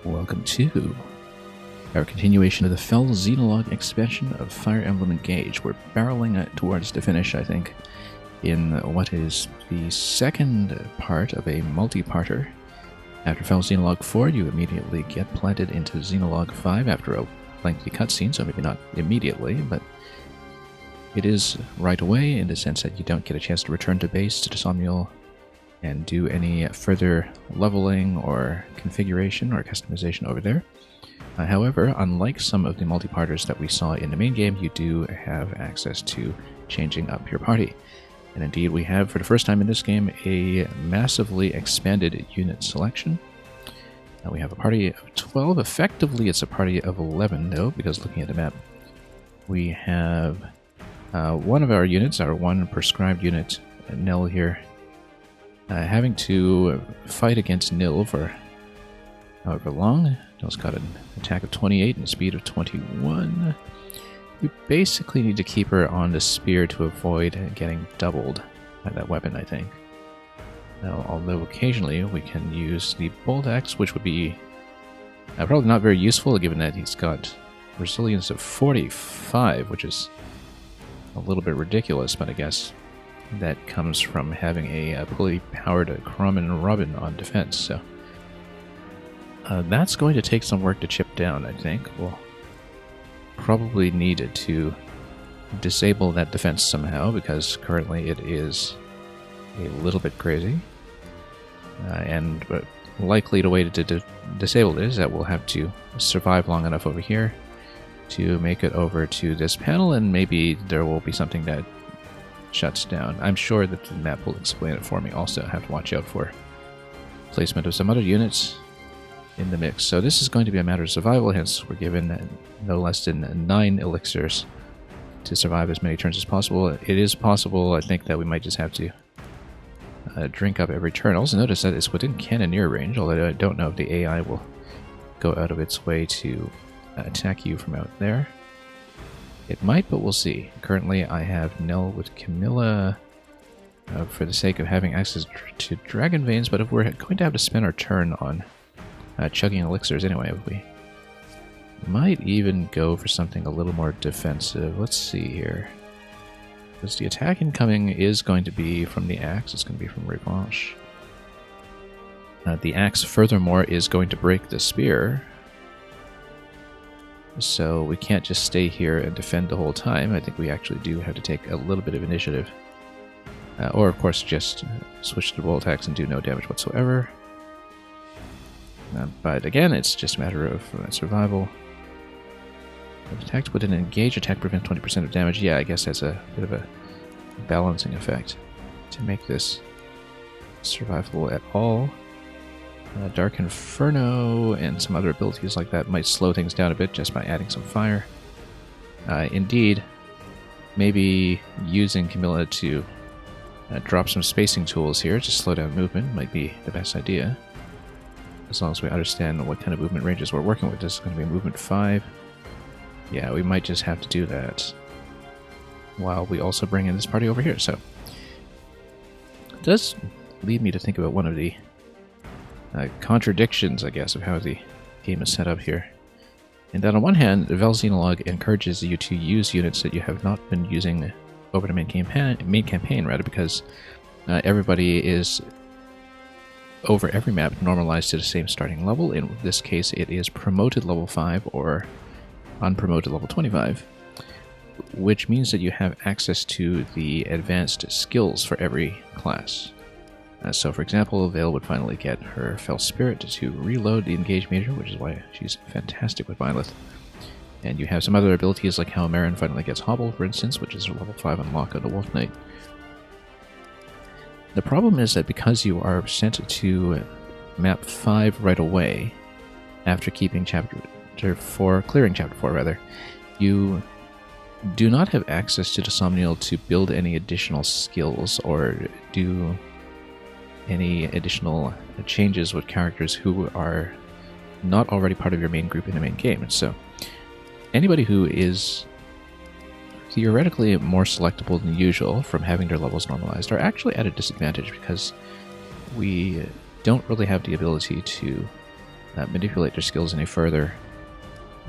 Welcome to our continuation of the Fell Xenologue expansion of Fire Emblem Engage. We're barreling towards the finish, I think, in what is the second part of a multi-parter. After Fell Xenologue 4, you immediately get planted into Xenologue 5 after a lengthy cutscene, so maybe not immediately, but it is right away in the sense that you don't get a chance to return to base to Somniel and do any further leveling or configuration or customization over there. However, unlike some of the multi-parters that we saw in the main game, you do have access to changing up your party. And indeed, we have, for the first time in this game, a massively expanded unit selection. We have a party of 12. Effectively, it's a party of 11, though, because looking at the map, we have one of our units, our one prescribed unit, Nil here, having to fight against Nil for however long. Nil's got an attack of 28 and a speed of 21. We basically need to keep her on the spear to avoid getting doubled by that weapon, I think. Now, although occasionally we can use the bolt axe, which would be probably not very useful, given that he's got resilience of 45, which is a little bit ridiculous, but I guess that comes from having a fully powered Crom and Robin on defense, so that's going to take some work to chip down, I think. We'll probably need to disable that defense somehow, because currently it is a little bit crazy. And likely the way to disable it is that we'll have to survive long enough over here to make it over to this panel, and maybe there will be something that shuts down. I'm sure that the map will explain it for me. Also, I have to watch out for placement of some other units in the mix. So this is going to be a matter of survival, hence we're given no less than 9 elixirs to survive as many turns as possible. It is possible, I think, that we might just have to drink up every turn. Also notice that it's within cannoneer range, although I don't know if the AI will go out of its way to attack you from out there. It might, but we'll see. Currently I have Nell with Camilla for the sake of having access to Dragon Veins, but if we're going to have to spend our turn on chugging elixirs anyway, we might even go for something a little more defensive. Let's see here. Because the attack incoming is going to be from the axe, it's going to be from Revanche. The axe, furthermore, is going to break the spear, so we can't just stay here and defend the whole time. I think we actually do have to take a little bit of initiative. Or, of course, just switch to bolt axe and do no damage whatsoever. But again, it's just a matter of survival. Attacked with an engage attack prevents 20% of damage. Yeah, I guess that's a bit of a balancing effect to make this survivable at all. Dark Inferno and some other abilities like that might slow things down a bit just by adding some fire. Indeed, maybe using Camilla to drop some spacing tools here to slow down movement might be the best idea. As long as we understand what kind of movement ranges we're working with. This is going to be movement 5. Yeah, we might just have to do that while we also bring in this party over here. So it does lead me to think about one of the contradictions, I guess, of how the game is set up here. And that on one hand, Fell Xenologue encourages you to use units that you have not been using over the main campaign, rather, because everybody is over every map normalized to the same starting level. In this case, it is promoted level 5 or unpromoted level 25, which means that you have access to the advanced skills for every class. So, for example, Vale would finally get her Fell Spirit to reload the engage meter, which is why she's fantastic with Byleth. And you have some other abilities like how Marin finally gets Hobble, for instance, which is a level 5 unlock on the Wolf Knight. The problem is that because you are sent to map 5 right away, after keeping clearing chapter 4 rather, you do not have access to the Somniel to build any additional skills or do any additional changes with characters who are not already part of your main group in the main game. And so anybody who is theoretically more selectable than usual from having their levels normalized are actually at a disadvantage, because we don't really have the ability to manipulate their skills any further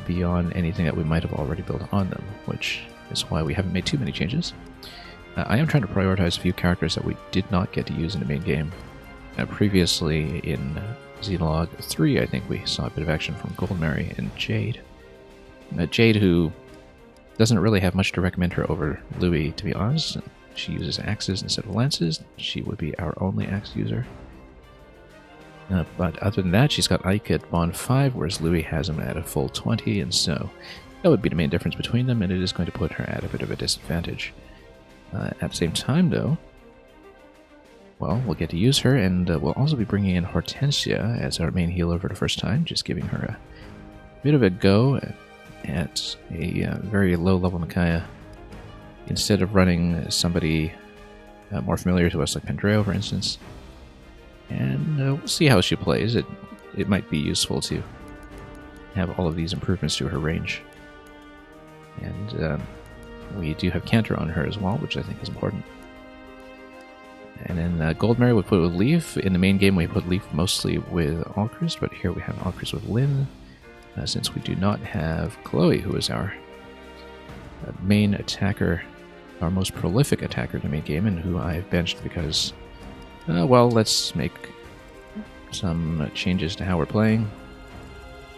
beyond anything that we might have already built on them, which is why we haven't made too many changes. I am trying to prioritize a few characters that we did not get to use in the main game. Previously in Xenologue 3, I think we saw a bit of action from Goldmary and Jade. Jade, who doesn't really have much to recommend her over Louis, to be honest. She uses axes instead of lances. She would be our only axe user. But other than that, she's got Ike at Bond 5, whereas Louis has him at a full 20, and so that would be the main difference between them, and it is going to put her at a bit of a disadvantage. At the same time, though, well, we'll get to use her, and we'll also be bringing in Hortensia as our main healer for the first time, just giving her a bit of a go at a very low-level Micaiah. Instead of running somebody more familiar to us like Pendreo, for instance. And we'll see how she plays. It might be useful to have all of these improvements to her range. And we do have Cantor on her as well, which I think is important. And then Goldmary we put with Leaf. In the main game we put Leaf mostly with Alchrist, but here we have Alchrist with Lynn. Since we do not have Chloe, who is our main attacker, our most prolific attacker in the main game, and who I've benched because, well, let's make some changes to how we're playing.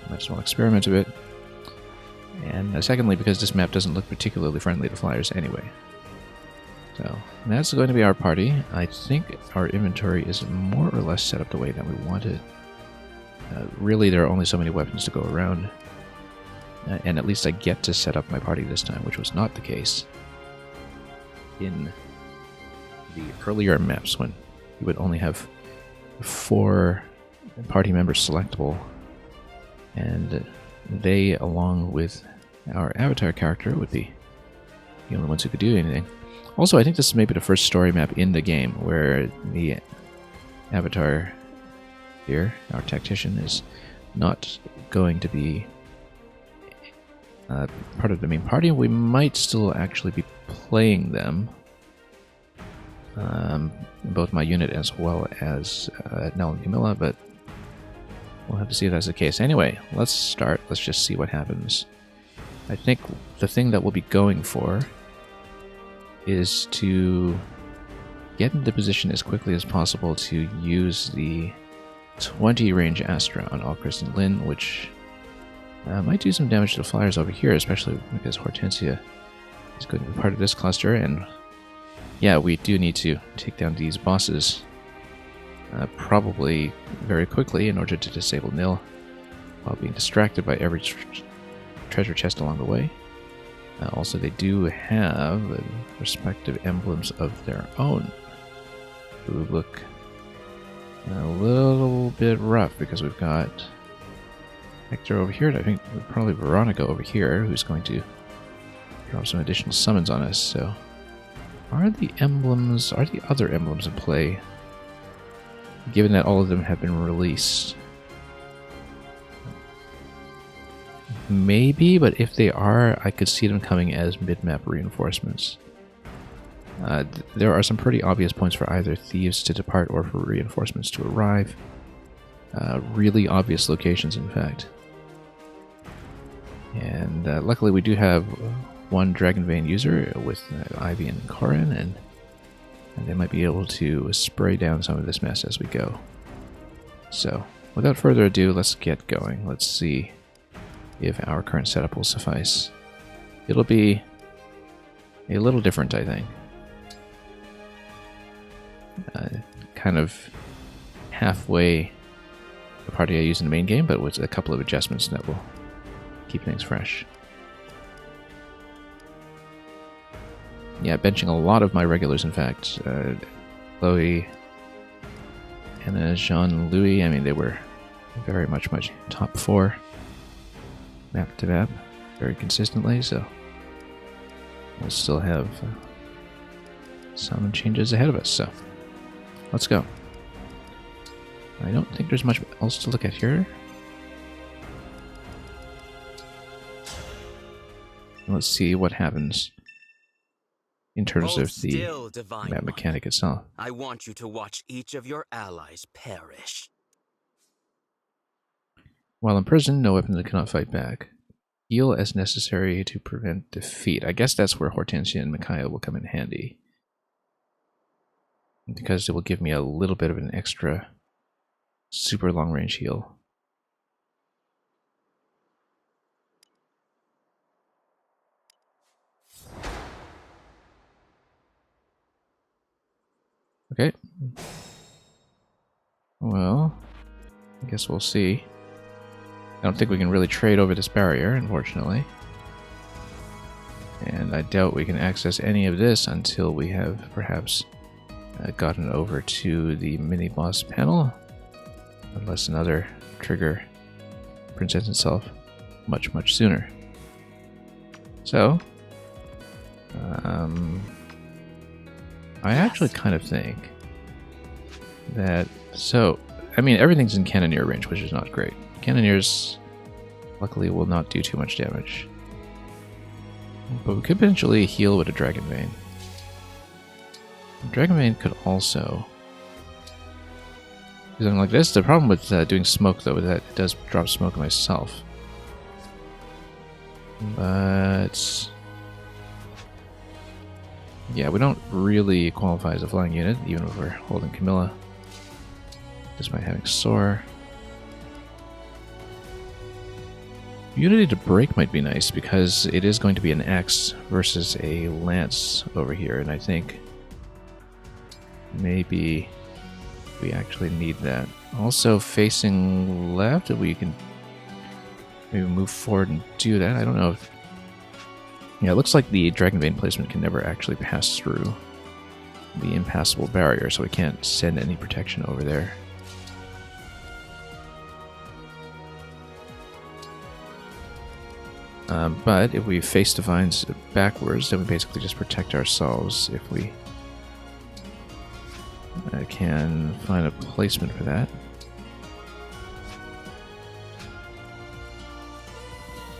I just want to experiment a bit. And secondly, because this map doesn't look particularly friendly to flyers anyway. So that's going to be our party. I think our inventory is more or less set up the way that we wanted. Really, there are only so many weapons to go around. And at least I get to set up my party this time, which was not the case in the earlier maps when you would only have 4 party members selectable, and they, along with our avatar character, would be the only ones who could do anything. Also, I think this is maybe the first story map in the game where the avatar here, our tactician, is not going to be part of the main party. We might still actually be playing them, both my unit as well as Nell and Camilla, but we'll have to see if that's the case. Anyway, let's start. Let's just see what happens. I think the thing that we'll be going for is to get into position as quickly as possible to use the 20 range Astra on Alchrist and Lynn, which might do some damage to the flyers over here, especially because Hortensia is going to be part of this cluster, and yeah, we do need to take down these bosses probably very quickly in order to disable Nil while being distracted by every treasure chest along the way. Also, they do have respective emblems of their own, who look a little bit rough because we've got Hector over here, and I think probably Veronica over here, who's going to drop some additional summons on us. So, are the other emblems in play, given that all of them have been released? Maybe, but if they are, I could see them coming as mid-map reinforcements. There are some pretty obvious points for either thieves to depart or for reinforcements to arrive. Really obvious locations, in fact. And luckily we do have one Dragon Vein user with Ivy and Corin, and they might be able to spray down some of this mess as we go. So, without further ado, let's get going. Let's see if our current setup will suffice. It'll be a little different, I think. Kind of halfway the party I use in the main game, but with a couple of adjustments that will keep things fresh. Yeah, benching a lot of my regulars, in fact. Chloe, Anna, Jean, Louis, I mean, they were very much my top 4 map to map very consistently, so we'll still have some changes ahead of us, so let's go. I don't think there's much else to look at here. Let's see what happens in terms of the map mechanic itself. I want you to watch each of your allies perish. While in prison, no weapon that cannot fight back. Heal as necessary to prevent defeat. I guess that's where Hortensia and Micaiah will come in handy. Because it will give me a little bit of an extra super long range heal. Okay. Well, I guess we'll see. I don't think we can really trade over this barrier, unfortunately. And I doubt we can access any of this until we have perhaps gotten over to the mini-boss panel. Unless another trigger presents itself much, much sooner. So, I actually kind of think that... So, I mean, everything's in Cannoneer range, which is not great. Cannoneers, luckily, will not do too much damage. But we could potentially heal with a Dragon Vein. Dragon Vein could also... do something like this. The problem with doing smoke, though, is that it does drop smoke myself. But... yeah, we don't really qualify as a flying unit, even if we're holding Camilla. Despite having Soar. Unity to break might be nice, because it is going to be an X versus a Lance over here, and I think maybe we actually need that. Also, facing left, we can maybe move forward and do that. I don't know if... yeah, it looks like the Dragon Vein placement can never actually pass through the impassable barrier, so we can't send any protection over there. But if we face Divines backwards, then we basically just protect ourselves if we can find a placement for that.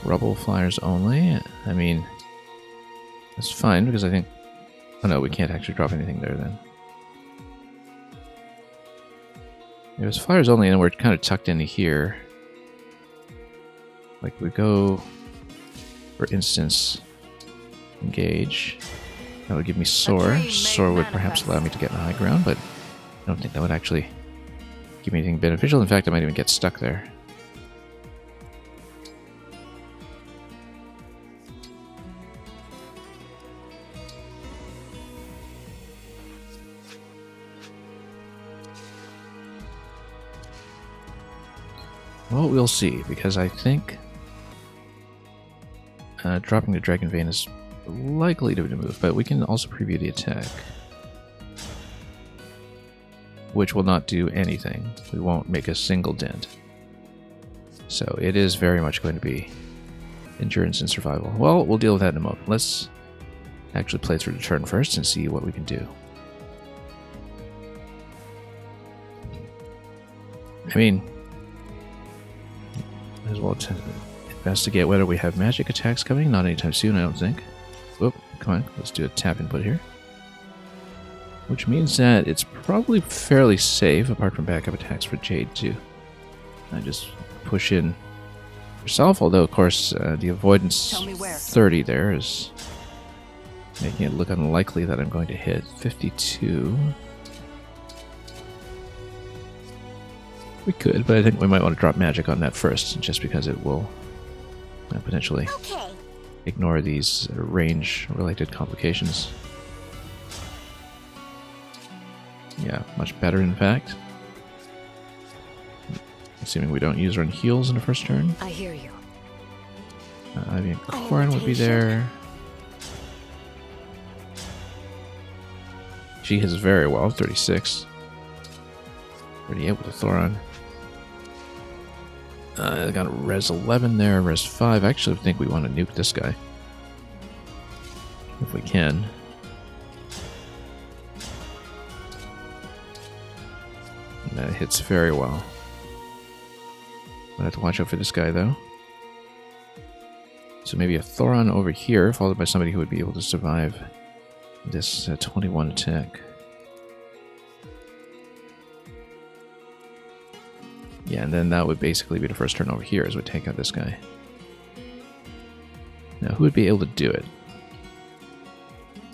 Rubble flyers only? I mean, that's fine, because I think... oh no, we can't actually drop anything there then. It was flyers only, and we're kind of tucked into here. Like, we go... for instance, engage. That would give me Soar. Soar would perhaps allow me to get in the high ground, but I don't think that would actually give me anything beneficial. In fact, I might even get stuck there. Well, we'll see, because I think dropping the Dragon Vein is likely to move, but we can also preview the attack, which will not do anything. We won't make a single dent. So it is very much going to be endurance and survival. Well, we'll deal with that in a moment. Let's actually play through the turn first and see what we can do. I mean, as well to investigate whether we have magic attacks coming. Not anytime soon, I don't think. Whoop, come on, let's do a tap input here. Which means that it's probably fairly safe, apart from backup attacks for Jade too. I just push in yourself, although of course the avoidance 30 there is making it look unlikely that I'm going to hit. 52. We could, but I think we might want to drop magic on that first, just because it will potentially ignore these range-related complications. Yeah, much better, in fact. Assuming we don't use her on heals in the first turn. I hear you. Ivy and Corrin would be there. She hits very well, 36. 38 with a Thoron. I got res 11 there, res 5. I actually think we want to nuke this guy. If we can. And that hits very well. I have to watch out for this guy, though. So maybe a Thoron over here, followed by somebody who would be able to survive this 21 attack. Yeah, and then that would basically be the first turn over here as we take out this guy. Now, who would be able to do it?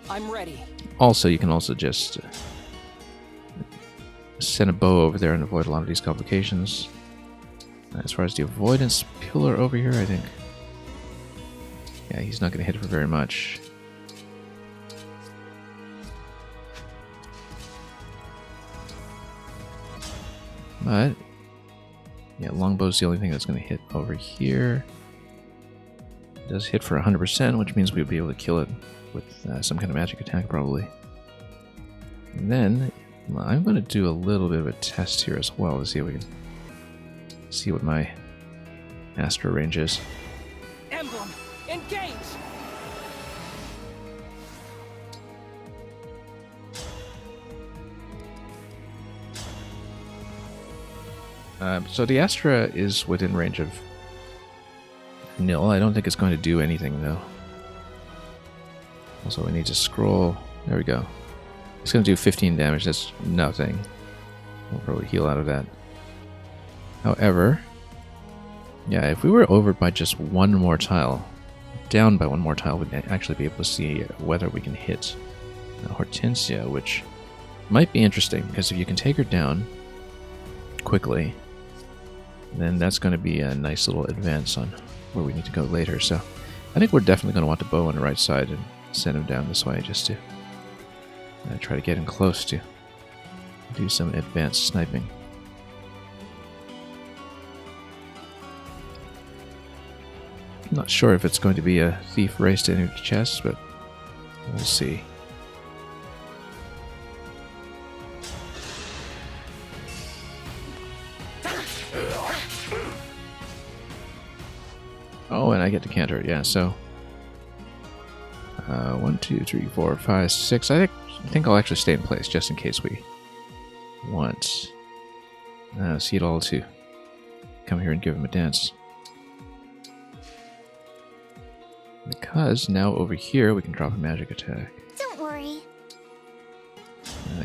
I'm ready. Also, you can also just send a bow over there and avoid a lot of these complications. As far as the avoidance pillar over here, I think... yeah, he's not going to hit for very much. But... yeah, longbow's the only thing that's going to hit over here. It does hit for 100%, which means we'll be able to kill it with some kind of magic attack, probably. And then, I'm going to do a little bit of a test here as well to see if we can see what my Astra range is. Emblem, engage! So the Astra is within range of nil. I don't think it's going to do anything, though. Also, we need to scroll. There we go. It's going to do 15 damage. That's nothing. We'll probably heal out of that. However, yeah, if we were over by just one more tile, down by one more tile, we'd actually be able to see whether we can hit Hortensia, which might be interesting, because if you can take her down quickly, then that's going to be a nice little advance on where we need to go later. So I think we're definitely going to want the bow on the right side and send him down this way just to try to get him close to do some advanced sniping. I'm not sure if it's going to be a thief race to enter the chest, but we'll see. Oh, and I get to counter, yeah, so 1, 2, 3, 4, 5, 6. I think I'll actually stay in place just in case we want Xenologue to come here and give him a dance. Because now over here we can drop a magic attack. Don't worry.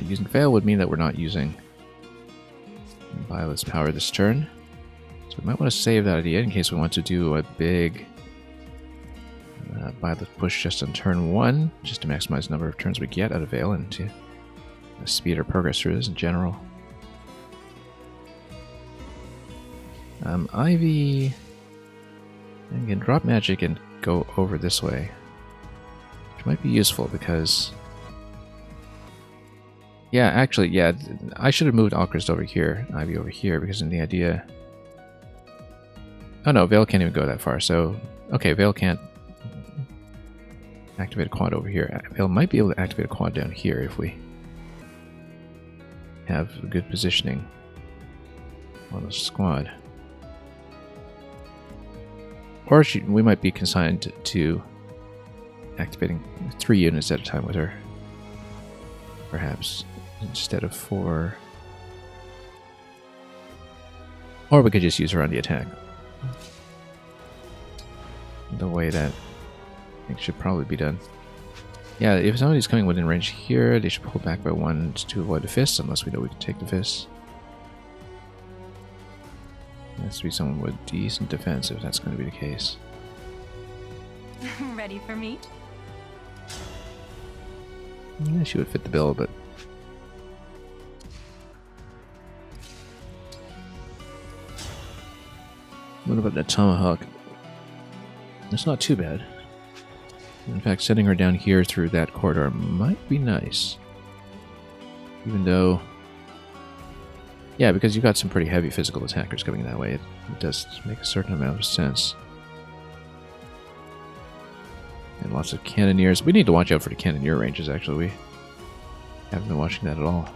Using Veil would mean that we're not using Violet's power this turn. So we might want to save that idea in case we want to do a big Violet push just on turn 1, just to maximize the number of turns we get out of Veil and to speed our progress through this in general. Ivy can drop magic and go over this way, which might be useful because... yeah, actually, yeah, I should have moved Alchrist over here, Ivy over here, because in the idea... oh no, Veil can't even go that far, so... okay, Veil can't activate a quad over here. Veil might be able to activate a quad down here if we have good positioning on the squad. Or we might be consigned to activating 3 units at a time with her. Perhaps instead of 4. Or we could just use her on the attack. The way that I think should probably be done. Yeah, if somebody's coming within range here, they should pull back by 1 to avoid the fists, unless we know we can take the fists. It has to be someone with decent defense if that's going to be the case. Ready for me? Yeah, she would fit the bill, but... what about that tomahawk? It's not too bad. In fact, sending her down here through that corridor might be nice. Even though... yeah, because you've got some pretty heavy physical attackers coming that way. It does make a certain amount of sense. And lots of cannoneers. We need to watch out for the cannoneer ranges, actually. We haven't been watching that at all.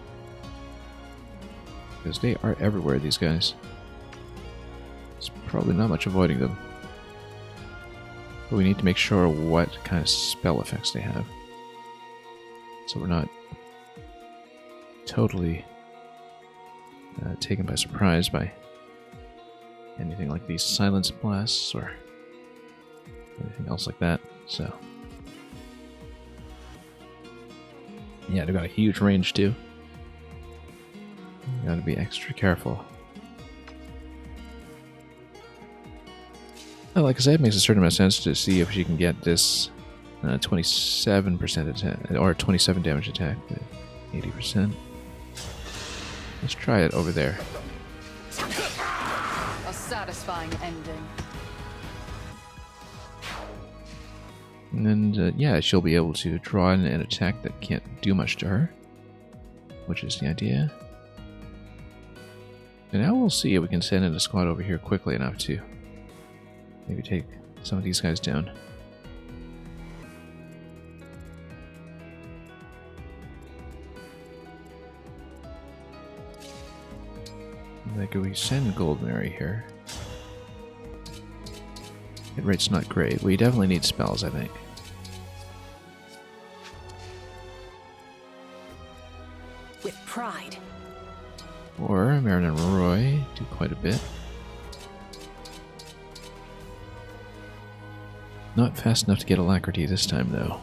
Because they are everywhere, these guys. There's probably not much avoiding them. But we need to make sure what kind of spell effects they have. So we're not totally taken by surprise by anything like these silence blasts or anything else like that. So yeah, they've got a huge range too. You gotta be extra careful. Well, like I said, it makes a certain amount of sense to see if she can get this 27% attack, or 27 damage attack with 80%. Let's try it over there. A satisfying ending. And yeah, she'll be able to draw in an attack that can't do much to her, which is the idea. And now we'll see if we can send in a squad over here quickly enough to maybe take some of these guys down. Like, we send Gold Mary here. Hit rate's not great. We definitely need spells, I think. With pride. Or Marin and Roy do quite a bit. Not fast enough to get Alacrity this time, though.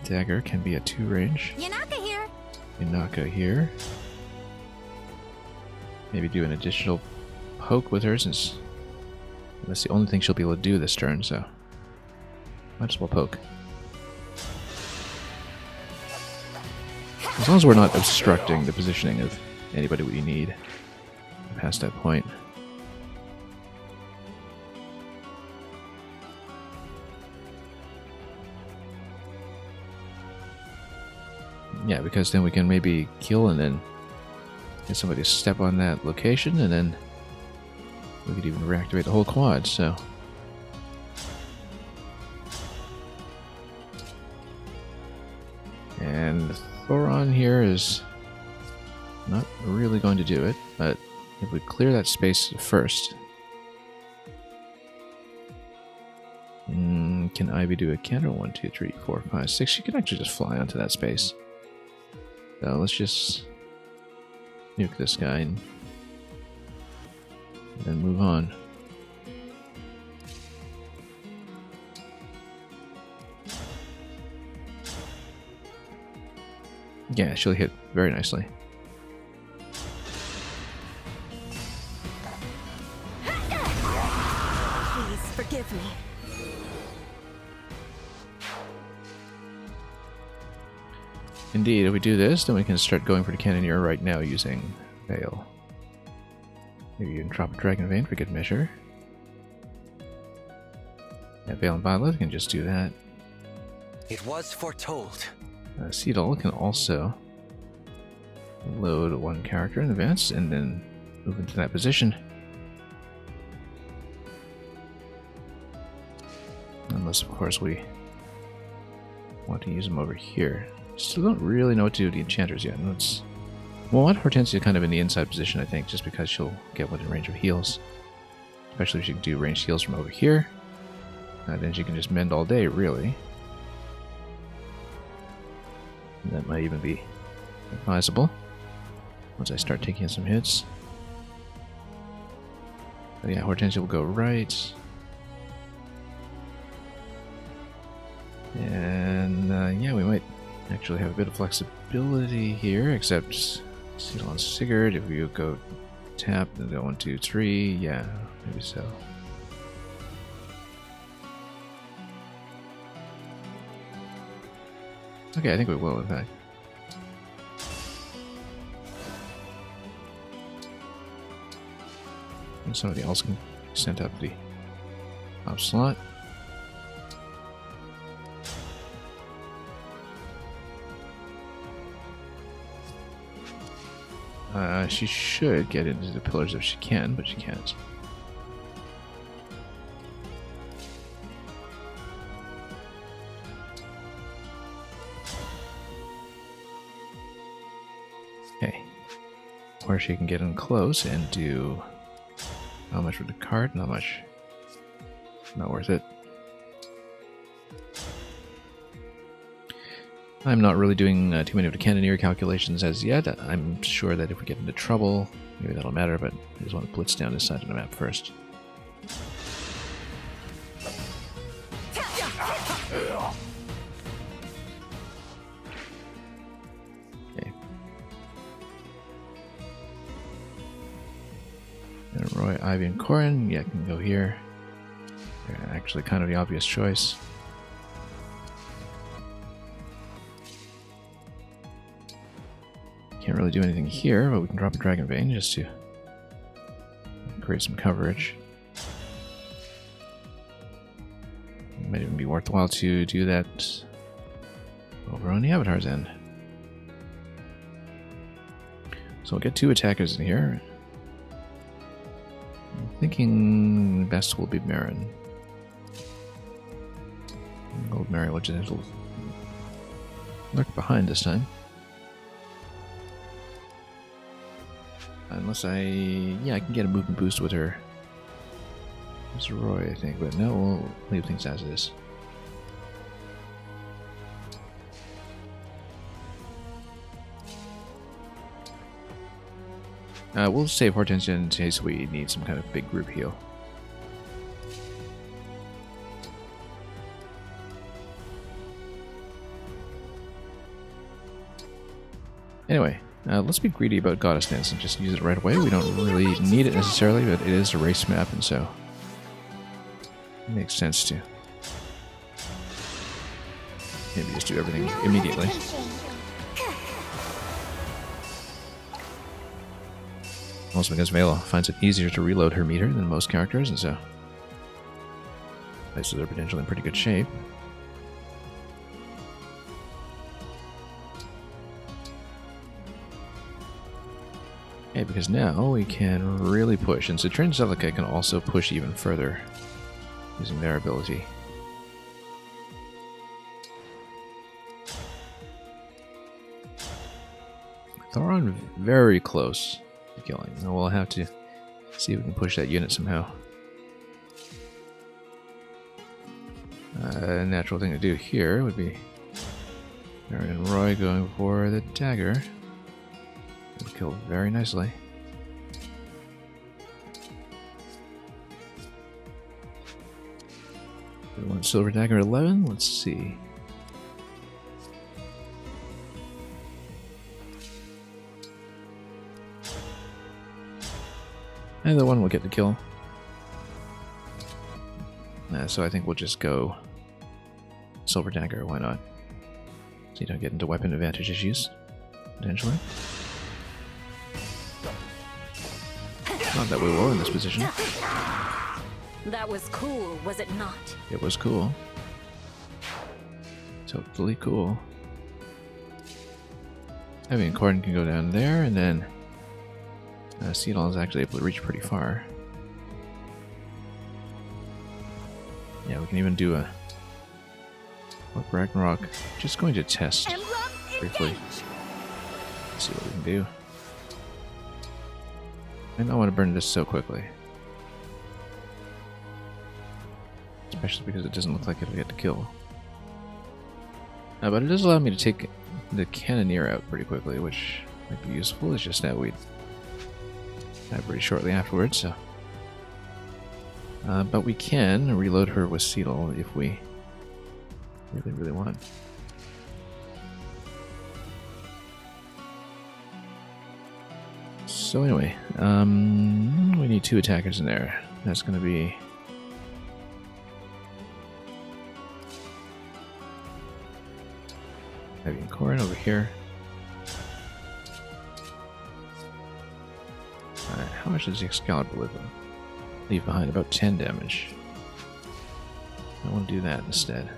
Dagger can be a 2 range. Yanaka here. Inaka here. Maybe do an additional poke with her, since that's the only thing she'll be able to do this turn, so might as well poke. As long as we're not obstructing the positioning of anybody we need past that point. Yeah, because then we can maybe kill and then get somebody to step on that location, and then we could even reactivate the whole quad, so. And Thoron here is not really going to do it, but if we clear that space first. Can Ivy do a counter? 1, 2, 3, 4, 5, 6. She can actually just fly onto that space. So let's just nuke this guy and then move on. Yeah, she'll hit very nicely. Please forgive me. Indeed, if we do this, then we can start going for the Cannoneer right now using Veil. Maybe you can drop a Dragon Vein for good measure. Yeah, Veil and Violet can just do that. It was foretold. Cedal can also load 1 character in advance and then move into that position. Unless, of course, we want to use them over here. Still don't really know what to do with the enchanters yet. We'll want Hortensia kind of in the inside position, I think, just because she'll get within range of heals. Especially if she can do ranged heals from over here. Then she can just mend all day, really. And that might even be advisable once I start taking some hits. But yeah, Hortensia will go right. And yeah, we might actually have a bit of flexibility here, except Seal on Sigurd. If we go tap, then go 1, 2, 3. Yeah, maybe so. Okay, I think we will, in fact. And somebody else can send up the top slot. She should get into the pillars if she can, but she can't. Okay. Or she can get in close and do... How much with the card? Not much. Not worth it. I'm not really doing too many of the Cannoneer calculations as yet. I'm sure that if we get into trouble, maybe that'll matter, but I just want to blitz down this side of the map first. Okay. And Roy, Ivy, and Corin, yeah, can go here. They're actually kind of the obvious choice. Can't really do anything here, but we can drop a Dragon Vein just to create some coverage. It might even be worthwhile to do that over on the Avatar's end. So we'll get 2 attackers in here. I'm thinking best will be Marin. Old Marin will just lurk behind this time. Unless yeah, I can get a movement boost with her. It's Roy, I think, but no, we'll leave things as it is. We'll save Hortensia in case we need some kind of big group heal. Anyway, let's be greedy about Goddess Dance and just use it right away. We don't really need it necessarily, but it is a race map, and so it makes sense to maybe just do everything immediately. Also because Vela finds it easier to reload her meter than most characters, and so places are potentially in pretty good shape. Okay, because now we can really push, and so Trin Celica can also push even further using their ability. Thoron very close to killing. Now we'll have to see if we can push that unit somehow. A natural thing to do here would be Aaron and Roy going for the dagger. It'll kill very nicely. We want silver dagger 11. Let's see. Either one will get the kill. So I think we'll just go silver dagger. Why not? So you don't get into weapon advantage issues potentially. Not that we will in this position. That was cool, was it not? It was cool. Totally cool. I mean, Corden can go down there, and then Xenologue is actually able to reach pretty far. Yeah, we can even do a Ragnarok. Just going to test briefly. See what we can do. I don't want to burn this so quickly. Especially because it doesn't look like it'll get to kill. But it does allow me to take the Cannoneer out pretty quickly, which might be useful. It's just that we'd die pretty shortly afterwards, so. But we can reload her with Cetl if we really, really want. So anyway, we need 2 attackers in there. That's going to be Heavy and Corin over here. How much does the Excalibur leave behind? About 10 damage. I want to do that instead.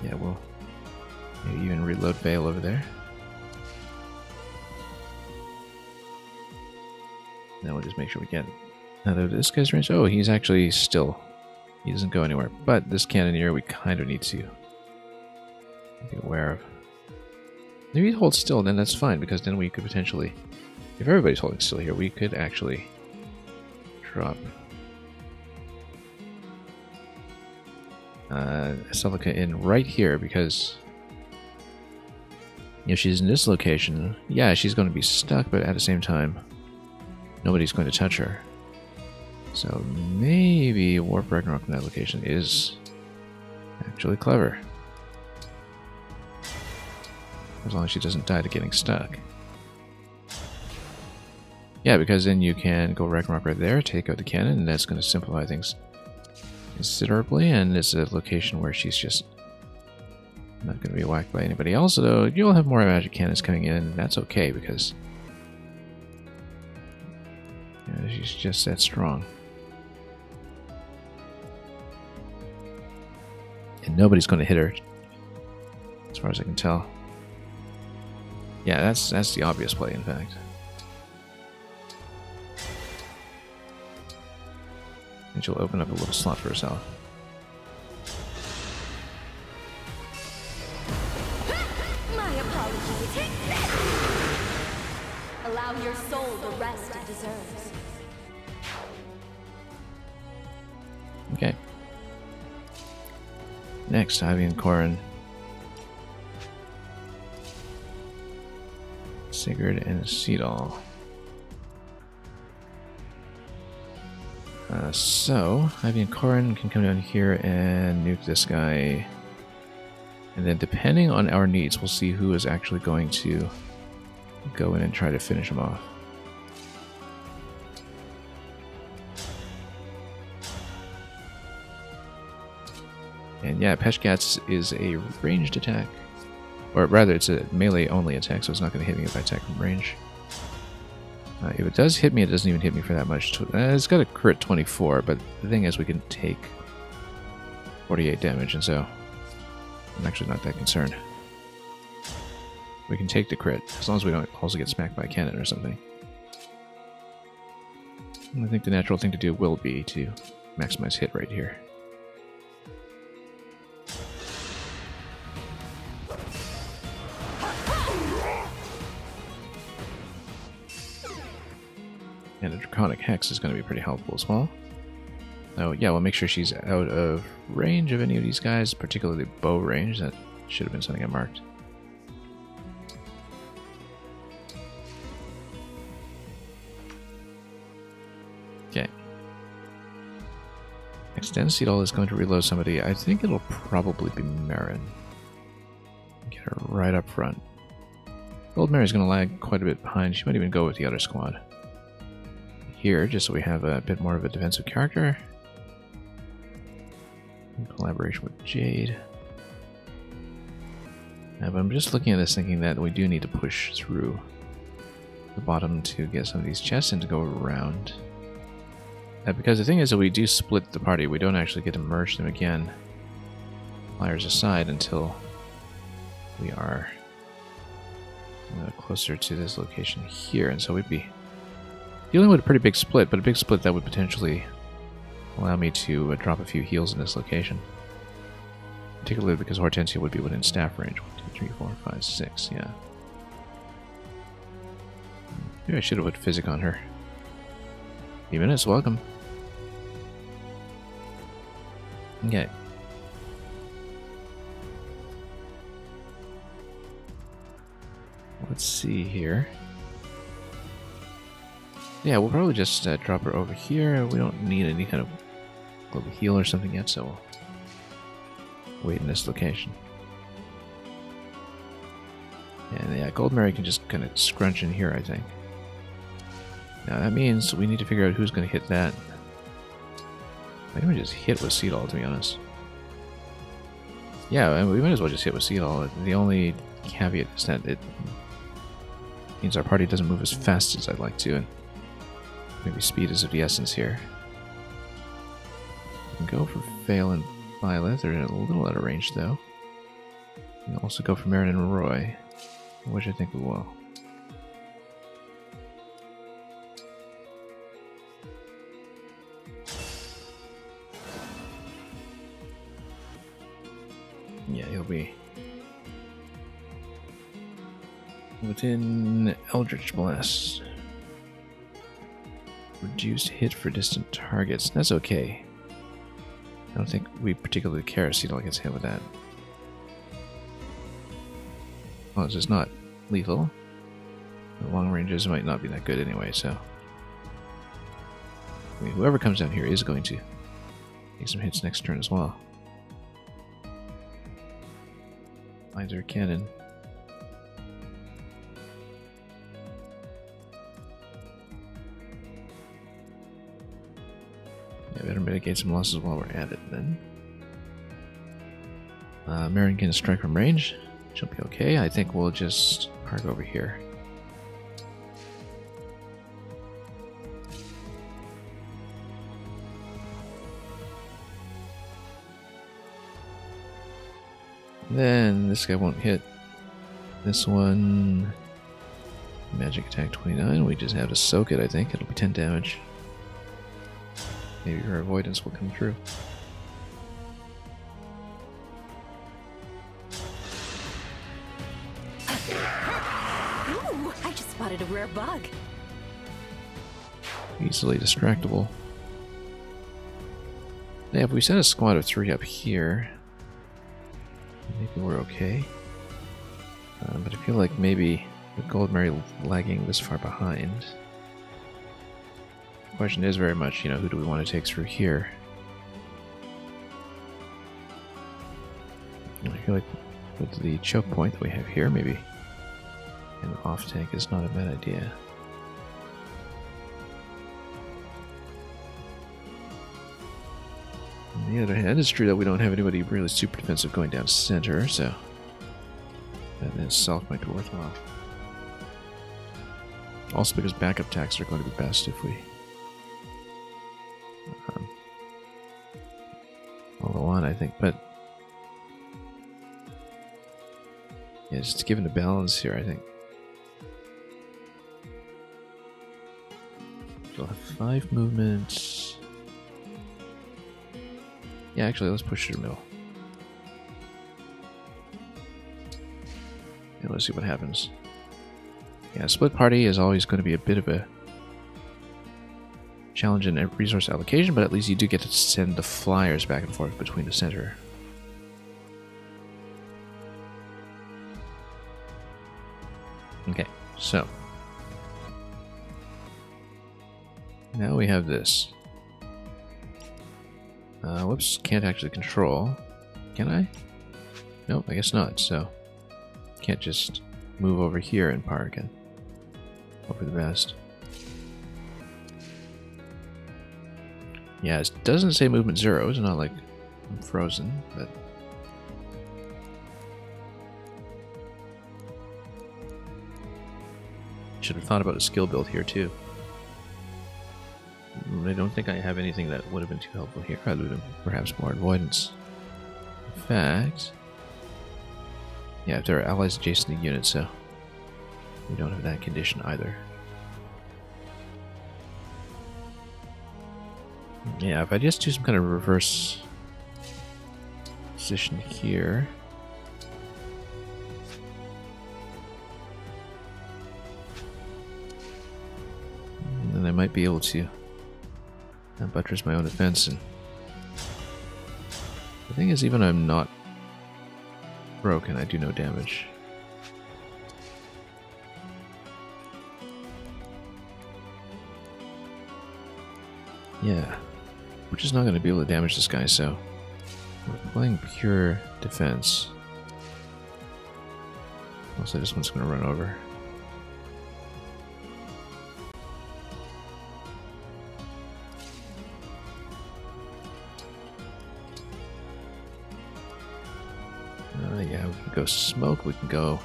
Yeah, we'll maybe even reload Vale over there. Now we'll just make sure we get another. This guy's range. Oh, he's actually still. He doesn't go anywhere. But this Cannoneer we kind of need to be aware of. If he holds still, then that's fine, because then we could potentially, if everybody's holding still here, we could actually drop Celica in right here, because if she's in this location, yeah, she's going to be stuck, but at the same time, nobody's going to touch her. So maybe Warp Ragnarok in that location is actually clever. As long as she doesn't die to getting stuck. Yeah, because then you can go Ragnarok right there, take out the cannon, and that's going to simplify things considerably, and it's a location where she's just not going to be whacked by anybody else, though you'll have more magic cannons coming in, and that's okay, because she's just that strong. And nobody's going to hit her, as far as I can tell. Yeah, that's the obvious play, in fact. And she'll open up a little slot for herself. My apologies. Allow your soul the rest it deserves. Okay. Next, Ivy and Corin. Sigurd and Seedall. So, Ivy and Corin can come down here and nuke this guy. And then depending on our needs, we'll see who is actually going to go in and try to finish him off. And yeah, Peshkat's is a ranged attack. Or rather, it's a melee-only attack, so it's not going to hit me if I attack from range. If it does hit me, it doesn't even hit me for that much. It's got a crit 24, but the thing is we can take 48 damage, and so I'm actually not that concerned. We can take the crit, as long as we don't also get smacked by a cannon or something. And I think the natural thing to do will be to maximize hit right here. And a Draconic Hex is going to be pretty helpful as well. So yeah, we'll make sure she's out of range of any of these guys, particularly bow range. That should have been something I marked. Okay. Extend Seedall is going to reload somebody. I think it'll probably be Marin. Get her right up front. Old Mary's going to lag quite a bit behind. She might even go with the other squad. Here, just so we have a bit more of a defensive character. In collaboration with Jade. But I'm just looking at this thinking that we do need to push through the bottom to get some of these chests and to go around. Because the thing is that we do split the party, we don't actually get to merge them again, flyers aside, until we are closer to this location here, and so we'd be dealing with a pretty big split, but a big split that would potentially allow me to drop a few heals in this location. Particularly because Hortensia would be within staff range. 1, 2, 3, 4, 5, 6, yeah. Maybe I should have put Physic on her. A few minutes, welcome. Okay. Let's see here. Yeah, we'll probably just drop her over here. We don't need any kind of global heal or something yet, so we'll wait in this location. And yeah, Gold Mary can just kind of scrunch in here, I think. Now that means we need to figure out who's going to hit that. I think we just hit with Seedall, to be honest. Yeah, we might as well just hit with Seedall. The only caveat is that it means our party doesn't move as fast as I'd like to, and maybe speed is of the essence here. We can go for Vale and Violet. They're a little out of range, though. We can also go for Marin and Roy, which I think we will. Yeah, he'll be within Eldritch Blast. Reduced hit for distant targets. That's okay. I don't think we particularly care if Seedall gets hit with that. Well, it's just not lethal. The long ranges might not be that good anyway, so... I mean, whoever comes down here is going to take some hits next turn as well. Either cannon. Yeah, better mitigate some losses while we're at it then. Marion can strike from range. She'll be okay. I think we'll just park over here. Then this guy won't hit. This one, magic attack 29. We just have to soak it, I think. It'll be 10 damage. Maybe her avoidance will come through. Ooh, I just spotted a rare bug. Easily distractible. Now, if we send a squad of 3 up here, maybe we're okay. But I feel like maybe with Gold Mary lagging this far behind, the question is very much, who do we want to take through here? I feel like with the choke point that we have here, maybe an off tank is not a bad idea. On the other hand, it's true that we don't have anybody really super defensive going down center, so that in itself might be worthwhile. Also because backup attacks are going to be best if we follow on, I think. But yeah, just given the balance here, I think. We'll have 5 movements. Yeah, actually, let's push to the middle. Yeah, let's see what happens. Yeah, split party is always going to be a bit of a challenge in resource allocation, but at least you do get to send the flyers back and forth between the center. Okay, so now we have this. Whoops, can't actually control. Can I? Nope, I guess not, so can't just move over here and park and hope for the best. Yeah, it doesn't say movement 0, it's not like I'm frozen, but should have thought about a skill build here too. I don't think I have anything that would have been too helpful here, other than perhaps more avoidance. In fact, yeah, if there are allies adjacent to the unit, so we don't have that condition either. Yeah, if I just do some kind of reverse position here. Then I might be able to buttress my own defense. And the thing is, even though I'm not broken, I do no damage. Yeah, we're just not going to be able to damage this guy, so we're playing pure defense. Also, this one's going to run over. Yeah, we can go smoke, we can go...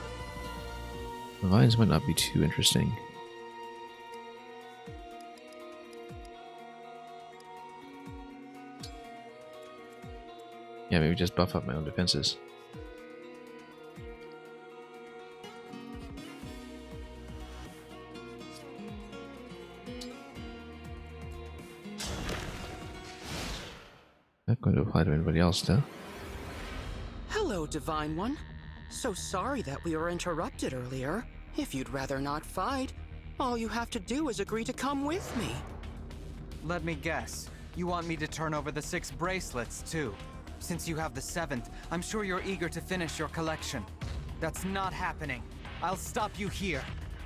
The vines might not be too interesting. Yeah, maybe just buff up my own defenses. Not going to apply to anybody else, though. Hello, Divine One. So sorry that we were interrupted earlier. If you'd rather not fight, all you have to do is agree to come with me. Let me guess. You want me to turn over the 6 bracelets, too? Since you have the 7th, I'm sure you're eager to finish your collection. That's not happening. I'll stop you here.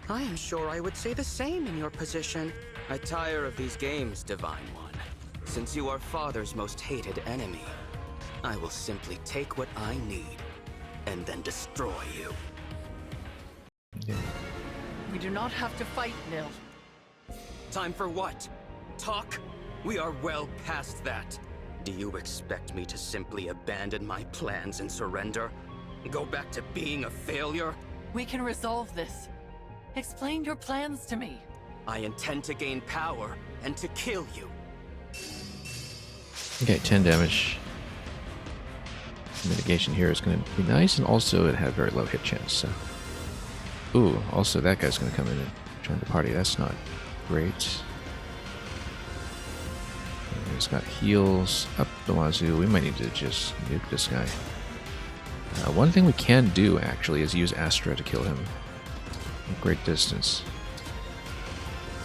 I am sure I would say the same in your position. I tire of these games, Divine One. Since you are Father's most hated enemy, I will simply take what I need and then destroy you. Okay. We do not have to fight, Nil. Time for what? Talk? We are well past that. Do you expect me to simply abandon my plans and surrender? Go back to being a failure? We can resolve this. Explain your plans to me. I intend to gain power and to kill you. Okay, 10 damage. Mitigation here is going to be nice, and also it had very low hit chance. So, ooh, also that guy's going to come in and join the party. That's not great. He's got heals up the wazoo. We might need to just nuke this guy. One thing we can do, actually, is use Astra to kill him at great distance.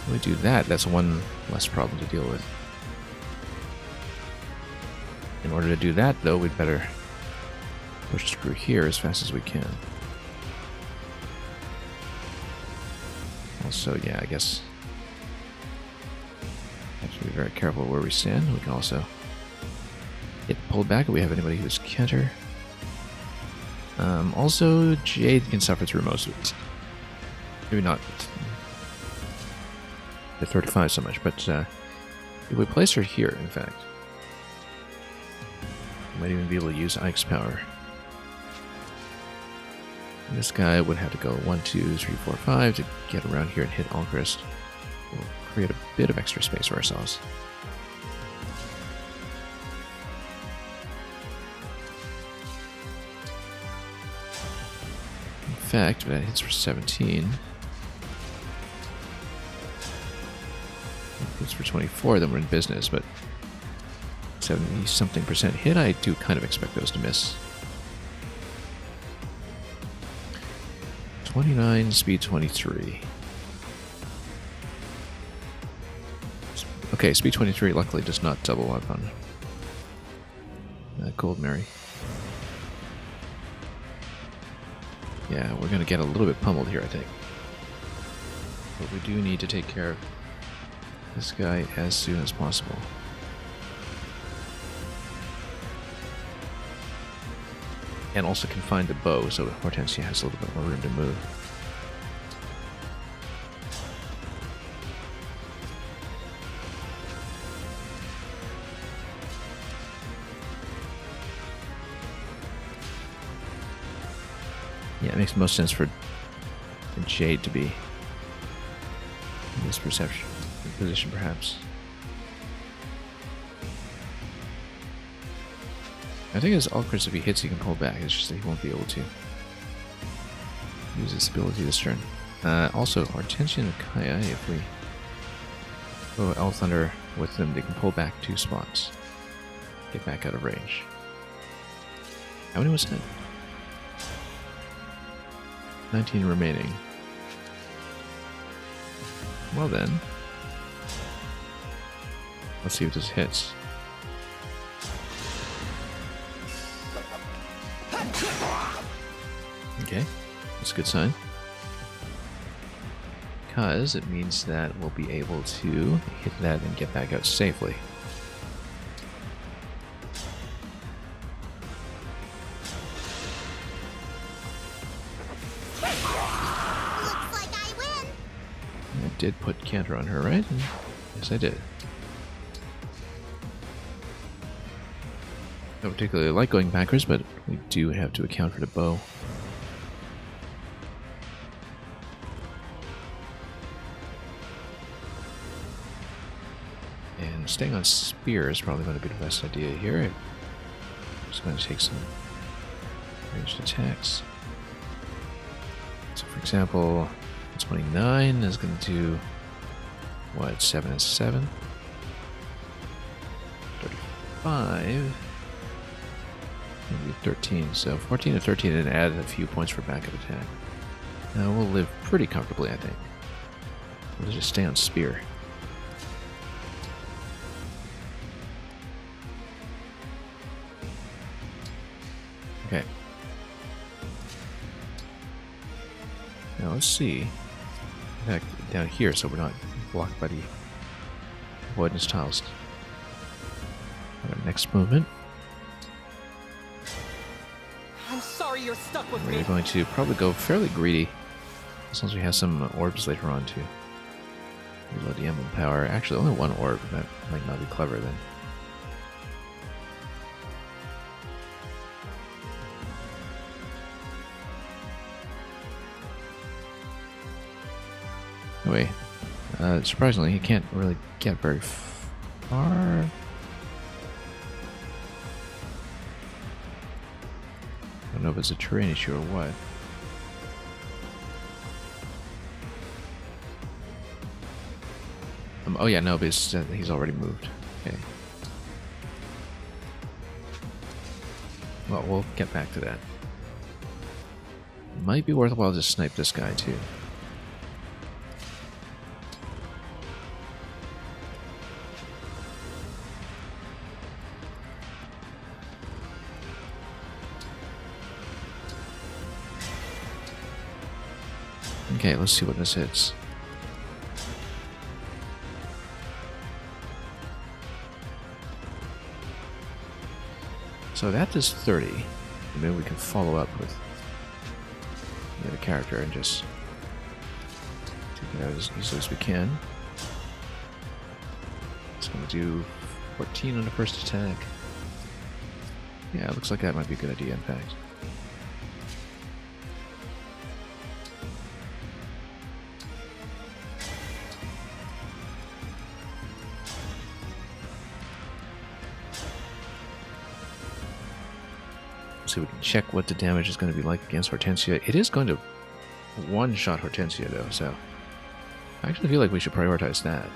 When we do that, that's one less problem to deal with. In order to do that, though, we'd better push through here as fast as we can. Also, yeah, I guess have to be very careful where we stand. We can also hit pull back if we have anybody who's counter. Also, Jade can suffer through most of it. Maybe not the 35 so much, but if we place her here, in fact, we might even be able to use Ike's power. And this guy would have to go 1, 2, 3, 4, 5 to get around here and hit Alchrist. We'll create a bit of extra space for ourselves. In fact, that hits for 17. If it's for 24, then we're in business, but 70-something% hit, I do kind of expect those to miss. 29, speed 23. Okay, speed 23 luckily does not double up on Gold Mary. Yeah, we're going to get a little bit pummeled here, I think. But we do need to take care of this guy as soon as possible. And also confine the bow so that Hortensia has a little bit more room to move. Yeah, it makes most sense for Jade to be in this position, perhaps. I think as Alchrist, if he hits, he can pull back. It's just that he won't be able to use this ability this turn. Also, Hortensia and Kaya, if we go Elf Thunder with them, they can pull back 2 spots. Get back out of range. How many was that? 19 remaining. Well then, let's see if this hits. Okay, that's a good sign. Because it means that we'll be able to hit that and get back out safely. Looks like I win. I did put counter on her, right? Yes, I did. I don't particularly like going backwards, but we do have to account for the bow. And staying on spear is probably going to be the best idea here. I'm just going to take some ranged attacks. So for example, 29 is going to do what? 7 and 7. 35. Maybe 13, so 14 and 13 and add a few points for backup attack. Now we'll live pretty comfortably, I think. We'll just stay on spear. Okay. Now let's see. Back down here so we're not blocked by the avoidance tiles. Our next movement. I'm sorry you're stuck with We're me. going to probably go fairly greedy, as long as we have some orbs later on too. Reload the emblem power. Actually, only one orb. That might not be clever then. Oh, wait. Surprisingly, he can't really get very far. I don't know if it's a terrain issue or what. Oh yeah, no, but he's already moved. Okay. Well, we'll get back to that. Might be worthwhile to snipe this guy too. Okay, let's see what this hits. So that does 30. Maybe we can follow up with the other character and just take it out as easily as we can. It's going to do 14 on the first attack. Yeah, it looks like that might be a good idea, in fact. So we can check what the damage is going to be like against Hortensia. It is going to one-shot Hortensia, though, so I actually feel like we should prioritize that.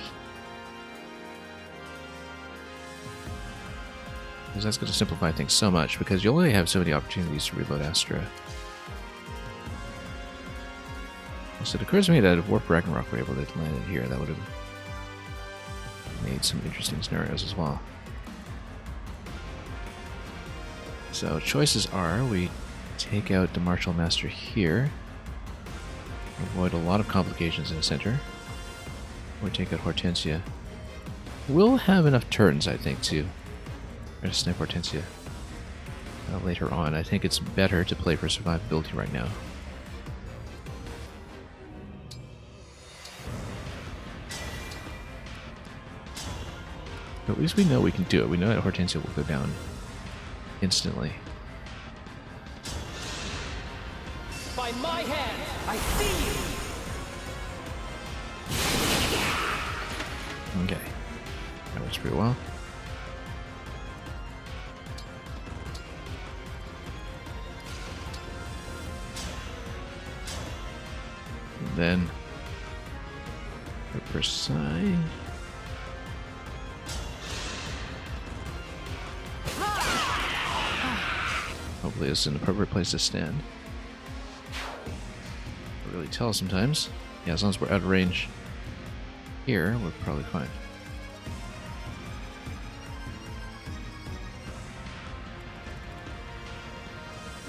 Because that's going to simplify things so much, because you only have so many opportunities to reload Astra. So it occurs to me that if Warp Ragnarok were able to land it here, that would have made some interesting scenarios as well. So choices are, we take out the Martial Master here, avoid a lot of complications in the center, or take out Hortensia. We'll have enough turns, I think, to snipe Hortensia later on. I think it's better to play for survivability right now. But at least we know we can do it. We know that Hortensia will go down instantly. By my hand, I see you. Okay, that works pretty well. And then Versailles. Hopefully it's an appropriate place to stand. Can't really tell sometimes. Yeah, as long as we're out of range here, we're probably fine.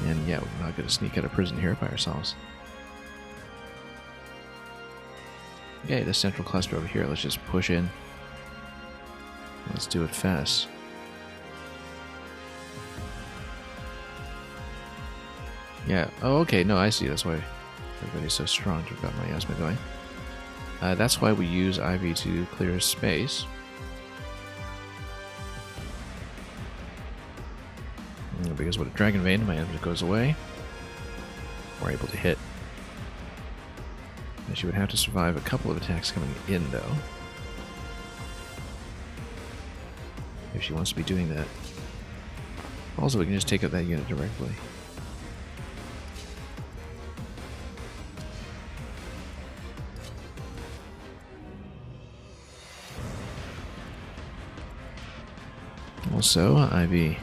And yeah, we're not going to sneak out of prison here by ourselves. Okay, the central cluster over here, let's just push in. Let's do it fast. Yeah, oh okay, no, I see, that's why everybody's so strong to have got miasma going. That's why we use Ivy to clear space. Because with a Dragon Vein, miasma goes away. We're able to hit. And she would have to survive a couple of attacks coming in, though. If she wants to be doing that. Also, we can just take out that unit directly. Also, Ivy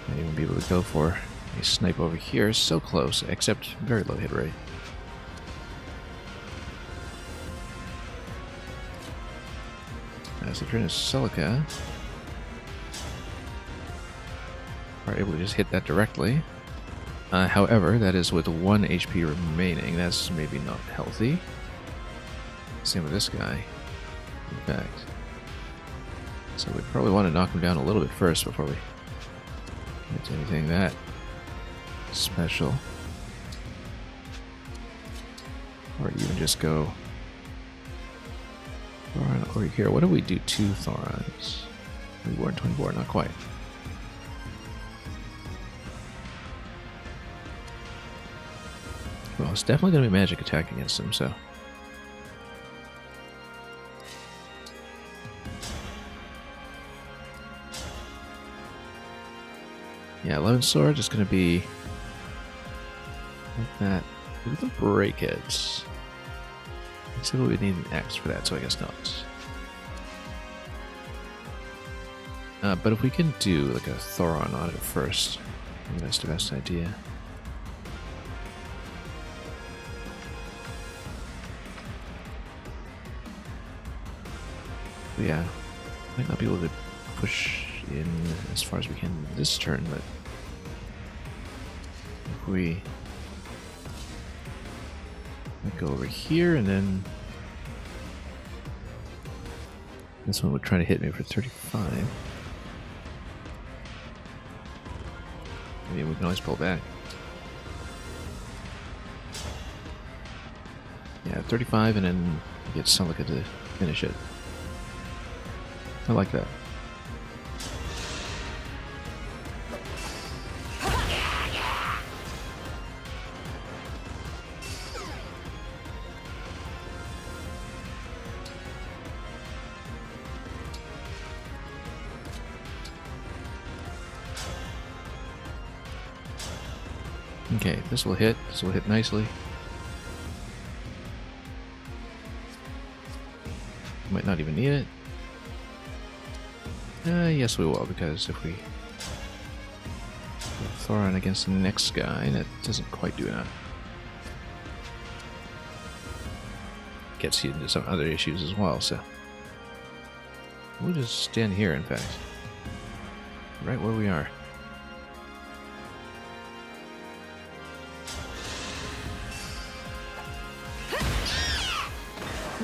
might even be able to go for a snipe over here. So close, except very low hit rate. So Trinus Celica are able to just hit that directly. However, that is with 1 HP remaining. That's maybe not healthy. Same with this guy, in fact. So we probably want to knock him down a little bit first before we get to anything that special. Or even just go Thoron over here. What do we do to Thorons? 24 and 24, not quite. Well, it's definitely going to be magic attack against him, so. Yeah, 11 Sword is going to be like that. Look at the breakheads. Let's see what we need an X for that, so I guess not. But if we can do like a Thoron on it first, I think that's the best idea. But yeah, might not be able to push in as far as we can this turn, but if we go over here and then this one would try to hit me for 35. I mean, we can always pull back. Yeah, 35 and then get Celica to finish it. I like that. Okay, this will hit. This will hit nicely. Might not even need it. Yes, we will, because if we throw on against the next guy, that doesn't quite do enough. Gets you into some other issues as well, so we'll just stand here, in fact, right where we are.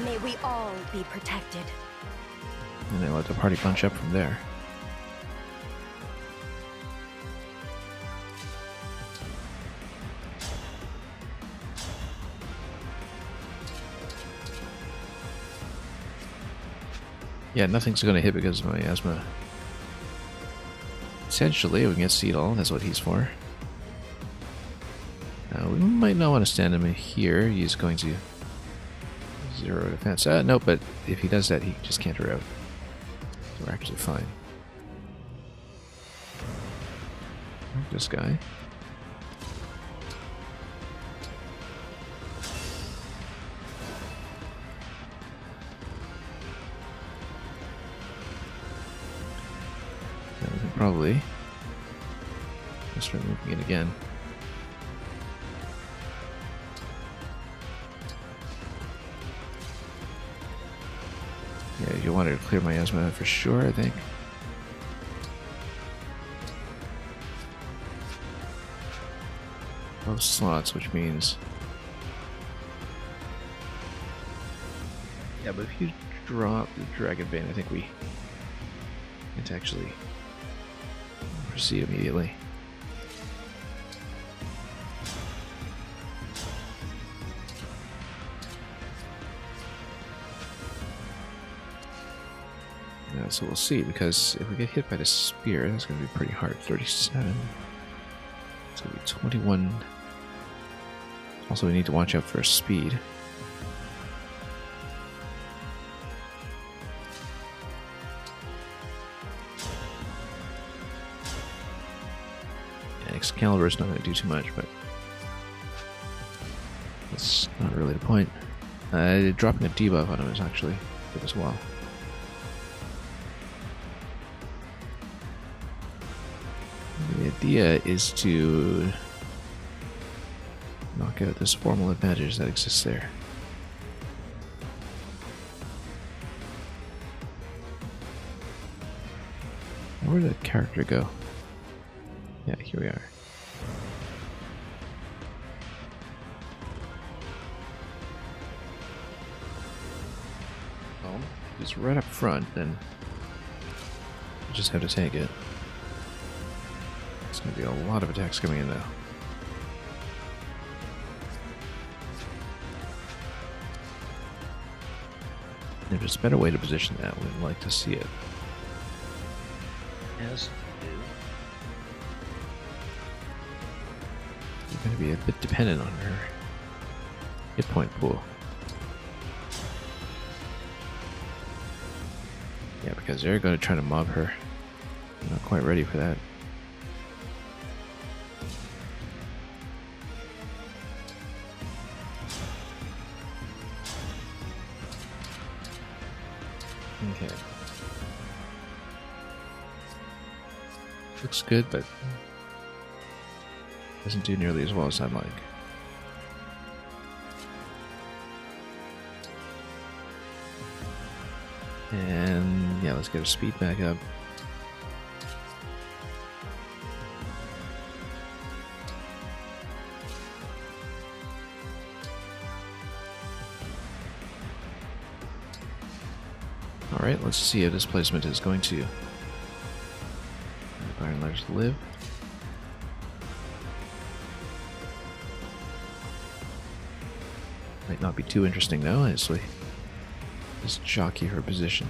May we all be protected. And then let the party bunch up from there. Yeah, nothing's going to hit because of my asthma. Essentially, we can get Xenologue, that's what he's for. We might not want to stand him in here. He's going to 0 defense. No, but if he does that, he just can't her out. So we're actually fine. This guy. Now we can probably start moving it again. Yeah, you wanted to clear my asthma for sure, I think. Both slots, which means... Yeah, but if you drop the Dragon Bane, I think we can't actually proceed immediately. So we'll see, because if we get hit by the spear, that's going to be pretty hard. 37. It's going to be 21. Also, we need to watch out for speed. Yeah, Excalibur is not going to do too much, but that's not really the point. Dropping a debuff on him is actually good as well. The idea is to knock out this formal advantage that exists there. Where did the character go? Yeah, here we are. Well, he's right up front, then you just have to take it. There's going to be a lot of attacks coming in, though. If there's a better way to position that, we'd like to see it. As you're going to be a bit dependent on her hit point pool. Yeah, because they're going to try to mob her. I'm not quite ready for that. Okay. Looks good, but doesn't do nearly as well as I'd like. And yeah, let's get her speed back up. Alright, let's see if this placement is going to by and large live. Might not be too interesting though, honestly. Just jockey her position.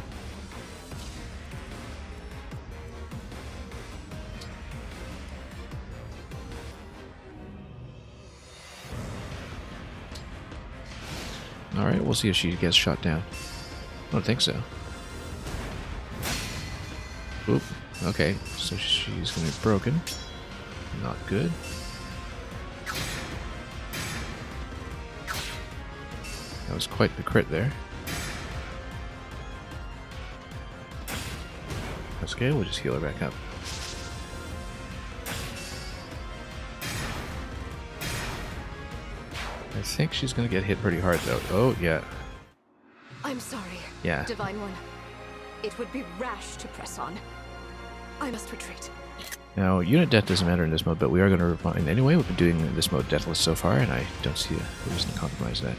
Alright, we'll see if she gets shot down. I don't think so. Oop. Okay, so she's gonna be broken. Not good. That was quite the crit there. That's okay, we'll just heal her back up. I think she's gonna get hit pretty hard though. Oh, yeah. I'm sorry. Yeah. Divine One. It would be rash to press on. I must retreat. Now, unit death doesn't matter in this mode, but we are going to refine anyway. We've been doing this mode deathless so far, and I don't see a reason to compromise that.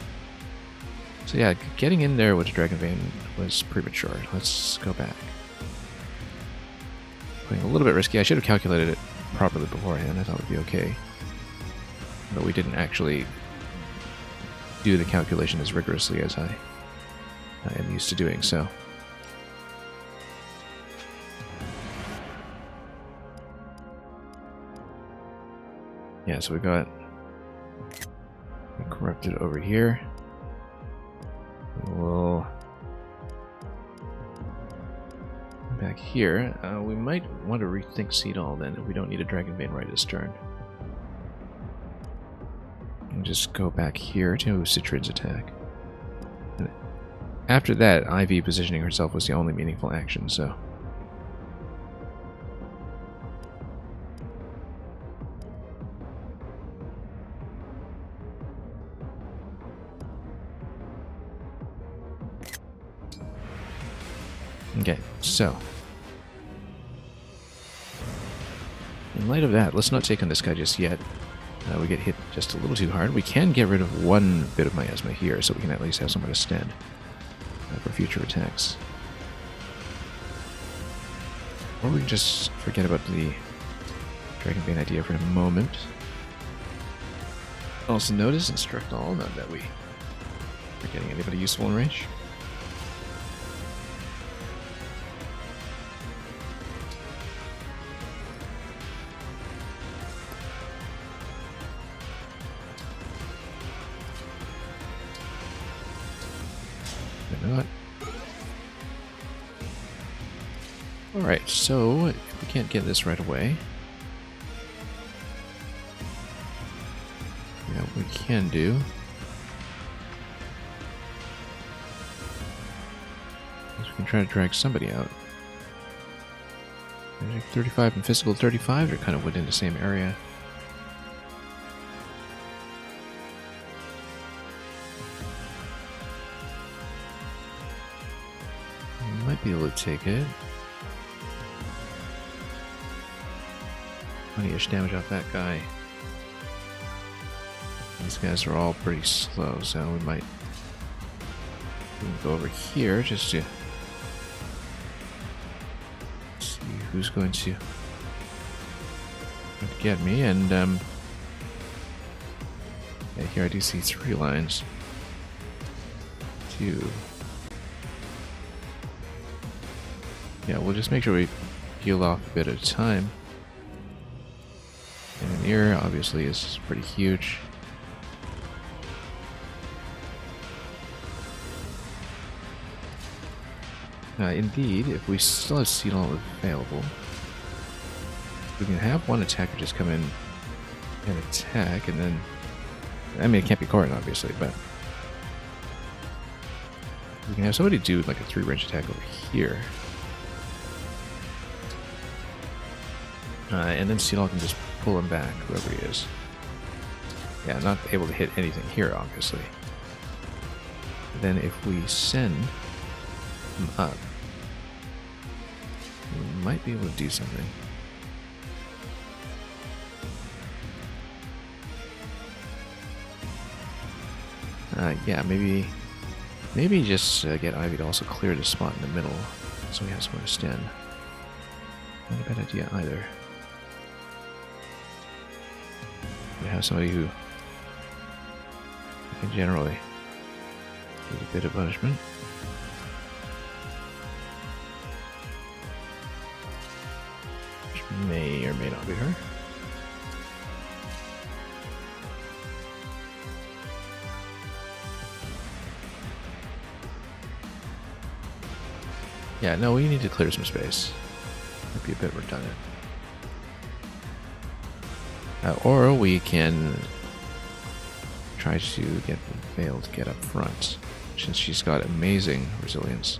So yeah, getting in there with the Dragon Vein was premature. Let's go back. Playing a little bit risky. I should have calculated it properly beforehand. I thought it would be okay. But we didn't actually do the calculation as rigorously as I am used to doing so. Yeah, so we've got corrupted over here. We'll back here. We might want to rethink Xenologue then if we don't need a Dragon Vein right this turn. And just go back here to Citrin's attack. And after that, Ivy positioning herself was the only meaningful action, so. Okay, so in light of that, let's not take on this guy just yet. We get hit just a little too hard. We can get rid of one bit of miasma here, so we can at least have somewhere to stand for future attacks. Or we can just forget about the Dragon Vein idea for a moment. Also notice, instruct all, not that we are getting anybody useful in range. Not. Alright, so if we can't get this right away, yeah, what we can do is we can try to drag somebody out. Magic 35 and physical 35, they're kind of within the same area. Might be able to take it. 20-ish damage off that guy. These guys are all pretty slow, so we might go over here just to see who's going to get me. And yeah, here I do see 3 lines. 2, Yeah, we'll just make sure we heal off a bit at a time. And an ear, obviously, is pretty huge. Indeed, if we still have Xenologue available, we can have one attacker just come in and attack, and then... I mean, it can't be Corin, obviously, but... we can have somebody do like a 3-range attack over here. And then Xenologue can just pull him back, whoever he is. Yeah, not able to hit anything here, obviously. Then if we send him up, we might be able to do something. Yeah, maybe just get Ivy to also clear the spot in the middle, so we have somewhere to stand. Not a bad idea either. We have somebody who can generally give a bit of punishment. Which may or may not be her. Yeah, no, we need to clear some space. Might be a bit redundant. Or we can try to get Vale to get up front, since she's got amazing resilience.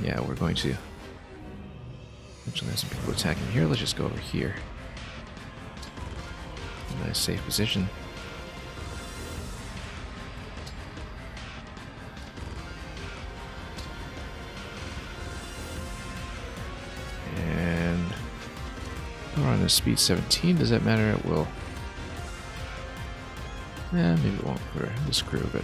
Yeah, we're going to actually have some people attacking here. Let's just go over here. Nice safe position. We're on a speed 17. Does that matter? It will. Maybe it won't for this crew, but.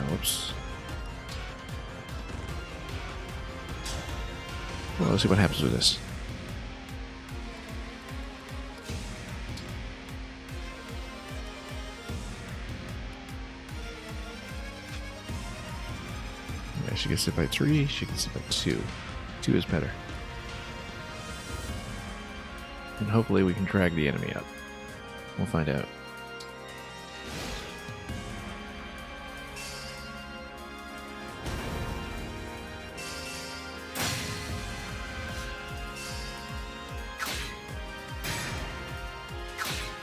Whoops. Well, let's see what happens with this. She gets hit by 3, she gets hit by 2. 2 is better. And hopefully we can drag the enemy up. We'll find out.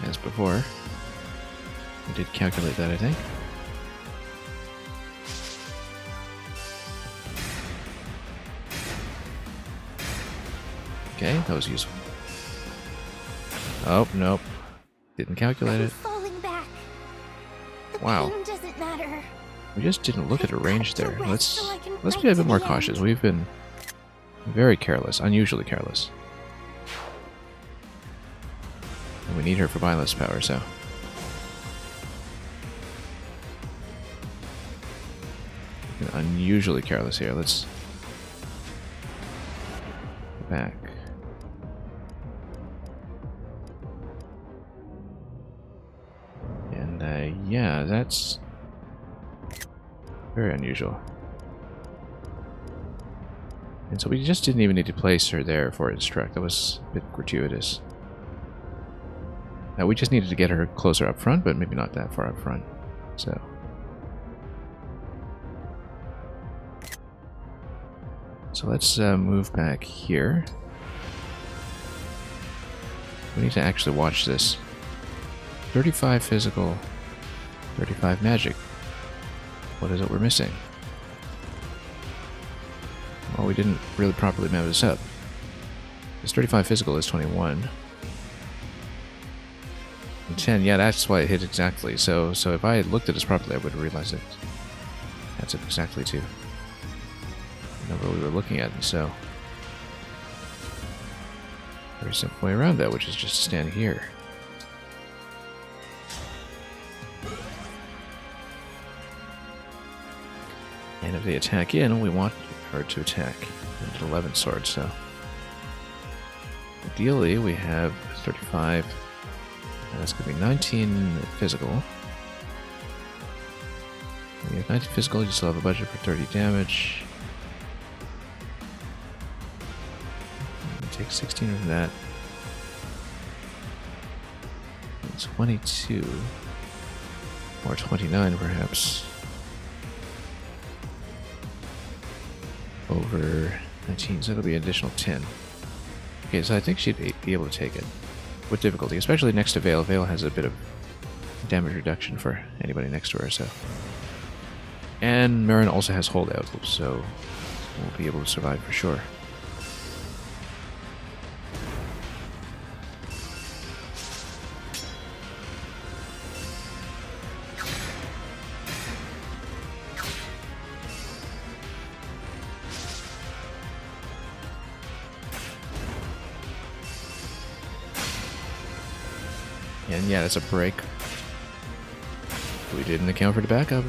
As before, we did calculate that, I think. Okay, that was useful. Oh, nope. Didn't calculate it. Falling back. Wow. Pain doesn't matter. We just didn't look at her range there. Let's so be a bit more cautious. We've been very careless, unusually careless. And we need her for violence power, so. We've been unusually careless here. Let's go back. Yeah, that's very unusual. And so we just didn't even need to place her there for instruct. That was a bit gratuitous. Now we just needed to get her closer up front, but maybe not that far up front. So let's move back here. We need to actually watch this. 35 physical, 35 magic. What is it we're missing? Well, we didn't really properly map this up. This 35 physical is 21. And 10, yeah, that's why it hit exactly. So if I had looked at this properly, I would have realized it. That's it exactly to the number we were looking at. And so, very simple way around that, which is just stand here. And if they attack in, we want her to attack into 11 swords, so ideally, we have 35. And that's going to be 19 physical. You have 19 physical, you still have a budget for 30 damage. Take 16 of that. 22. Or 29 perhaps. Over 19, so that'll be an additional 10. Okay, so I think she'd be able to take it. With difficulty, especially next to Vale. Vale has a bit of damage reduction for anybody next to her, so. And Marin also has holdout, so we'll be able to survive for sure. And yeah, that's a break. We didn't account for the backup.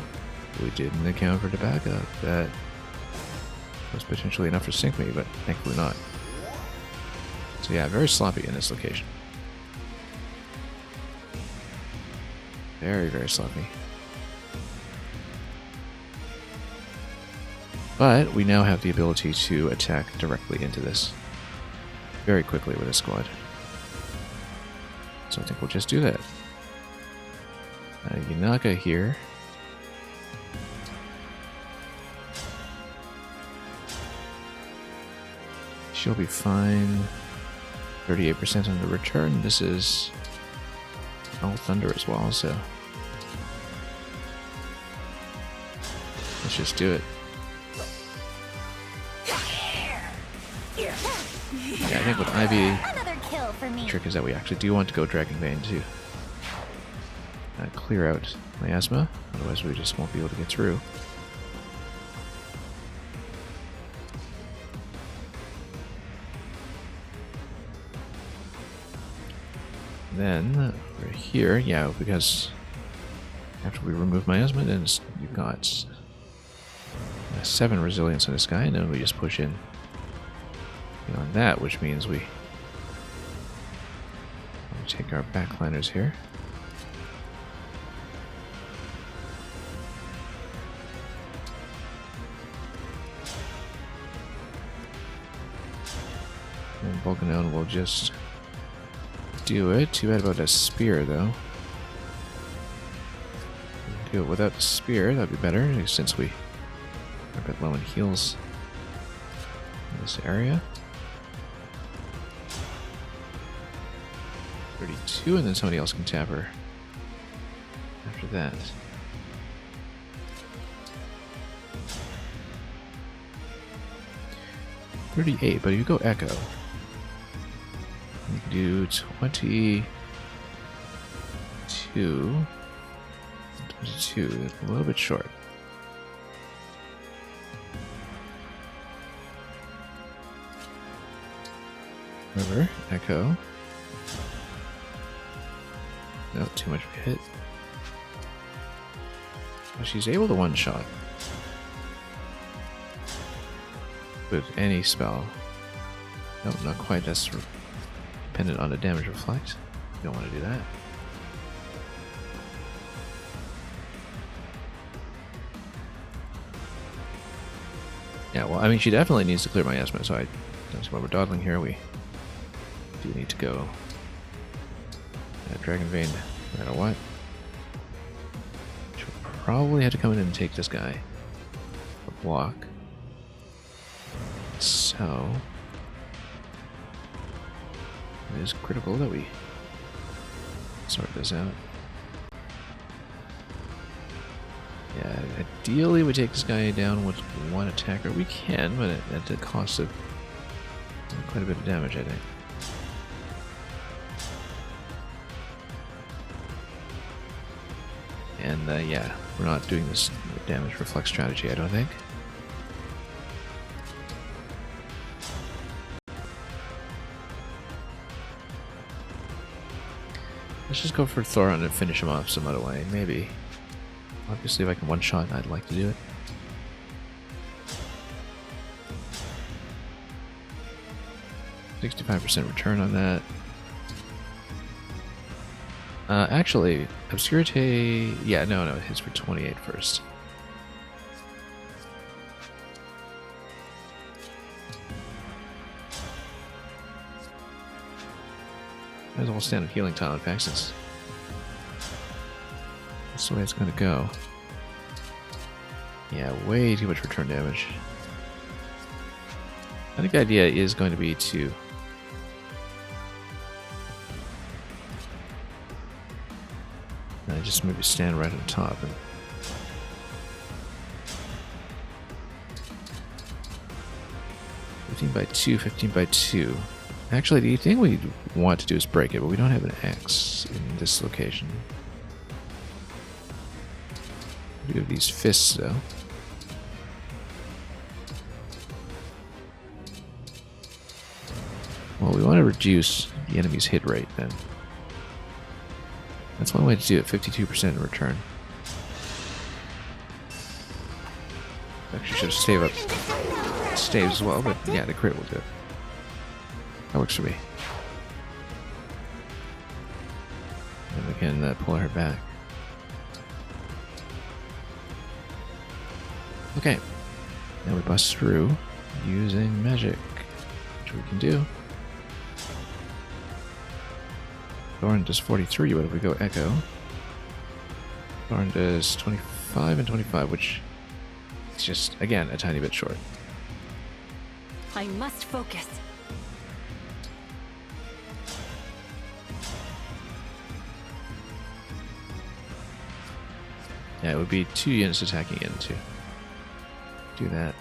We didn't account for the backup. That was potentially enough to sink me, but thankfully not. So yeah, very sloppy in this location. Very, very sloppy. But we now have the ability to attack directly into this very quickly with a squad. So I think we'll just do that. Yanaka here. She'll be fine. 38% on the return. This is all thunder as well, so let's just do it. Yeah, I think with Ivy, the trick is that we actually do want to go Dragon Vein to clear out Miasma, otherwise we just won't be able to get through. Then we're here, yeah, because after we remove Miasma, then you've got 7 resilience on this guy, and then we just push in beyond that, which means we take our backliners here. And Volcanon will just do it. Too bad about a spear, though. Do it without the spear, that'd be better, since we are a bit low in heals in this area. 32, and then somebody else can tap her after that. $38, but if you go Echo, you can do 22. 22, a little bit short. Remember, Echo. No, too much of a hit. Well, she's able to one-shot with any spell. Nope, not quite. That's dependent on the damage reflect. You don't want to do that. Yeah, well, I mean, she definitely needs to clear Miasma, so I don't see why we're dawdling here. We do need to go Dragon Vein no matter what. She'll probably have to come in and take this guy for block. So it is critical that we sort this out. Yeah, ideally we take this guy down with one attacker. We can, but at the cost of quite a bit of damage, I think. And yeah, we're not doing this damage reflex strategy, I don't think. Let's just go for Thoron and finish him off some other way, maybe. Obviously, if I can one-shot, I'd like to do it. 65% return on that. Actually, Obscurity... Yeah, no, it hits for 28 first. Might as well stand a healing tile, in fact, since that's the way it's going to go. Yeah, way too much return damage. I think the idea is going to be to just maybe stand right on top and $15 by 2. Actually, the thing we want to do is break it, but we don't have an X in this location. We do have these fists, though. Well, we want to reduce the enemy's hit rate, then. That's one way to do it, 52% in return. Actually, should have saved as well, but yeah, the crit will do it. That works for me. And we can pull her back. Okay. Now we bust through using magic, which we can do. Thorn does 43, but if we go Echo, Thorn does 25 and 25, which is just, again, a tiny bit short. I must focus. Yeah, it would be 2 units attacking in to do that.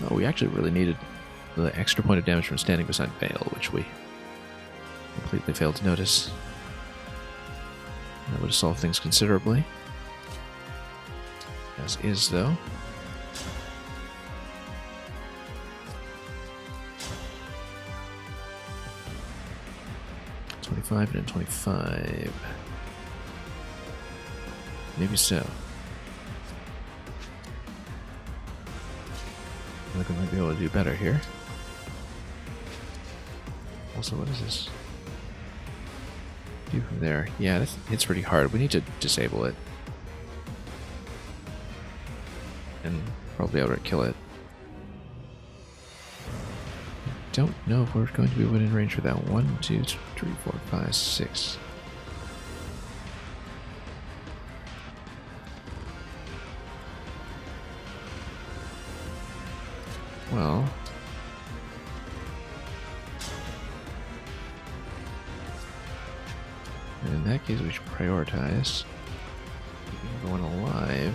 Oh, we actually really needed the extra point of damage from standing beside Vale, which we completely failed to notice. That would have solved things considerably. As is, though. $25 and $25. Maybe so. I think we might be able to do better here. Also, what is this? Do from there. Yeah, it's pretty hard. We need to disable it. And probably outright kill it. I don't know if we're going to be within range for that. 1, 2, 3, 4, 5, 6. Well, in that case, we should prioritize keeping everyone alive.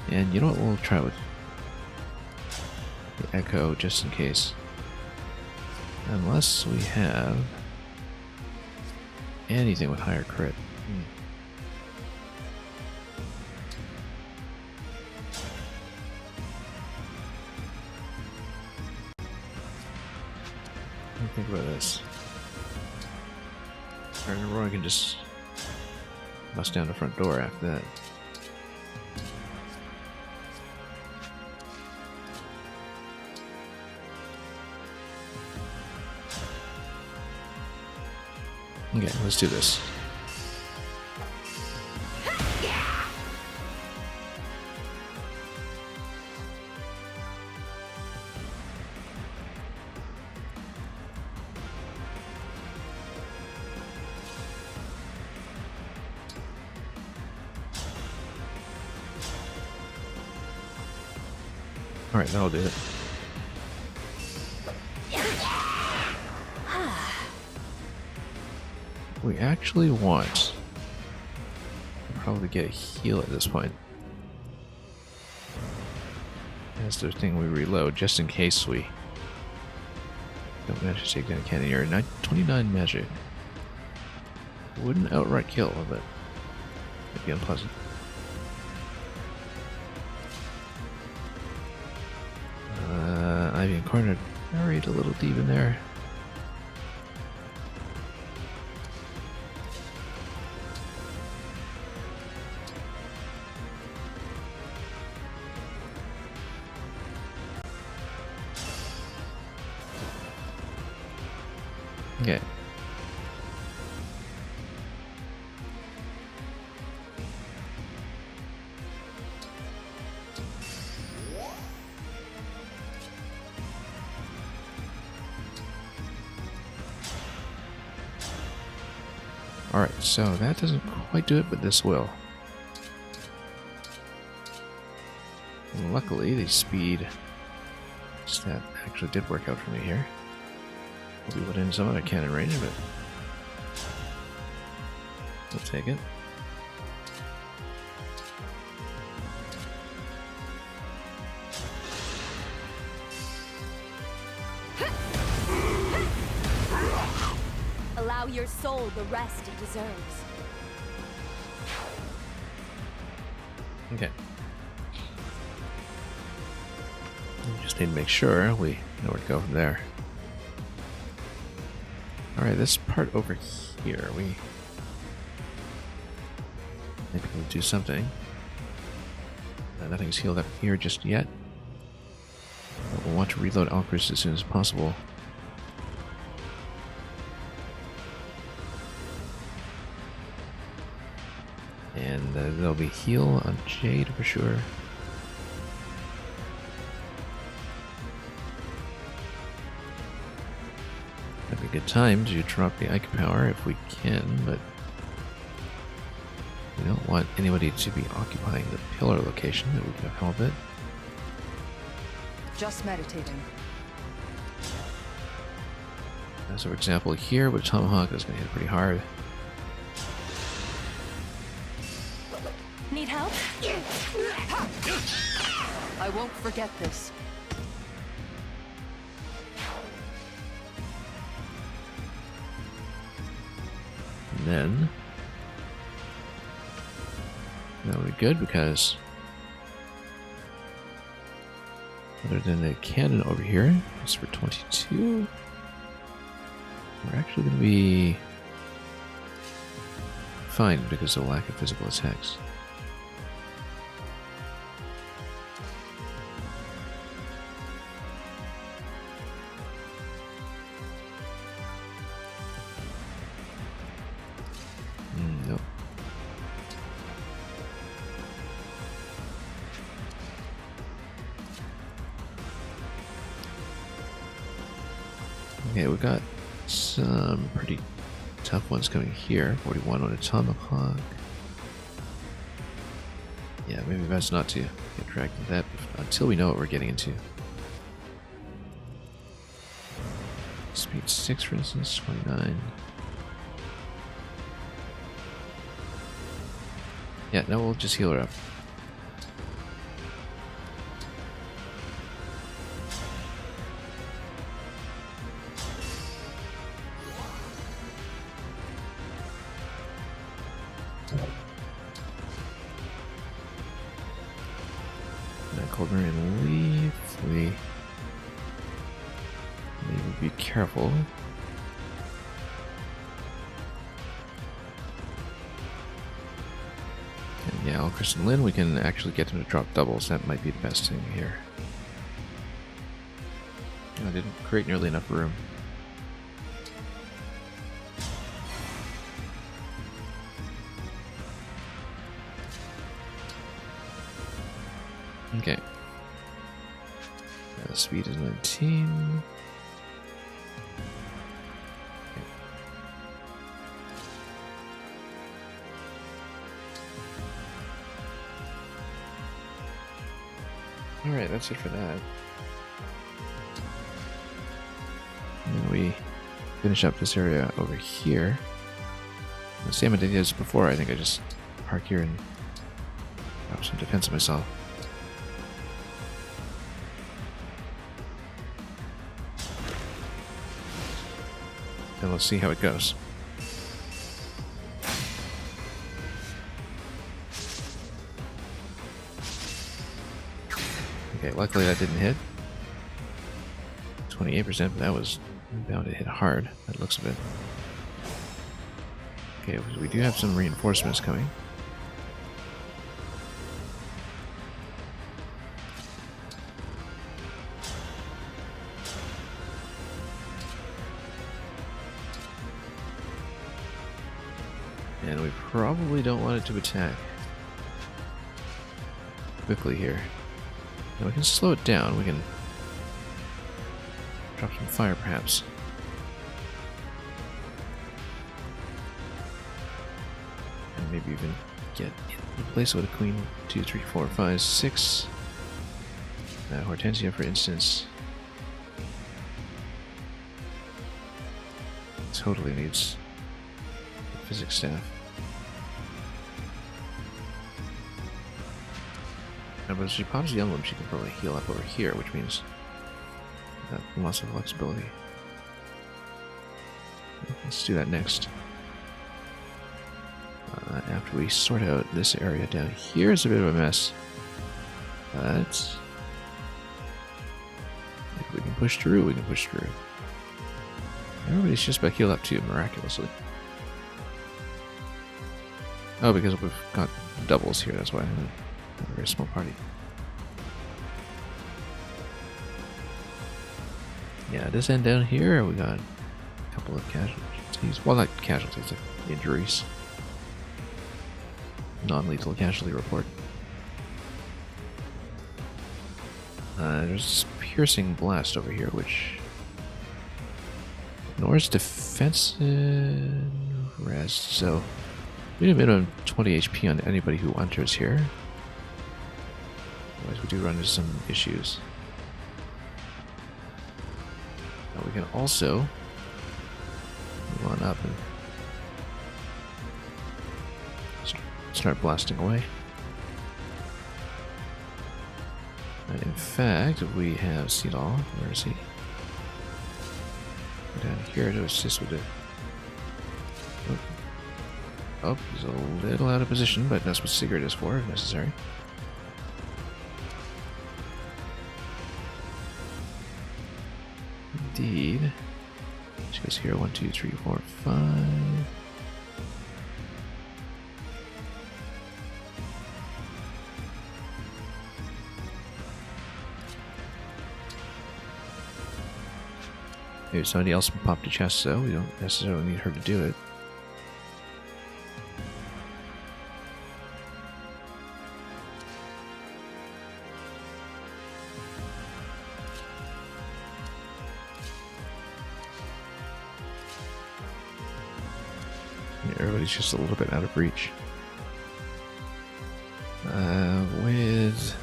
And you know what? We'll try with the Echo just in case. Unless we have anything with higher crit. Think about this. Or I can just bust down the front door after that. Okay, let's do this. Alright, that'll do it. We actually want to probably get a heal at this point. That's the thing we reload, just in case we don't manage to take down a cannoneer. 29 magic. Wouldn't outright kill, but it'd be unpleasant. Ivy and Corner buried a little deep in there. Okay. Alright, so that doesn't quite do it, but this will. And luckily, the speed stat actually did work out for me here. We'll be within some other cannon range, but we'll take it. Allow your soul the rest it deserves. Okay. We just need to make sure we know where to go from there. Alright, this part over here, we maybe we'll do something. Nothing's healed up here just yet. But we'll want to reload Alchris as soon as possible. And there'll be heal on Jade for sure. That'd be a good time to drop the Ike power if we can, but we don't want anybody to be occupying the pillar location that we can help it. Just meditating. So for example, here with Tomahawk, is going to hit pretty hard. Need help? I won't forget this. And then that'll be good because other than the cannon over here, it's for 22. We're actually going to be fine because of the lack of physical attacks. Nope. Okay, we got some pretty tough ones coming here. 41 on a Tomahawk. Yeah, maybe best not to get dragged into that until we know what we're getting into. Speed 6, for instance, 29. Yeah, no, we'll just heal her up. Cold Marine leave. We maybe be careful. And yeah, Alchris and Lynn, we can actually get them to drop doubles. That might be the best thing here. I didn't create nearly enough room. Okay. Speed is 19. Okay. Alright, that's it for that. And then we finish up this area over here. The same I did as before. I think I just park here and have some defense of myself. And let's see how it goes. Okay, luckily that didn't hit. 28%, but that was bound to hit hard. That looks of it. Okay, we do have some reinforcements coming. And we probably don't want it to attack quickly here. Now we can slow it down. We can drop some fire, perhaps. And maybe even get in place with a queen. 2, 3, 4, 5, 6. Hortensia, for instance, totally needs a physics staff. But if she pops the emblem, she can probably heal up over here, which means lots of flexibility. Let's do that next. After we sort out this area down here, is a bit of a mess. But if we can push through, we can push through. Everybody's just about healed up too, miraculously. Oh, because we've got doubles here, that's why. A very small party. Yeah, this end down here, we got a couple of casualties. Well, not casualties, like injuries. Non-lethal casualty report. There's a piercing blast over here, which ignores defensive rest, so we do a minimum 20 HP on anybody who enters here. Otherwise, we do run into some issues. Now we can also move on up and start blasting away. And in fact, we have Xenologue. Where is he? Down here to assist with it. Oh, he's a little out of position, but that's what Sigurd is for, if necessary. Indeed. She goes here. 1, 2, 3, 4, 5. Maybe somebody else can pop the chest, though. We don't necessarily need her to do it. Yeah, everybody's just a little bit out of reach. With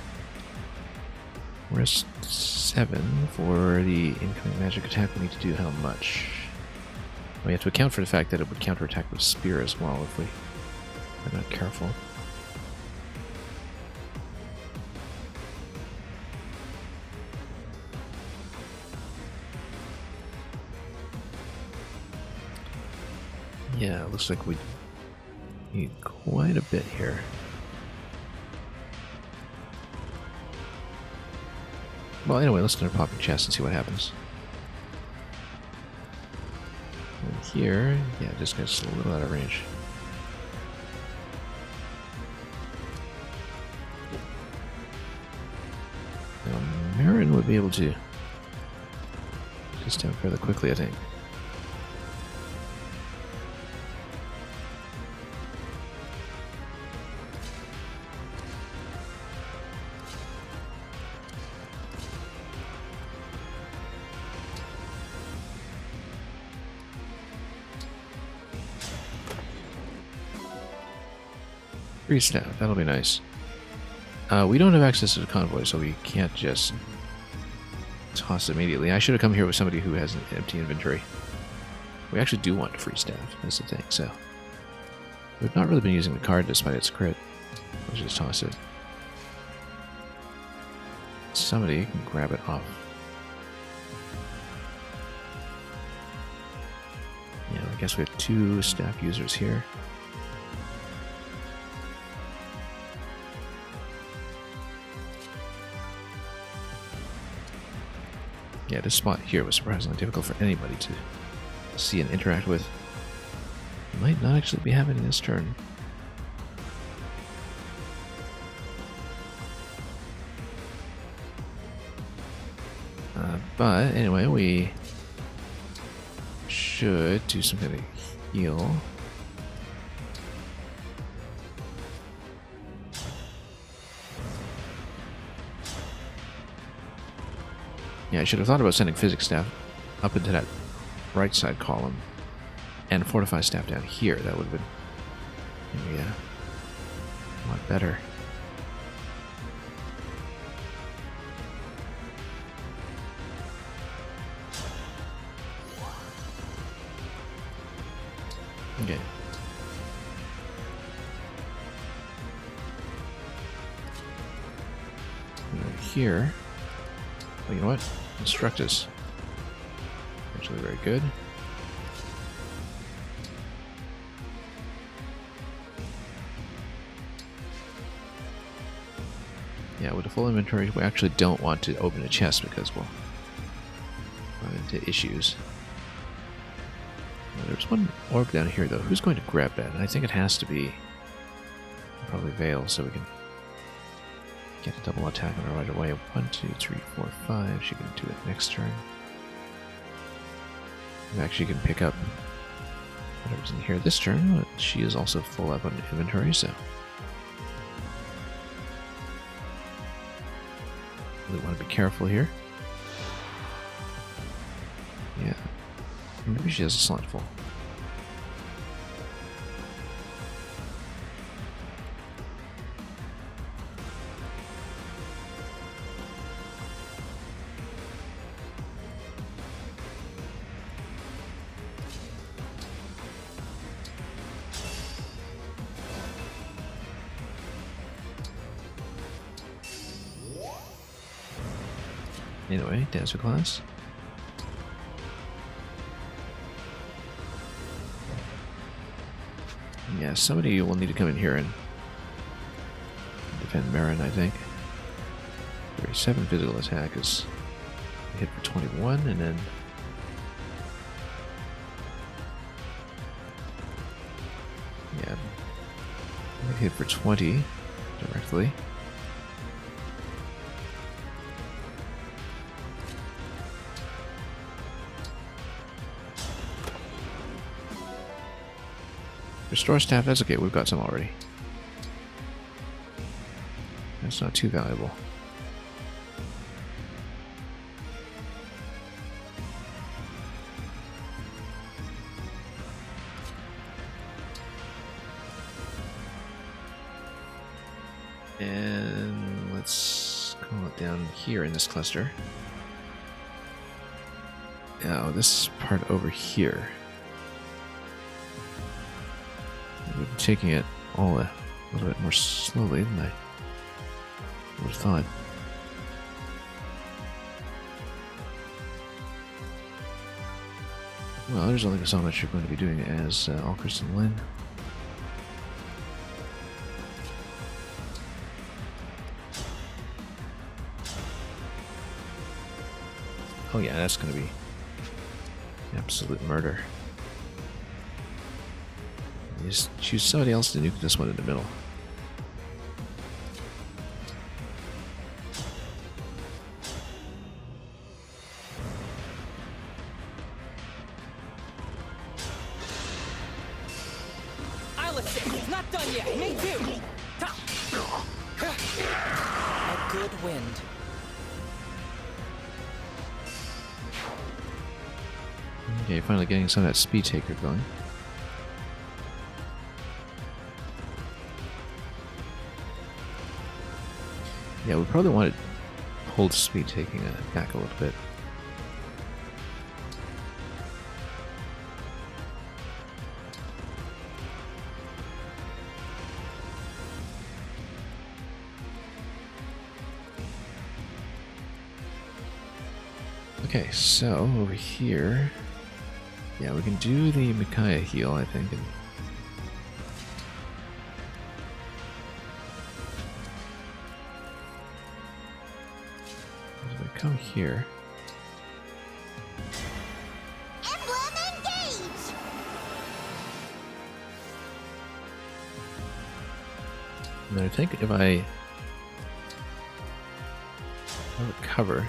rest 7 for the incoming magic attack, we need to do how much? We have to account for the fact that it would counterattack with spear as well if we are not careful. Yeah, it looks like we need quite a bit here. Well, anyway, let's start popping chests and see what happens. And here, yeah, this guy's a little out of range. Now, Marin would be able to get this down fairly quickly, I think. Free staff, that'll be nice. We don't have access to the convoy, so we can't just toss it immediately. I should have come here with somebody who has an empty inventory. We actually do want free staff, that's the thing, so. We've not really been using the card despite its crit. Let's just toss it. Somebody can grab it off. Yeah, I guess we have 2 staff users here. Yeah, this spot here was surprisingly difficult for anybody to see and interact with. Might not actually be happening this turn. But anyway, we should do some kind of heal. Yeah, I should have thought about sending physics staff up into that right side column and fortify staff down here. That would have been maybe a lot better. Okay. Right here. Oh, you know what? Instruct us. Actually, very good. Yeah, with a full inventory, we actually don't want to open a chest because we'll run into issues. There's one orb down here, though. Who's going to grab that? And I think it has to be probably Veil, so we can get a double attack on her right away. 1, 2, 3, 4, 5. She can do it next turn. We actually can pick up whatever's in here this turn, but she is also full up on inventory, so really want to be careful here. Yeah. Maybe she has a slot full. Anyway, Dancer class. Yeah, somebody will need to come in here and defend Marin, I think. 37 physical attack is a hit for 21, and then yeah, a hit for 20 directly. Restore staff, that's okay, we've got some already. That's not too valuable. And let's call it down here in this cluster. Now, this part over here. We're taking it all a little bit more slowly than I would have thought. Well, there's only so much you're going to be doing as Alchris and Lynn. Oh yeah, that's going to be absolute murder. You just choose somebody else to nuke this one in the middle. I'll assist. Not done yet. Me too. A good wind. Okay, finally getting some of that speed taker going. Yeah, we probably want to hold speed taking back a little bit. Okay, so over here, yeah, we can do the Micaiah heal, I think. And as we come here, Emblem engage! and then I think if I recover,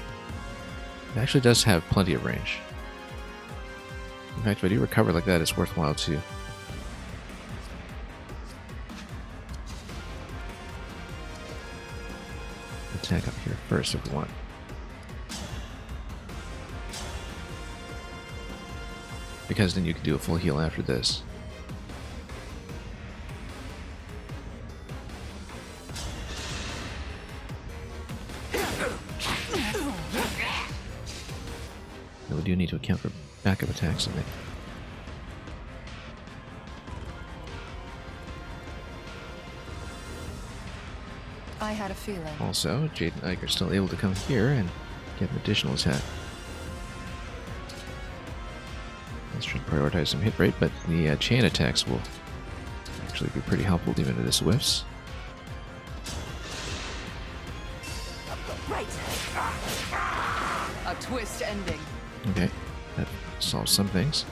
it actually does have plenty of range. In fact, if I do recover like that, it's worthwhile to attack up here first if we want. because then you can do a full heal after this. And we do need to account for backup attacks, I think. I had a feeling. Also, Jade and Ike are still able to come here and get an additional attack. Let's try to prioritize some hit rate, but the chain attacks will actually be pretty helpful even if this whiffs. Right. A twist ending. Okay, that solves some things.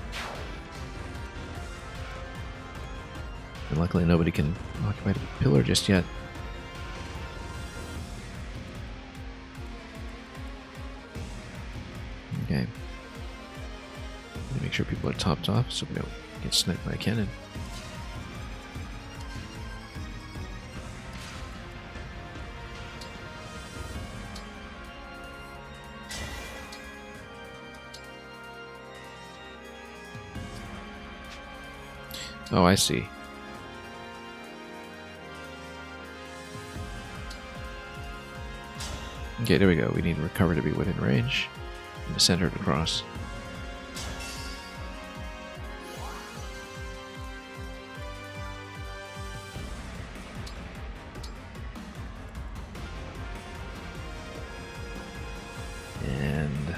And luckily nobody can occupy the pillar just yet. Okay. Make sure people are topped off so we don't get sniped by a cannon. Oh, I see. Okay, there we go. We need Recover to be within range. And the center to cross. And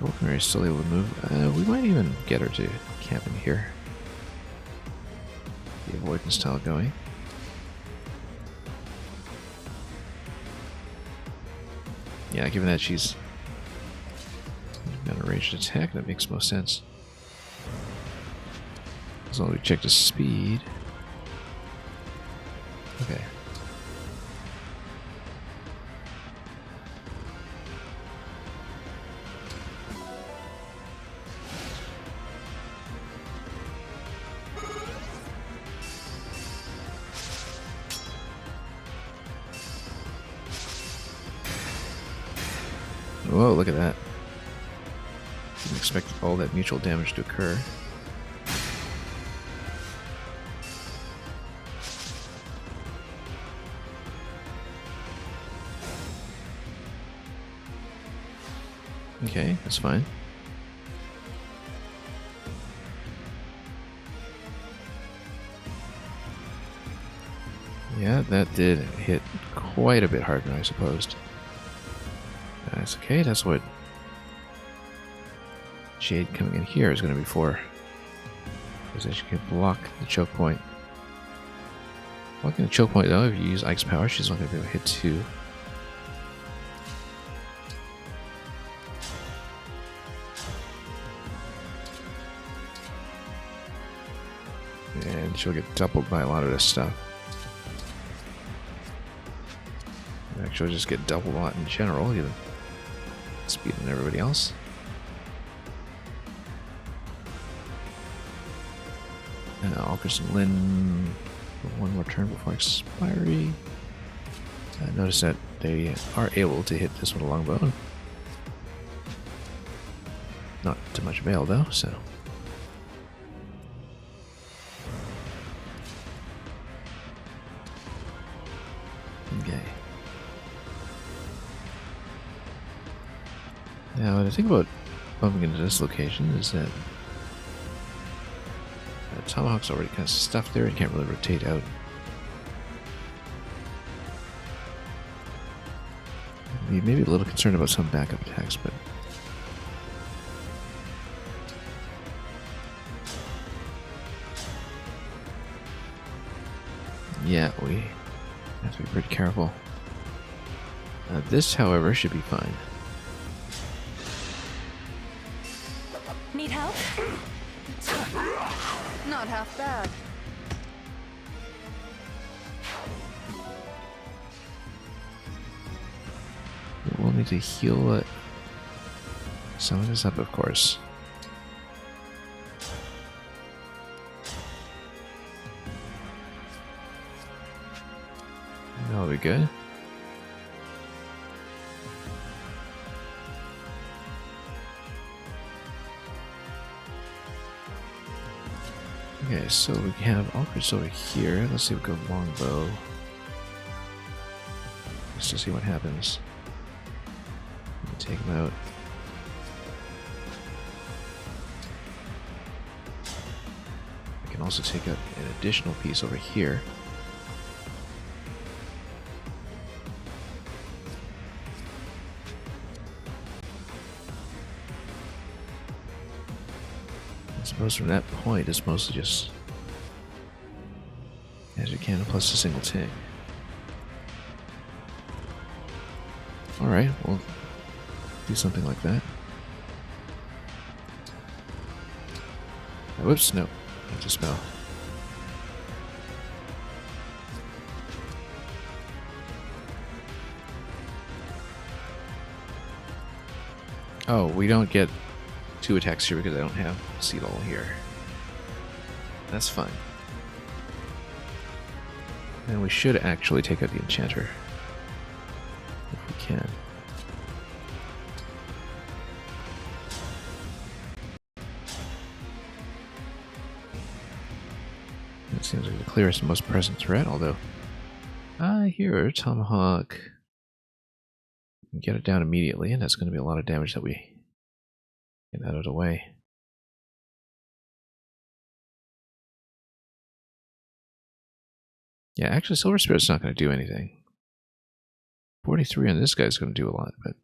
Vulcanary is still able to move. We might even get her to camp in here. The avoidance tile going. Yeah, given that she's got a ranged attack, that makes most sense. As long as we check the speed. Okay. Whoa, look at that. Didn't expect all that mutual damage to occur. Okay, that's fine. Yeah, that did hit quite a bit harder than I supposed. That's okay, that's what Jade coming in here is going to be for. Is that she can block the choke point. Blocking the choke point though, if you use Ike's power, she's not going to be able to hit 2. And she'll get doubled by a lot of this stuff. Actually, she'll just get doubled a lot in general, even speed than everybody else. And I'll offer some Lin for one more turn before expiry. Notice that they are able to hit this with a longbow. Not too much avail though, so. Okay. Now, the thing about bumping into this location is that Tomahawk's already kind of stuffed there and can't really rotate out. Maybe a little concerned about some backup attacks, but yeah, we have to be pretty careful. This, however, should be fine. Need help? Not half bad. We'll need to heal some of this up, of course. That'll be good. Okay, so we have Ulcris over here. Let's see if we go longbow. Just to see what happens. Take him out. I can also take out an additional piece over here. I suppose from that point it's mostly just as you can plus a single tank. Alright, we'll do something like that. Whoops, no. That's a spell. Oh, we don't get 2 attacks here because I don't have Xenologue here. That's fine. And we should actually take out the Enchanter. If we can. That seems like the clearest and most present threat, although I hear Tomahawk. Get it down immediately, and that's going to be a lot of damage that we get out of the way. Yeah, actually, Silver Spirit's not going to do anything. 43 on this guy's going to do a lot, but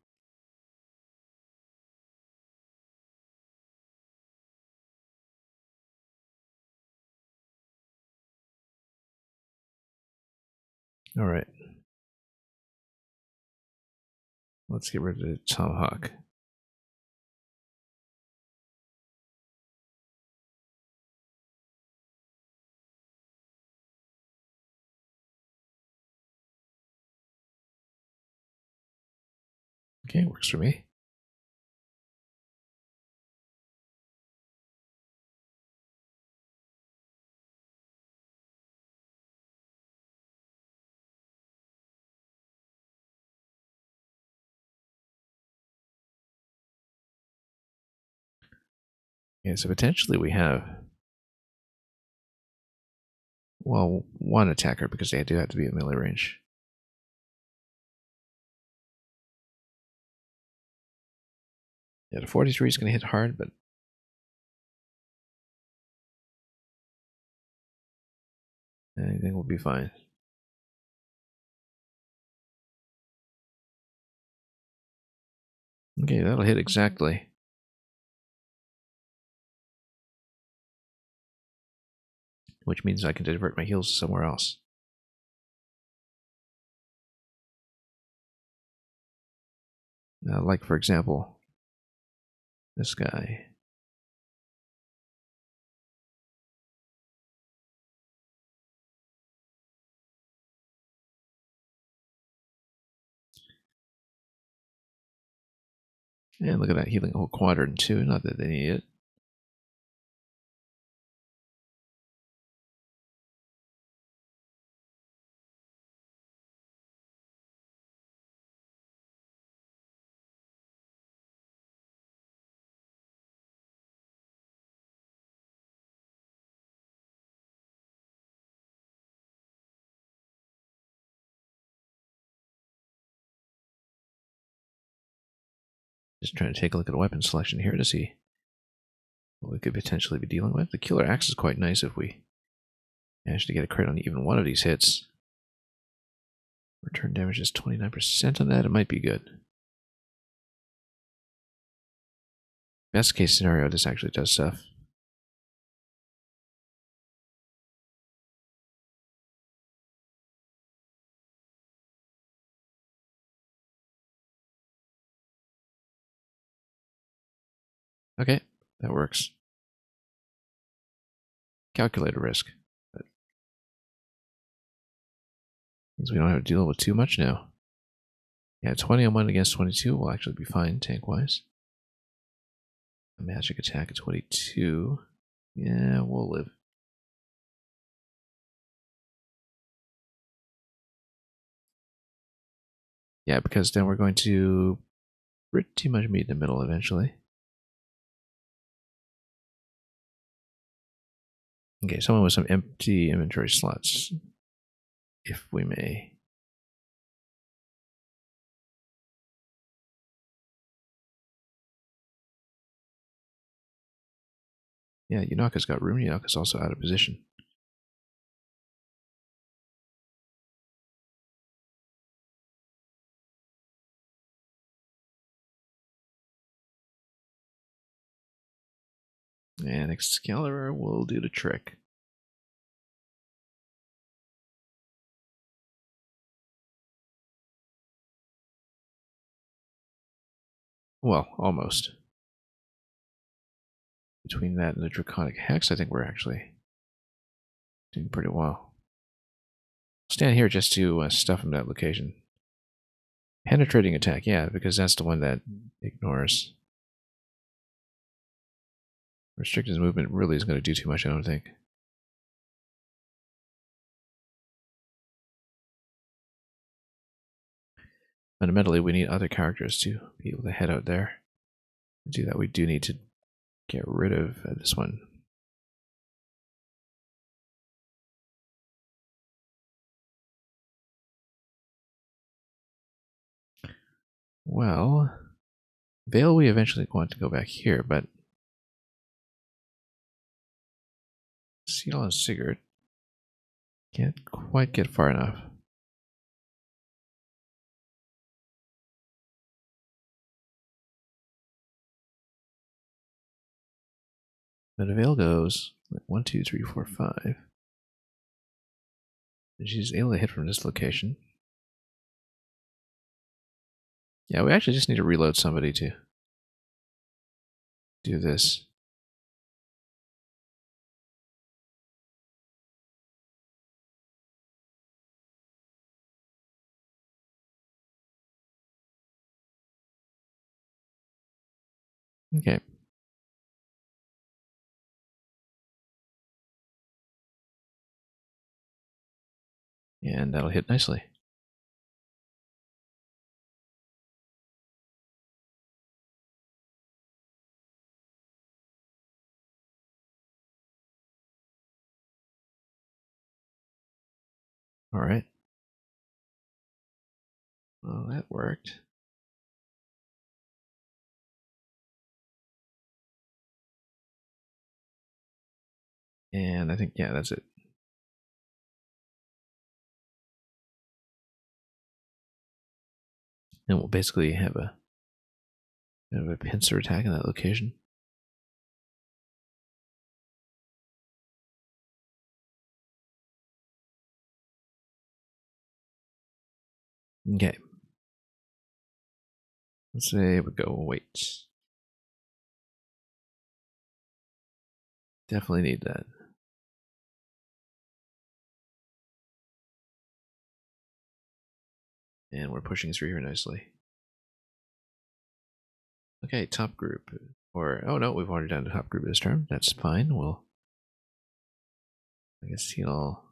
all right. Let's get rid of the Tomahawk. Okay, works for me. Okay, so potentially we have, well, one attacker because they do have to be in melee range. Yeah, the 43 is going to hit hard, but anything will be fine. Okay, that'll hit exactly. Which means I can divert my heals somewhere else. Like, for example, this guy. And look at that, healing a whole quadrant too. Not that they need it. Just trying to take a look at the weapon selection here to see what we could potentially be dealing with. The Killer Axe is quite nice if we manage to get a crit on even one of these hits. Return damage is 29% on that. It might be good. Best case scenario, this actually does stuff. Okay, that works. Calculated risk. But means we don't have to deal with too much now. Yeah, 20 on 1 against 22 will actually be fine, tank-wise. A magic attack at 22. Yeah, we'll live. Yeah, because then we're going to pretty much meet in the middle eventually. Okay, someone with some empty inventory slots, if we may. Yeah, Yunaka's got room. Yunaka's also out of position. And Excalibur will do the trick. Well, almost. Between that and the Draconic Hex, I think we're actually doing pretty well. Stand here just to stuff him that location. Penetrating attack, yeah, because that's the one that ignores. Restricted movement really isn't going to do too much, I don't think. Fundamentally, we need other characters to be able to head out there. To do that, we do need to get rid of this one. Well, Vale we eventually want to go back here, but Seal and Sigurd can't quite get far enough. But Vale goes like 1, 2, 3, 4, 5. And she's able to hit from this location. Yeah, we actually just need to reload somebody to do this. Okay. And that'll hit nicely. All right. Well, that worked. And I think, yeah, that's it. And we'll basically have a pincer attack in that location. Okay. Let's say we go wait. Definitely need that. And we're pushing through here nicely. Okay, top group. Or, oh no, we've already done the top group this term. That's fine. We'll, I guess he'll.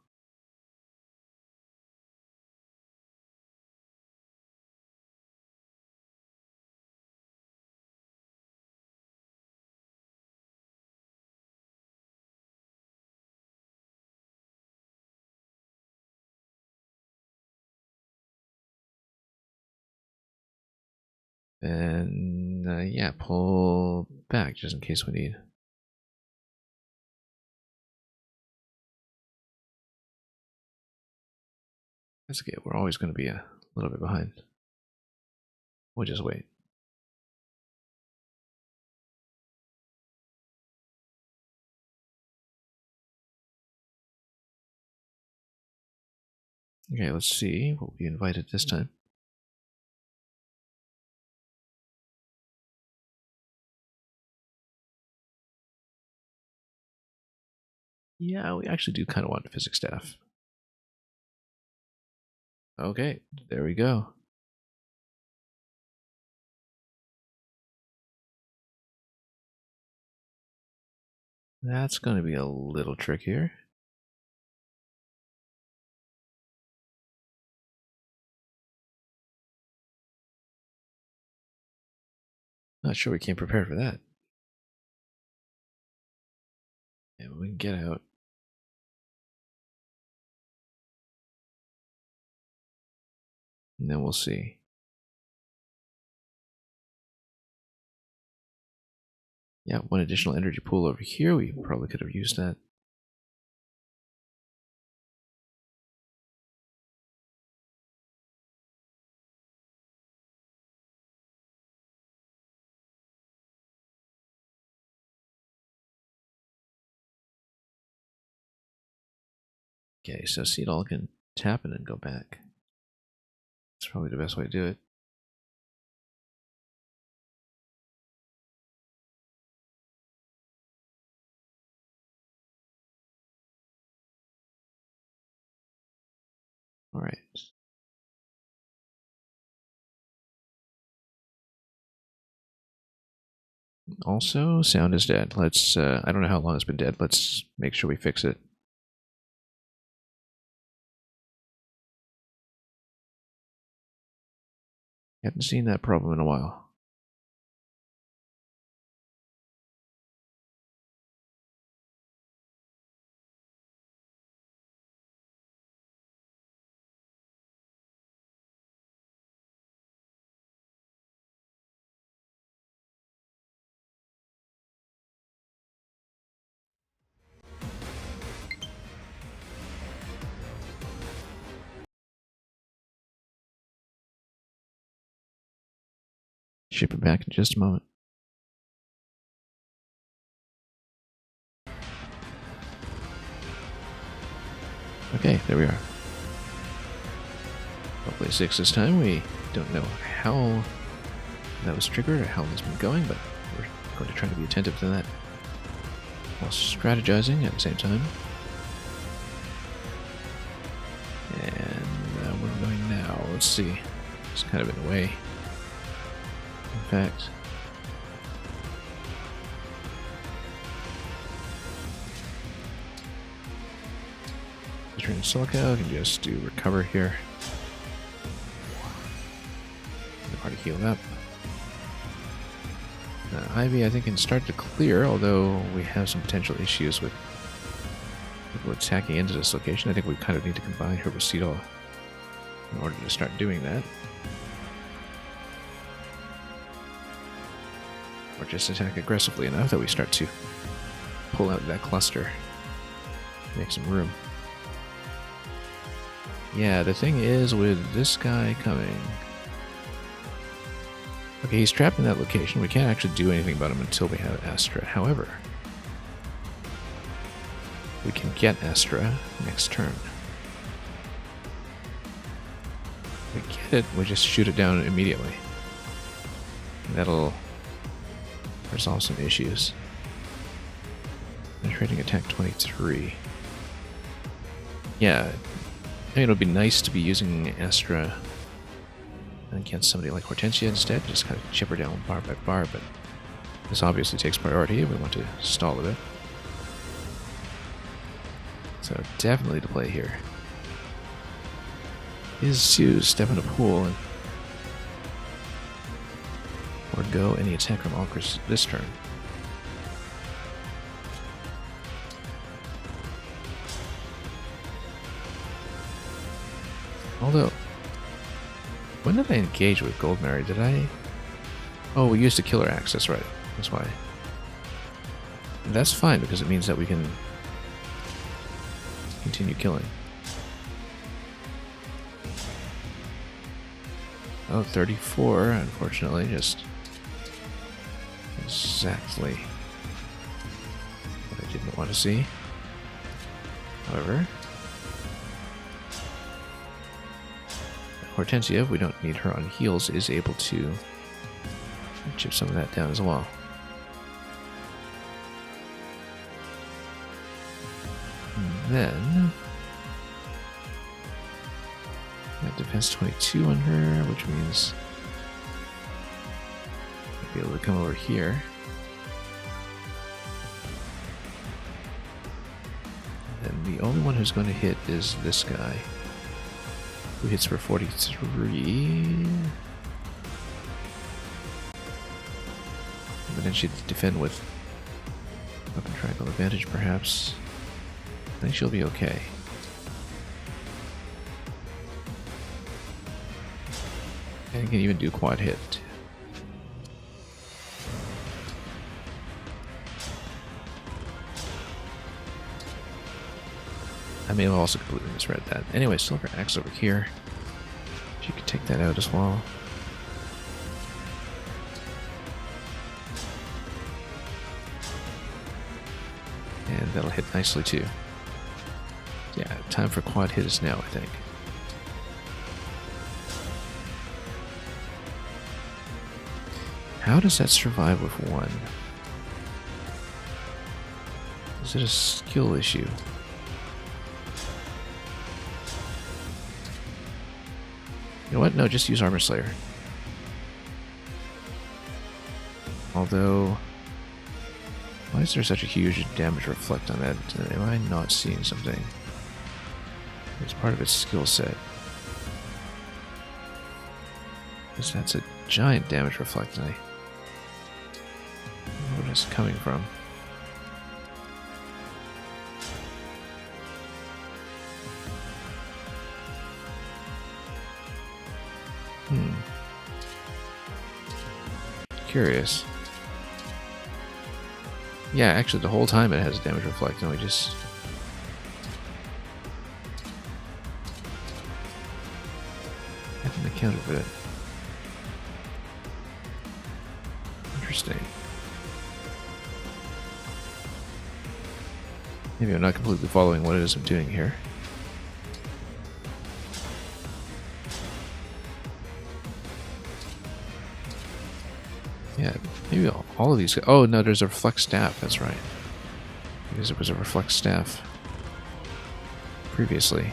And yeah, pull back just in case we need. That's okay. We're always going to be a little bit behind. We'll just wait. Okay, let's see what we invited this time. Yeah, we actually do kind of want physics staff. Okay, there we go. That's going to be a little trickier. Not sure we came prepared for that. And we can get out. And then we'll see. Yeah, one additional energy pool over here. We probably could have used that. Okay, so Xenologue can tap it and go back. That's probably the best way to do it. All right. Also, sound is dead. Let's, I don't know how long it's been dead. Let's make sure we fix it. Haven't seen that problem in a while. Ship it back in just a moment. Okay, there we are. Hopefully 6 this time. We don't know how that was triggered or how it's been going, but we're going to try to be attentive to that while strategizing at the same time. And where are we going now? Let's see. It's kind of in the way. In fact, turn Silica, I can just do recover here. The party healed up. Ivy, I think, can start to clear, although we have some potential issues with people attacking into this location. I think we kind of need to combine her with Cedal in order to start doing that. Or just attack aggressively enough that we start to pull out that cluster. Make some room. Yeah, the thing is with this guy coming... Okay, he's trapped in that location. We can't actually do anything about him until we have Astra. However, we can get Astra next turn. We get it, we just shoot it down immediately. That'll resolve some issues. Penetrating attack 23. Yeah, I mean, it would be nice to be using Astra against somebody like Hortensia instead, just kind of chip her down bar by bar, but this obviously takes priority if we want to stall a bit. So definitely the play here is to step in a pool and forego any attack from Alkris this turn. Although, when did I engage with Goldmary? Did I? Oh, we used a killer axe, that's right. That's why. And that's fine, because it means that we can continue killing. Oh, 34, unfortunately, just exactly what I didn't want to see. However, Hortensia, if we don't need her on heals, is able to chip some of that down as well. And then got defense 22 on her, which means I'll be able to come over here. And the only one who's going to hit is this guy, who hits for 43. But then she'd defend with weapon triangle advantage, perhaps. I think she'll be okay. And you can even do quad hit. I may have also completely misread that. Anyway, Silver Axe over here. You could take that out as well. And that'll hit nicely too. Yeah, time for quad hit is now, I think. How does that survive with one? Is it a skill issue? You know what? No, just use Armor Slayer. Although, why is there such a huge damage reflect on that? Am I not seeing something? It's part of its skill set. Because that's a giant damage reflect. I don't know where it's coming from. Curious. Yeah, actually the whole time it has damage reflect, and we just... haven't accounted for it. Interesting. Maybe I'm not completely following what it is I'm doing here. Yeah, maybe all of these... Oh, no, there's a reflect staff, that's right. Because it was a reflect staff previously.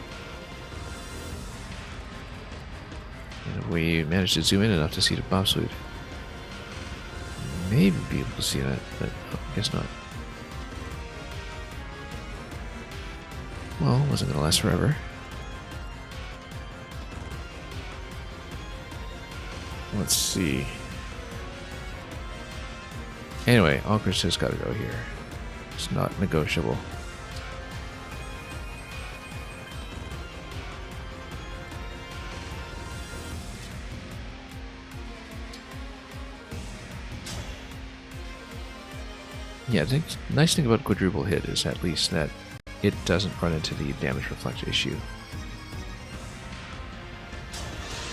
And if we managed to zoom in enough to see the buffs, we'd maybe be able to see that, but I guess not. Well, it wasn't going to last forever. Let's see. Anyway, Alchemist has got to go here. It's not negotiable. Yeah, the nice thing about quadruple hit is at least that it doesn't run into the damage reflect issue.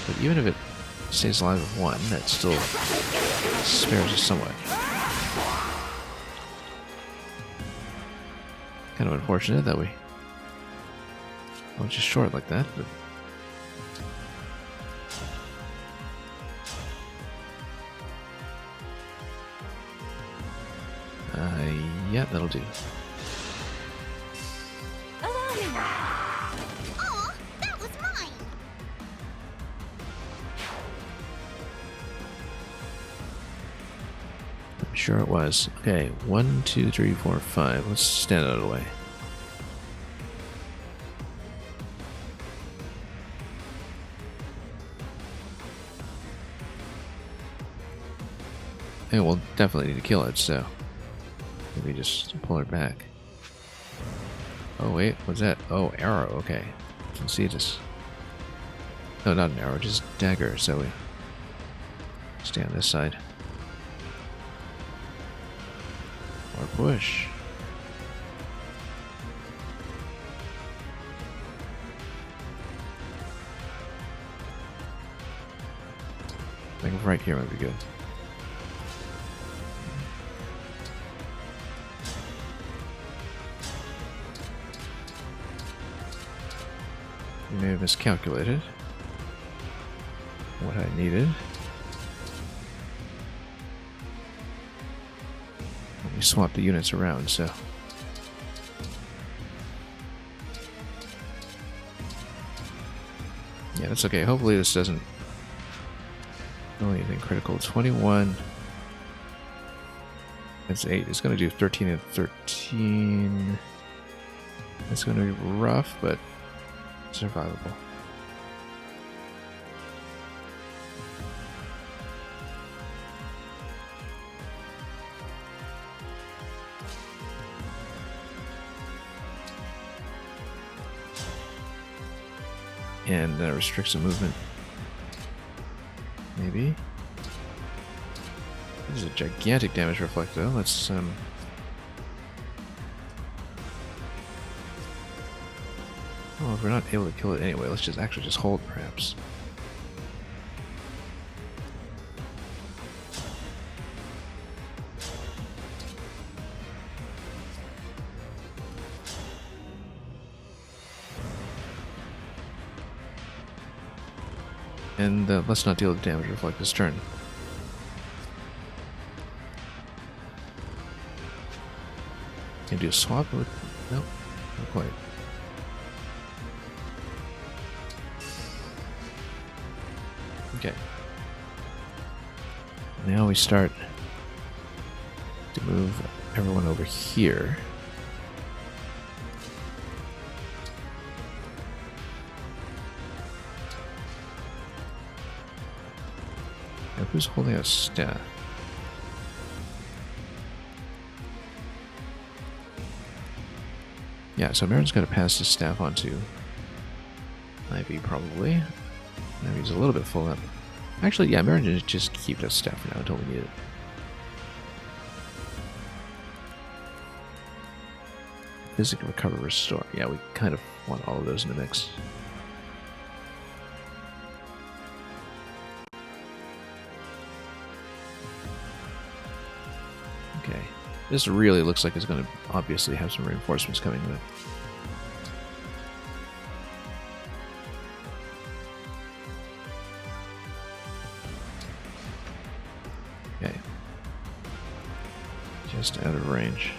But even if it stays alive with one, that still spares us somewhat. Kind of unfortunate that we went just short like that, but yeah, that'll do. Aw, that was mine. I'm sure it was. Okay, 1, 2, 3, 4, 5. Let's stand out of the way. And we'll definitely need to kill it, so maybe just pull her back. Oh wait, what's that? Oh, arrow, okay. You can see this. No, not an arrow, just dagger, so we stay on this side. Or push. I think right here might be good. You may have miscalculated what I needed. We swapped the units around, so yeah, that's okay. Hopefully this doesn't do anything critical. 21. That's 8. It's going to do 13 and 13. It's going to be rough, but survivable. And that restricts the movement. maybe. This is a gigantic damage reflect, though. Let's, Oh, if we're not able to kill it anyway, let's just actually just hold, perhaps. And let's not deal with damage reflect this turn. Can do a swap with... Nope, not quite. Okay. Now we start to move everyone over here. Now who's holding a staff? Yeah, so Marin's got to pass his staff on to Ivy, probably. Now he's a little bit full up. Actually, yeah, Marin just keep that staff for now until we need it. Physical recover, restore. Yeah, we kind of want all of those in the mix. Okay. This really looks like it's going to obviously have some reinforcements coming with it. Okay. Just out of range.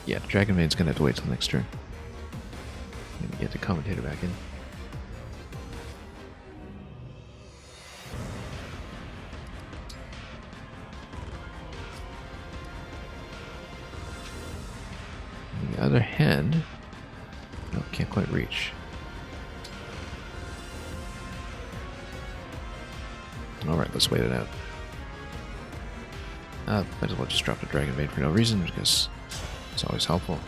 Yeah, Dragon Maid's gonna have to wait till next turn. Maybe get the commentator back in. On the other hand, no, can't quite reach. Alright, let's wait it out. Might as well just drop the Dragon Maid for no reason, because it's always helpful.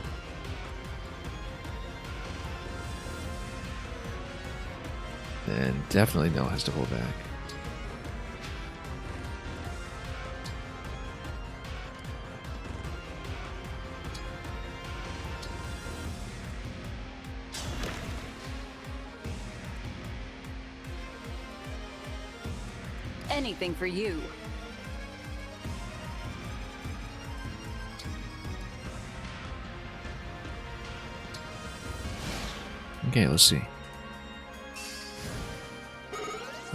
And definitely Nell has to pull back. Anything for you. Okay, let's see.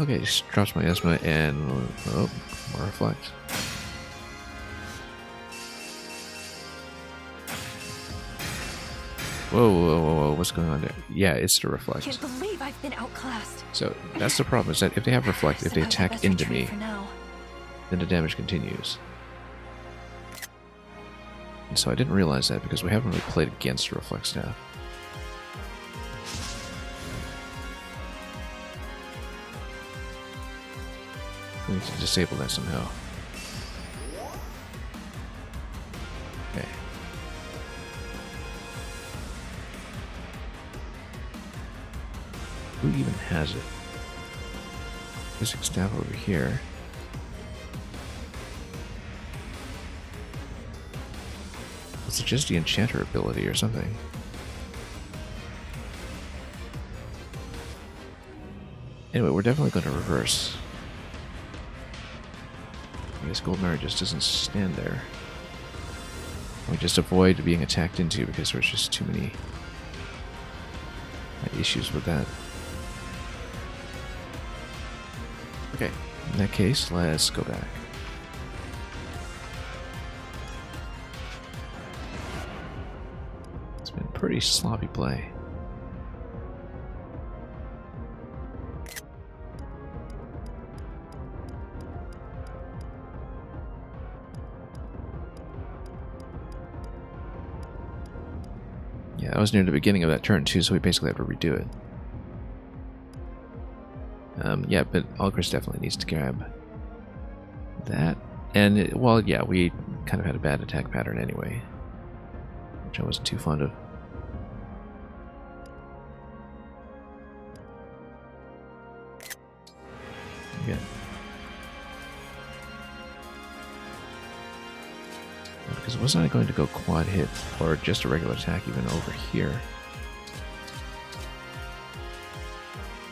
Okay, just drops my Esma and... oh, more reflect. Whoa, whoa, whoa, whoa, what's going on there? Yeah, it's the reflect. Can't believe I've been outclassed. So, that's the problem, is that if they have reflect, if they attack into me, then the damage continues. And so I didn't realize that because we haven't really played against the reflect staff. We need to disable that somehow. Okay. Who even has it? Physics staff over here. Was it just the enchanter ability or something? Anyway, we're definitely going to reverse. I guess Gold Mary just doesn't stand there. We just avoid being attacked into because there's just too many issues with that. Okay, in that case, let's go back. It's been pretty sloppy play. Yeah, that was near the beginning of that turn too, so we basically have to redo it. Yeah, but Algris definitely needs to grab that And, well, yeah, we kind of had a bad attack pattern anyway, which I wasn't too fond of. Okay. Because wasn't I going to go quad hit or just a regular attack even over here?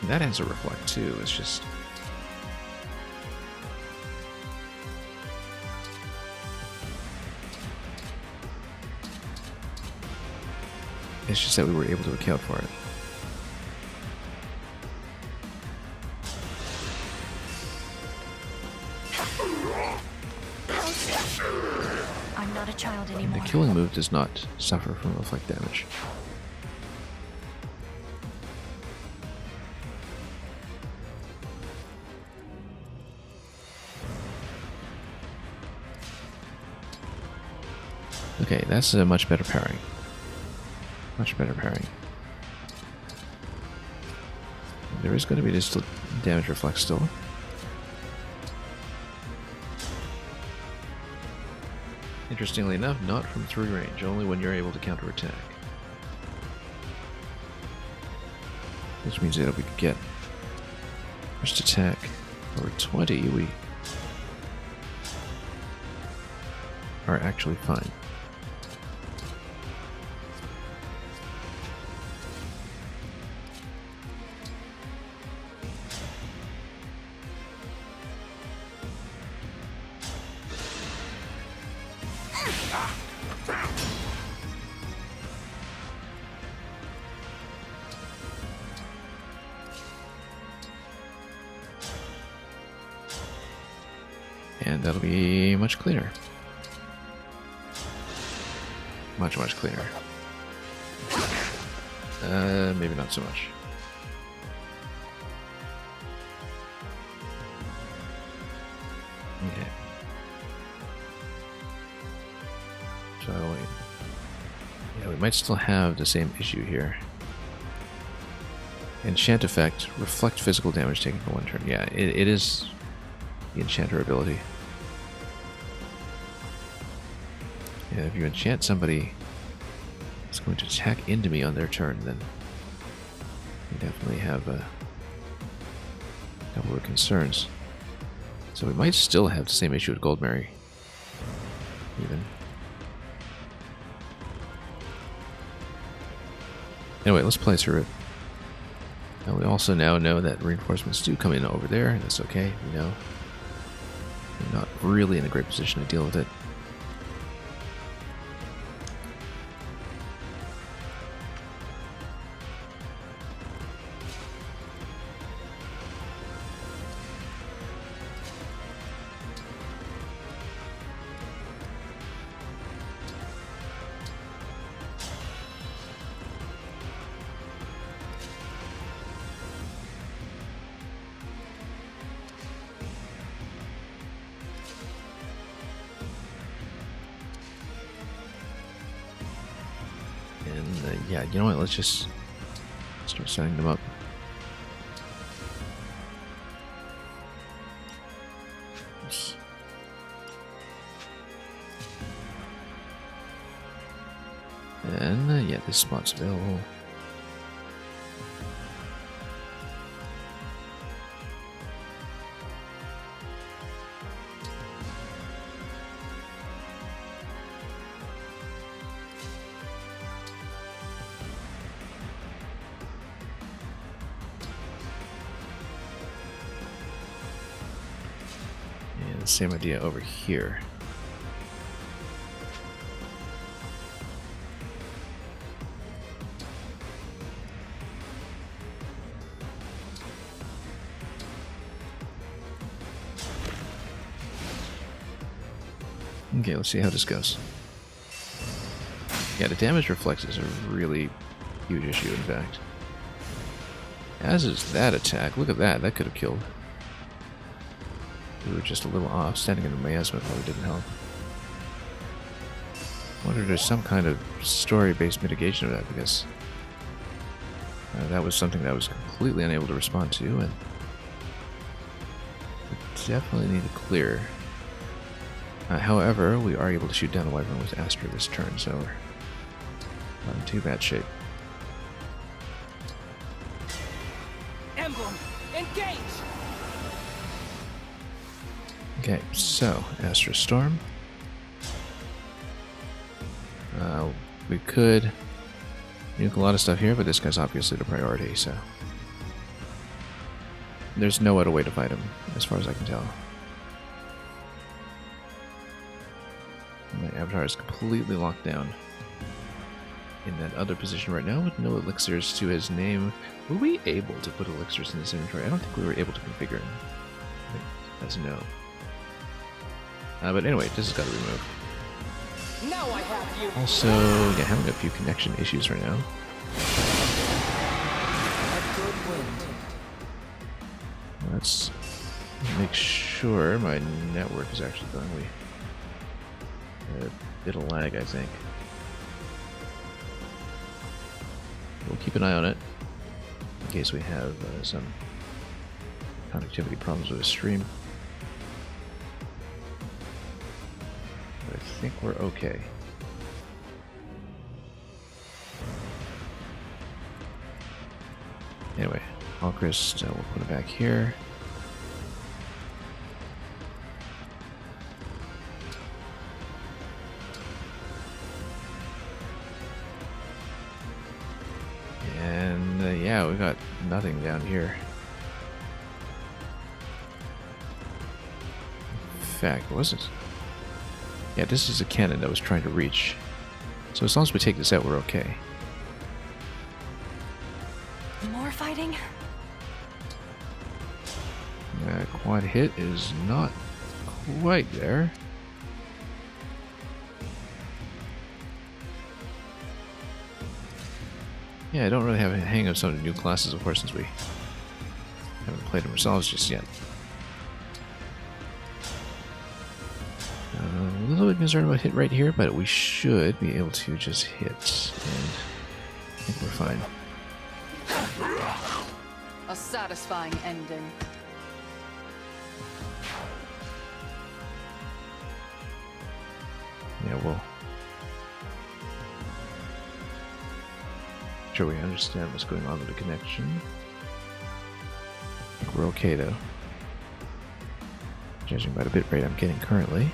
That has a reflect too, it's just... It's just that we were able to account for it. I'm not a child And anymore. the killing move does not suffer from reflect damage. Okay, that's a much better pairing. Much better pairing. There is going to be this damage reflect still. Interestingly enough, not from 3 range, only when you're able to counterattack. Which means that if we could get first attack over 20, we are actually fine. And that'll be much cleaner. Much, much cleaner. Maybe not so much. Okay. So, yeah, we might still have the same issue here. Enchant effect, reflect physical damage taken for 1 turn. Yeah, it is the enchanter ability. Yeah, if you enchant somebody that's going to attack into me on their turn, then we definitely have a couple of concerns. So we might still have the same issue with Goldberry. Even. Anyway, let's play through it. And we also now know that reinforcements do come in over there, and that's okay, we know. We're not really in a great position to deal with it. Yeah, you know what, let's just start setting them up. Oops. And, yeah, this spot's available. Same idea over here. Okay, let's see how this goes. Yeah, the damage reflex is a really huge issue, in fact. As is that attack. Look at that. That could have killed. We were just a little off. Standing in the miasma probably didn't help. I wonder if there's some kind of story-based mitigation of that, because that was something that I was completely unable to respond to, and we definitely need to clear However, we are able to shoot down a wyvern with Astra this turn, so we're not in too bad shape. Emblem, engage! Okay, so Astra Storm. We could nuke a lot of stuff here, but this guy's obviously the priority, so there's no other way to fight him, as far as I can tell. My avatar is completely locked down in that other position right now with no elixirs to his name. Were we able to put elixirs in this inventory? I don't think we were able to configure it. That's no. But anyway, this has got to be removed. Now I have you. Also, yeah, having a few connection issues right now. A good wind. Let's make sure my network is actually going. We a bit of lag, I think. We'll keep an eye on it in case we have some connectivity problems with the stream. But I think we're okay. Anyway, Alchrist, we'll put it back here. And yeah, we got nothing down here. In fact, was it? Yeah, this is a cannon that was trying to reach. So as long as we take this out, we're okay. More fighting? Quad hit is not quite there. Yeah, I don't really have a hang of some of the new classes, of course, since we haven't played them ourselves just yet. A little bit concerned about hit right here, but we should be able to just hit, and I think we're fine. A satisfying ending. Yeah, we'll sure we understand what's going on with the connection. I think we're okay though, judging by the bit rate I'm getting currently.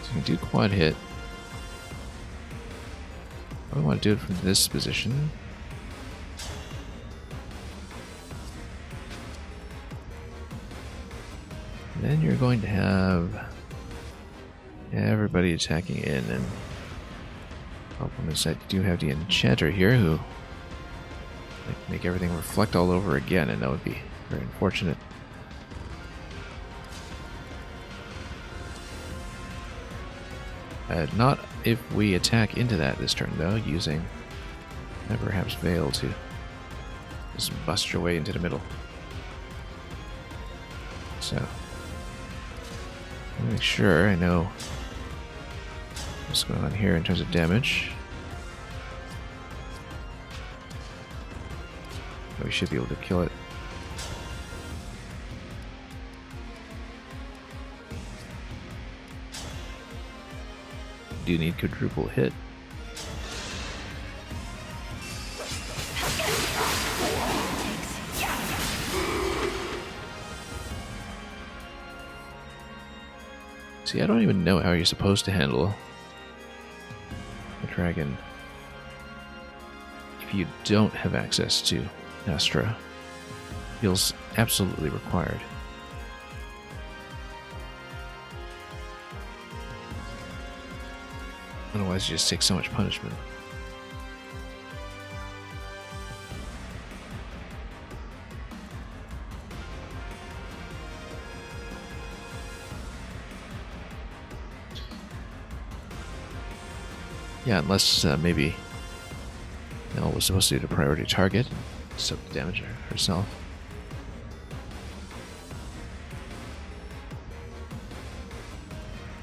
So we can do quad hit. I want to do it from this position. Then you're going to have everybody attacking in, and on the side you do have the enchanter here who make everything reflect all over again, and that would be very unfortunate. Not if we attack into that this turn though, using perhaps Veil to just bust your way into the middle. So let me make sure I know what's going on here in terms of damage. We should be able to kill it. Do need quadruple hit. See, I don't even know how you're supposed to handle a dragon if you don't have access to Astra. Feels absolutely required. Otherwise, you just take so much punishment. Yeah, unless maybe Nell was supposed to do the priority target, soak the damage herself.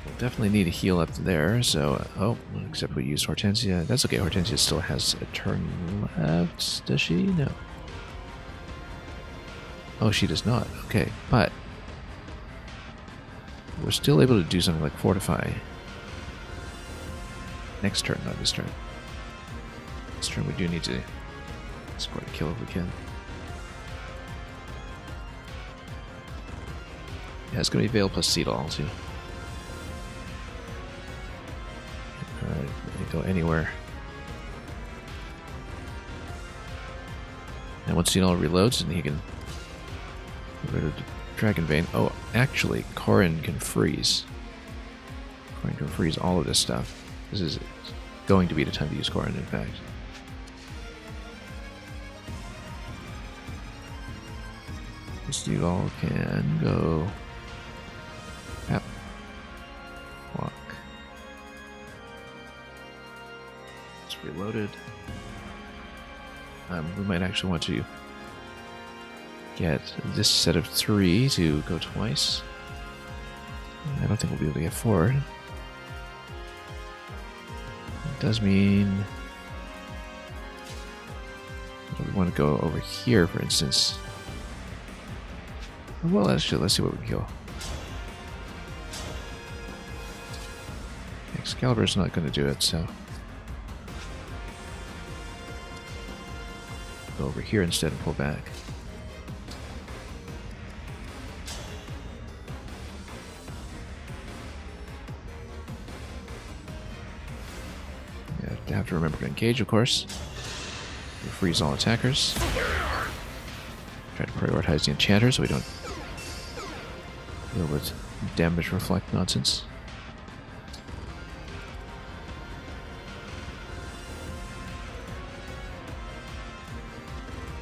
We'll definitely need a heal up there, so... oh, except we used Hortensia. That's okay, Hortensia still has a turn left, does she? No. Oh, she does not. Okay, but we're still able to do something like fortify. Next turn, not this turn. This turn we do need to score a kill if we can. Yeah, it's going to be Veil plus Xenologue too. They go anywhere. And once Xenologue reloads, and he can get rid of the Dragon Vein. Oh, actually, Corrin can freeze. Corrin can freeze all of this stuff. This is going to be the time to use Corrin, in fact. Xenologue can go. Yep. Walk. It's reloaded. We might actually want to get this set of 3 to go twice. I don't think we'll be able to get forward. It does mean we want to go over here, for instance. Well, actually, let's see what we can kill. Excalibur's not going to do it, so go over here instead and pull back. You have to remember to engage, of course. We freeze all attackers. Try to prioritize the enchanter so we don't deal with damage reflect nonsense.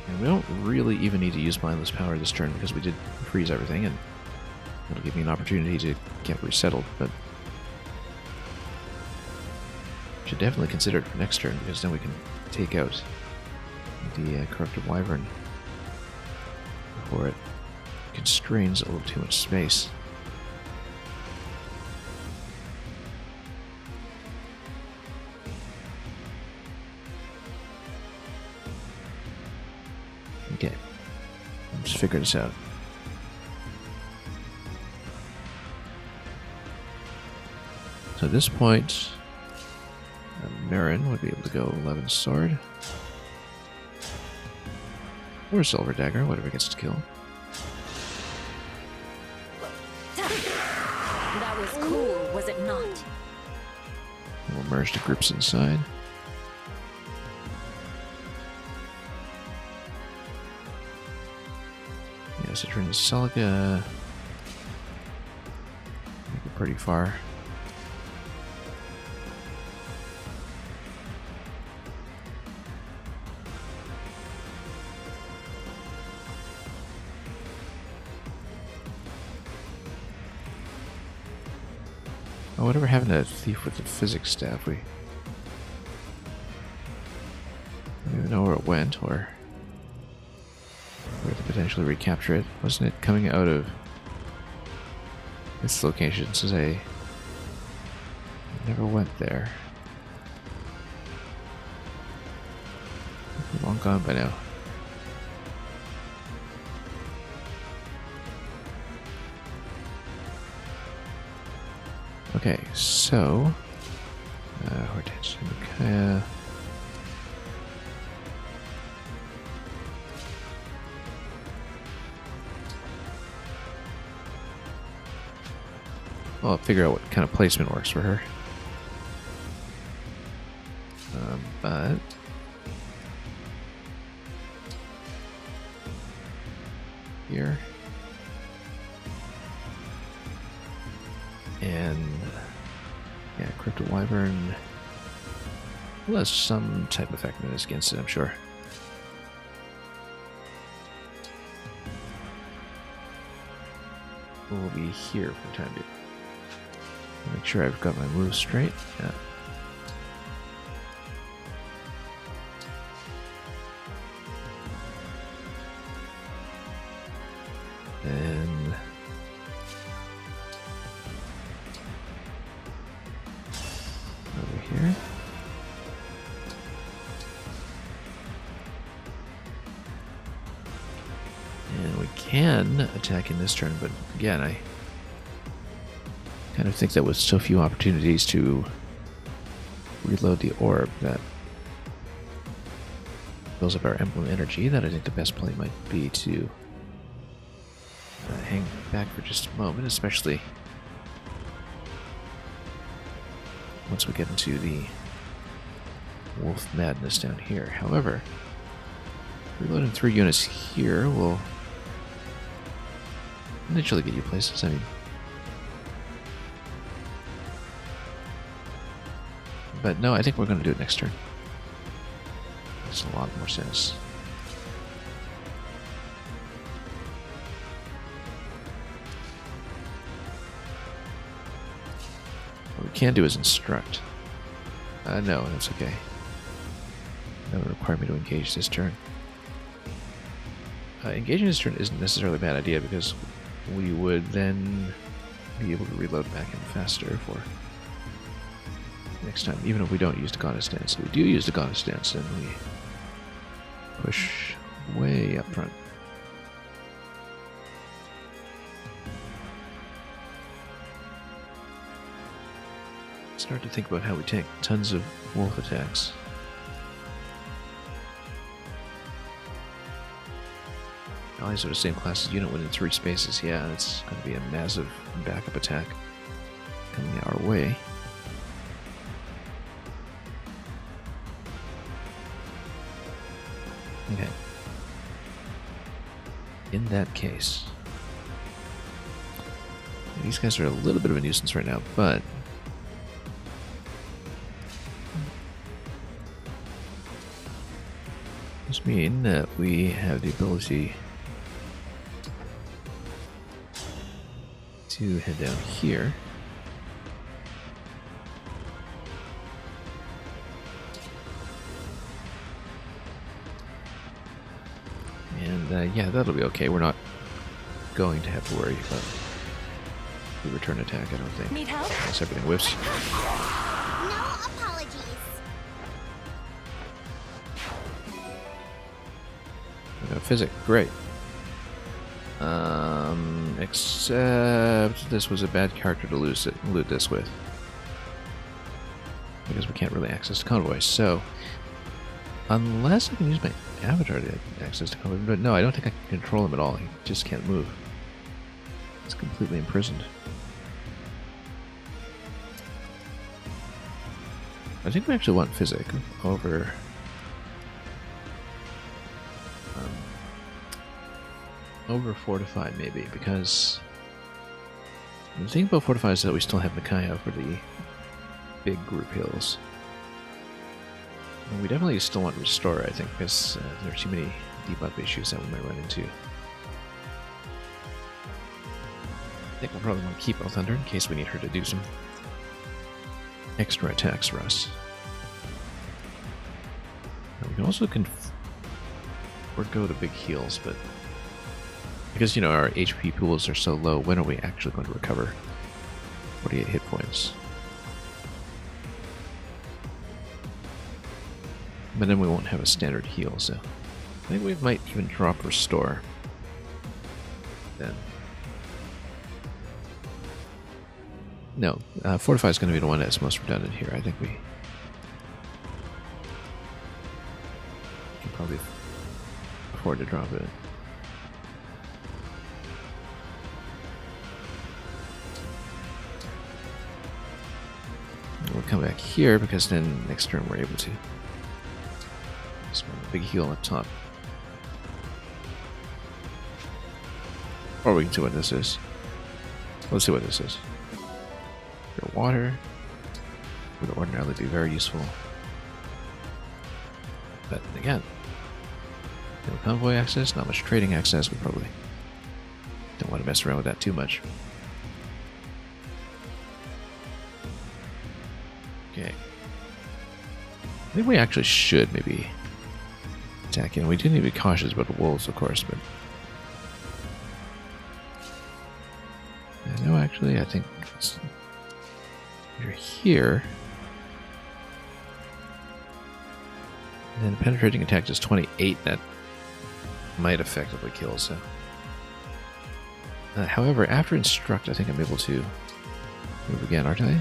And we don't really even need to use mindless power this turn because we did freeze everything, and it'll give me an opportunity to get resettled, but should definitely consider it for next turn because then we can take out the Corrupted Wyvern before it constrains a little too much space. Okay, let's figure this out. So at this point, Marin would be able to go 11 sword. Or Silver Dagger, whatever gets to kill. That was cool, was it not? We'll merge the groups inside. Yeah, so turn to Celica. Make it pretty far. Oh, whatever happened to that thief with the physics staff? We don't even know where it went or where to potentially recapture it. Wasn't it coming out of its location? Since I never went there. Long gone by now. Okay, so Hortensia, Micaiah. Well, I'll figure out what kind of placement works for her. But here. And yeah, Crypto Wyvern will have some type of effectiveness against it, I'm sure. We'll be here for the time being. Make sure I've got my moves straight. Yeah. And over here. And we can attack in this turn, but again, I kind of think that with so few opportunities to reload the orb, that fills up our emblem energy, that I think the best play might be to hang back for just a moment, especially once we get into the wolf madness down here. However, reloading 3 units here will eventually get you places. I mean, but no, I think we're going to do it next turn. Makes a lot more sense. What we can do is instruct. No, that's okay. That would require me to engage this turn. Engaging this turn isn't necessarily a bad idea because we would then be able to reload back in faster for next time, even if we don't use the Goddess Dance. So we do use the Goddess Dance and we push way up front. Start to think about how we take tons of wolf attacks. Allies are the same class as unit within 3 spaces. Yeah, that's going to be a massive backup attack coming our way. Okay. In that case, these guys are a little bit of a nuisance right now, but this means that we have the ability to head down here. And yeah, that'll be okay. We're not going to have to worry about the return attack, I don't think. Need help? Unless everything whiffs. No apologies. We got physic, great. Except this was a bad character to loot this with. Because we can't really access the convoy, so unless I can use my avatar to access the convoy, but no, I don't think I can control him at all. He just can't move. He's completely imprisoned. I think we actually want physic over over fortified, maybe, because the thing about fortified is that we still have Micaiah for the big group heals. And we definitely still want restore, I think, because there are too many debuff issues that we might run into. I think we'll probably want to keep El Thunder in case we need her to do some extra attacks for us. Now, we can also forgo the big heals, but because, you know, our HP pools are so low, when are we actually going to recover 48 hit points? But then we won't have a standard heal, so I think we might even drop Restore then. No, Fortify is going to be the one that's most redundant here. I think we can probably afford to drop it. We'll come back here because then next turn we're able to spend a big heal up top. Or we can see what this is. Let's see what this is. Pure water would ordinarily be very useful. But again, no convoy access, not much trading access. We probably don't want to mess around with that too much. Okay. I think we actually should maybe attack in. We do need to be cautious about the wolves, of course, but no, actually, I think you're here. And then penetrating attack is 28. That might effectively kill, so However, after instruct, I think I'm able to move again, aren't I?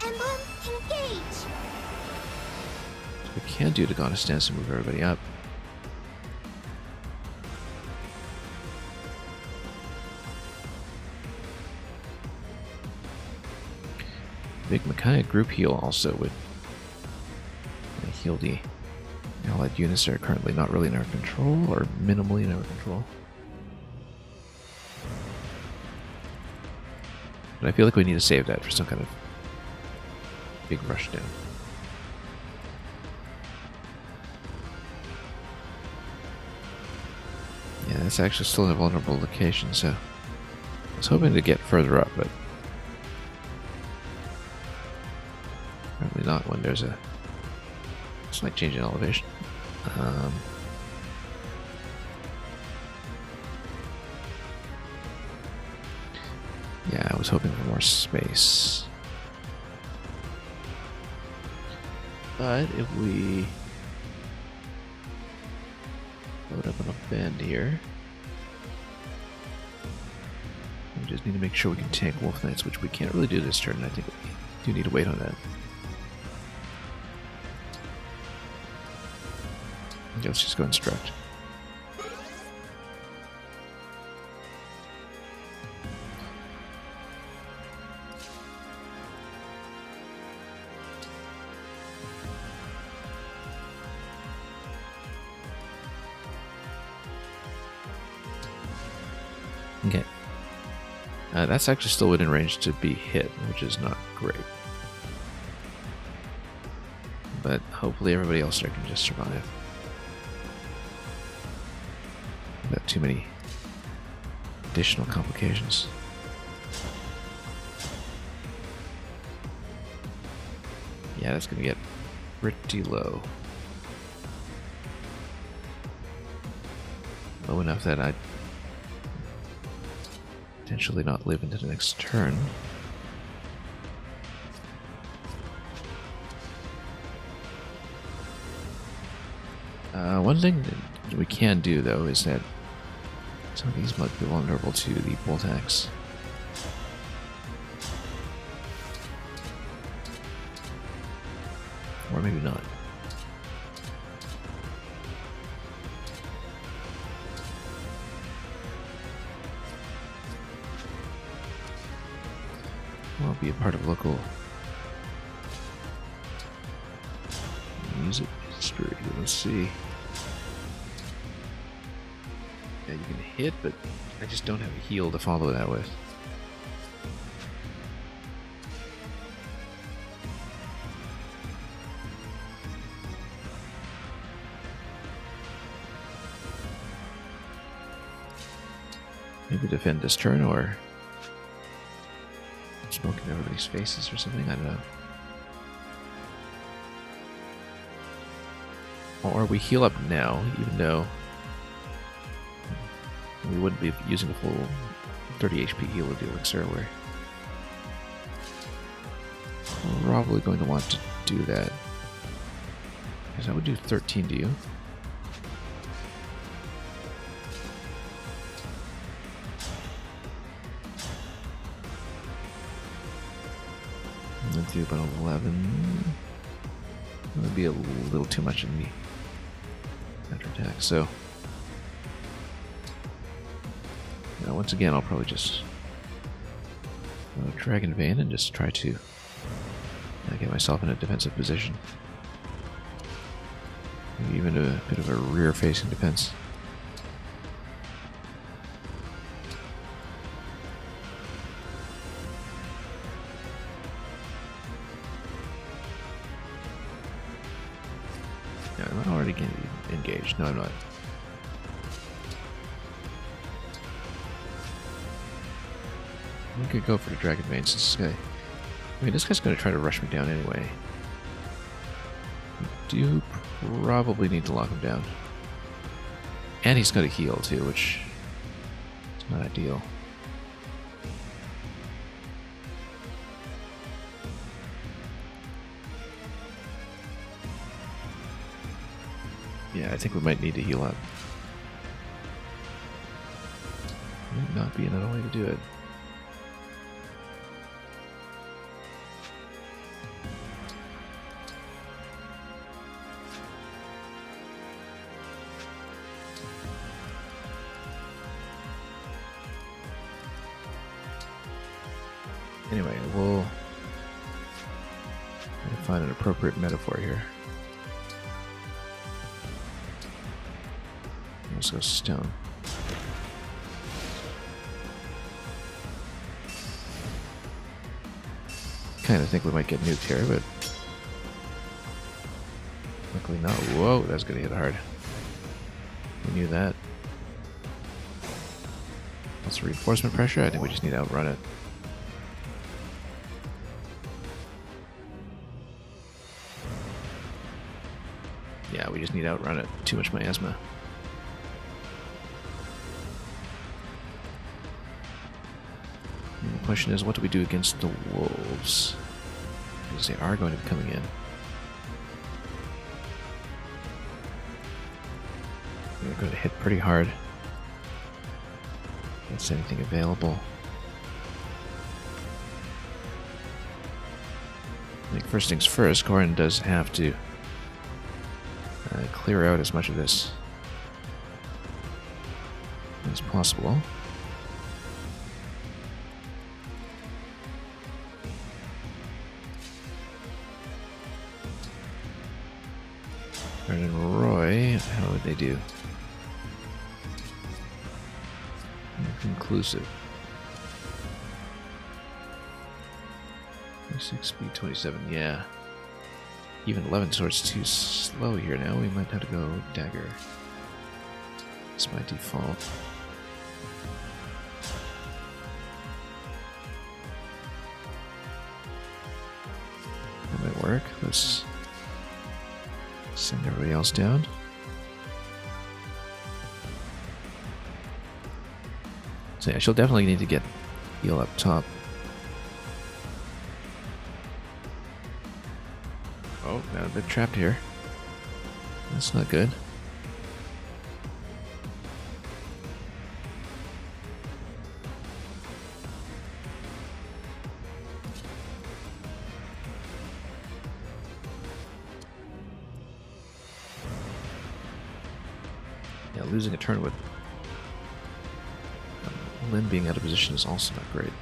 Emblem, engage! We can do the goddess dance to move everybody up. Big Mechanic group heal also would heal the allied units that are currently not really in our control or minimally in our control. But I feel like we need to save that for some kind of big rush down. Yeah, that's actually still in a vulnerable location, so I was hoping to get further up, but apparently not when there's a slight change in elevation. Yeah, I was hoping for more space. But if we load up on a bend here, we just need to make sure we can tank Wolf Knights, which we can't really do this turn. I think we do need to wait on that. Okay, let's just go instruct. Okay. That's actually still within range to be hit, which is not great. But hopefully everybody else there can just survive. Without too many additional complications. Yeah, that's going to get pretty low. Low enough that I'd potentially not live into the next turn. One thing that we can do, though, is that some of these might be vulnerable to the bolt axe. Or maybe not. Will be a part of local music history. Let's see. Yeah, you can hit, but I just don't have a heal to follow that with. Maybe defend this turn, or smoke in everybody's faces or something, I don't know. Or we heal up now, even though we wouldn't be using a full 30 HP heal with the elixir. We're probably going to want to do that. Because I would do 13 to you. And then do about 11. That would be a little too much in the counter attack, so now once again I'll probably just Dragon Vein and just try to get myself in a defensive position. Maybe even a bit of a rear-facing defense. Yeah, I'm already getting engaged. No, I'm not. We could go for the Dragon Vein since this guy... I mean, this guy's going to try to rush me down anyway. We do probably need to lock him down. And he's going to heal too, which is not ideal. Yeah, I think we might need to heal up. Might not be another way to do it. Anyway, we'll find an appropriate metaphor here. Let's go stone. Kind of think we might get nuked here, but luckily not. Whoa, that's gonna hit hard. We knew that. That's reinforcement pressure. I think we just need to outrun it. Yeah, we just need to outrun it. Too much miasma. And the question is, what do we do against the wolves? Because they are going to be coming in. They're going to hit pretty hard. Against anything available. I think first things first, Corin does have to clear out as much of this as possible. Brendan and Roy, how would they do? Inconclusive. 26 speed, 27, yeah. Even 11 swords too slow here now. We might have to go dagger. It's my default. That might work. Let's send everybody else down. So yeah, she'll definitely need to get heal up top. Oh, now they're trapped here. That's not good. Yeah, losing a turn with Lynn being out of position is also not great.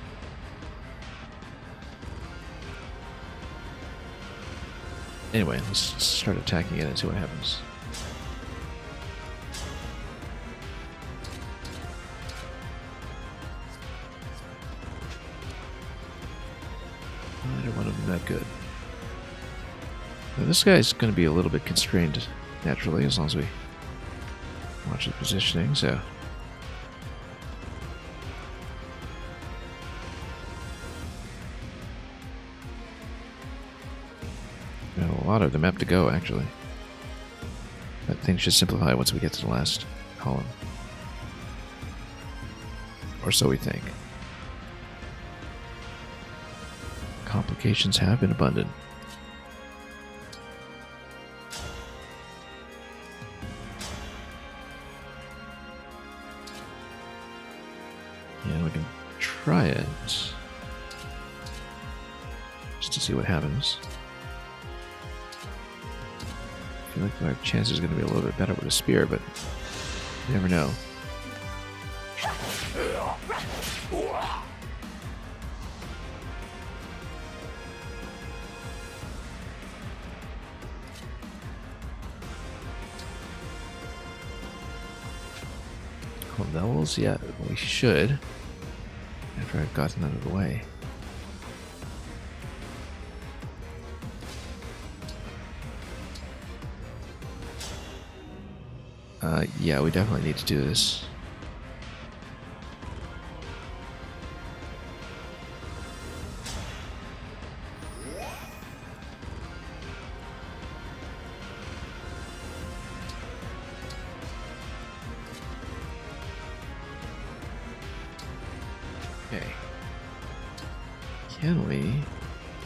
Anyway, let's start attacking it and see what happens. Neither one of them that good. Now, this guy's going to be a little bit constrained naturally as long as we watch the positioning, so. A lot of the map to go, actually. But things should simplify once we get to the last column. Or so we think. Complications have been abundant. Yeah, we can try it. Just to see what happens. I feel like our chance is going to be a little bit better with a spear, but you never know. Levels? Yeah, we should. After I've gotten out of the way. Yeah, we definitely need to do this. Okay. Can we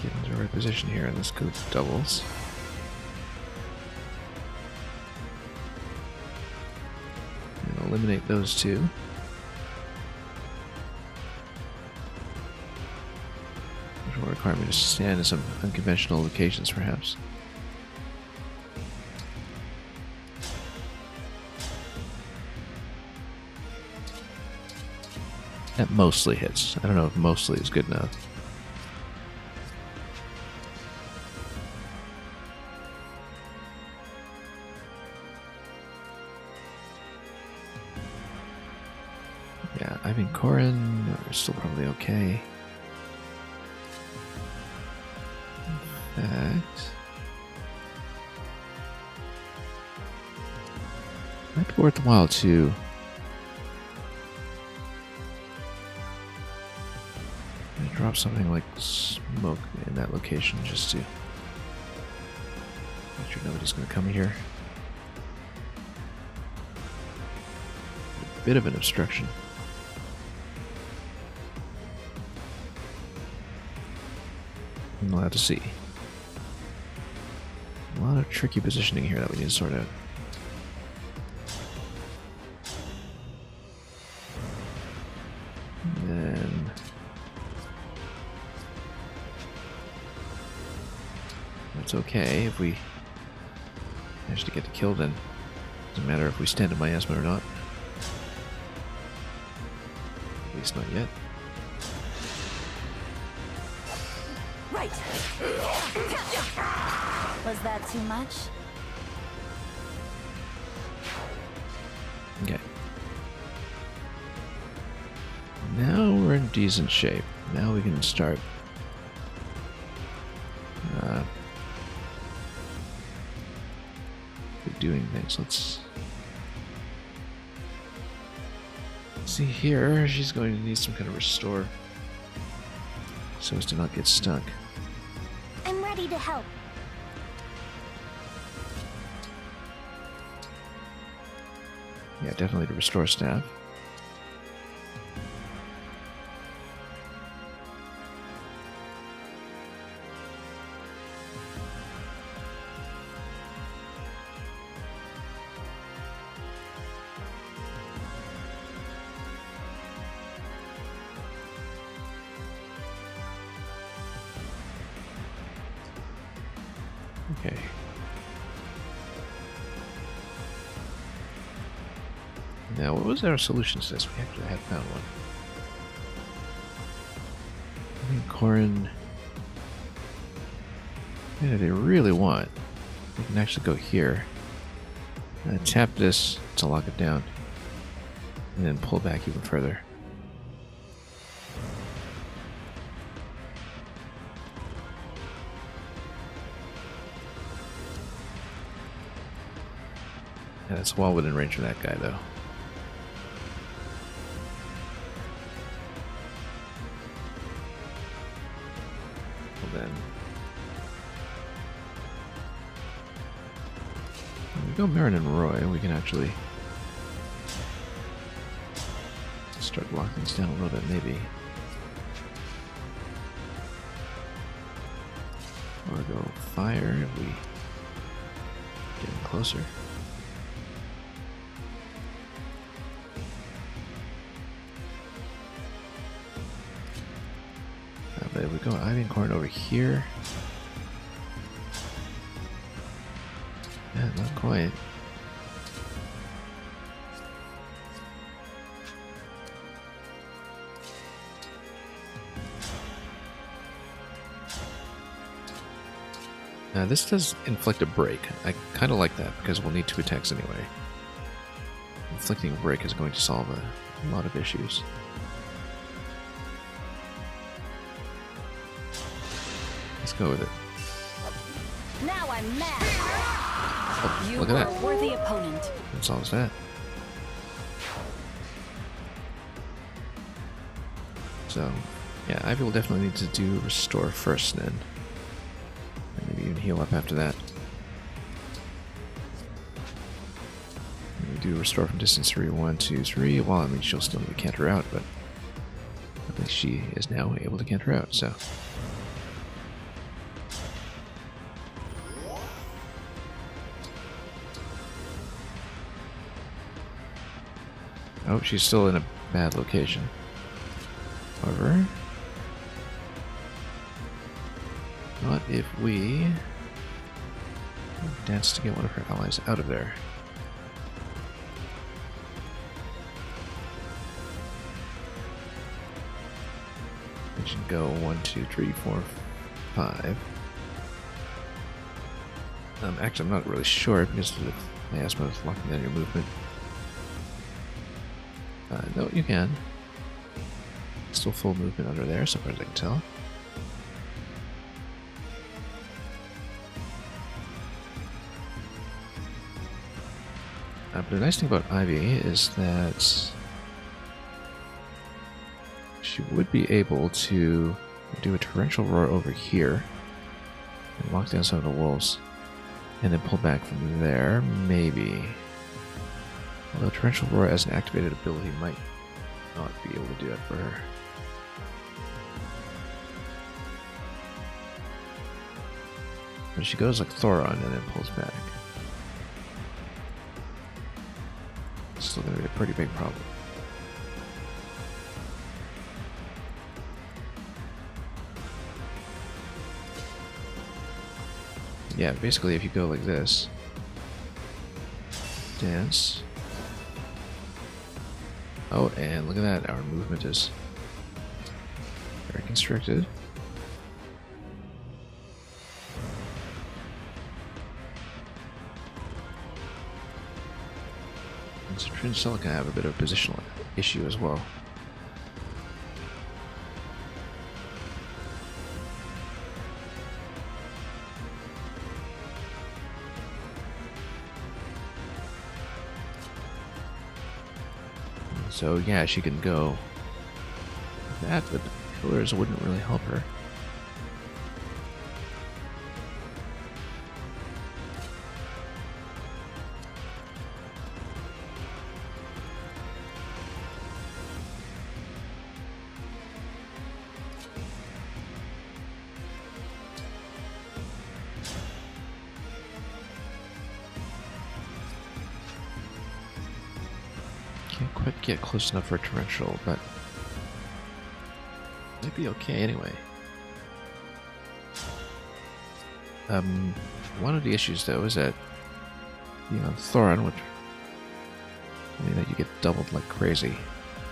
get into the right position here and let's go doubles? eliminate those two. Which will require me to stand in some unconventional locations, perhaps. That mostly hits. I don't know if mostly is good enough. Yeah, Ivan Korin are still probably okay. In fact, might be worth the while to drop something like smoke in that location just to make sure nobody's going to come here. A bit of an obstruction. I'm allowed to see. A lot of tricky positioning here that we need to sort out. And then that's okay if we manage to get the kill, then doesn't matter if we stand in miasma or not. At least not yet. Right. Was that too much? Okay. Now we're in decent shape. Now we can start doing things. Let's see here. She's going to need some kind of restore so as to not get stuck. I'm ready to help. Yeah, definitely to restore staff. Okay. Now, what was our solution to this? We actually had found one. I think Korin. Yeah, they really want. We can actually go here. Tap this to lock it down. And then pull back even further. Yeah, that's well within range of that guy, though. Well, then when we go Marin and Roy, we can actually start locking things down a little bit, maybe. Or go fire if we get in closer. But if we go Ivan Corn over here. Yeah, not quite. Now this does inflict a break. I kind of like that because we'll need 2 attacks anyway. Inflicting a break is going to solve a lot of issues. Let's go with it. Now I'm mad. Oh, You look were at a that. worthy opponent. That solves that. So, yeah, Ivy will definitely need to do restore first then. And maybe even heal up after that. And we do restore from distance 3, 1, 2, 3. Well, I mean, she'll still need to canter out, but at least she is now able to canter out, so. Oh, she's still in a bad location. However, what if we dance to get one of her allies out of there? It should go 1, 2, 3, 4, 5. Actually, I'm not really sure because the miasma is locking down your movement. No, you can. Still full movement under there, so far as I can tell. But the nice thing about Ivy is that she would be able to do a torrential roar over here and lock down some of the wolves, and then pull back from there, maybe. Although torrential roar as an activated ability might not be able to do that for her. But she goes like Thoron and then pulls back. It's still going to be a pretty big problem. Yeah, basically if you go like this, dance. Oh, and look at that, our movement is very constricted. And so Trincella can have a bit of a positional issue as well. So yeah, she can go like that, but the pillars wouldn't really help her. Can't quite get close enough for a torrential, but might be okay anyway. One of the issues though is that, you know, Thoron would mean that you get doubled like crazy.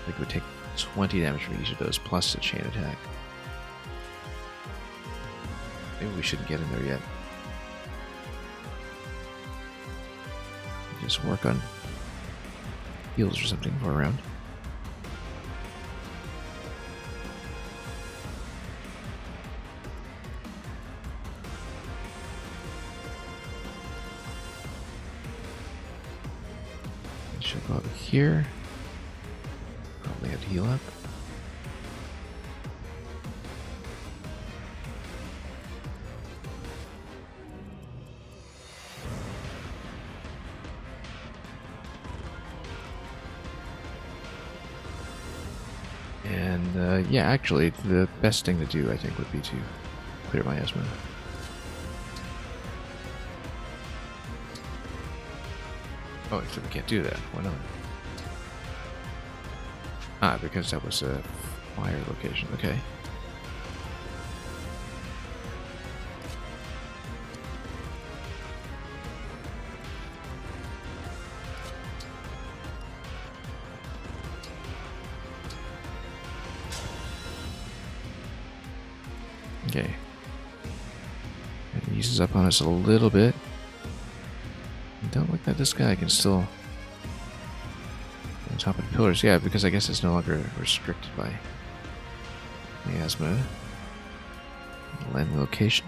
Like it would take 20 damage from each of those plus a chain attack. Maybe we shouldn't get in there yet. Just work on heals or something for a round. Should go over here. Probably have to heal up. And yeah, actually, the best thing to do, I think, would be to clear miasma. Oh, except we can't do that. Why not? Ah, because that was a fire location. Okay. Okay. It eases up on us a little bit. I don't look that this guy can still on top of the pillars. Yeah, because I guess it's no longer restricted by miasma. Landing location.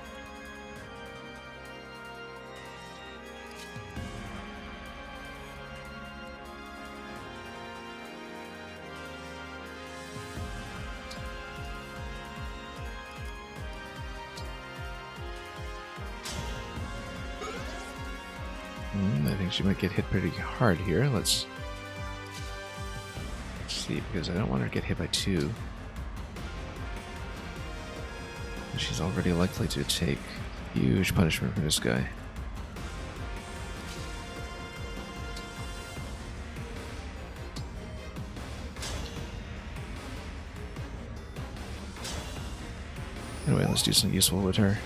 I think she might get hit pretty hard here. Let's see, because I don't want her to get hit by 2. She's already likely to take huge punishment from this guy. Anyway, let's do something useful with her.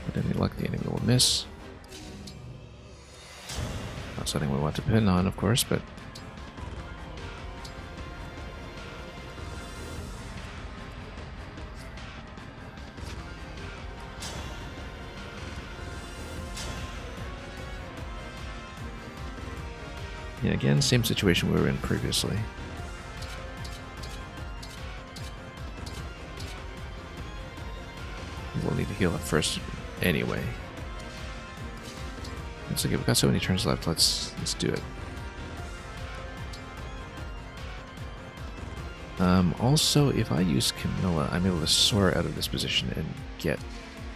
With any luck, the enemy will miss. Not something we want to pin on, of course, but... yeah, again, same situation we were in previously. We'll need to heal up first anyway. Looks like we've got so many turns left. Let's do it. Also, if I use Camilla, I'm able to soar out of this position and get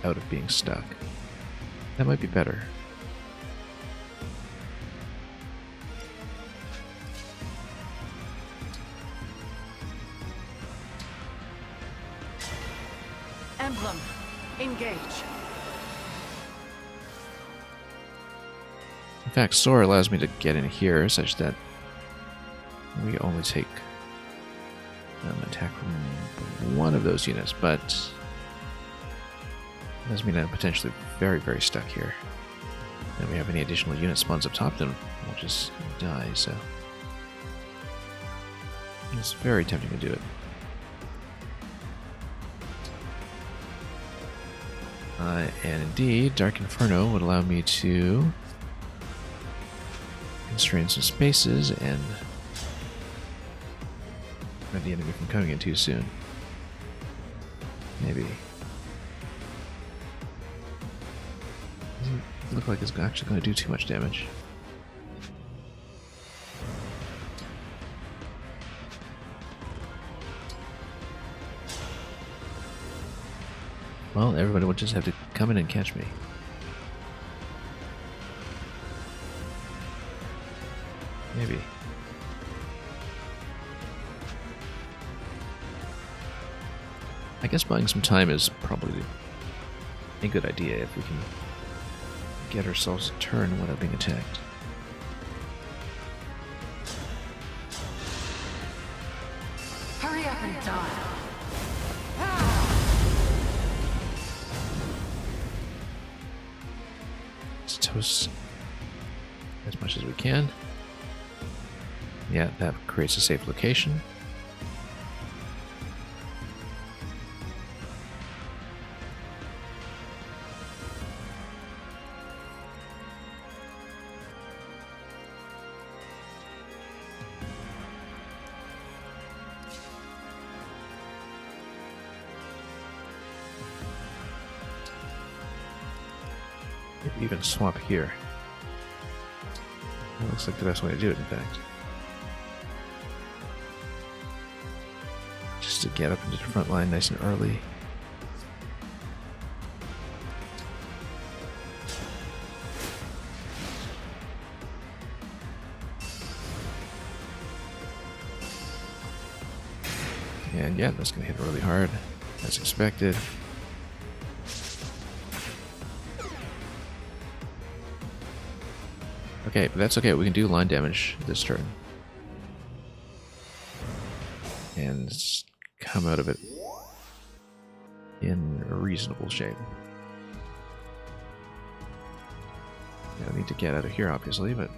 out of being stuck. That might be better. Emblem, engage. In fact, soar allows me to get in here such that we only take attack from one of those units, but it does mean I'm potentially very, very stuck here. If we have any additional unit spawns up top, then we'll just die, so it's very tempting to do it. And indeed, Dark Inferno would allow me to constrain some spaces and prevent the enemy from coming in too soon. Maybe. Doesn't look like it's actually going to do too much damage. Well, everybody will just have to come in and catch me. Maybe. I guess buying some time is probably a good idea if we can get ourselves a turn without being attacked. Hurry up and die. Let's toast as much as we can. Yeah, that creates a safe location. Maybe even swap here. That looks like the best way to do it, in fact. Just to get up into the front line nice and early. And yeah, that's going to hit really hard, as expected. Okay, but that's okay. We can do line damage this turn. And come out of it in reasonable shape. I need to get out of here, obviously, but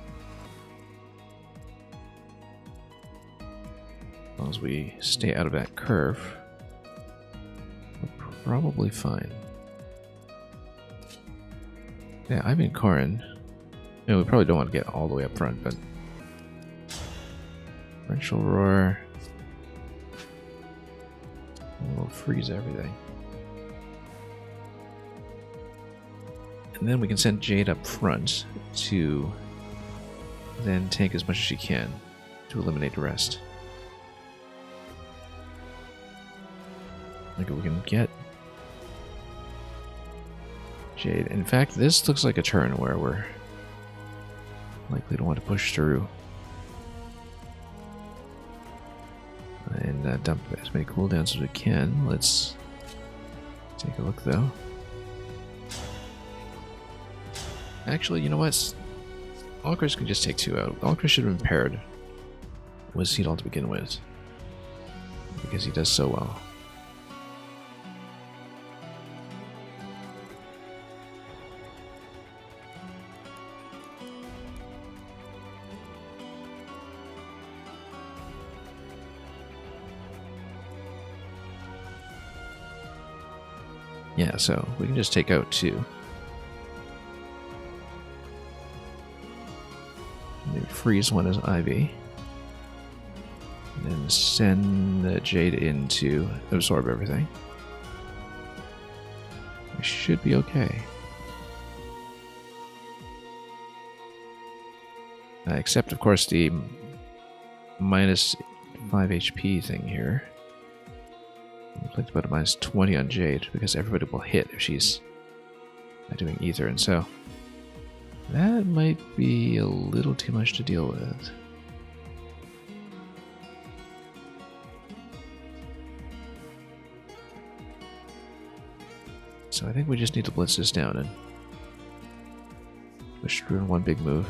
as long as we stay out of that curve, we're probably fine. Yeah, I'm in Corrin. You know, we probably don't want to get all the way up front, but torrential roar will freeze everything. And then we can send Jade up front to then tank as much as she can to eliminate the rest. Like, we can get Jade. In fact, this looks like a turn where we're likely to want to push through and dump as many cooldowns as we can. Let's take a look, though. Actually, you know what? Alchris can just take 2 out. Alchris should have been paired with Xenologue to begin with, because he does so well. Yeah, so we can just take out 2. Maybe freeze one as Ivy. And then send Jade in to absorb everything. We should be okay. Except, of course, the minus 5 HP thing here. I'd like to put a minus 20 on Jade, because everybody will hit if she's doing ether, and so that might be a little too much to deal with. So I think we just need to blitz this down and push through in one big move.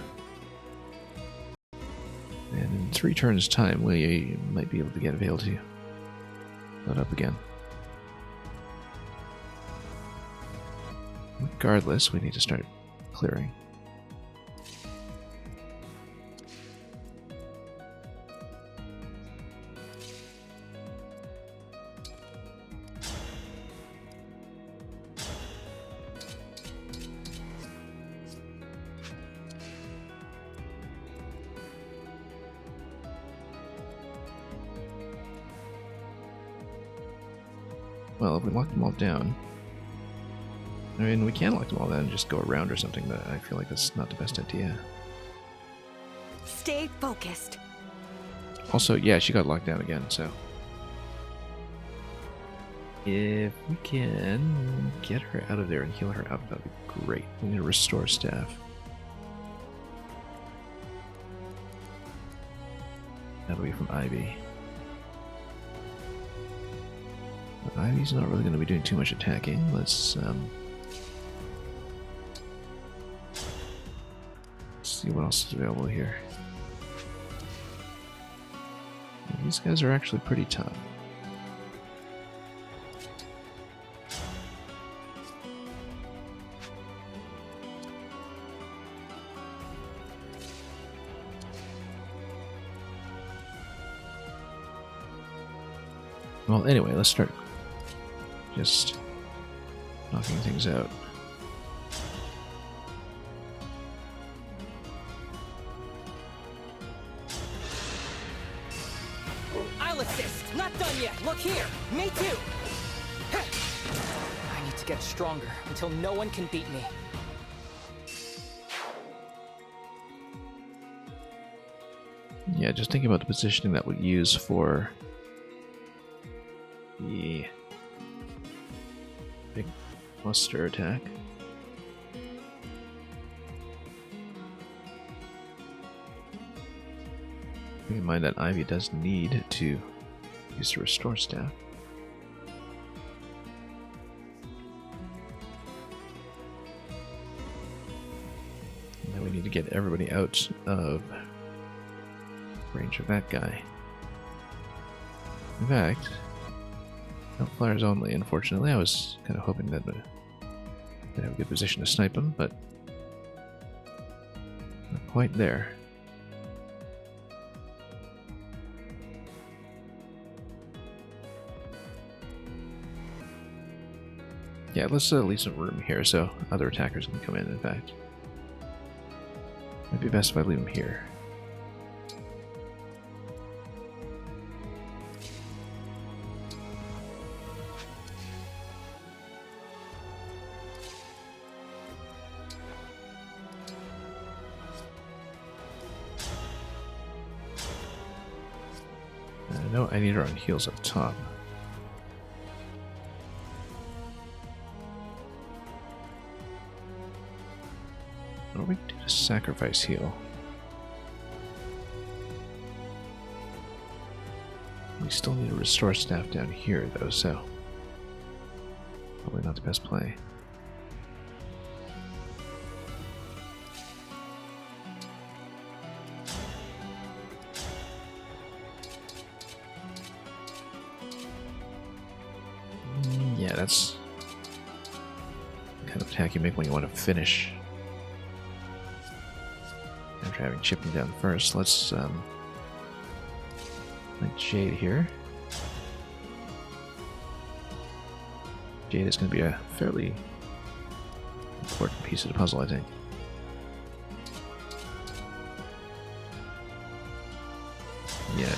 And in 3 turns' time, we might be able to get Veil to load up again. Regardless, we need to start clearing. Well, if we lock them all down... I mean, we can lock them all down and just go around or something, but I feel like that's not the best idea. Stay focused. Also, yeah, she got locked down again, so... if we can get her out of there and heal her up, that would be great. We need to restore staff. That'll be from Ivy. But Ivy's not really going to be doing too much attacking. Let's see what else is available here. These guys are actually pretty tough. Well, anyway, let's start just knocking things out. I'll assist. Not done yet. Look here. Me too. I need to get stronger until no one can beat me. Yeah, just thinking about the positioning that we'll use for the big muster attack. Keep in mind that Ivy does need to use the restore staff. And then we need to get everybody out of range of that guy. In fact, Outflyers only, unfortunately. I was kind of hoping that we'd have a good position to snipe him, but not quite there. Yeah, let's leave some room here so other attackers can come in fact. Might be best if I leave them here. No, I need her on heals up top. What do we do to sacrifice heal? We still need to restore staff down here though, so probably not the best play. Yeah, that's the kind of attack you make when you want to finish after having chipped him down first. Let's let Jade here. Jade is going to be a fairly important piece of the puzzle, I think. Yeah,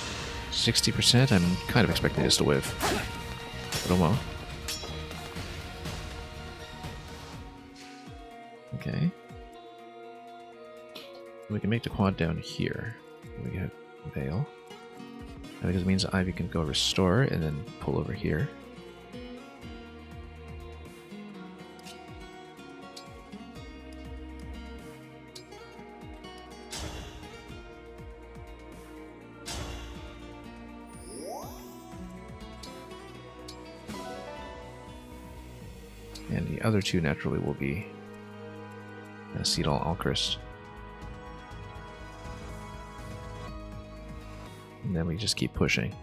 60%. I'm kind of expecting this to whiff. But oh well. Okay. We can make the quad down here. We get Veil. And because it means Ivy can go restore and then pull over here. And the other two naturally will be Cedal Alchrist. And then we just keep pushing.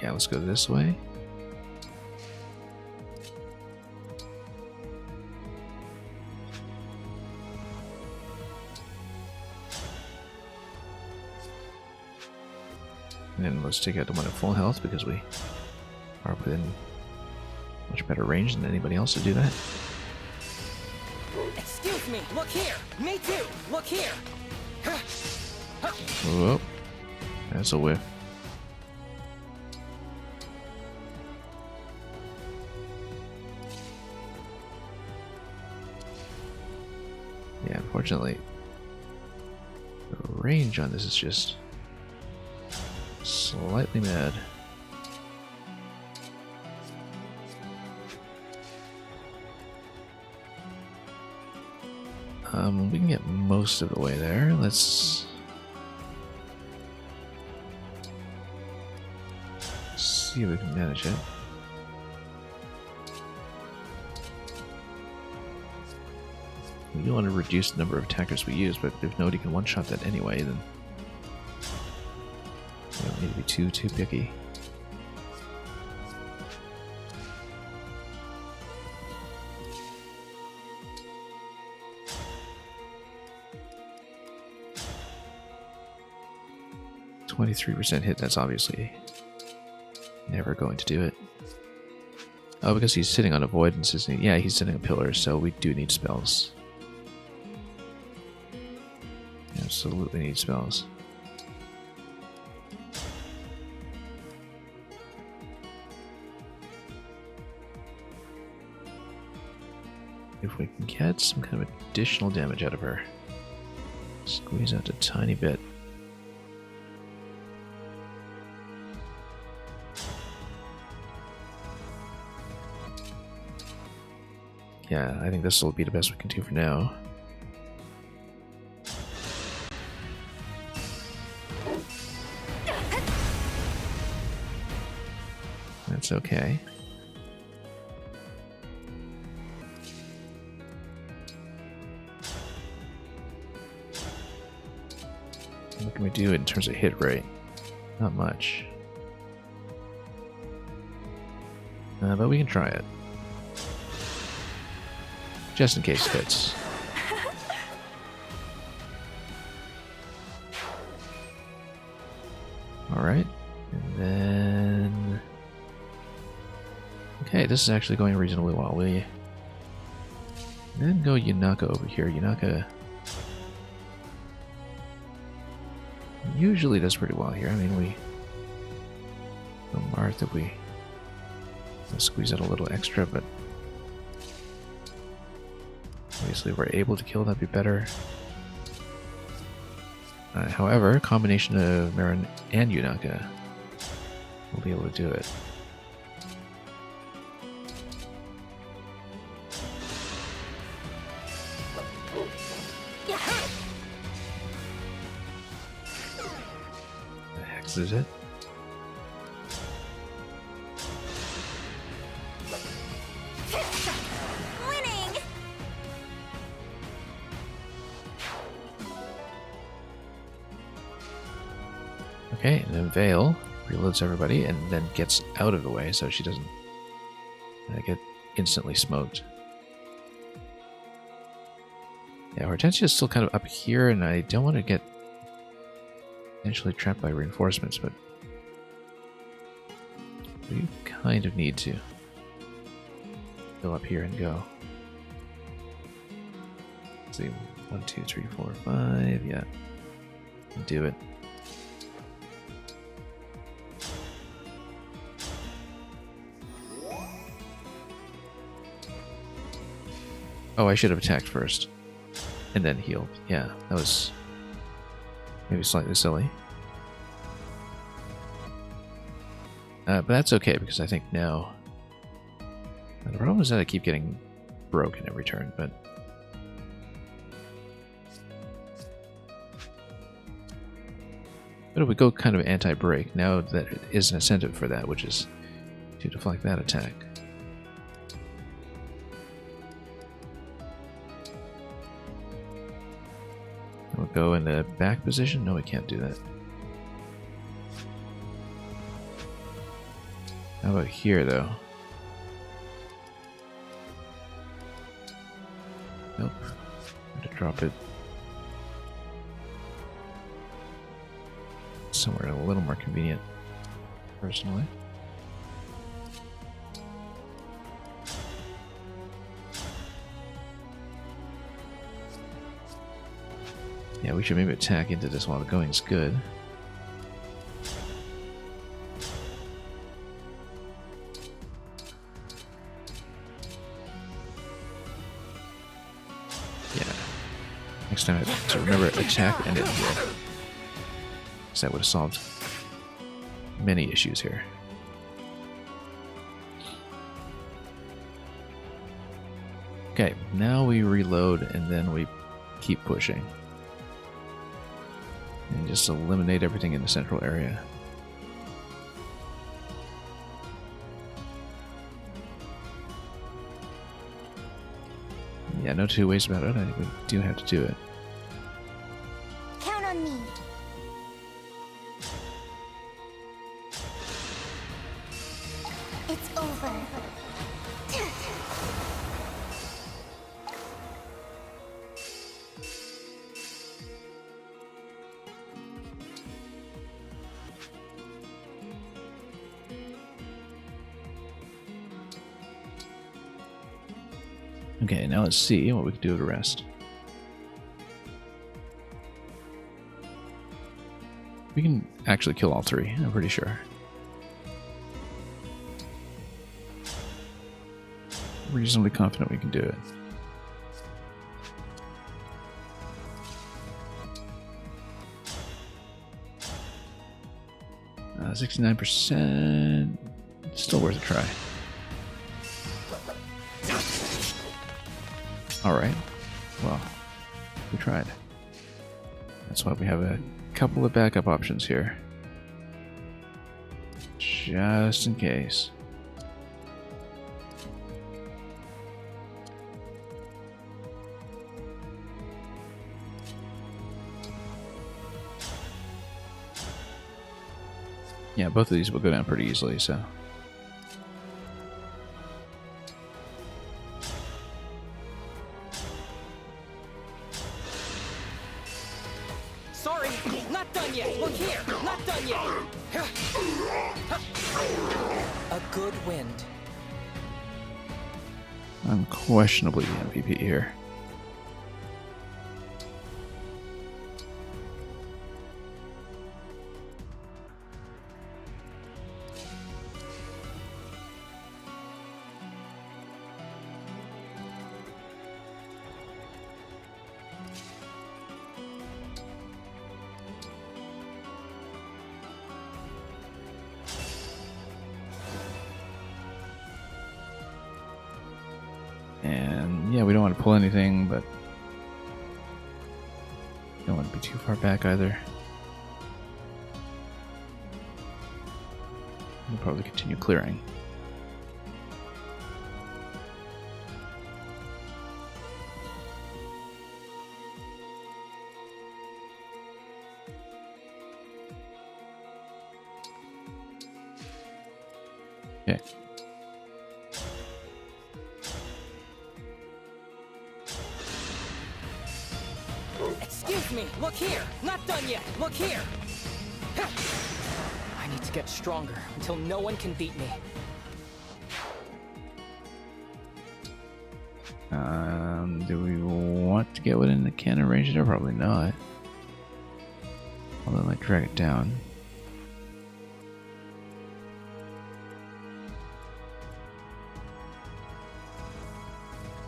Yeah, let's go this way. And then let's take out the one at full health because we are within much better range than anybody else to do that. Excuse me, look here! Me too! Look here! Whoa. That's a whiff. Yeah, unfortunately, the range on this is just slightly mad. We can get most of the way there. Let's see if we can manage it. We do want to reduce the number of attackers we use, but if nobody can one-shot that anyway, then we don't need to be too picky. %, hit, that's obviously never going to do it. Oh, because he's sitting on avoidance, isn't he? Yeah, he's sitting on pillars, so we do need spells. Absolutely need spells. If we can get some kind of additional damage out of her. Squeeze out a tiny bit. Yeah, I think this will be the best we can do for now. That's okay. What can we do in terms of hit rate? Not much. But we can try it. Just in case it hits. Alright. And then... Okay, this is actually going reasonably well. We then go Yunaka over here. Yunaka usually does pretty well here. I mean, we... Martha, we squeeze out a little extra, but obviously if we're able to kill, that'd be better. However, a combination of Marin and Yunaka will be able to do it. The hex is it? Okay, and then Veil. reloads everybody and then gets out of the way so she doesn't get instantly smoked. Yeah, Hortensia is still kind of up here, and I don't want to get potentially trapped by reinforcements, but we kind of need to go up here and go. Let's see, 1, 2, 3, 4, 5. Yeah, do it. Oh, I should have attacked first and then healed. Yeah, that was maybe slightly silly. But that's okay, because I think now... The problem is that I keep getting broken every turn, but... But if we go kind of anti-break, now that it is an incentive for that, which is to deflect that attack. We'll go in the back position? No, we can't do that. How about here, though? Nope. I'm gonna drop it somewhere a little more convenient, personally. Yeah, we should maybe attack into this while the going's good. Yeah. Next time I have to remember attack and then heal. Because that would have solved many issues here. Okay, now we reload and then we keep pushing. And just eliminate everything in the central area. Yeah, no two ways about it. I think we do have to do it. Count on me. It's over. Okay, now let's see what we can do with the rest. We can actually kill all three, I'm pretty sure. Reasonably confident we can do it. Uh, 69%. Still worth a try. Alright. Well, we tried. That's why we have a couple of backup options here. Just in case. Yeah, both of these will go down pretty easily, so... Sorry, not done yet. Look here, not done yet. A good wind. Unquestionably the MVP here. And yeah, we don't want to pull anything, but don't want to be too far back either. We'll probably continue clearing. Okay. Excuse me, look here! Not done yet! Look here! I need to get stronger until no one can beat me. Do we want to get within the cannon range there? Probably not. Although I might drag it down.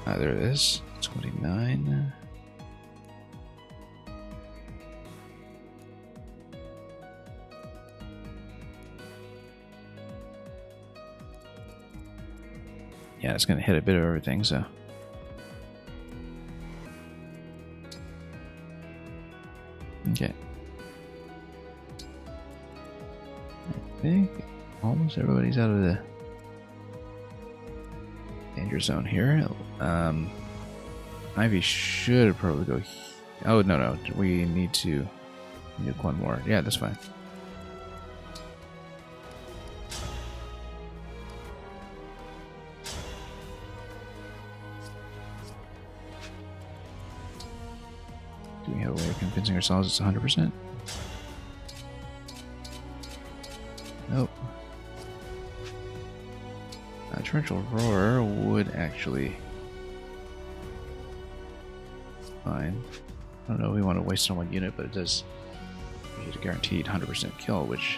There it is. 29. Yeah, it's going to hit a bit of everything, so. Okay. I think almost everybody's out of the danger zone here. Ivy should probably go. Oh, no. We need to nuke one more. Yeah, that's fine. Do we have a way of convincing ourselves it's 100%? Nope. Torrential Roar would actually... Fine. I don't know if we want to waste on one unit, but it does give you a guaranteed 100% kill, which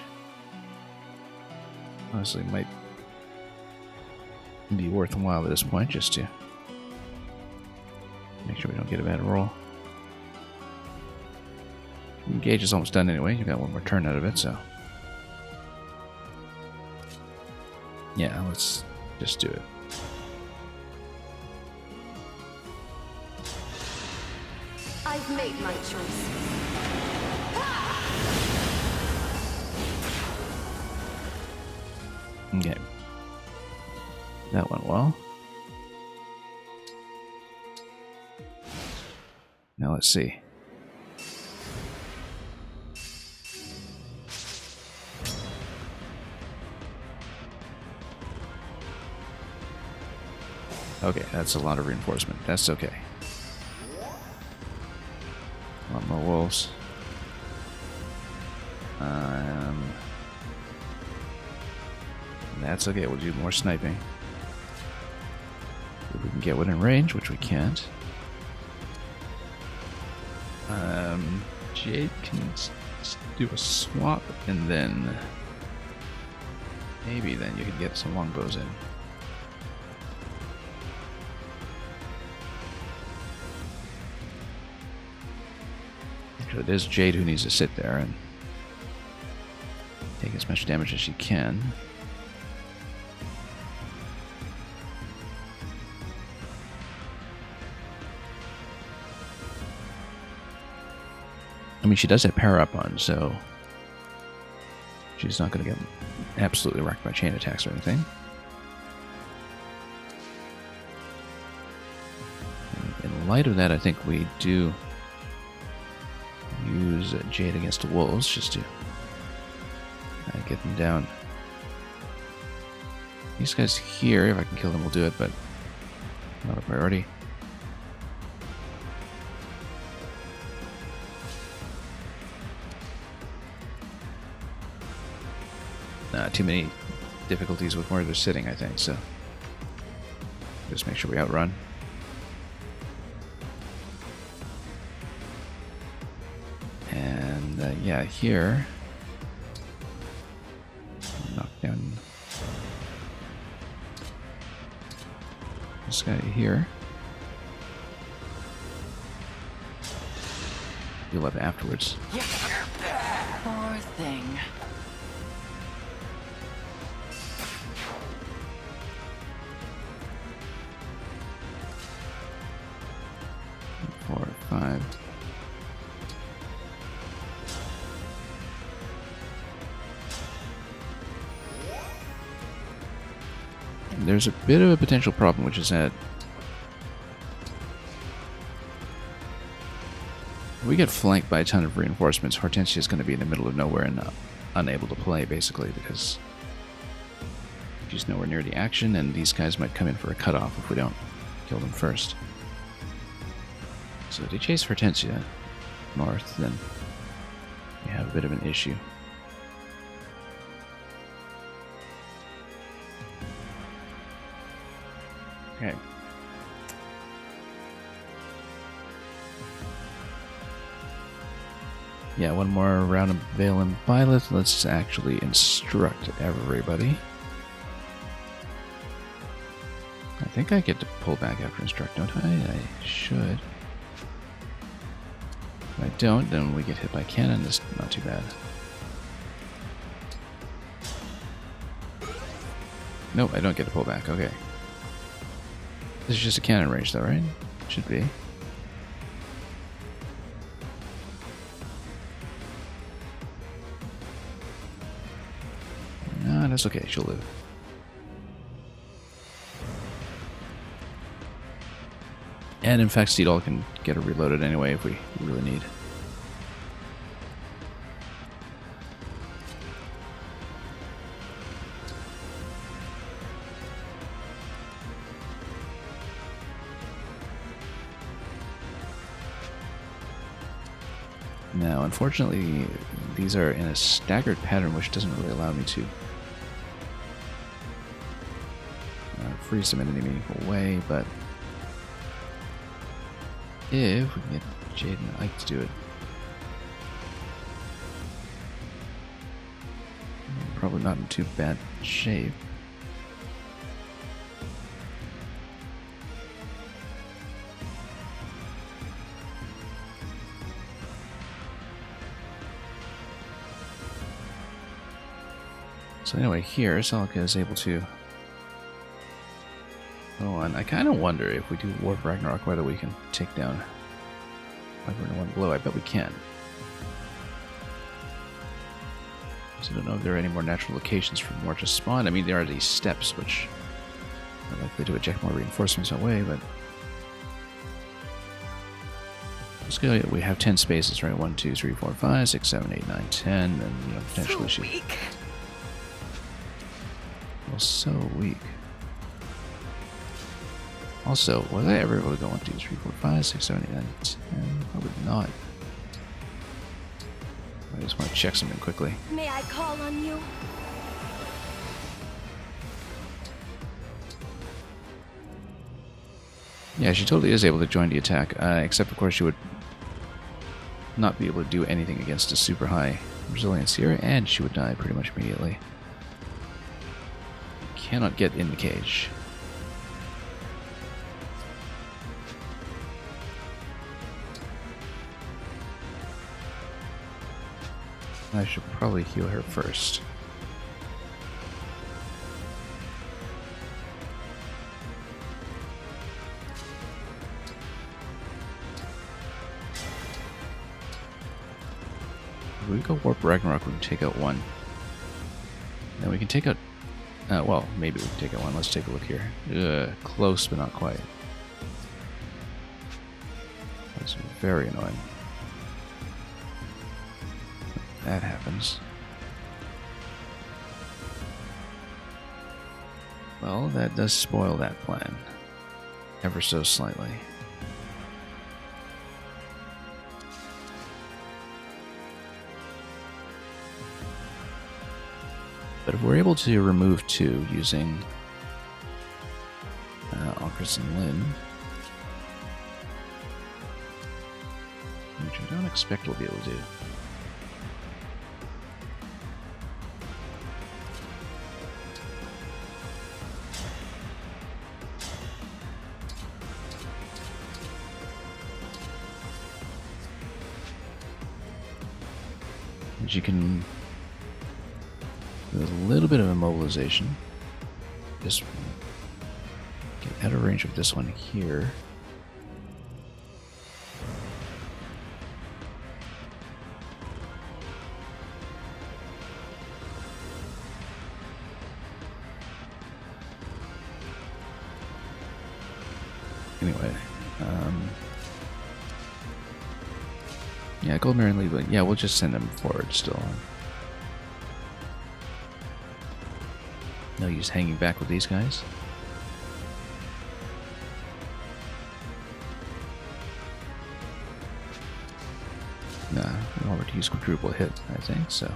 honestly might be worthwhile at this point, just to make sure we don't get a bad roll. Engage is almost done anyway. You got one more turn out of it, so yeah, let's just do it. I've made my choice. Okay. That went well. Now let's see. Okay, that's a lot of reinforcement. That's okay. A lot more wolves. That's okay, we'll do more sniping. If we can get within range, which we can't. Jade can do a swap, and then maybe then you can get some longbows in. Actually, it is Jade who needs to sit there and take as much damage as she can. I mean, she does have power up on, so she's not going to get absolutely wrecked by chain attacks or anything. And in light of that, I think we do use Jade against the wolves just to get them down. These guys here, if I can kill them, we'll do it, but not a priority. Too many difficulties with where they're sitting, I think, so just make sure we outrun. And yeah, here, knock down this guy here. You'll have afterwards. Poor thing. There's a bit of a potential problem, which is that if we get flanked by a ton of reinforcements, Hortensia is going to be in the middle of nowhere and unable to play, basically, because She's nowhere near the action, and these guys might come in for a cutoff if we don't kill them first. So if they chase Hortensia north, then we have a bit of an issue. Okay. Yeah, one more round of Vale and Violet. Let's actually instruct everybody. I think I get to pull back after instruct, don't I? I should. If I don't, then we get hit by cannon. That's not too bad. Nope, I don't get to pull back. Okay. This is just a cannon range, though, right? Should be. No, that's okay. She'll live. And in fact, Xenologue can get her reloaded anyway if we really need. Now, unfortunately, these are in a staggered pattern, which doesn't really allow me to freeze them in any meaningful way, but if we can get Jade and Ike to do it, probably not in too bad shape. So anyway, here, Celica is able to go on. I kind of wonder if we do Warp Ragnarok, whether we can take down Viper in one blow. I bet we can. So I don't know if there are any more natural locations for more to spawn. I mean, there are these steps, which are likely to eject more reinforcements away, but let's go. We have 10 spaces, right? 1, 2, 3, 4, 5, 6, 7, 8, 9, 10, and you know, potentially So weak. Well, so weak. Also, was I ever able to go 1, 2, 3, 4, 5, 6, 7, 8, 9, 10? Probably not. I just want to check something quickly. May I call on you? Yeah, she totally is able to join the attack, except of course she would not be able to do anything against a super high resilience here, and she would die pretty much immediately. Cannot get in the cage. I should probably heal her first. If we go Warp Ragnarok, we can take out one. Then we can take out... well, maybe we can take out one. Let's take a look here. Close, but not quite. That's very annoying. That happens. Well, that does spoil that plan. Ever so slightly. But if we're able to remove 2 using Alcris and Lyn, which I don't expect we'll be able to do. You can do a little bit of immobilization. Just get out of range of this one here. Anyway, yeah, Goldmere and Lee, yeah, we'll just send them forward still. No use hanging back with these guys. Nah, we already used quadruple hit, I think, so.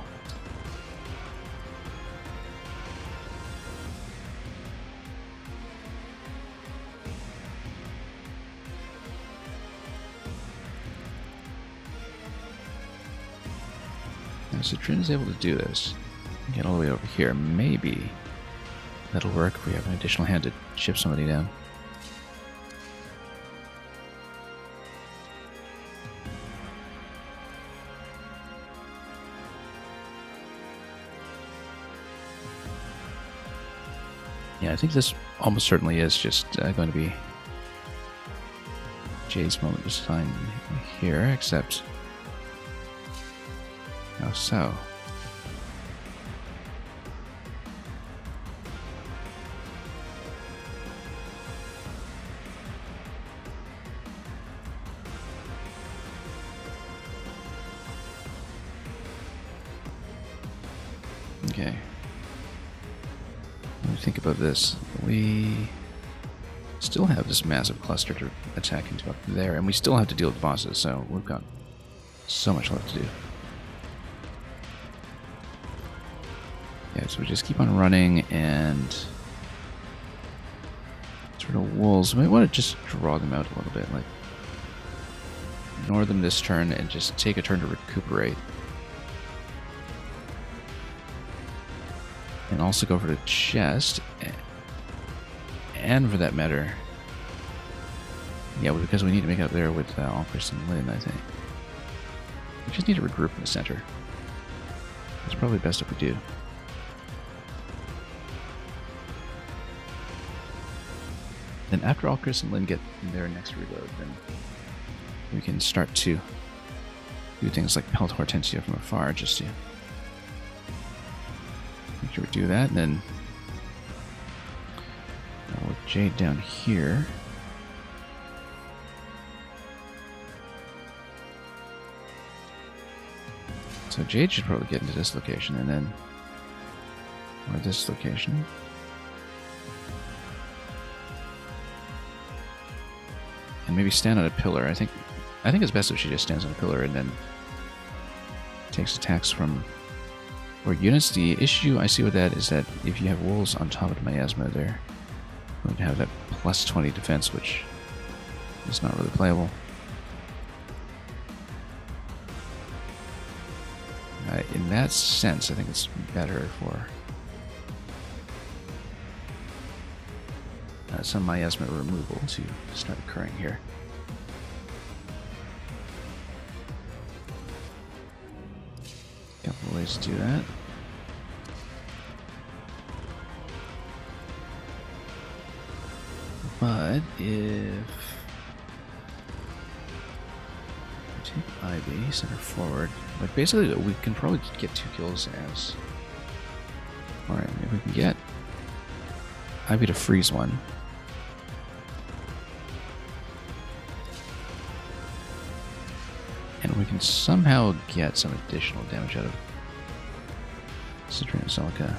Now, so Trin is able to do this. Get all the way over here. Maybe that'll work if we have an additional hand to chip somebody down. Yeah, I think this almost certainly is just going to be Jade's moment to shine here, except how so? Okay. Let me think about this. We still have this massive cluster to attack into up there, and we still have to deal with bosses, so we've got so much left to do. Yeah, so we just keep on running, and sort of wolves. We might want to just draw them out a little bit, like ignore them this turn and just take a turn to recuperate. And also go for the chest, and for that matter, yeah, because we need to make it up there with Alcris and Lynn, I think. We just need to regroup in the center. It's probably best if we do. Then after Alcris and Lynn get their next reload, then we can start to do things like pelt Hortensia from afar, just to make sure we do that. And then with Jade down here, so Jade should probably get into this location, and then or this location. And maybe stand on a pillar. I think it's best if she just stands on a pillar and then takes attacks from or units. The issue I see with that is that if you have wolves on top of Miasma, they're going to have that plus 20 defense, which is not really playable. In that sense, I think it's better for some miasma removal to start occurring here. A couple of ways to do that. But if we take Ivy, center forward, like basically we can probably get 2 kills as. Alright, maybe we can get Ivy to freeze one. And we can somehow get some additional damage out of Citrine and Celica.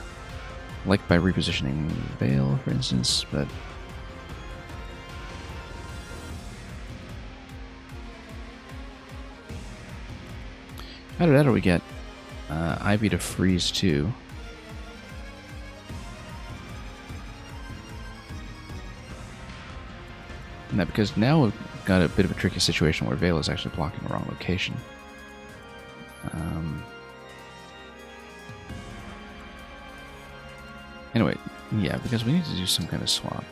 Like by repositioning Veil, for instance, but either that or we get Ivy to freeze too. And that because now we've got a bit of a tricky situation where Veil is actually blocking the wrong location. Anyway, yeah, because we need to do some kind of swap.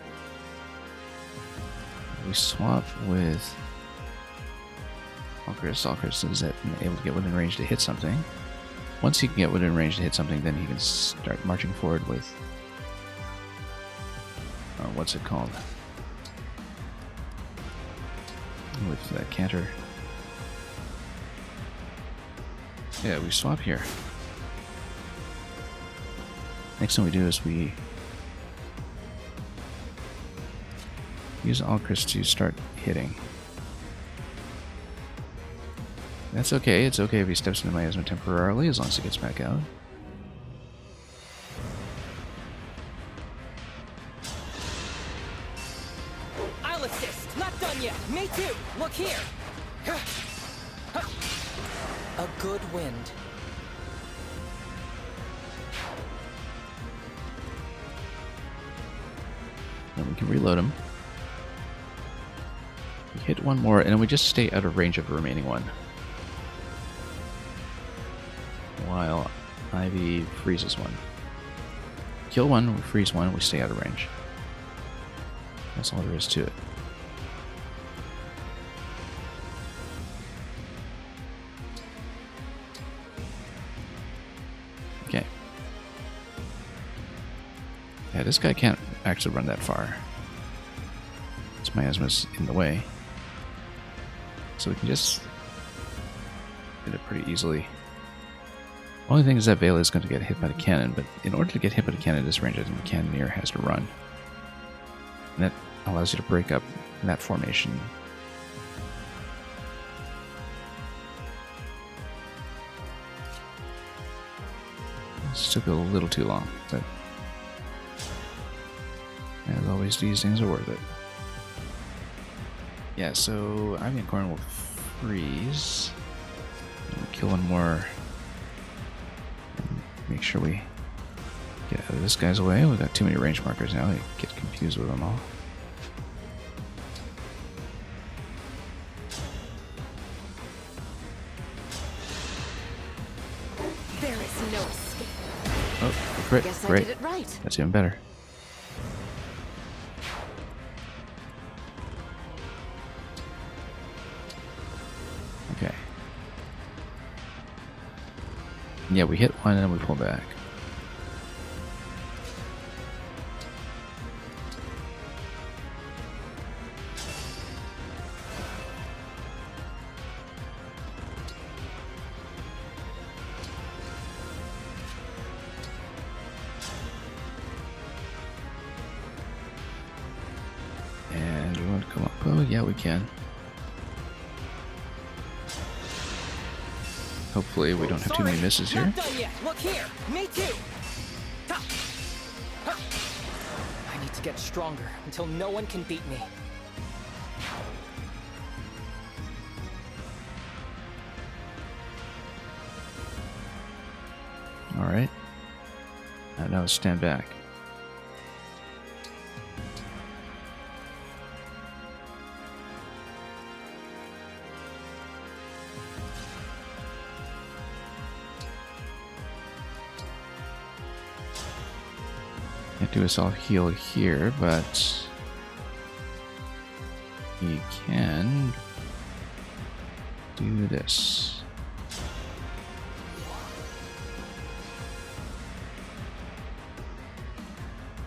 We swap with Alcris. Alcris is able to get within range to hit something. Once he can get within range to hit something, then he can start marching forward with what's it called? With Cantor. Yeah, we swap here. Next thing we do is we use Alcris to start hitting. That's okay. It's okay if he steps into Miasma temporarily, as long as he gets back out. A good wind. Then we can reload him. We hit one more, and then we just stay out of range of the remaining one. While Ivy freezes one. Kill one, we freeze one, we stay out of range. That's all there is to it. Okay. Yeah, this guy can't actually run that far. This miasma's in the way. So we can just hit it pretty easily. Only thing is that Vela is going to get hit by the cannon, but in order to get hit by the cannon at this range, I think the cannoneer has to run. And that allows you to break up that formation. This took a little too long, but as always, these things are worth it. Yeah, so Ivy and Corn will freeze. And kill one more. And make sure we get out of this guy's way. We've got too many range markers now. I get confused with them all. There is no escape. Oh, crit. Guess I Great. did it right. That's even better. Okay. Yeah, we hit one and then we pull back. And we want to come up. Oh, yeah, we can. Hopefully we don't have too many misses here. Not done yet. Look here. Me too. Ha. Ha. I need to get stronger until no one can beat me. Alright. Now stand back. Can't do a self heal here, but he can do this.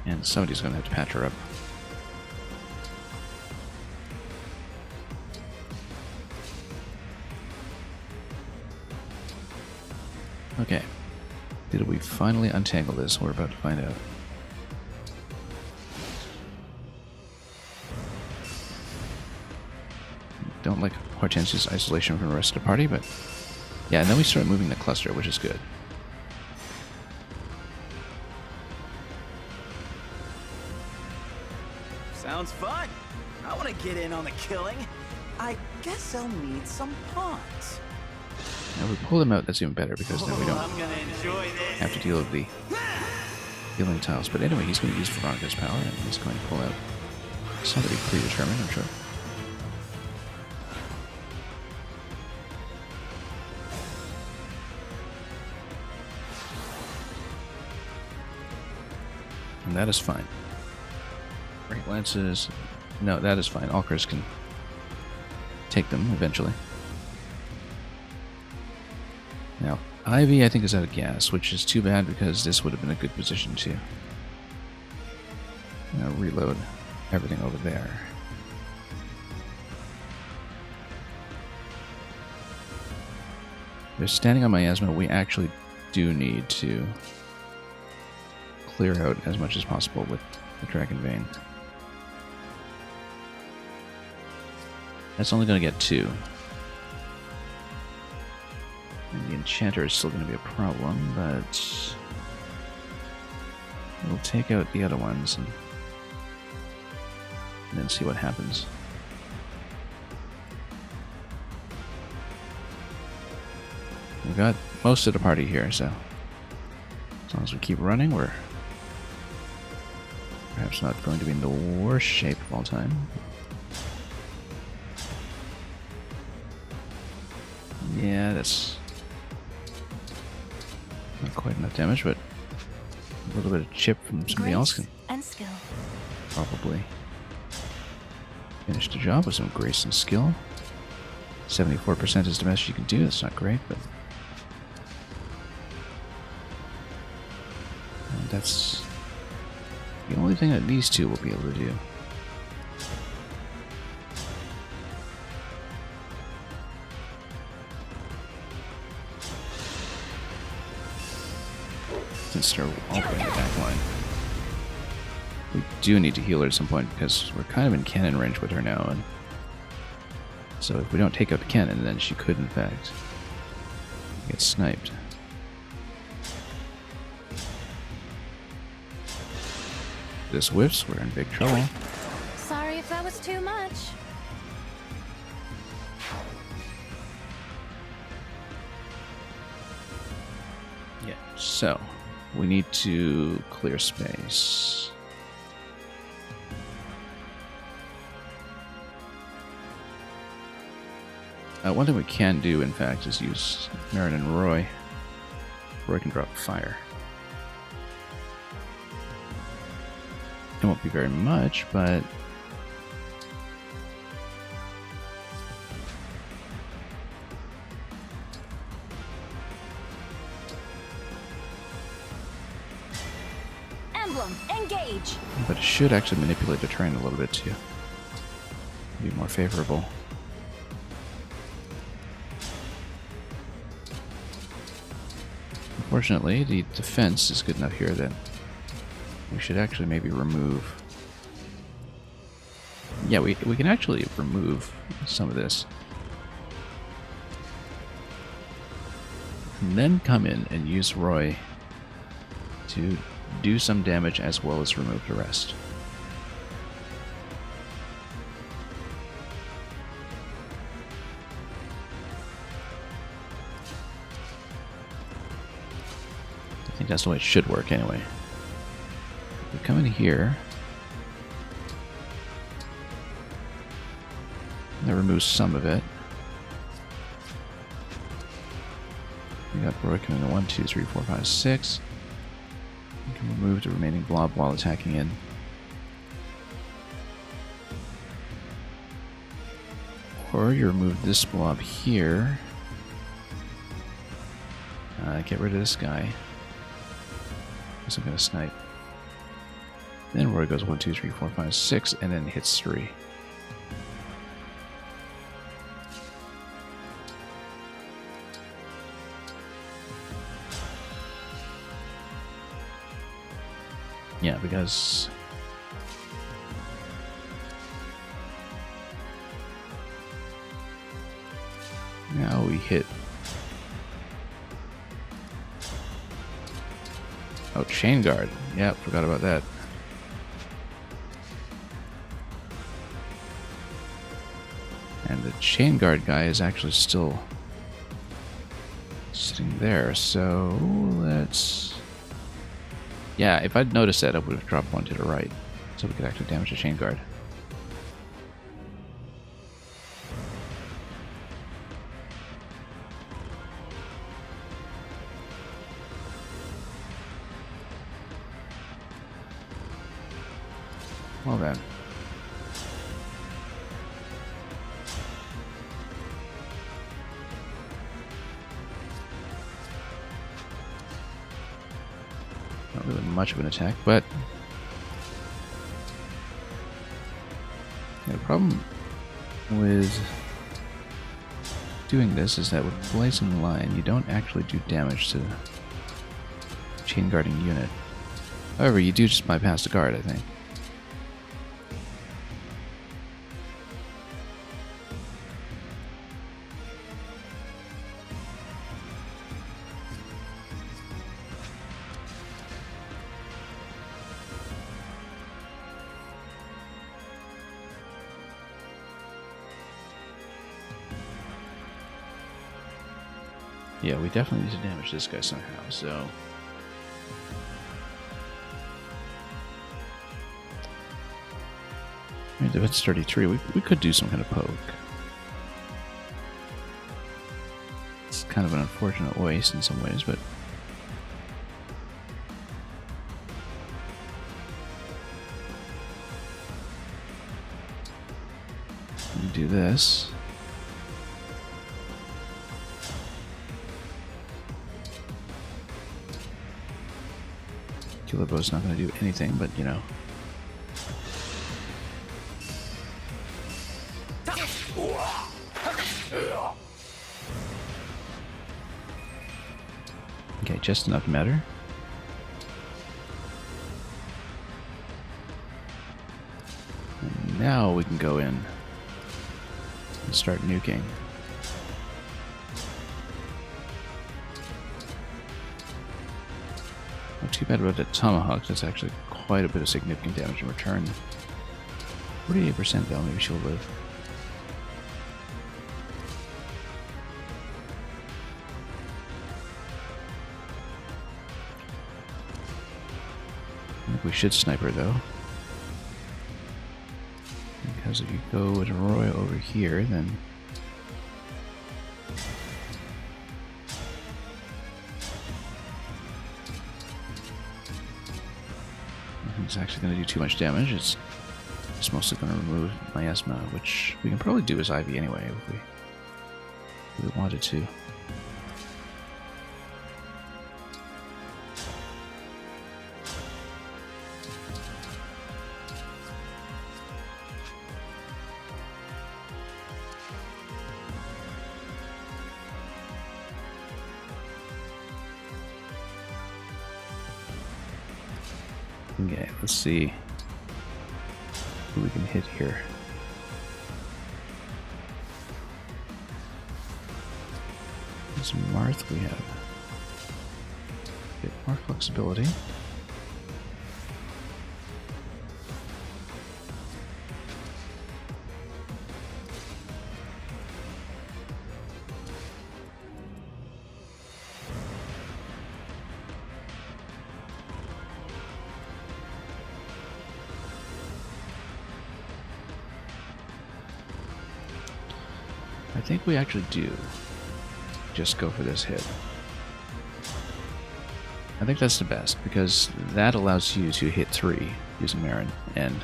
And somebody's going to have to patch her up. Okay. Did we finally untangle this? We're about to find out. Don't like Hortensia's isolation from the rest of the party, but yeah, and then we start moving the cluster, which is good. Sounds fun. I want to get in on the killing. I guess I'll need some pawns. Now we pull them out, that's even better, because then we don't I'm gonna enjoy this. have to deal with the healing tiles. But anyway, he's going to use Veronica's power, and he's going to pull out somebody predetermined, I'm sure. And that is fine. Great lances. No, that is fine. Alkers can take them eventually. Now, Ivy, I think, is out of gas, which is too bad because this would have been a good position to reload everything over there. They're standing on miasma. We actually do need to clear out as much as possible with the Dragon Vein. That's only going to get 2. And the Enchanter is still going to be a problem, but we'll take out the other ones and then see what happens. We've got most of the party here, so as long as we keep running, we're perhaps not going to be in the worst shape of all time. Yeah, that's not quite enough damage, but a little bit of chip from somebody else can and skill. probably finish the job with some grace and skill. 74% is the best you can do. That's not great, but that's the only thing that these two will be able to do. Since they're all the way in the back line. We do need to heal her at some point because we're kind of in cannon range with her now, and so if we don't take out the cannon, then she could in fact get sniped. This whiffs, we're in big trouble. Sorry if that was too much. Yeah, so we need to clear space. One thing we can do, in fact, is use Marin and Roy. Roy can drop fire. It won't be very much, but Emblem, engage. But it should actually manipulate the terrain a little bit too. Be more favorable. Unfortunately, the defense is good enough here that we should actually maybe remove... Yeah, we can actually remove some of this. And then come in and use Roy to do some damage as well as remove the rest. I think that's the way it should work anyway. We come in here. That removes some of it. We got Roy coming in 1, 2, 3, 4, 5, 6. We can remove the remaining blob while attacking in. Or you remove this blob here. Get rid of this guy. Guess I'm gonna snipe. Then Roy goes 1, 2, 3, 4, 5, 6, and then hits 3. Yeah, because now we hit. Oh, chain guard. Yeah, forgot about that. And the chain guard guy is actually still sitting there, so let's... Yeah, if I'd noticed that, I would have dropped one to the right, so we could actually damage the chain guard. Well then. Not really much of an attack, but the problem with doing this is that with blazing line, you don't actually do damage to the chain guarding unit. However, you do just bypass the guard, I think. Yeah, we definitely need to damage this guy somehow, so... I mean, if it's 33, we could do some kind of poke. It's kind of an unfortunate waste in some ways, but... we do this. Killer Bow's not going to do anything, but you know. Okay, just enough matter. And now we can go in and start nuking. Not too bad about the tomahawk. That's actually quite a bit of significant damage in return. 48% though, maybe she'll live. I think we should snipe her though. Because if you go with Roy over here, then it's actually going to do too much damage. It's mostly going to remove Miasma, which we can probably do as Ivy anyway if we wanted to. Okay, let's see who we can hit here. There's Marth we have. A bit more flexibility. I think we actually do just go for this hit. I think that's the best, because that allows you to hit 3 using Marin, and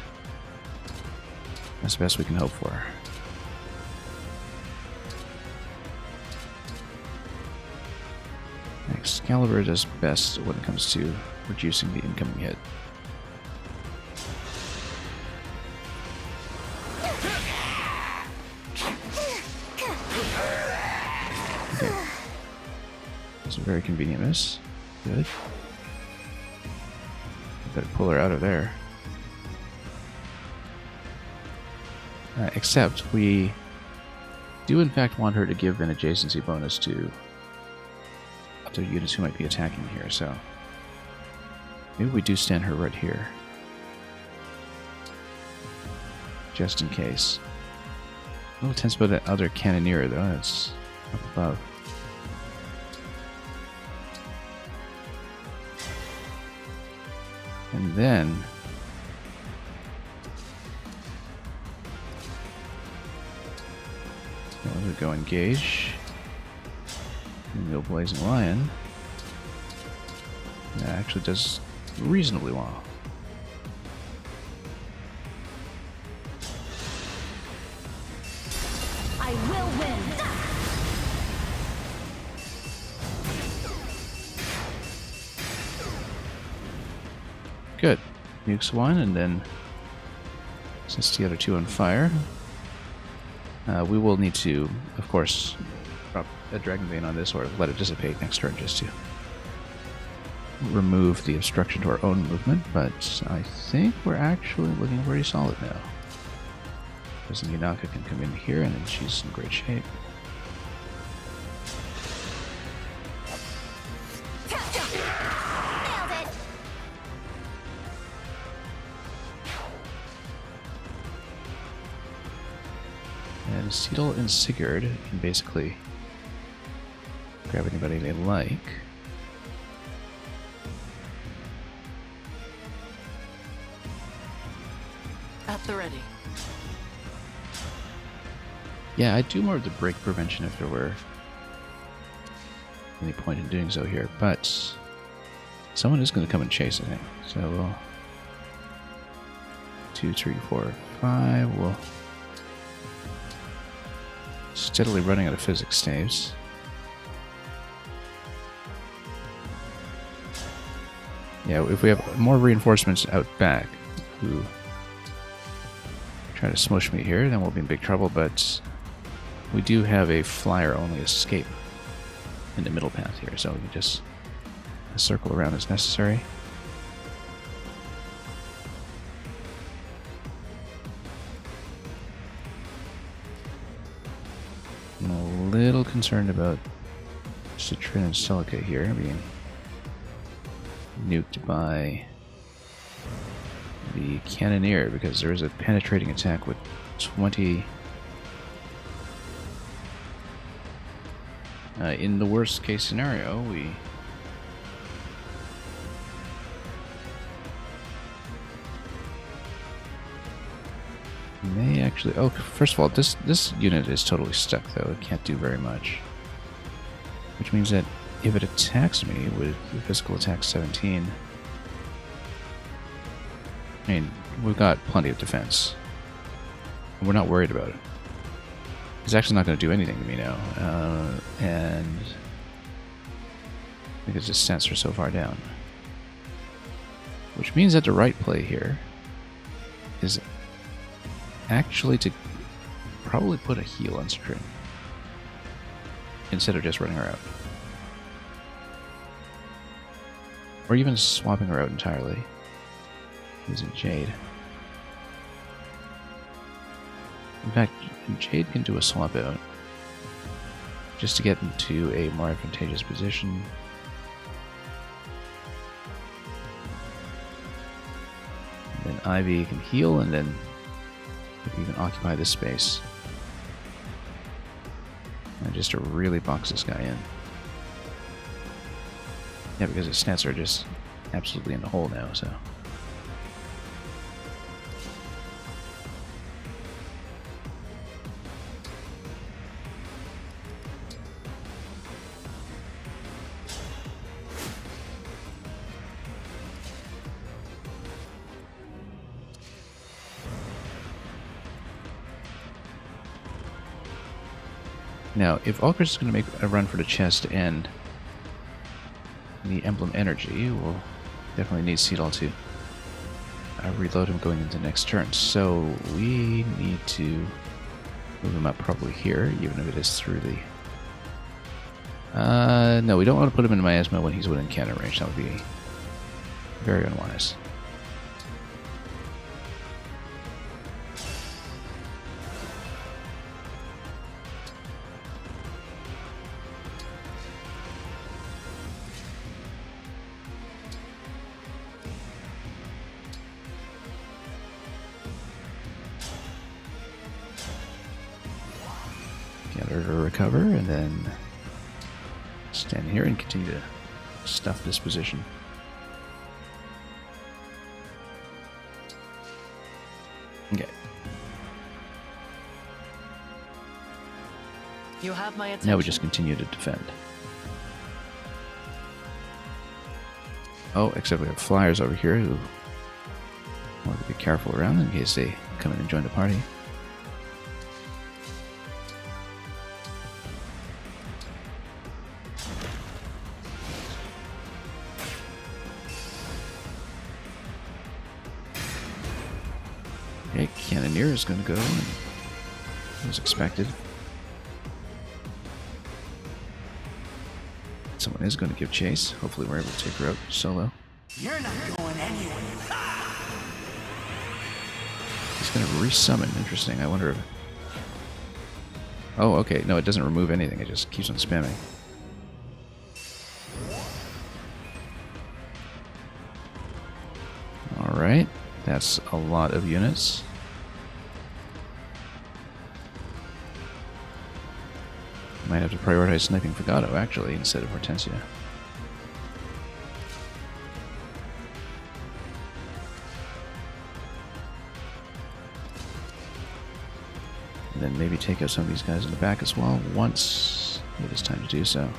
that's the best we can hope for. Excalibur does best when it comes to reducing the incoming hit. Very convenient miss. Good. Better pull her out of there. Except we do in fact want her to give an adjacency bonus to other units who might be attacking here, so maybe we do stand her right here. Just in case. A little tense about that other cannoneer though, that's up above. And then we'll go engage. And go Blazing Lion. That actually does reasonably well. I will win. Good. Nukes one, and then since the other two on fire, we will need to, of course, drop a Dragon Vein on this or let it dissipate next turn just to remove the obstruction to our own movement, but I think we're actually looking pretty solid now. Because Yunaka can come in here and then she's in great shape. And Seedle and Sigurd can basically grab anybody they like. At the ready. Yeah, I'd do more of the break prevention if there were any point in doing so here, but someone is going to come and chase, I think. So we'll 2, 3, 4, 5. We'll steadily running out of physics saves. Yeah, if we have more reinforcements out back who try to smush me here, then we'll be in big trouble, but we do have a flyer-only escape in the middle path here, so we can just circle around as necessary. I'm a little concerned about Citrin and Silica here being nuked by the Cannoneer, because there is a penetrating attack with 20. In the worst case scenario, we may actually... Oh, first of all, this unit is totally stuck, though. It can't do very much. Which means that if it attacks me with the physical attack 17... I mean, we've got plenty of defense. We're not worried about it. It's actually not going to do anything to me now. And... because its stats are so far down. Which means that the right play here is actually to probably put a heal on Citrin instead of just running her out. Or even swapping her out entirely using Jade. In fact, Jade can do a swap out just to get into a more advantageous position. And then Ivy can heal, and then we can occupy this space. And just to really box this guy in. Yeah, because his stats are just absolutely in the hole now, so... Now, if Ulcris is going to make a run for the chest and the Emblem Energy, we'll definitely need Cetol to reload him going into next turn. So we need to move him up probably here, even if it is through the... no, we don't want to put him in miasma when he's within cannon range. That would be very unwise. Get her to recover, and then stand here and continue to stuff this position. Okay. You have my attention. Now we just continue to defend. Oh, except we have flyers over here who want to be careful around in case they come in and join the party. Okay, Cannoneer is going to go, as expected. Someone is going to give chase. Hopefully we're able to take her out solo. You're not going anywhere. He's going to resummon. Interesting. I wonder if... Oh, okay. No, it doesn't remove anything. It just keeps on spamming. Alright. That's a lot of units. Might have to prioritize sniping Fugato, actually, instead of Hortensia. And then maybe take out some of these guys in the back as well, once it is time to do so.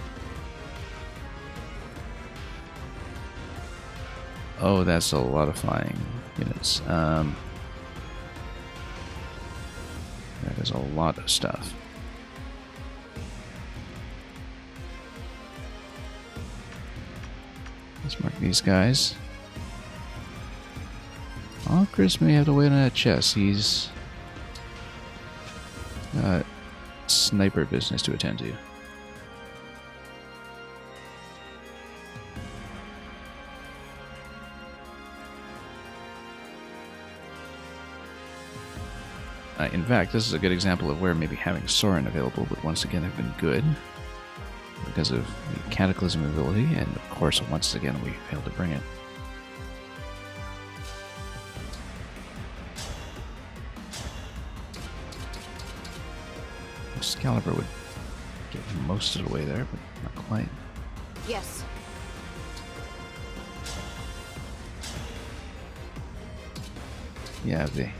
Oh, that's a lot of flying units. That is a lot of stuff. Let's mark these guys. Oh, Chris may have to wait on that chest. He's got sniper business to attend to. In fact, this is a good example of where maybe having Soren available would once again have been good, because of the Cataclysm ability, and of course, once again, we failed to bring it. Excalibur would get most of the way there, but not quite. Yes. Yeah, they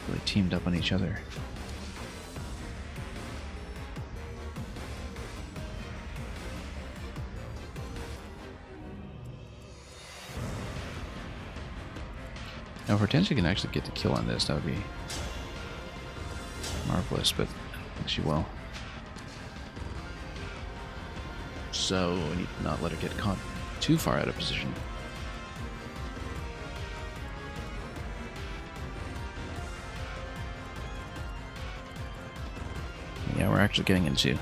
really teamed up on each other. Now, if Hortensia can actually get the kill on this, that would be marvelous, but I don't think she will. So, we need to not let her get caught too far out of position. Yeah, we're actually getting into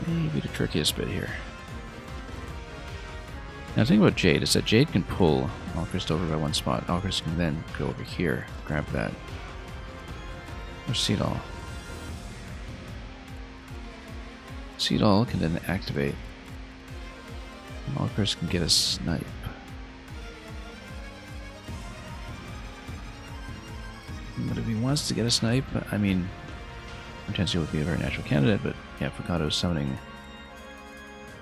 maybe the trickiest bit here. Now, the thing about Jade is that Jade can pull Alchrist over by one spot. Alchrist can then go over here, grab that. Or Seedall. Seedall can then activate. Alchrist can get a snipe. But if he wants to get a snipe, I mean, Hortensia would be a very natural candidate, but yeah, Fugato summoning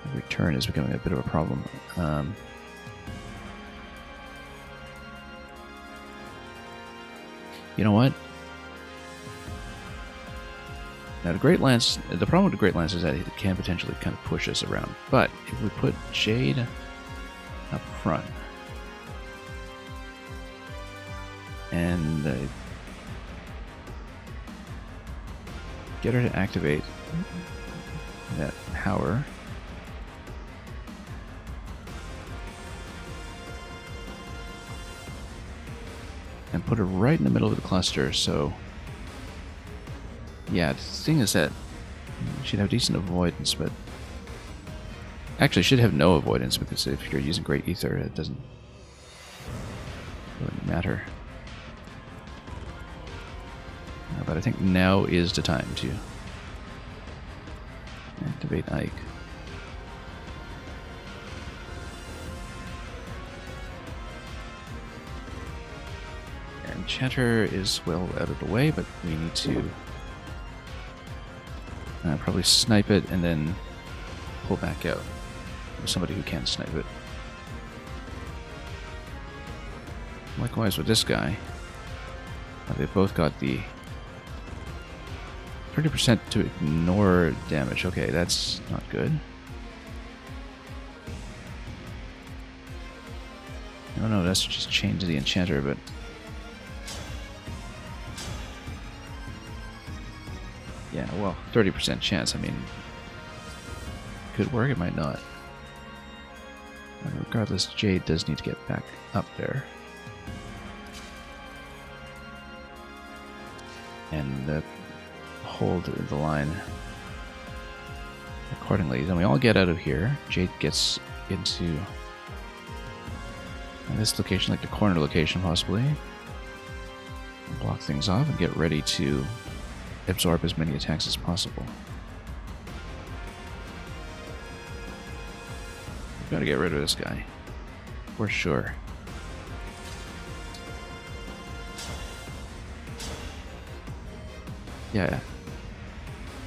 a return is becoming a bit of a problem. You know what? Now, the Great Lance, the problem with the Great Lance is that it can potentially kind of push us around. But if we put Jade up front and get her to activate that power, and put her right in the middle of the cluster, so yeah, the thing is that she'd have decent avoidance, but actually should have no avoidance, because if you're using Great Ether, it doesn't really matter. But I think now is the time to activate Ike. And Chatter is well out of the way, but we need to probably snipe it and then pull back out with somebody who can snipe it. Likewise with this guy. They've both got the 30% to ignore damage. Okay, that's not good. No, that's just chained to the enchanter, but yeah, well, 30% chance. I mean, could work, it might not. And regardless, Jade does need to get back up there. And hold the line accordingly. Then we all get out of here. Jade gets into this location, like the corner location possibly. Block things off and get ready to absorb as many attacks as possible. We've got to get rid of this guy, for sure. Yeah.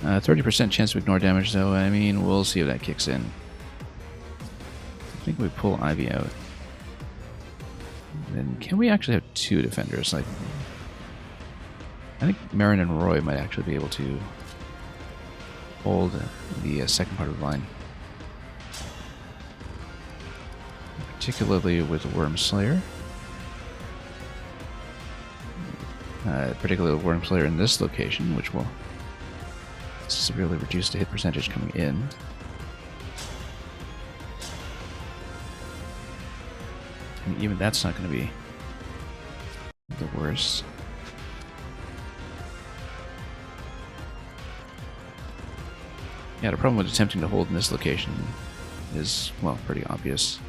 30% chance to ignore damage, though. I mean, we'll see if that kicks in. I think we pull Ivy out. Then can we actually have two defenders? Like, I think Marin and Roy might actually be able to hold the second part of the line. Particularly with Wormslayer. Particularly with Wormslayer in this location, which will severely reduce the hit percentage coming in. And even that's not going to be the worst. Yeah, the problem with attempting to hold in this location is, well, pretty obvious.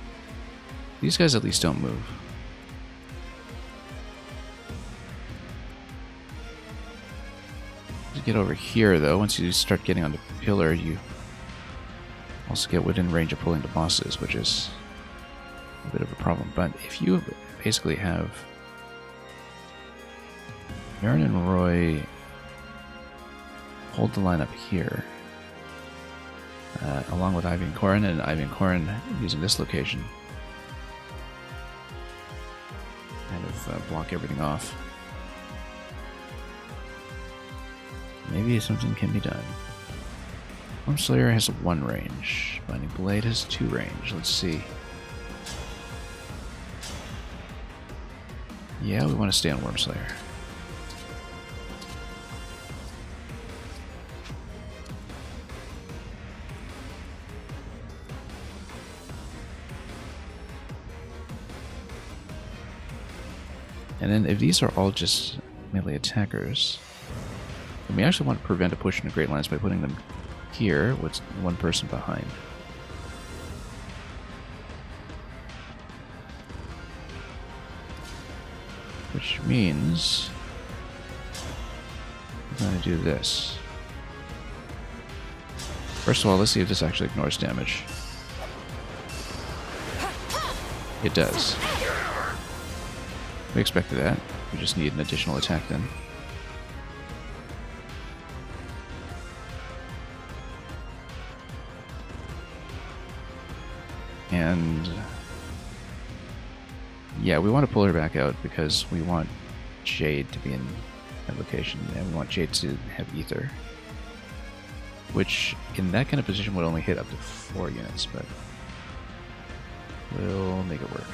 These guys at least don't move. To get over here, though, once you start getting on the pillar, you also get within range of pulling the bosses, which is a bit of a problem. But if you basically have Marin and Roy hold the line up here, along with Ivy and Corrin using this location, kind of block everything off. Maybe something can be done. Wormslayer has 1 range. Binding Blade has 2 range. Let's see. Yeah, we want to stay on Wormslayer. And then if these are all just melee attackers, then we actually want to prevent a push into Great Lines by putting them here with 1 person behind. Which means we're going to do this. First of all, let's see if this actually ignores damage. It does. We expected that. We just need an additional attack then. And yeah, we want to pull her back out because we want Jade to be in that location, and we want Jade to have Ether. Which, in that kind of position, would only hit up to 4 units, but we'll make it work.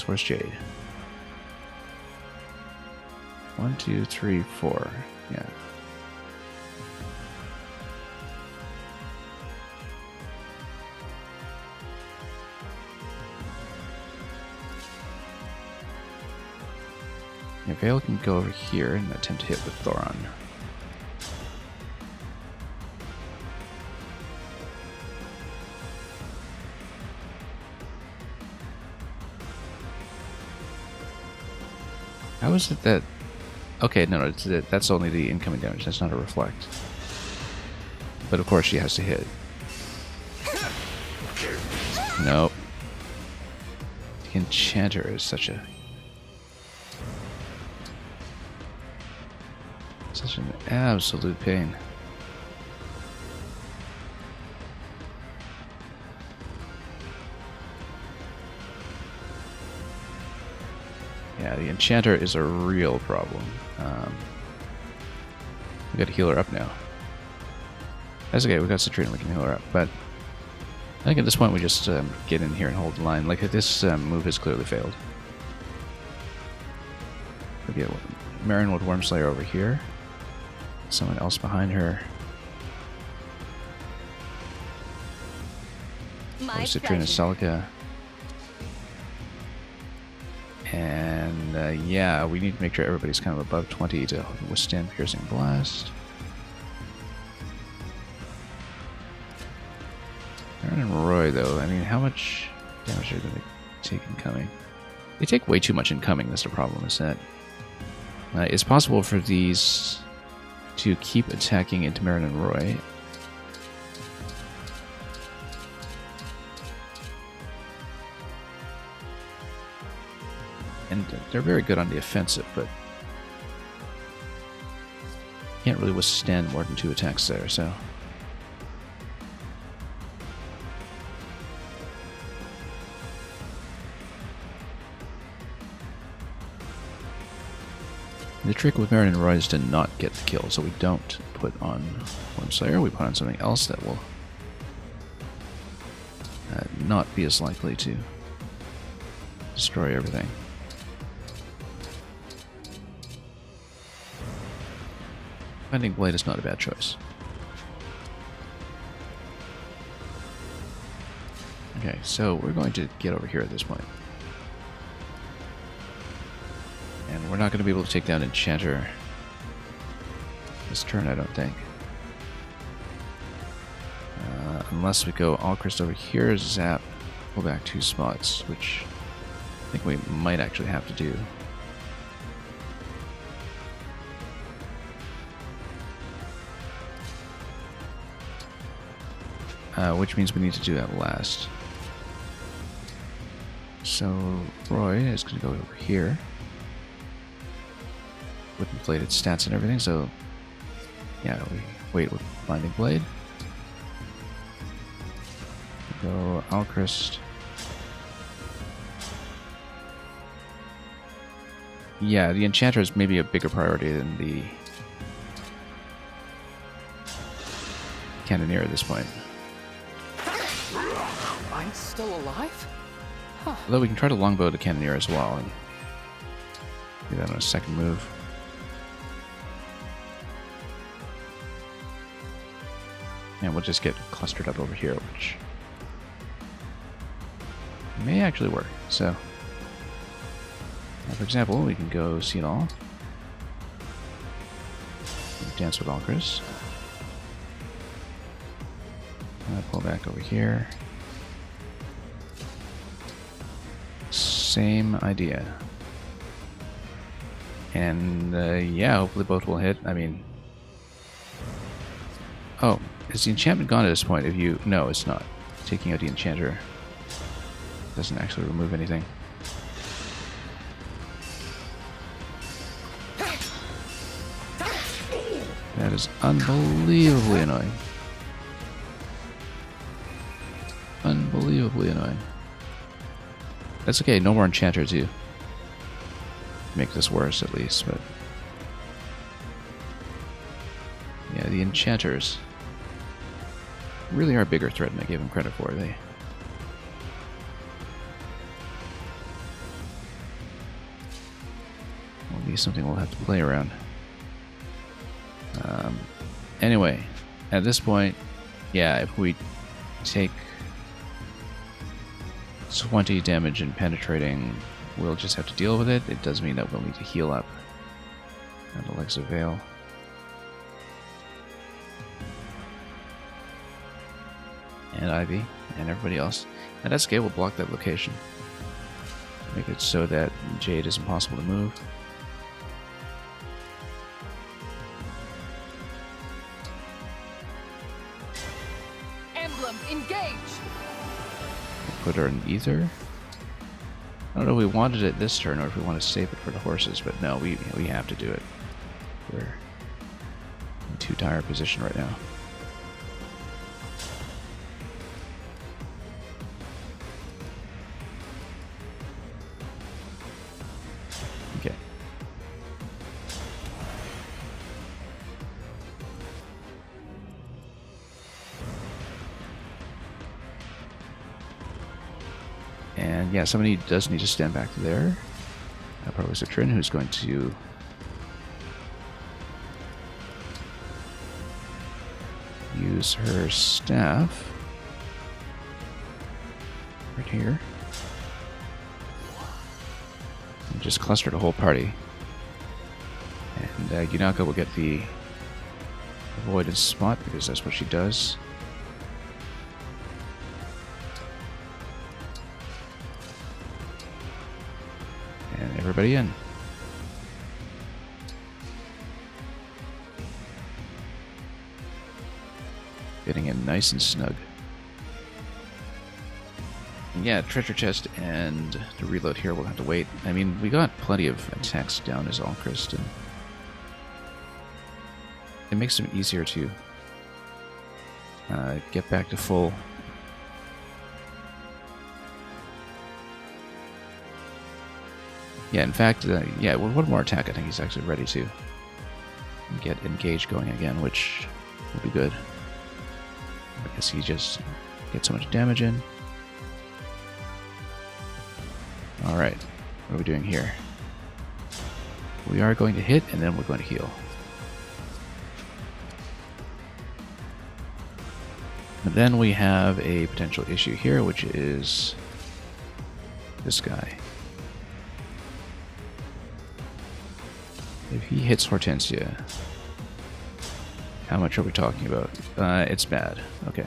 Where's Jade? 1, 2, 3, 4. Yeah. Yeah, Vale can go over here and attempt to hit with Thoron. How is it that... Okay, no, that's only the incoming damage. That's not a reflect. But of course she has to hit. Nope. The Enchanter is such an absolute pain. Yeah, the Enchanter is a real problem. We gotta heal her up now. That's okay, we got Citrine, we can heal her up, but I think at this point we just get in here and hold the line. Like, this move has clearly failed. We get Marin with Wormslayer over here. Someone else behind her. Citrine and Celica. And yeah, we need to make sure everybody's kind of above 20 to withstand Piercing Blast. Marin and Roy, though, I mean, how much damage are they going to take incoming? They take way too much incoming, that's the problem, is that it's possible for these to keep attacking into Marin and Roy. And they're very good on the offensive, but can't really withstand more than 2 attacks there, so. The trick with Marin and Roy is to not get the kill, so we don't put on Wormslayer, we put on something else that will not be as likely to destroy everything. Bending Blade is not a bad choice. Okay, so we're going to get over here at this point. And we're not going to be able to take down Enchanter this turn, I don't think. Unless we go Alchrist over here, zap, pull back 2 spots, which I think we might actually have to do. Which means we need to do that last. So Roy is going to go over here with inflated stats and everything, so yeah, we wait with Blinding Blade. We go Alchrist. Yeah, the Enchanter is maybe a bigger priority than the Cannoneer at this point. I'm still alive? Huh. Although we can try to longbow the Cannoneer as well, and do that on a second move. And we'll just get clustered up over here, which may actually work. So, for example, we can go Xenologue, dance with Alchrist. Pull back over here. Same idea. And yeah, hopefully both will hit. I mean, oh, is the enchantment gone at this point? If you no, it's not. Taking out the Enchanter doesn't actually remove anything. That is unbelievably annoying. Unbelievably annoying. That's okay, no more Enchanter to make this worse at least, but yeah, the Enchanters really are a bigger threat than I gave them credit for. They will be something we'll have to play around. Anyway, at this point, yeah, if we take 20 damage and penetrating, we'll just have to deal with it. It does mean that we'll need to heal up. And Alexa Veil. And Ivy, and everybody else. And that's okay, we'll block that location. Make it so that Jade is impossible to move. Emblem, engage! Put her in Ether. I don't know if we wanted it this turn or if we want to save it for the horses, but no, we have to do it. We're in too tired position right now. Okay. And yeah, somebody does need to stand back there. Probably Citrin, who's going to use her staff right here. And just cluster the whole party. And Yunaka will get the avoidance spot because that's what she does. And everybody in. Getting in nice and snug. Yeah, treasure chest and to reload here we'll have to wait. I mean, we got plenty of attacks down as Alchrist, and it makes them easier to get back to full. Yeah, in fact, yeah, with one more attack, I think he's actually ready to get engaged going again, which will be good. I guess he just gets so much damage in. Alright, what are we doing here? We are going to hit, and then we're going to heal. And then we have a potential issue here, which is this guy. If he hits Hortensia, how much are we talking about? It's bad. Okay.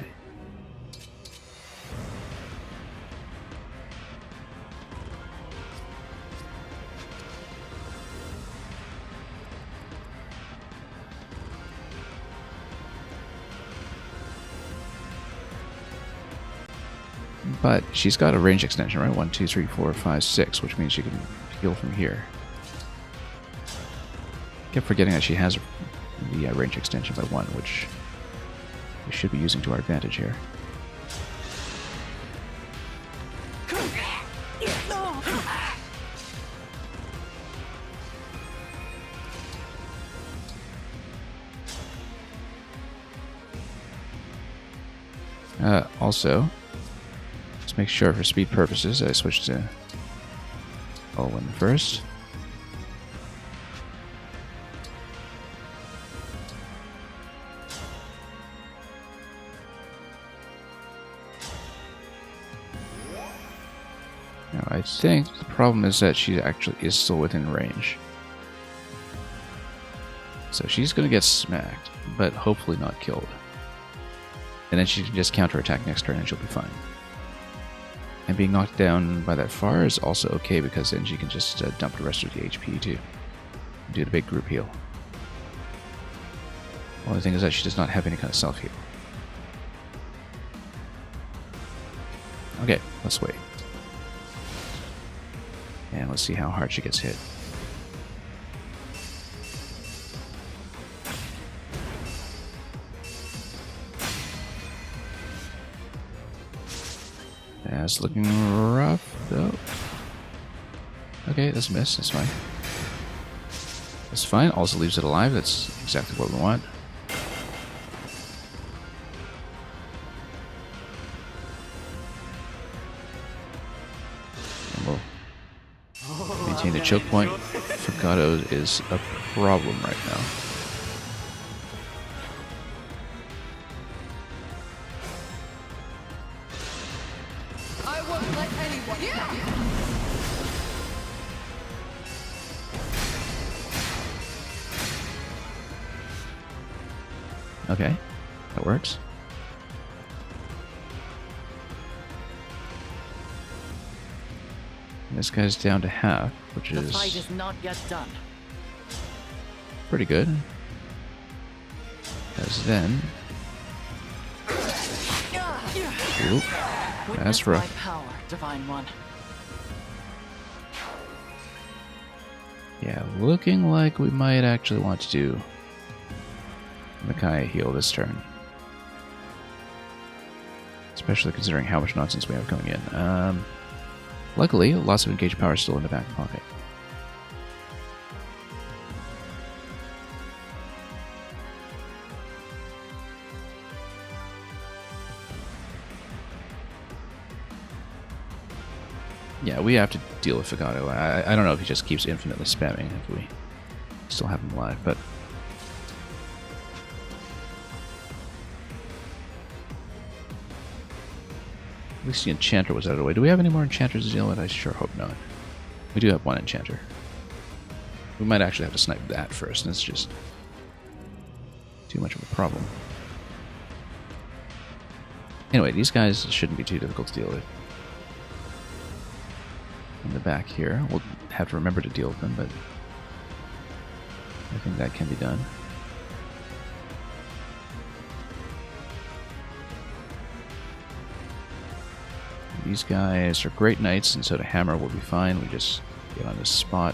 But she's got a range extension, right? 1, 2, 3, 4, 5, 6, which means she can heal from here. Kept forgetting that she has the range extension by 1, which we should be using to our advantage here. Also, let's make sure for speed purposes I switch to Owen first. Now, I think the problem is that she actually is still within range. So she's going to get smacked, but hopefully not killed. And then she can just counterattack next turn and she'll be fine. And being knocked down by that far is also okay because then she can just dump the rest of the HP to do the big group heal. Only thing is that she does not have any kind of self-heal. Okay, let's wait. And let's see how hard she gets hit. That's looking rough, though. Okay, that's a miss. That's fine. That's fine. Also leaves it alive. That's exactly what we want. And we'll maintain the choke point. Fugato is a problem right now. Okay, that works. And this guy's down to half, which the fight is not yet done. Pretty good. Because then, oop, that's rough. My power, Divine One. Yeah, looking like we might actually want to do Micaiah heal this turn. Especially considering how much nonsense we have coming in. Luckily, lots of engaged power is still in the back pocket. Yeah, we have to deal with Fugato. I don't know if he just keeps infinitely spamming if we still have him alive, but at least the Enchanter was out of the way. Do we have any more Enchanters to deal with? I sure hope not. We do have one Enchanter. We might actually have to snipe that first, and it's just too much of a problem. Anyway, these guys shouldn't be too difficult to deal with. In the back here, we'll have to remember to deal with them, but I think that can be done. These guys are great knights, and so the hammer will be fine. We just get on this spot.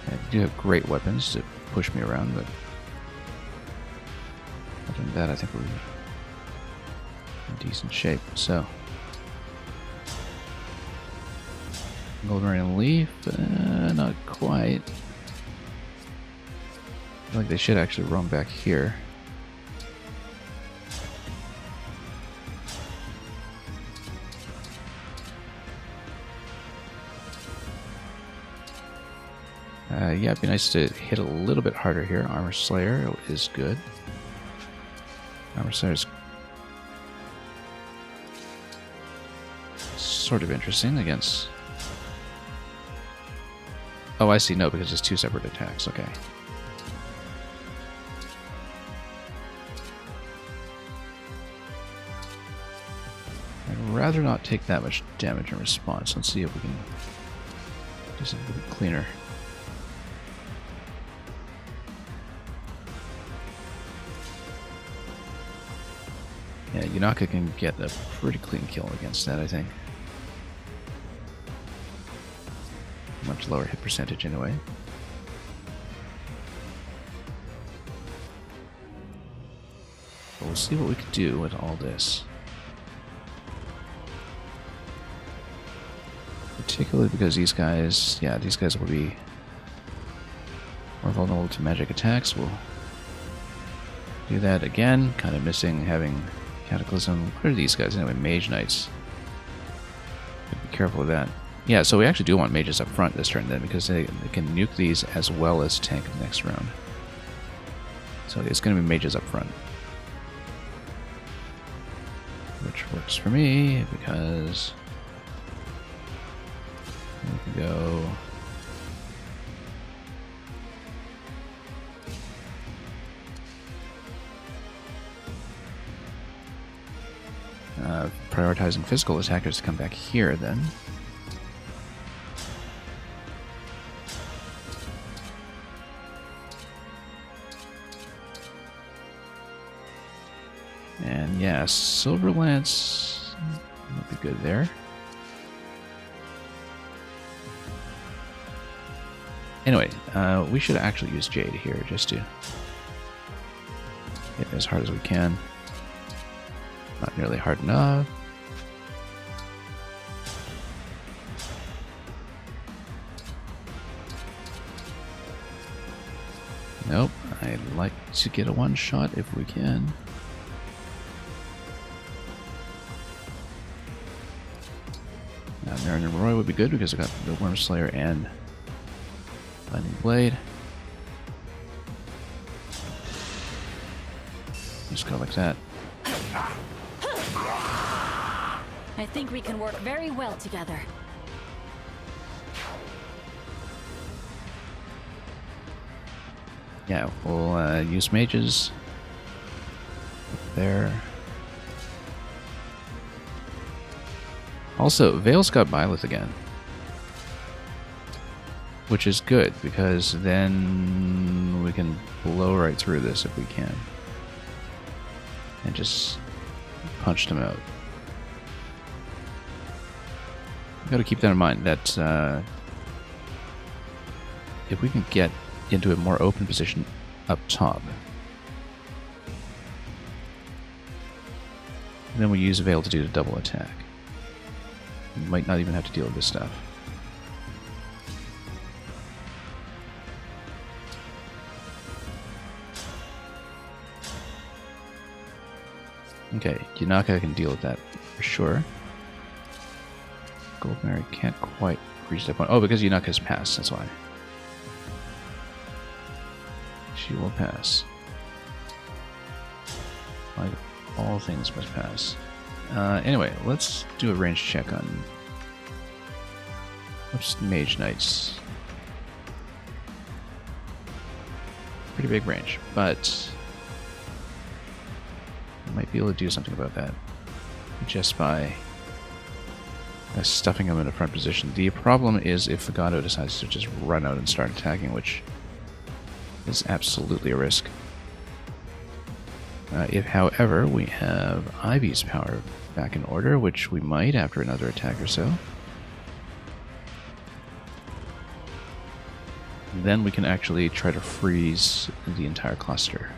And I do have great weapons to push me around, but other than that, I think we're in decent shape. So, Golden Leaf, not quite. I feel like they should actually roam back here. Yeah, it'd be nice to hit a little bit harder here. Armor Slayer is good. Armor Slayer's sort of interesting against... Oh, I see. No, because it's two separate attacks. Okay. I'd rather not take that much damage in response. Let's see if we can do something a bit cleaner. Yeah, Yunaka can get a pretty clean kill against that, I think. Much lower hit percentage anyway. But we'll see what we can do with all this. Particularly because these guys, yeah, these guys will be more vulnerable to magic attacks. We'll do that again, kind of missing having Cataclysm. What are these guys anyway? Mage Knights. Be careful with that. Yeah, so we actually do want mages up front this turn then, because they can nuke these as well as tank the next round. So it's going to be mages up front. Which works for me, because we can go... prioritizing physical attackers to come back here then. And yeah, Silver Lance would be good there. Anyway, we should actually use Jade here just to hit as hard as we can. Not nearly hard enough. Nope, I'd like to get a one shot if we can. Marin and Roy would be good because I got the Worm Slayer and Lightning Blade. Just go like that. I think we can work very well together. Yeah, we'll use mages there. Also, Vale's got Byleth again, which is good because then we can blow right through this if we can and just punch them out. Got to keep that in mind that if we can get into a more open position up top, then we use Veil to do the double attack. We might not even have to deal with this stuff. Okay, Yunaka can deal with that for sure. Gold Mary can't quite reach that point. Oh, because Yunaka's passed, that's why. She will pass. Like all things must pass. Anyway, let's do a range check on what's Mage Knights. Pretty big range, but I might be able to do something about that just by stuffing them in a front position. The problem is if Fagado decides to just run out and start attacking, which is absolutely a risk. If, however, we have Ivy's power back in order, which we might after another attack or so. Then we can actually try to freeze the entire cluster.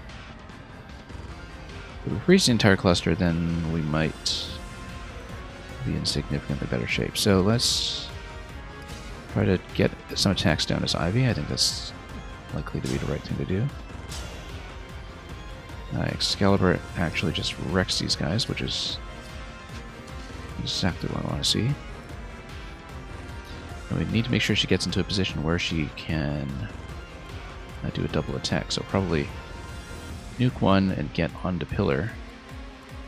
If we freeze the entire cluster, then we might be in significantly better shape. So let's try to get some attacks down as Ivy. I think that's likely to be the right thing to do. Excalibur actually just wrecks these guys, which is exactly what I want to see. And we need to make sure she gets into a position where she can do a double attack. So probably nuke one and get onto pillar.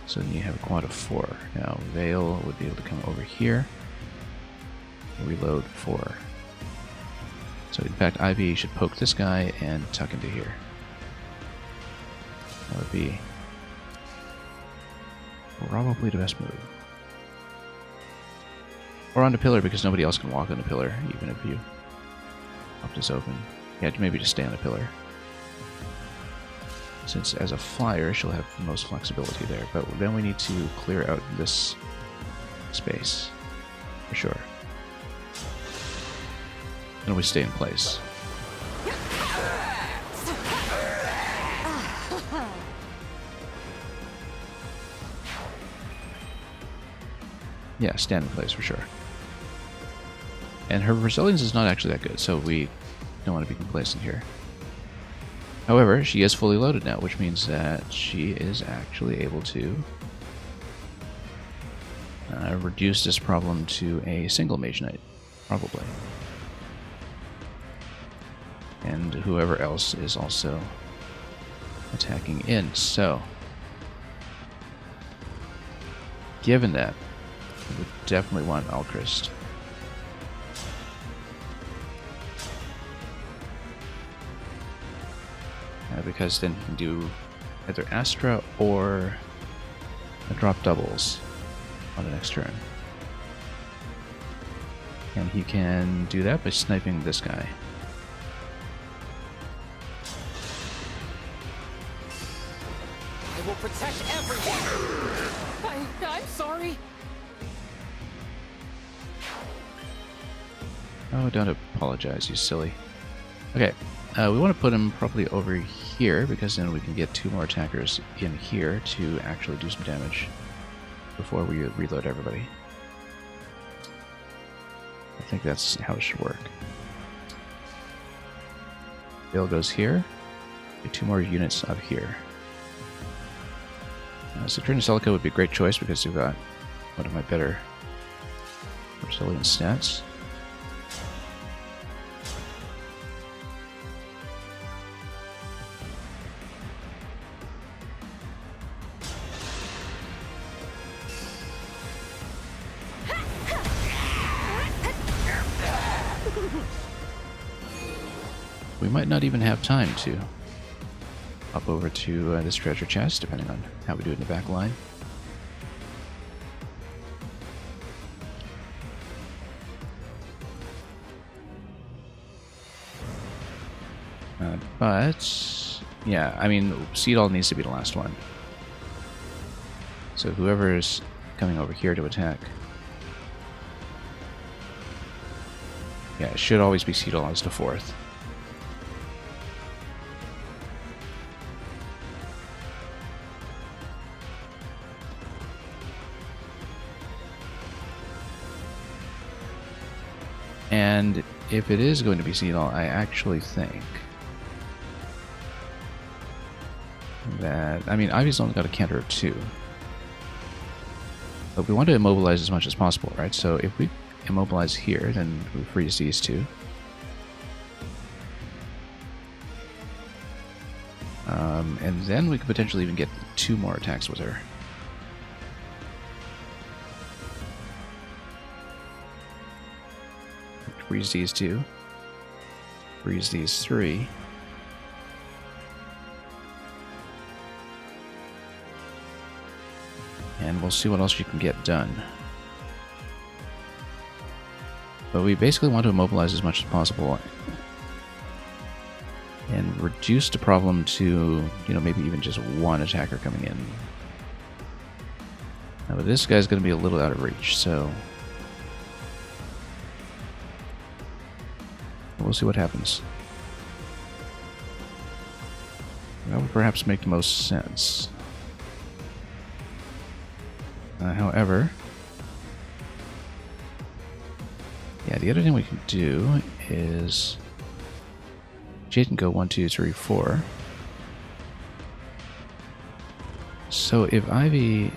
So then you have a quad of 4. Now Veil would be able to come over here. Reload 4. So in fact, Ivy should poke this guy and tuck into here. That would be probably the best move. Or onto pillar, because nobody else can walk on the pillar, even if you pop this open. Yeah, maybe just stay on the pillar. Since as a flyer, she'll have the most flexibility there. But then we need to clear out this space, for sure. And we stay in place. Yeah, stand in place for sure. And her resilience is not actually that good, so we don't want to be complacent here. However, she is fully loaded now, which means that she is actually able to reduce this problem to a single Mage Knight, probably. And whoever else is also attacking in. So, given that, we would definitely want Alchrist. Because then he can do either Astra or a drop doubles on the next turn. And he can do that by sniping this guy. I will protect everyone! I'm sorry! Oh, don't apologize, you silly. Okay, we want to put him probably over here, because then we can get 2 more attackers in here to actually do some damage before we reload everybody. I think that's how it should work. Bill goes here. Get 2 more units up here. So Celica would be a great choice because we've got one of my better resilient stats. We might not even have time to hop over to this treasure chest, depending on how we do it in the back line. But, yeah, I mean, Seedall needs to be the last one. So whoever is coming over here to attack. Yeah, it should always be Seedall as the 4th. And if it is going to be Seedall, I actually think that, I mean, Ivy's only got a counter of 2. But we want to immobilize as much as possible, right? So if we immobilize here, then we freeze these 2. And then we could potentially even get 2 more attacks with her. Freeze these 2. Freeze these 3. And we'll see what else you can get done. But we basically want to immobilize as much as possible and reduce the problem to, you know, maybe even just 1 attacker coming in. But this guy's going to be a little out of reach, so we'll see what happens. That would perhaps make the most sense. However, yeah, the other thing we can do is Jade can go 1, 2, 3, 4. So if Ivy,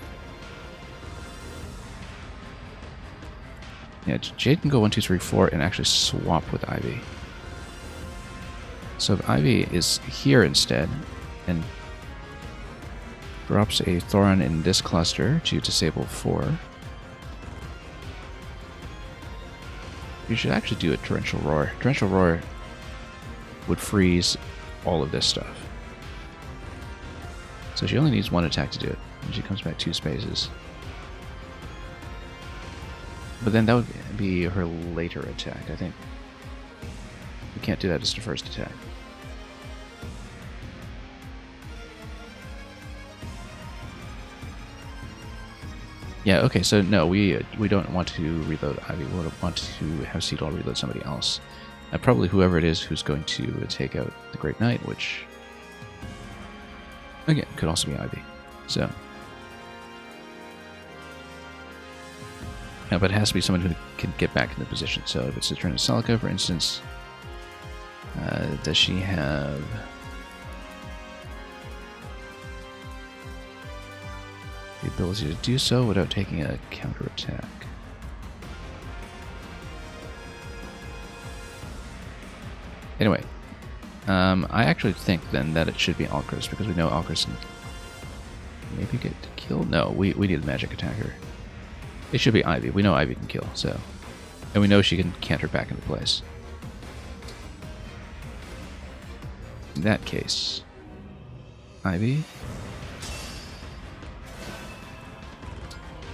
yeah, Jade can go 1, 2, 3, 4 and actually swap with Ivy. So if Ivy is here instead and drops a Thoron in this cluster to disable 4, you should actually do a Torrential Roar. Torrential Roar would freeze all of this stuff. So she only needs 1 attack to do it, and she comes back 2 spaces. But then that would be her later attack, I think. We can't do that as the first attack. Yeah, okay, so no, we don't want to reload Ivy. We want to have Xenologue reload somebody else. Probably whoever it is who's going to take out the Great Knight, which, again, could also be Ivy. So, yeah, but it has to be someone who can get back in the position. So if it's a turn of Celica, for instance, does she have... the ability to do so without taking a counterattack? Anyway, I actually think then that it should be Alcris, because we know Alcris can maybe get killed. No, we need a magic attacker. It should be Ivy. We know Ivy can kill, so, and we know she can canter back into place. In that case, Ivy.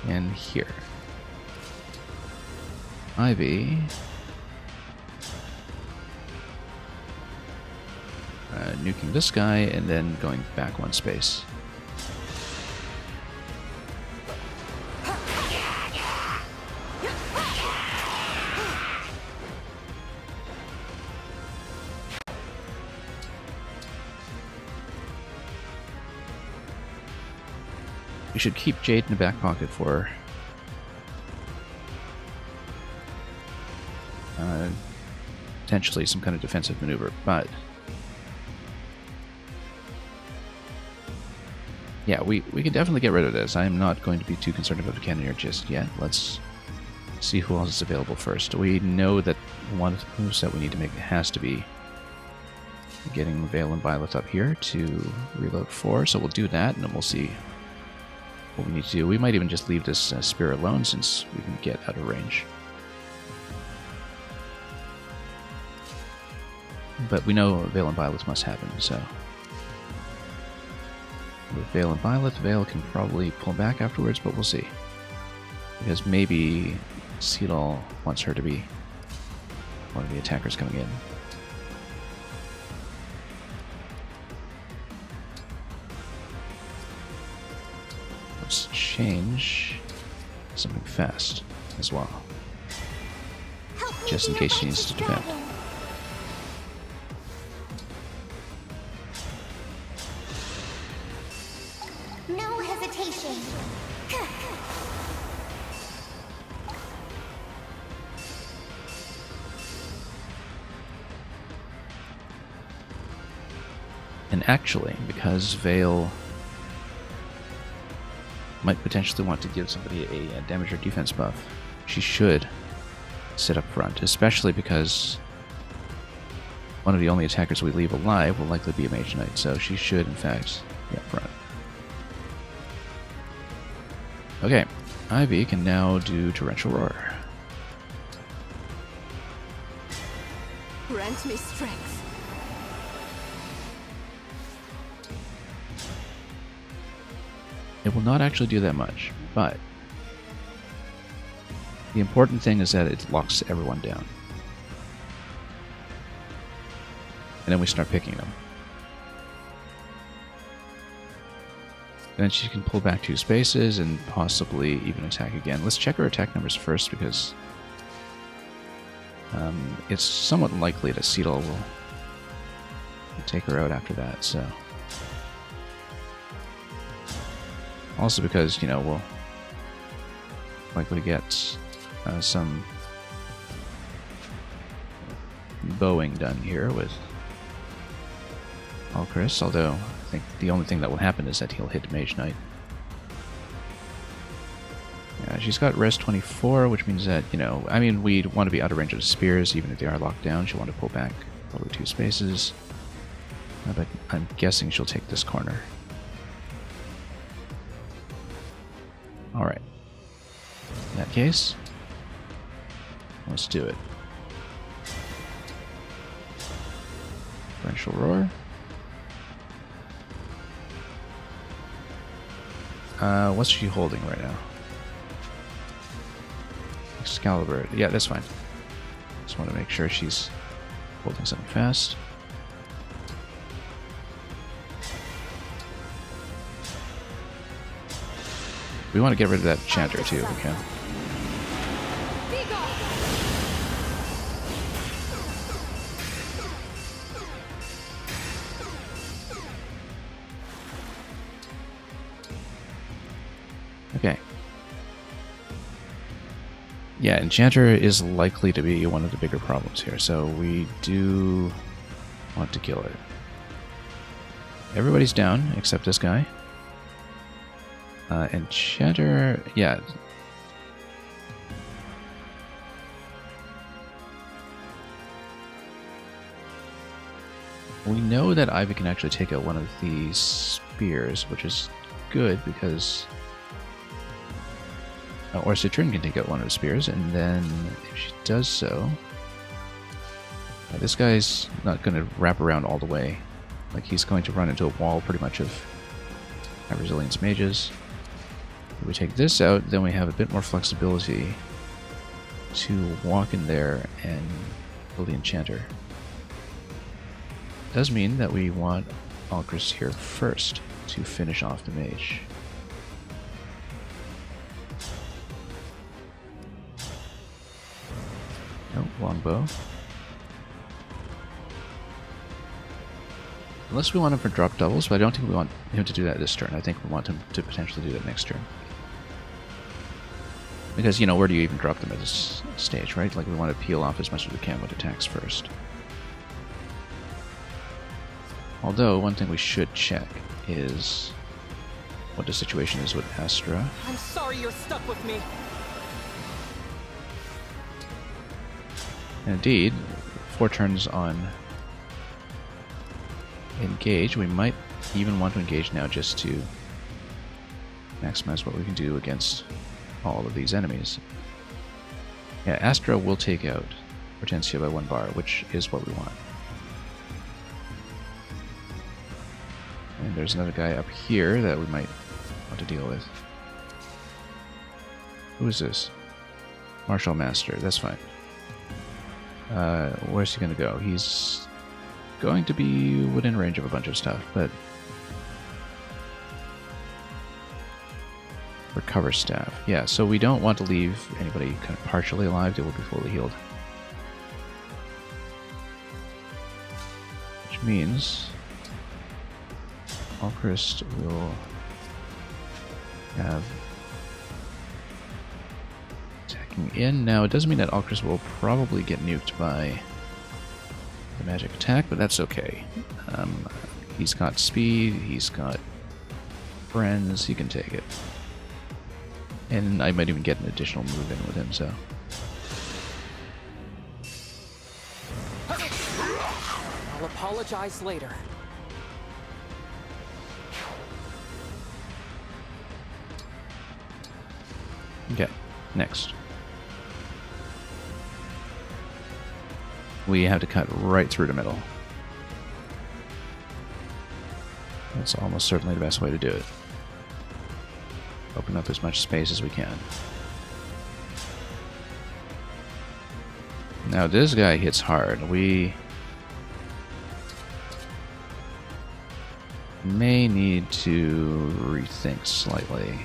And here. Ivy. Nuking this guy and then going back 1 space. We should keep Jade in the back pocket for potentially some kind of defensive maneuver, but yeah, we can definitely get rid of this. I'm not going to be too concerned about the Cannoneer just yet. Let's see who else is available first. We know that one of the moves that we need to make has to be getting Veil and Byleth up here to reload 4, so we'll do that, and then we'll see what we need to do. We might even just leave this spear alone since we can get out of range. But we know Veil and Byleth must happen, so with Veil and Byleth, Veil can probably pull back afterwards, but we'll see. Because maybe Xenologue wants her to be one of the attackers coming in. Let's change something fast as well, just in case she needs to defend. No hesitation. And actually, because Veil might potentially want to give somebody a damage or defense buff, she should sit up front, especially because one of the only attackers we leave alive will likely be a Mage Knight, so she should, in fact, be up front. Okay, Ivy can now do Torrential Roar. Grant me strength. It will not actually do that much, but the important thing is that it locks everyone down. And then we start picking them. Then she can pull back 2 spaces and possibly even attack again. Let's check her attack numbers first because it's somewhat likely that Xenologue will take her out after that. So also because, you know, we'll likely get some bowing done here with Alchris, although I think the only thing that will happen is that he'll hit Mage Knight. Yeah, she's got res 24, which means that, you know, I mean, we'd want to be out of range of the spears, even if they are locked down. She'll want to pull back probably 2 spaces. But I'm guessing she'll take this corner. Alright. In that case, let's do it. Torrential Roar. What's she holding right now? Excalibur. Yeah, that's fine. Just want to make sure she's holding something fast. We want to get rid of that Chanter too, if we can. Okay. Yeah, Enchanter is likely to be one of the bigger problems here, so we do want to kill it. Everybody's down except this guy. Enchanter, yeah. We know that Ivy can actually take out one of these spears, which is good because... or Citrin can take out one of the spears, and then if she does so... this guy's not going to wrap around all the way. Like, he's going to run into a wall pretty much of High Resilience Mages. If we take this out, then we have a bit more flexibility to walk in there and kill the Enchanter. Does mean that we want Alchris here first to finish off the Mage. No, longbow. Unless we want him for drop doubles, but I don't think we want him to do that this turn. I think we want him to potentially do that next turn. Because, you know, where do you even drop them at this stage, right? Like, we want to peel off as much as we can with attacks first. Although, one thing we should check is what the situation is with Astra. I'm sorry you're stuck with me. And indeed, 4 turns on engage. We might even want to engage now just to maximize what we can do against all of these enemies. Yeah, Astra will take out Hortensia by 1 bar, which is what we want. And there's another guy up here that we might want to deal with. Who is this? Martial Master, that's fine. Where's he going to go? He's going to be within range of a bunch of stuff, but... Recover Staff. Yeah, so we don't want to leave anybody kind of partially alive. They will be fully healed. Which means... Alchris will have... attacking in. Now, it doesn't mean that Alchris will probably get nuked by the magic attack, but that's okay. He's got speed, he's got friends, he can take it. And I might even get an additional move in with him, so... I'll apologize later. Okay, next. We have to cut right through the middle. That's almost certainly the best way to do it. Open up as much space as we can. Now this guy hits hard. We may need to rethink slightly.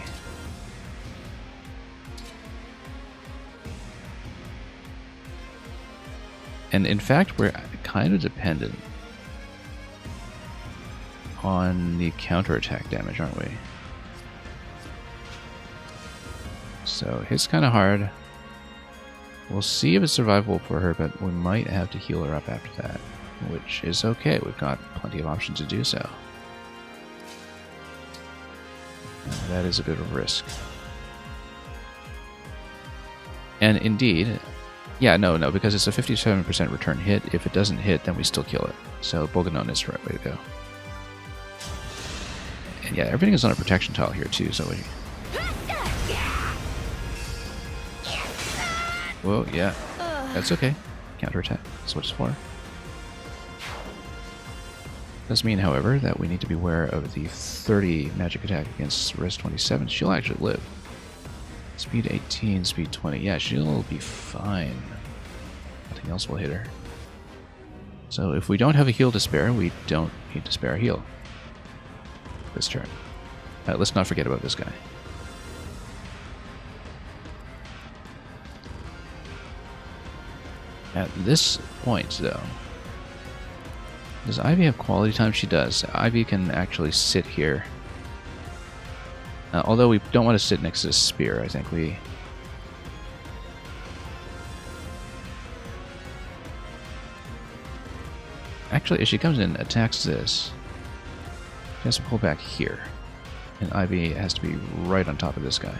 And in fact, we're kind of dependent on the counterattack damage, aren't we? So hits kind of hard. We'll see if it's survivable for her, but we might have to heal her up after that, which is okay. We've got plenty of options to do so. That is a bit of a risk. And indeed, yeah, no, because it's a 57% return hit. If it doesn't hit, then we still kill it. So Bolganon is the right way to go. And yeah, everything is on a protection tile here too, so we... Whoa, yeah. That's okay. Counterattack. That's what it's for. Does mean, however, that we need to be aware of the 30 magic attack against Res 27. She'll actually live. Speed 18, speed 20. Yeah, she'll be fine. Nothing else will hit her. So if we don't have a heal to spare, we don't need to spare a heal this turn. Let's not forget about this guy. At this point, though, does Ivy have quality time? She does. Ivy can actually sit here. Although we don't want to sit next to the spear, I think we... Actually, if she comes in and attacks this, she has to pull back here. And Ivy has to be right on top of this guy.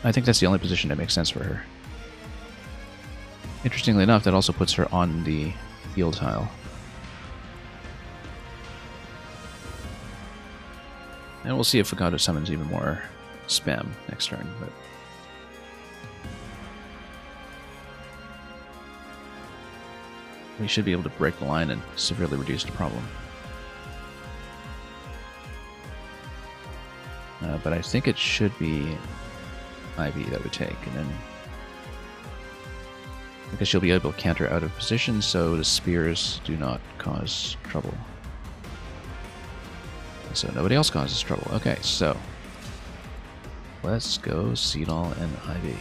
I think that's the only position that makes sense for her. Interestingly enough, that also puts her on the heal tile. And we'll see if Fagado summons even more spam next turn, but... we should be able to break the line and severely reduce the problem. But I think it should be Ivy that would take, and then because she'll be able to counter out of position, so the spears do not cause trouble. So nobody else causes trouble. Okay, so let's go Xenologue and Ivy.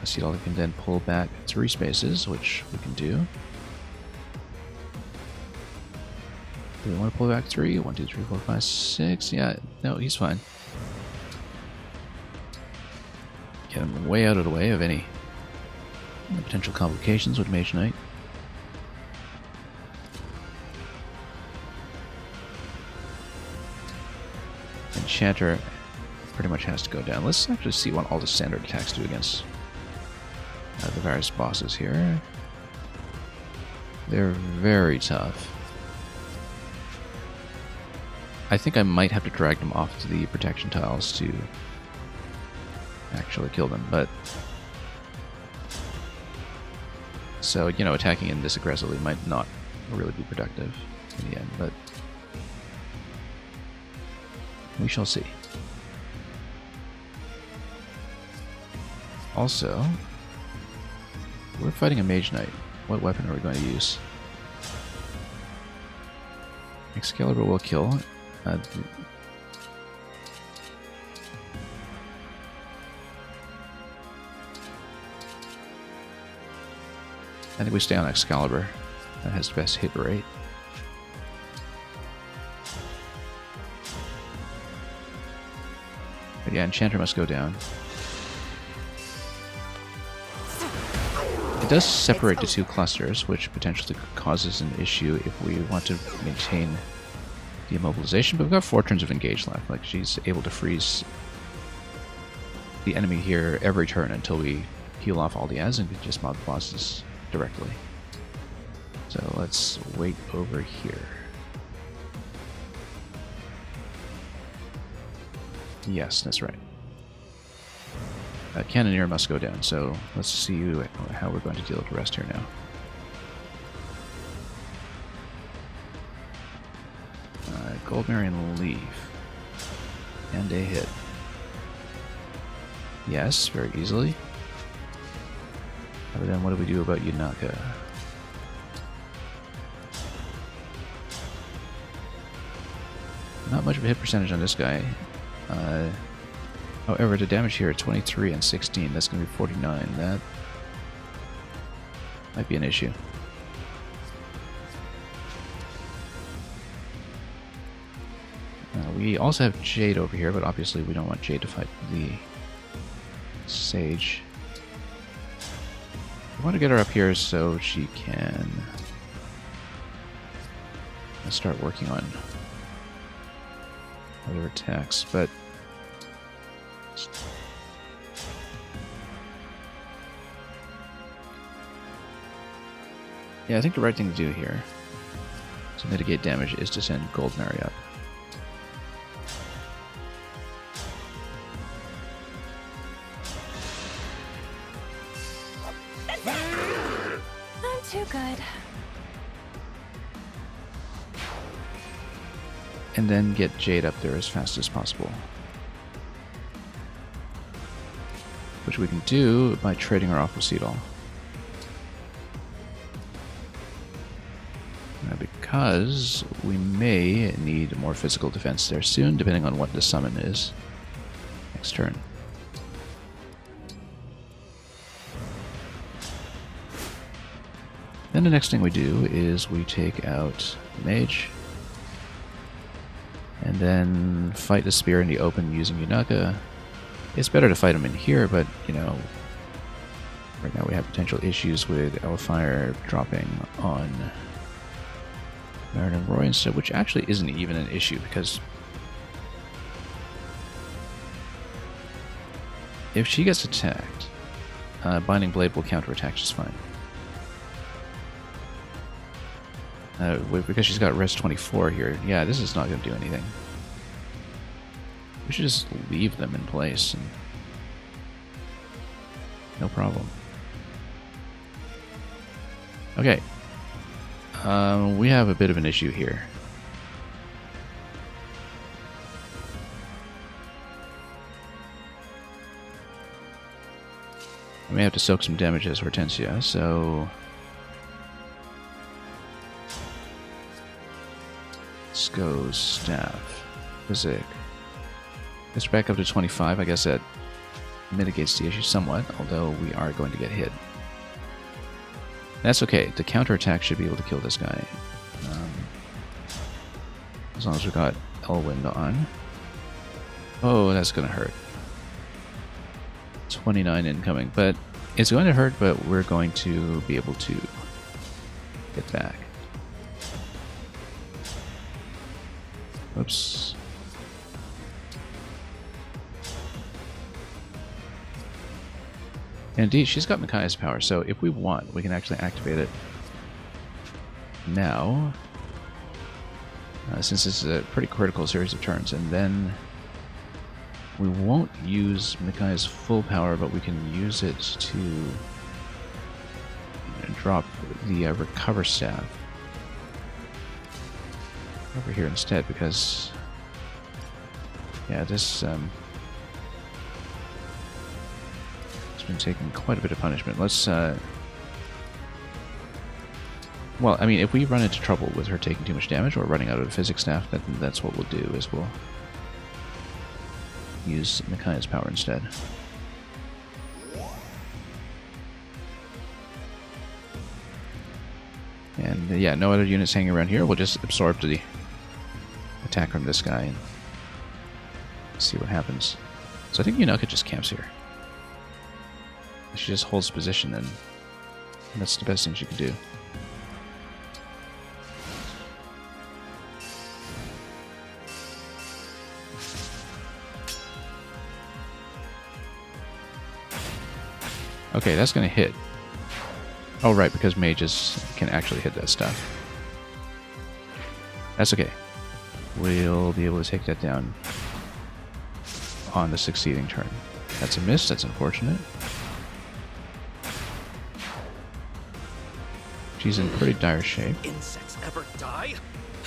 Xenologue can then pull back 3 spaces, which we can do. Do we want to pull back 3? 1, 2, 3, 4, 5, 6. Yeah, no, he's fine. Get him way out of the way of any potential complications with Mage Knight. Enchanter pretty much has to go down. Let's actually see what all the standard attacks do against the various bosses here. They're very tough. I think I might have to drag them off to the protection tiles to actually kill them, but... so, you know, attacking in this aggressively might not really be productive in the end, but... we shall see. Also, we're fighting a Mage Knight. What weapon are we going to use? Excalibur will kill. I think we stay on Excalibur. That has the best hit rate. But yeah, Enchanter must go down. It does separate the 2 clusters, which potentially causes an issue if we want to maintain the immobilization, but we've got 4 turns of engage left. Like, she's able to freeze the enemy here every turn until we heal off all the ads and we just mob the bosses directly. So let's wait over here. Yes, that's right. Cannoneer must go down, so let's see how we're going to deal with the rest here now. Gold Marion leave. And a hit. Yes, very easily. But then what do we do about Yunaka? Not much of a hit percentage on this guy. However, the damage here at 23 and 16, that's going to be 49. That might be an issue. We also have Jade over here, but obviously we don't want Jade to fight the Sage. We want to get her up here so she can start working on other attacks, but yeah, I think the right thing to do here to mitigate damage is to send Goldenary up. I'm too good. And then get Jade up there as fast as possible. Which we can do by trading her off with Seedall. Because we may need more physical defense there soon, depending on what the summon is next turn. Then the next thing we do is we take out the Mage, and then fight the Spear in the open using Yunaka. It's better to fight him in here, but, you know, right now we have potential issues with Elfire dropping on Marin and Roy instead, which actually isn't even an issue, because if she gets attacked, Binding Blade will counterattack just fine. Because she's got res 24 here, yeah, this is not going to do anything. We should just leave them in place, and no problem. Okay. We have a bit of an issue here. I may have to soak some damage as Hortensia, so let's go Staff. Physic. Gets back up to 25. I guess that mitigates the issue somewhat, although we are going to get hit. That's okay. The counterattack should be able to kill this guy. As long as we got Elwind on. Oh, that's going to hurt. 29 incoming. But it's going to hurt, but we're going to be able to get back. Oops. And indeed, she's got Micaiah's power, so if we want, we can actually activate it now, since this is a pretty critical series of turns, and then we won't use Micaiah's full power, but we can use it to drop the Recover Staff over here instead, because yeah, this been taking quite a bit of punishment. Let's well, I mean, if we run into trouble with her taking too much damage or running out of physics staff, then that's what we'll do, is we'll use Micaiah's power instead. And yeah, no other units hanging around here. We'll just absorb the attack from this guy and see what happens. So I think Yunaka just camps here. She just holds position, and that's the best thing she can do. Okay, that's going to hit. Oh, right, because mages can actually hit that stuff. That's okay. We'll be able to take that down on the succeeding turn. That's a miss. That's unfortunate. She's in pretty dire shape. Insects ever die?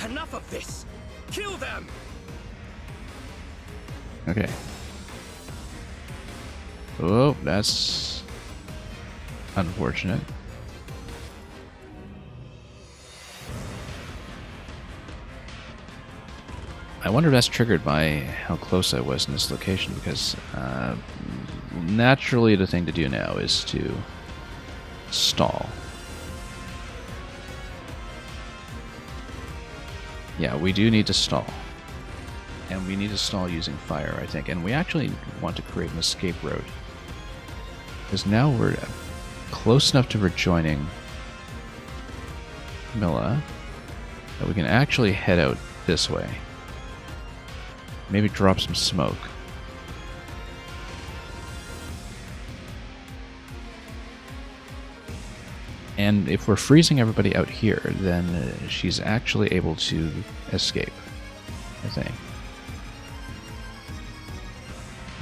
Enough of this! Kill them! Okay. Oh, that's unfortunate. I wonder if that's triggered by how close I was in this location, because naturally the thing to do now is to stall. Yeah, we do need to stall. And we need to stall using fire, I think. And we actually want to create an escape road. Because now we're close enough to rejoining Milla that we can actually head out this way. Maybe drop some smoke. And if we're freezing everybody out here, then she's actually able to escape, I think.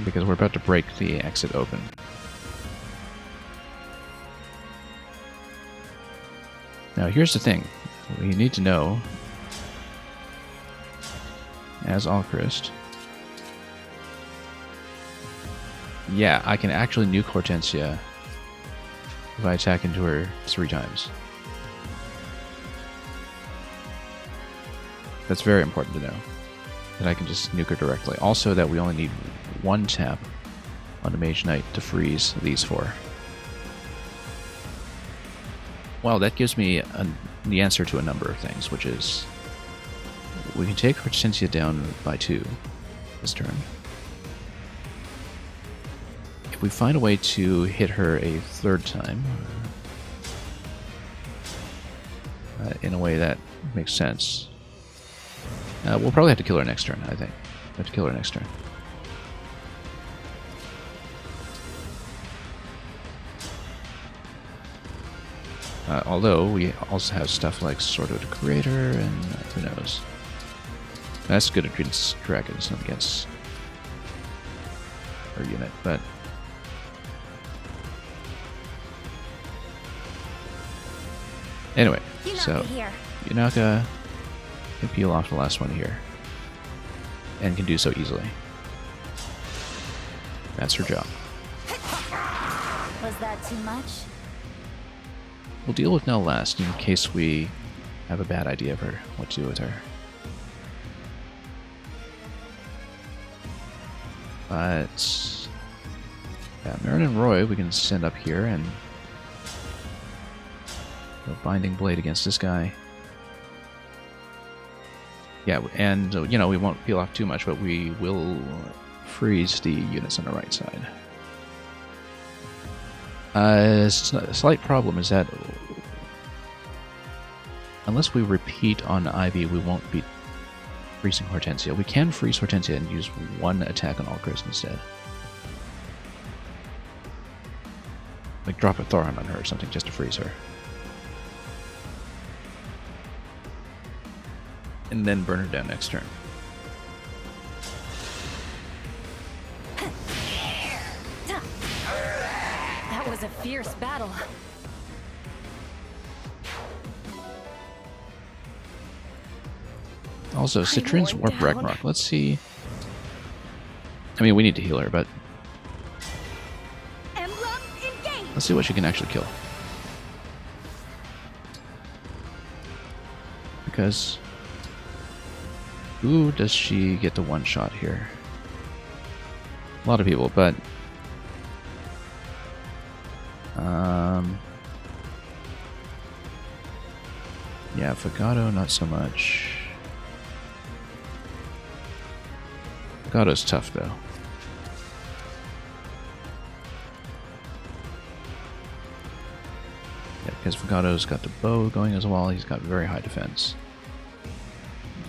Because we're about to break the exit open. Now here's the thing. We need to know, as Alchrist, yeah, I can actually nuke Hortensia if I attack into her 3 times. That's very important to know. That I can just nuke her directly. Also that we only need 1 tap on the Mage Knight to freeze these 4. Well, that gives me the answer to a number of things, which is we can take Hortensia down by 2 this turn. If we find a way to hit her a 3rd time, in a way that makes sense, we'll probably have to kill her next turn, I think. We have to kill her next turn. Although we also have stuff like Sword of the Creator, and who knows. That's good against dragons, not against her unit, but anyway, so Yunaka can peel off the last one here, and can do so easily. That's her job. Was that too much? We'll deal with Nell last, in case we have a bad idea of her, what to do with her. But yeah, Marin and Roy we can send up here and go Binding Blade against this guy. Yeah, and you know, we won't peel off too much, but we will freeze the units on the right side. A slight problem is that unless we repeat on Ivy, we won't be freezing Hortensia. We can freeze Hortensia and use 1 attack on Alchrist instead. Like drop a Thoron on her or something just to freeze her. And then burn her down next turn. That was a fierce battle. Also, Citrin's Warp Ragnarok. Let's see. I mean, we need to heal her, but let's see what she can actually kill. Because who does she get to one-shot here? A lot of people, but yeah, Fagato, not so much. Fagato's tough, though. Yeah, because Fagato's got the bow going as well. He's got very high defense.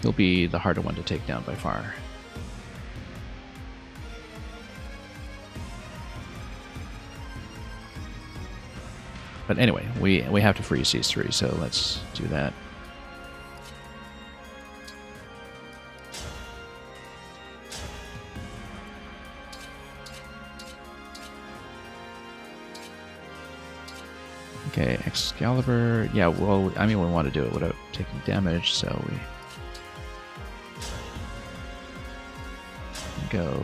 He'll be the harder one to take down by far. But anyway, we have to freeze these 3, so let's do that. Okay, Excalibur. Yeah, well, I mean, we want to do it without taking damage, so we go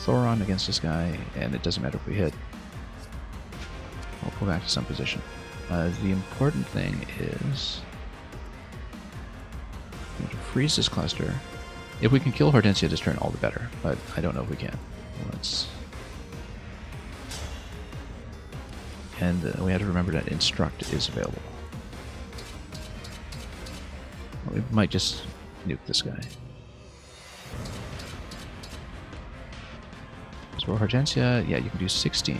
Thoron against this guy, and it doesn't matter if we hit. We'll pull back to some position. The important thing is to freeze this cluster. If we can kill Hortensia this turn, all the better, but I don't know if we can. Let's... And we have to remember that Instruct is available. We might just nuke this guy. So for Hortensia, yeah, you can do 16.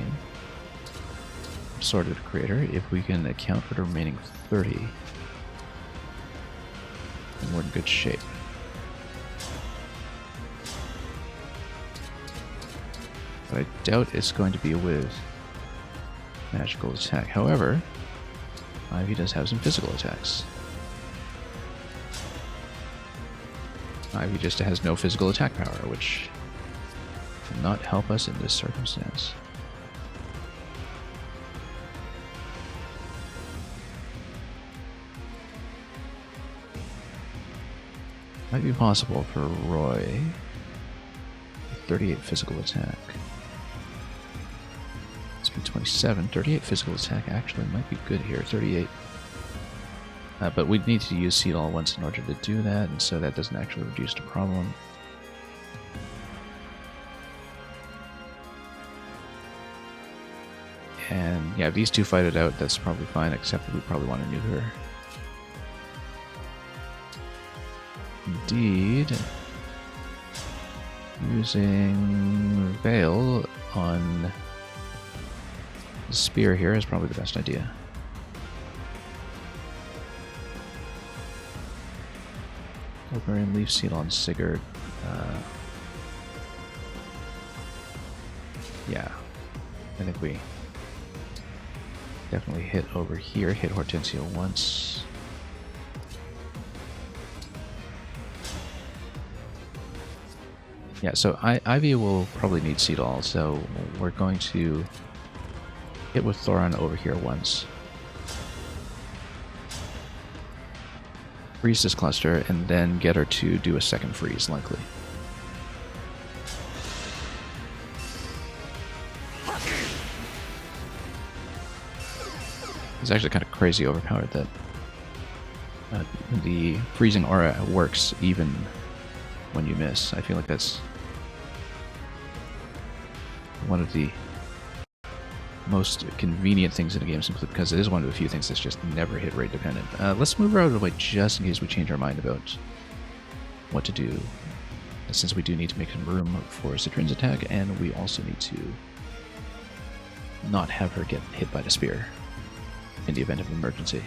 Sorted Creator. If we can account for the remaining 30, then we're in good shape. But I doubt it's going to be with magical attack. However, Ivy does have some physical attacks. Ivy just has no physical attack power, which will not help us in this circumstance. Might be possible for Roy. 38 physical attack. Speed 27. 38 physical attack actually might be good here. 38. But we'd need to use Seed All once in order to do that, and so that doesn't actually reduce the problem. And yeah, if these two fight it out, that's probably fine, except that we probably want to nuke her. Indeed. Using Veil on the spear here is probably the best idea. Bulgarian Leaf Seal on Sigurd. Yeah, I think we definitely hit over here. Hit Hortensia once. Yeah, so Ivy will probably need Seed All, so we're going to hit with Thoron over here once. Freeze this cluster, and then get her to do a second freeze, likely. It's actually kind of crazy overpowered that the freezing aura works even when you miss. I feel like that's one of the most convenient things in a game, simply because it is one of the few things that's just never hit rate dependent. Let's move her out of the way just in case we change our mind about what to do, since we do need to make some room for Citrin's attack, and we also need to not have her get hit by the spear in the event of an emergency.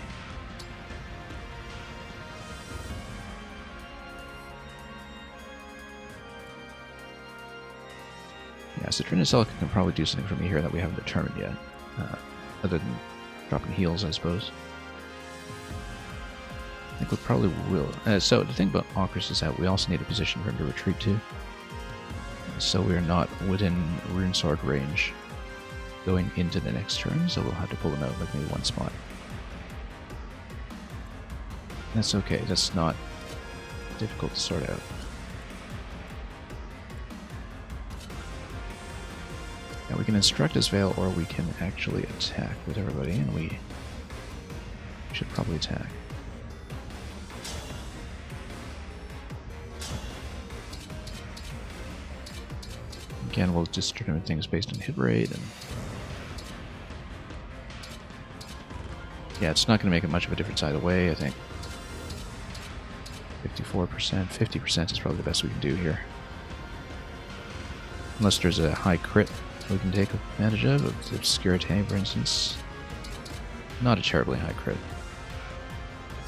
Yeah, Citrin itself can probably do something for me here that we haven't determined yet, other than dropping heals, I suppose. I think we probably will. So the thing about Okris is that we also need a position for him to retreat to, so we're not within Rune Sword range going into the next turn, so we'll have to pull him out like maybe one spot. That's okay, that's not difficult to sort out. Now we can instruct his Veil, or we can actually attack with everybody, and we should probably attack. Again, we'll just determine things based on hit rate, and yeah, it's not going to make it much of a difference either way, I think. 54%, 50% is probably the best we can do here. Unless there's a high crit we can take advantage of Obscurite, for instance. Not a terribly high crit.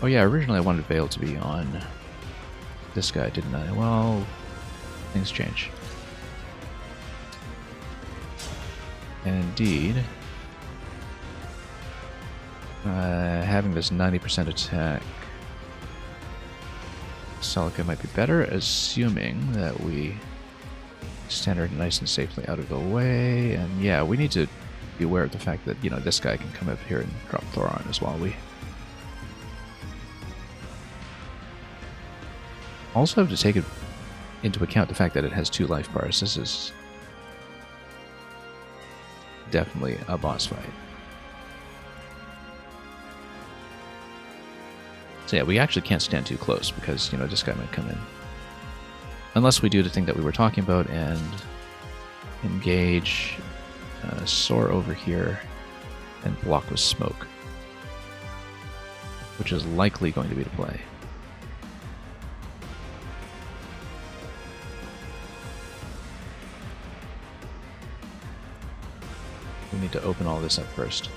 Oh yeah, originally I wanted Veil to be on this guy, didn't I? Well, things change. And indeed, having this 90% attack, Celica might be better, assuming that we stand her nice and safely out of the way. And yeah, we need to be aware of the fact that, you know, this guy can come up here and drop Thoron as well. We also have to take into account the fact that it has 2 life bars. This is definitely a boss fight. So yeah, we actually can't stand too close because, you know, this guy might come in. Unless we do the thing that we were talking about and engage, soar over here, and block with smoke. Which is likely going to be the play. We need to open all this up first.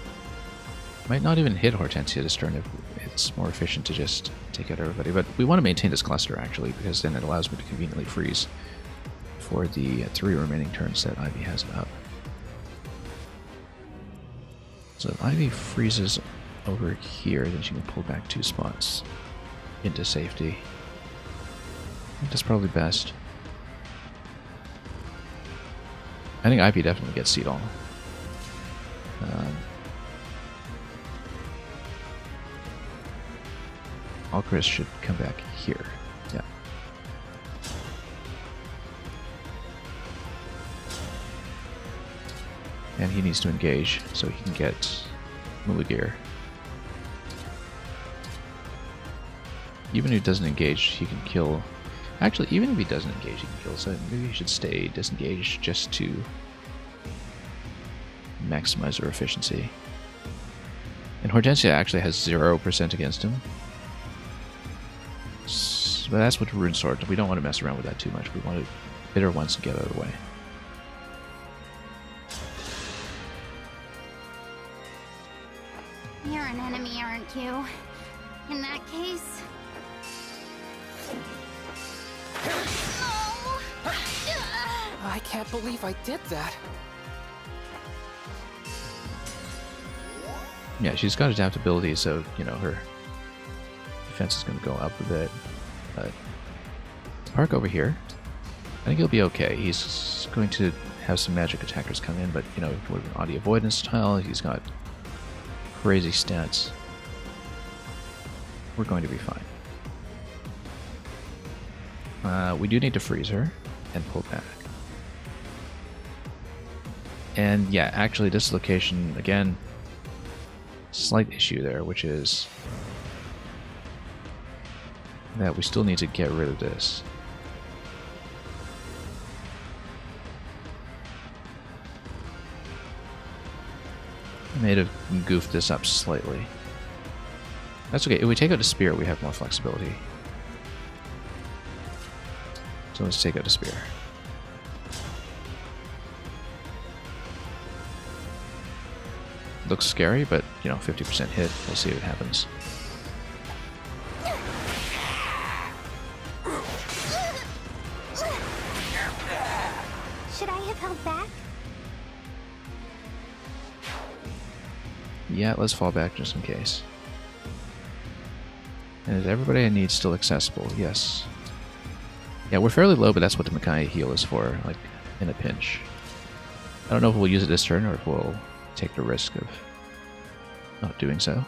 Might not even hit Hortensia this turn if it's more efficient to just take out everybody, but we want to maintain this cluster actually, because then it allows me to conveniently freeze for the 3 remaining turns that Ivy has up. So if Ivy freezes over here, then she can pull back 2 spots into safety. I think that's probably best. I think Ivy definitely gets Seedall. Alchris should come back here. Yeah. And he needs to engage so he can get Mulagir. Even if he doesn't engage, he can kill... Actually, even if he doesn't engage, he can kill, so maybe he should stay disengaged just to maximize our efficiency. And Hortensia actually has 0% against him. But that's with Rune Sword. We don't want to mess around with that too much. We want to hit her once and get out of the way. You're an enemy, aren't you? In that case... No! I can't believe I did that. Yeah, she's got adaptability, so, you know, her defense is going to go up a bit. But Park over here, I think he'll be okay. He's going to have some magic attackers come in, but, you know, with an audio avoidance tile, he's got crazy stats. We're going to be fine. We do need to freeze her and pull back. And yeah, actually this location, again, slight issue there, which is that we still need to get rid of this. I may have goofed this up slightly. That's okay. If we take out the spear, we have more flexibility. So let's take out the spear. Looks scary, but, you know, 50% hit. We'll see what happens. Should I have held back? Yeah, let's fall back just in case. And is everybody I need still accessible? Yes. Yeah, we're fairly low, but that's what the Makai heal is for, like, in a pinch. I don't know if we'll use it this turn or if we'll take the risk of not doing so.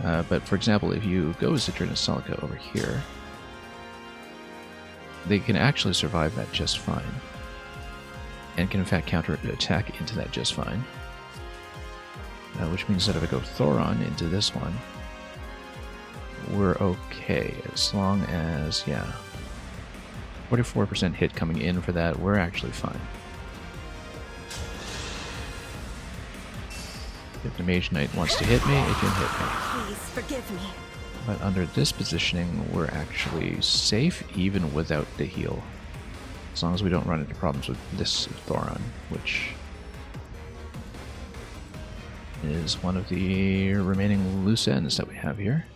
But for example, if you go Zitrin and Celica over here, they can actually survive that just fine. And can in fact counter attack into that just fine. Which means that if I go Thoron into this one, we're okay, as long as, yeah, 44% hit coming in for that, we're actually fine. If the Mage Knight wants to hit me, it can hit me. Please forgive me. But under this positioning, we're actually safe even without the heal. As long as we don't run into problems with this Thoron, which is one of the remaining loose ends that we have here.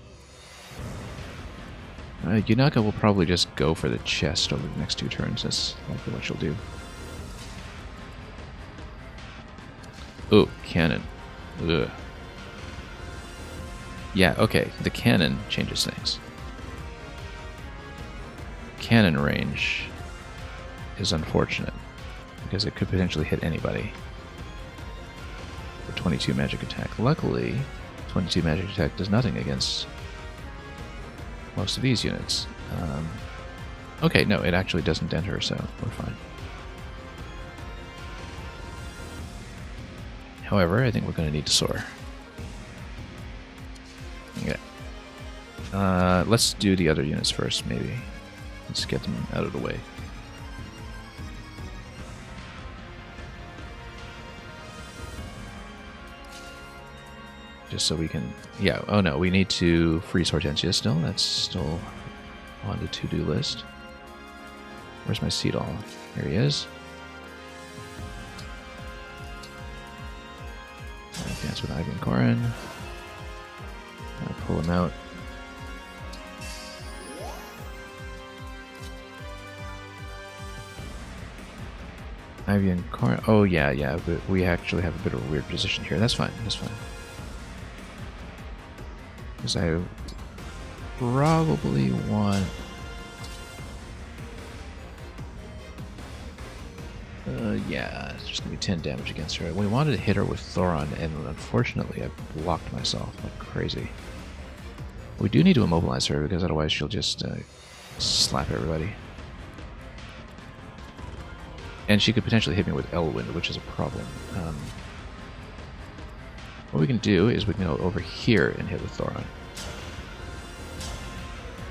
Yunaka will probably just go for the chest over the next 2 turns. That's likely what she'll do. Ooh, cannon. Ugh. Yeah, okay, the cannon changes things. Cannon range is unfortunate, because it could potentially hit anybody. For 22 magic attack. Luckily, 22 magic attack does nothing against most of these units. Okay, no, it actually doesn't dent her, so we're fine. However, I think we're going to need to soar. Okay. Let's do the other units first, maybe. Let's get them out of the way. Just so we can... Yeah, oh no, we need to freeze Hortensia still. That's still on the to-do list. Where's my Seedall? Here he is. Dance with Ivy and Corin. I'll pull him out. Ivy and Corin. Oh yeah, but we actually have a bit of a weird position here. That's fine. That's fine. Because I probably want... yeah, it's just going to be 10 damage against her. We wanted to hit her with Thoron, and unfortunately I blocked myself like crazy. We do need to immobilize her, because otherwise she'll just slap everybody. And she could potentially hit me with Elwind, which is a problem. What we can do is we can go over here and hit with Thoron.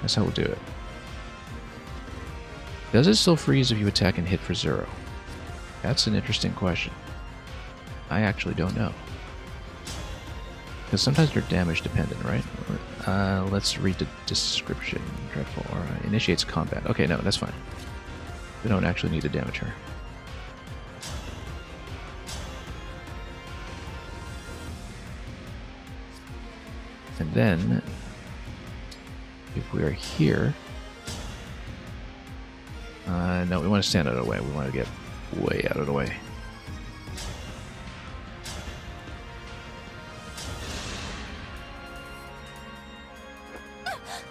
That's how we'll do it. Does it still freeze if you attack and hit for 0? That's an interesting question. I actually don't know. Because sometimes they're damage dependent, right? Let's read the description. Dreadful aura. Initiates combat. Okay, no, that's fine. We don't actually need to damage her. And then, if we are here... no, we want to stand out of the way. We want to get way out of the way.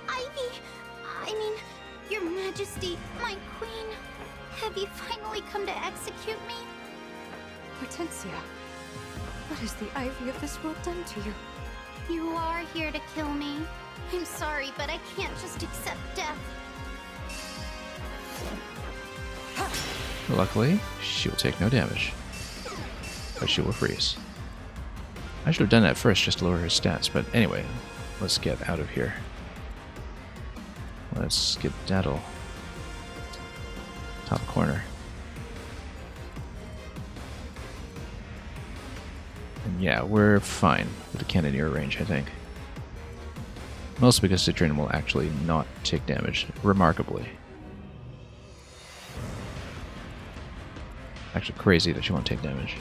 Ivy! I mean, Your Majesty, my queen. Have you finally come to execute me? Hortensia, what has the Ivy of this world done to you? You are here to kill me. I'm sorry, but I can't just accept death. Luckily, she will take no damage. But she will freeze. I should have done that first just to lower her stats, but anyway, let's get out of here. Let's skedaddle. Top corner. And yeah, we're fine with the cannoneer range, I think. Mostly because Citrine will actually not take damage, remarkably. Actually crazy that she won't take damage.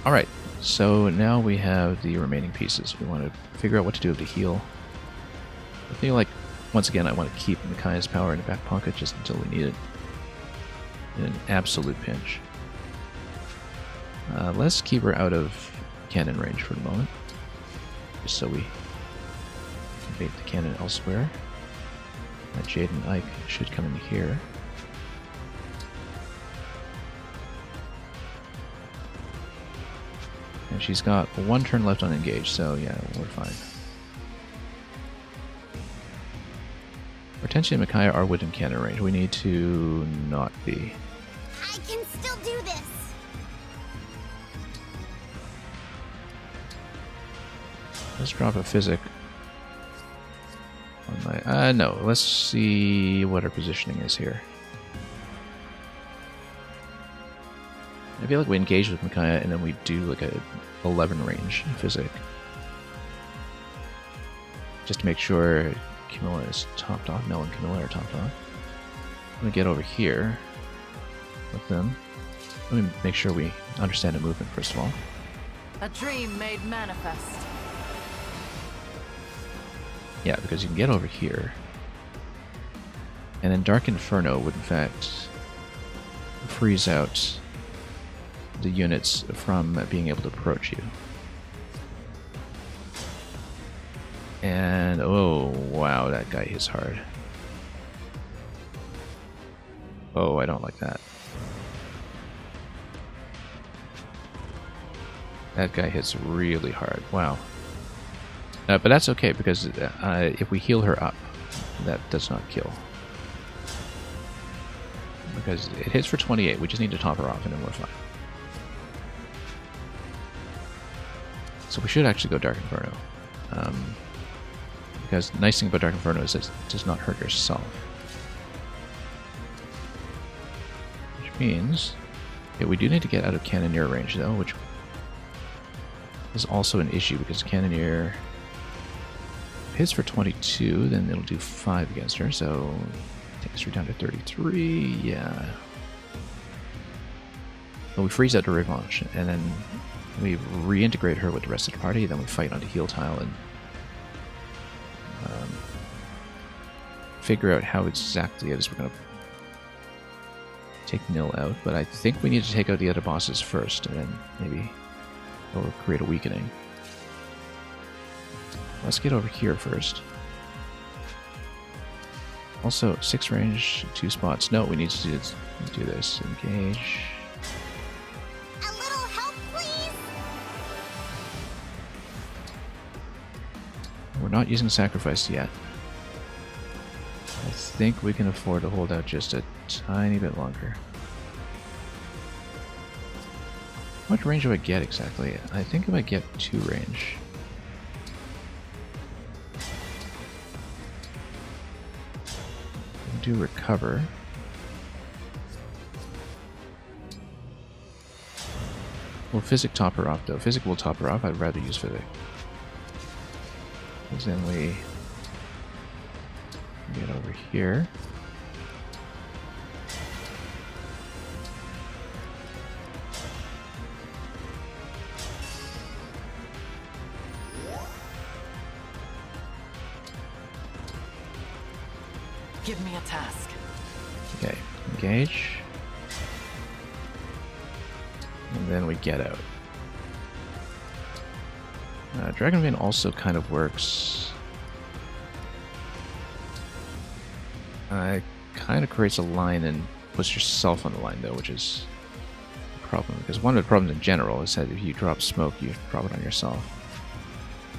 Alright, so now we have the remaining pieces. We want to figure out what to do with the heal. I feel like, once again, I want to keep Micaiah's power in the back pocket just until we need it. In an absolute pinch. Let's keep her out of cannon range for the moment. Just so we can bait the cannon elsewhere. Jade and Ike should come in here. And she's got one turn left on engage, so yeah, we're fine. Hortensia and Micaiah are within cannon range. We need to not be. I can still do this. Let's drop a physic on my... no, let's see what our positioning is here. I feel like we engage with Micaiah and then we do like a 11 range physic. Just to make sure Camilla is topped off. No, and Camilla are topped off. I'm gonna get over here with them. Let me make sure we understand the movement first of all. A dream made manifest. Yeah, because you can get over here. And then Dark Inferno would in fact freeze out the units from being able to approach you. And oh wow, that guy hits hard. Oh, I don't like that. That guy hits really hard. Wow. But that's okay because if we heal her up, that does not kill. Because it hits for 28, we just need to top her off and then we're fine. So we should actually go Dark Inferno. Because the nice thing about Dark Inferno is it does not hurt yourself. Which means... yeah, we do need to get out of Cannoneer range though, which is also an issue because Cannoneer hits for 22, then it'll do 5 against her, so takes her down to 33, yeah. But we freeze out to Revanche, and then we reintegrate her with the rest of the party, then we fight onto Heal Tile and figure out how exactly it is we're going to take Nil out, but I think we need to take out the other bosses first, and then maybe it'll create a weakening. Let's get over here first. Also, 6 range, 2 spots. No, we need to do this. Engage. A little help, please? We're not using sacrifice yet. I think we can afford to hold out just a tiny bit longer. How much range do I get exactly? I think if I get 2 range. We'll do recover. Well, Physic top her off though. Physic will top her off. I'd rather use Physic. Because then we get over here. Give me a task. Okay, engage. And then we get out. Dragon Vein also kind of works. It kind of creates a line and puts yourself on the line though, which is a problem. Because one of the problems in general is that if you drop smoke, you drop it on yourself.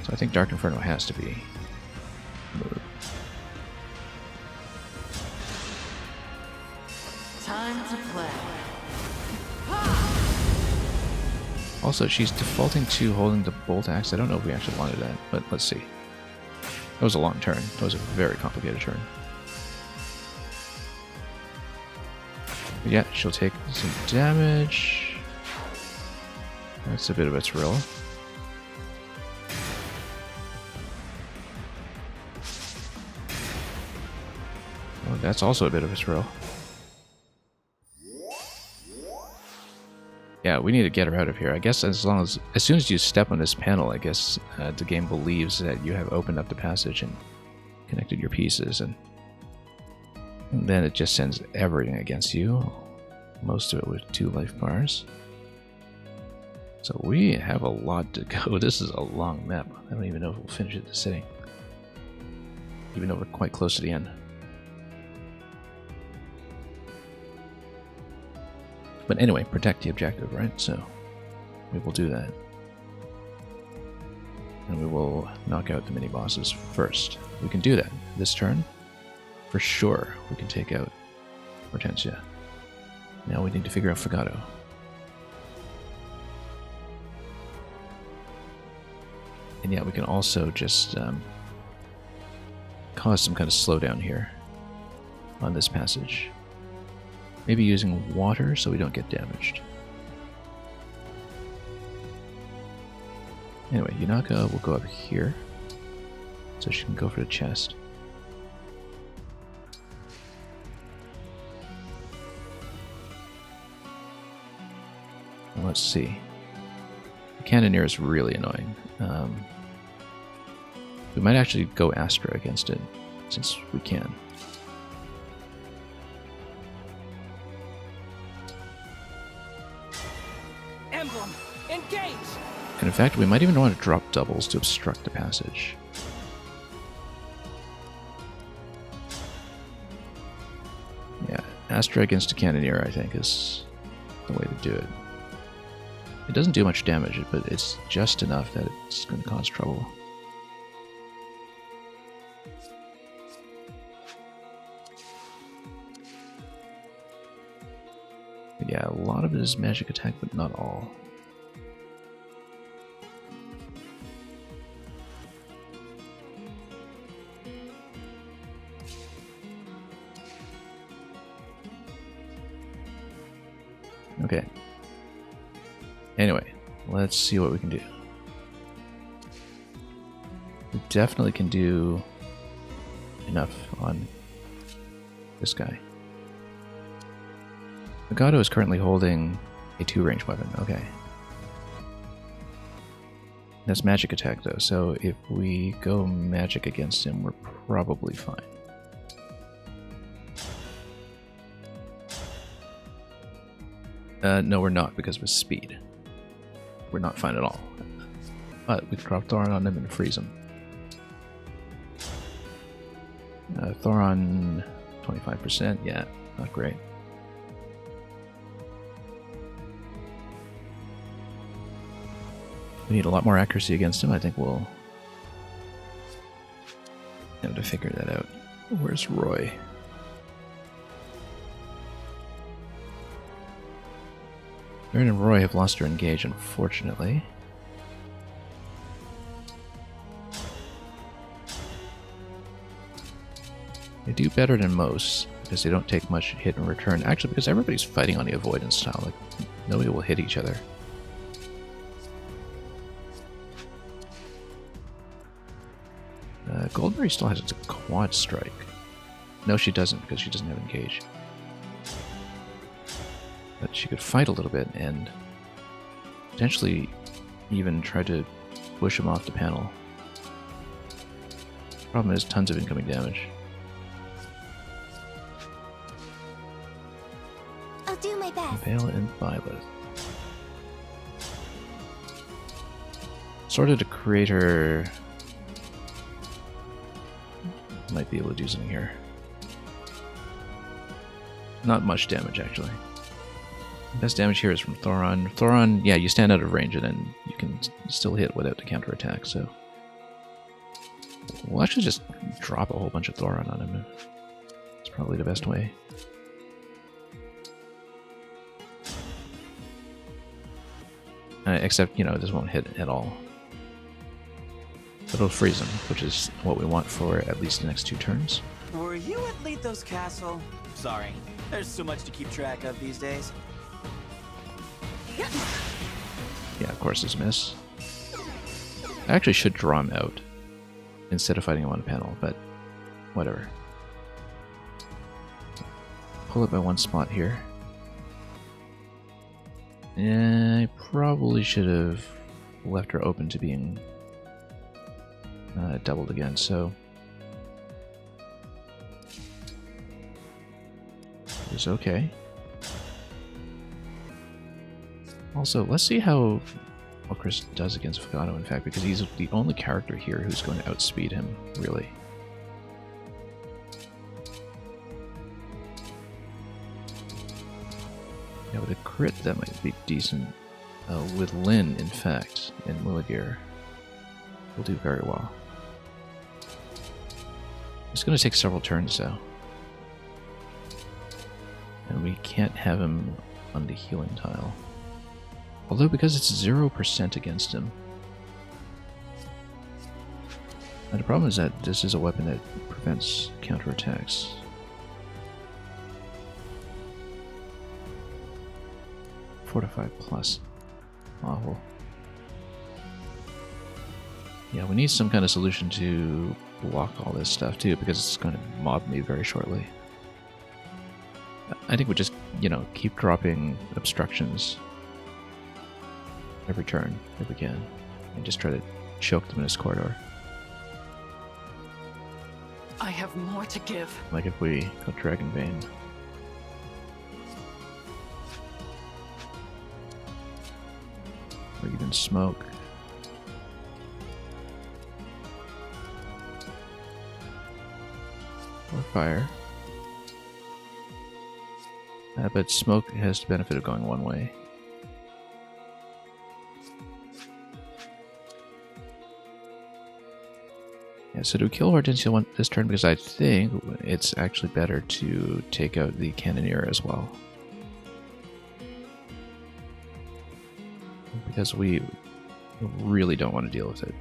So I think Dark Inferno has to be moved. Time to play. Also, she's defaulting to holding the bolt axe. I don't know if we actually wanted that, but let's see. That was a long turn. That was a very complicated turn. But yeah, she'll take some damage. That's a bit of a thrill. Oh, that's also a bit of a thrill. Yeah, we need to get her out of here. I guess as soon as you step on this panel, I guess the game believes that you have opened up the passage and connected your pieces, and then it just sends everything against you. Most of it with 2 life bars. So we have a lot to go. This is a long map. I don't even know if we'll finish it this sitting. Even though we're quite close to the end. But anyway, protect the objective, right? So we will do that. And we will knock out the mini-bosses first. We can do that this turn. For sure, we can take out Hortensia. Now we need to figure out Fagato. And yeah, we can also just cause some kind of slowdown here on this passage. Maybe using water so we don't get damaged. Anyway, Yunaka will go up here so she can go for the chest. And let's see. The Cannoneer is really annoying. We might actually go Astra against it, since we can. Emblem, engage! And in fact, we might even want to drop doubles to obstruct the passage. Yeah, Astra against a Cannoneer, I think, is the way to do it. It doesn't do much damage, but it's just enough that it's going to cause trouble. But yeah, a lot of it is magic attack, but not all. Okay. Anyway, let's see what we can do. We definitely can do enough on this guy. Legato is currently holding a 2-range weapon. Okay. That's magic attack though, so if we go magic against him, we're probably fine. No, we're not, because of his speed. We're not fine at all. But we can drop Thoron on him and freeze him. Thoron, 25%, yeah, not great. We need a lot more accuracy against him. I think we'll have to figure that out. Where's Roy? Aaron and Roy have lost their engage, unfortunately. They do better than most, because they don't take much hit in return. Actually, because everybody's fighting on the avoidance tile, like, nobody will hit each other. Goldberry still has its quad strike. No, she doesn't, because she doesn't have engage. But she could fight a little bit and potentially even try to push him off the panel. Problem is, tons of incoming damage. I'll do my best. Vale and Violet. Sort of to create her. Might be able to do something here. Not much damage, actually. Best damage here is from Thoron. Thoron, yeah, you stand out of range and then you can still hit without the counterattack, so... We'll actually just drop a whole bunch of Thoron on him. It's probably the best way. Except, you know, this won't hit at all. But it'll freeze him, which is what we want for at least the next 2 turns. Were you at Lethos Castle? Sorry, there's so much to keep track of these days. Yeah, of course, it's a miss. I actually should draw him out instead of fighting him on a panel, but whatever. Pull it by 1 spot here. Yeah, I probably should have left her open to being doubled again, so it's okay. Also, let's see how well Chris does against Fugato, in fact, because he's the only character here who's going to outspeed him, really. Yeah, with a crit, that might be decent. With Lyn, in fact, in Mulligir, we'll do very well. It's going to take several turns, though. And we can't have him on the healing tile. Although, because it's 0% against him. And the problem is that this is a weapon that prevents counterattacks. Fortify plus. Awful. Yeah, we need some kind of solution to block all this stuff too, because it's going to mob me very shortly. I think we just, you know, keep dropping obstructions every turn if we can, and just try to choke them in this corridor. I have more to give. Like if we go Dragon Bane. Or even Smoke. Or Fire. But Smoke has the benefit of going one way. Yeah, so do we kill Hortensia this turn? Because I think it's actually better to take out the Cannoneer as well. Because we really don't want to deal with it.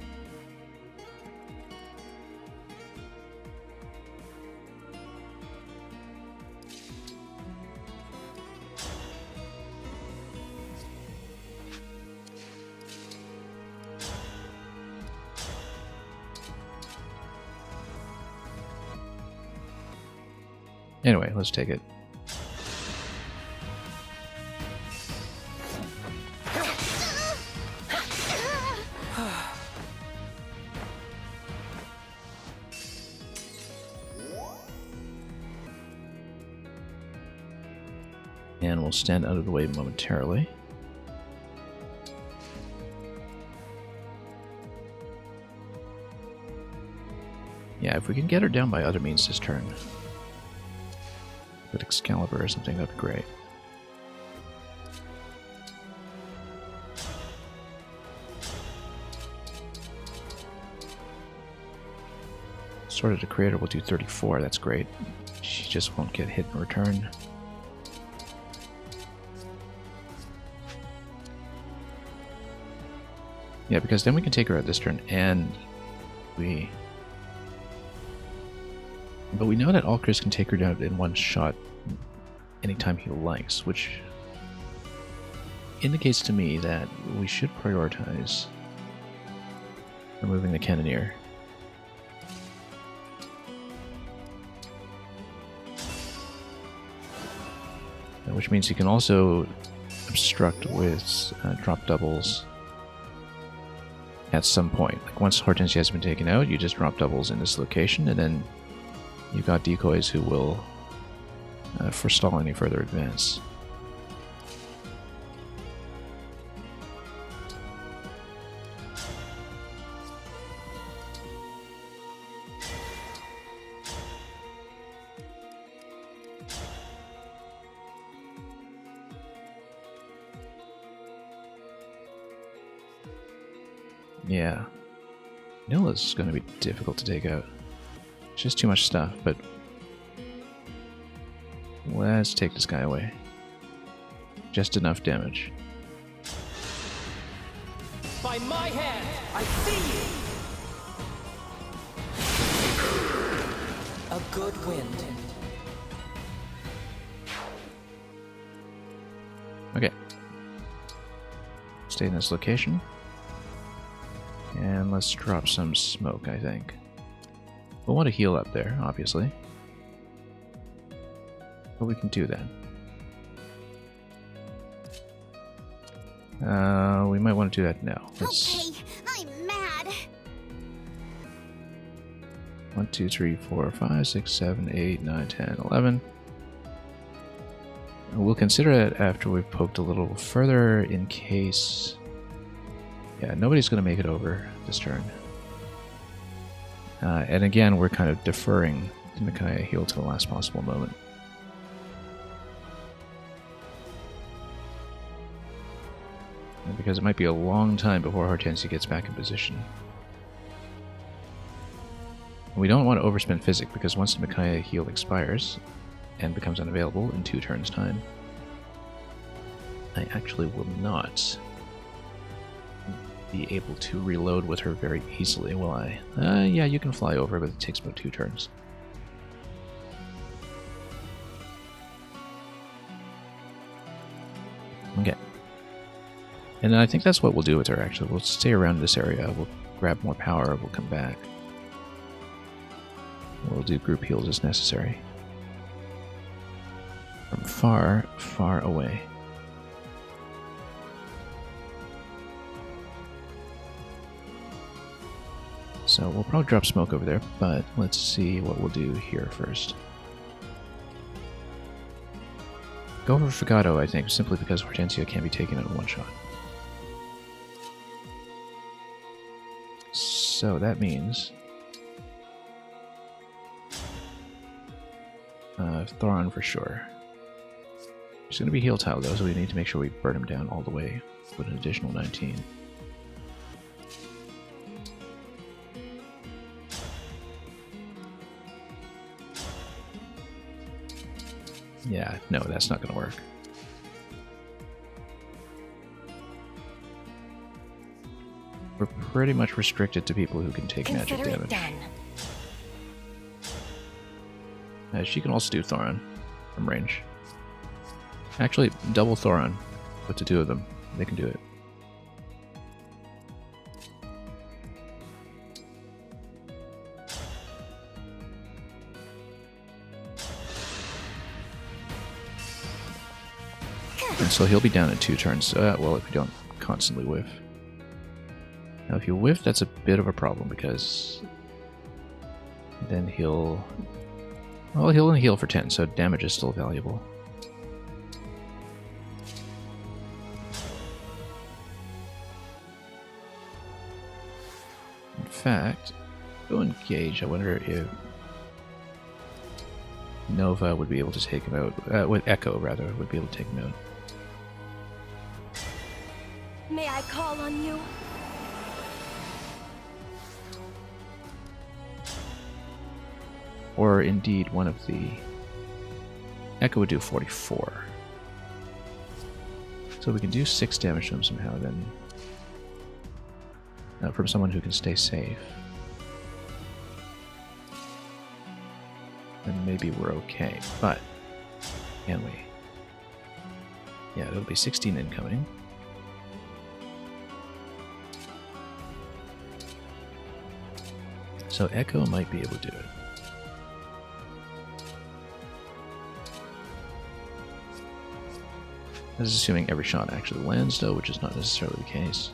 Anyway, let's take it. And we'll stand out of the way momentarily. Yeah, if we can get her down by other means this turn, with Excalibur or something, that'd be great. Sword of the Creator will do 34, that's great. She just won't get hit in return. Yeah, because then we can take her out this turn, and we... But we know that Alchris can take her down in one shot anytime he likes, which indicates to me that we should prioritize removing the Cannoneer. Which means he can also obstruct with drop doubles at some point. Like once Hortensia has been taken out, you just drop doubles in this location, and then you've got decoys who will forestall any further advance. Yeah. Nilla's going to be difficult to take out. It's just too much stuff, but let's take this guy away. Just enough damage. By my hand, I see you! A good wind. Okay. Stay in this location. And let's drop some smoke, I think. We'll want to heal up there, obviously. But we can do that. We might want to do that now. Let's... Okay, I'm mad. 1, 2, 3, 4, 5, 6, 7, 8, 9, 10, 11. We'll consider it after we've poked a little further in case... Yeah, nobody's going to make it over this turn. And again, we're kind of deferring the Micaiah heal to the last possible moment. Because it might be a long time before Hortensia gets back in position. We don't want to overspend Physic, because once the Micaiah heal expires and becomes unavailable in 2 turns' time, I actually will not be able to reload with her very easily, will I? Yeah, you can fly over, but it takes about 2 turns. Okay. And I think that's what we'll do with her, actually. We'll stay around this area, we'll grab more power, we'll come back. We'll do group heals as necessary. From far, far away. So we'll probably drop smoke over there, but let's see what we'll do here first. Go over Figado, I think, simply because Hortensia can't be taken out in one shot. So that means... Thoron for sure. He's going to be heal tile though, so we need to make sure we burn him down all the way with an additional 19. Yeah, no, that's not going to work. We're pretty much restricted to people who can take magic damage. She can also do Thoron from range. Actually, double Thoron with the 2 of them. They can do it. And so he'll be down in 2 turns. Well, if we don't constantly whiff. Now, if you whiff, that's a bit of a problem because then he'll only heal for 10, so damage is still valuable. In fact, go engage. I wonder if Nova would be able to take him out. With Echo, rather, would be able to take him out. May I call on you? Or indeed, one of the... Echo would do 44. So we can do 6 damage to him somehow, then... from someone who can stay safe. Then maybe we're okay, but... Can we? Yeah, it'll be 16 incoming. So Echo might be able to do it. This is assuming every shot actually lands, though, which is not necessarily the case.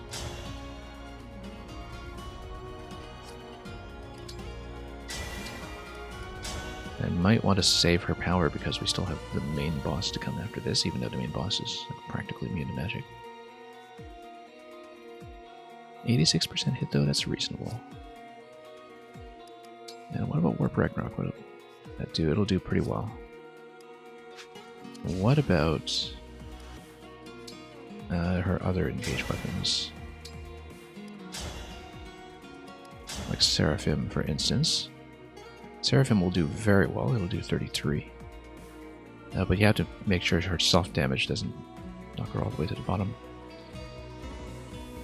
I might want to save her power because we still have the main boss to come after this, even though the main boss is practically immune to magic. 86% hit, though, that's reasonable. And what about Warp Ragnarok? What'll that do? It'll do pretty well. What about her other engaged weapons? Like Seraphim, for instance. Seraphim will do very well. It'll do 33. But you have to make sure her self-damage doesn't knock her all the way to the bottom.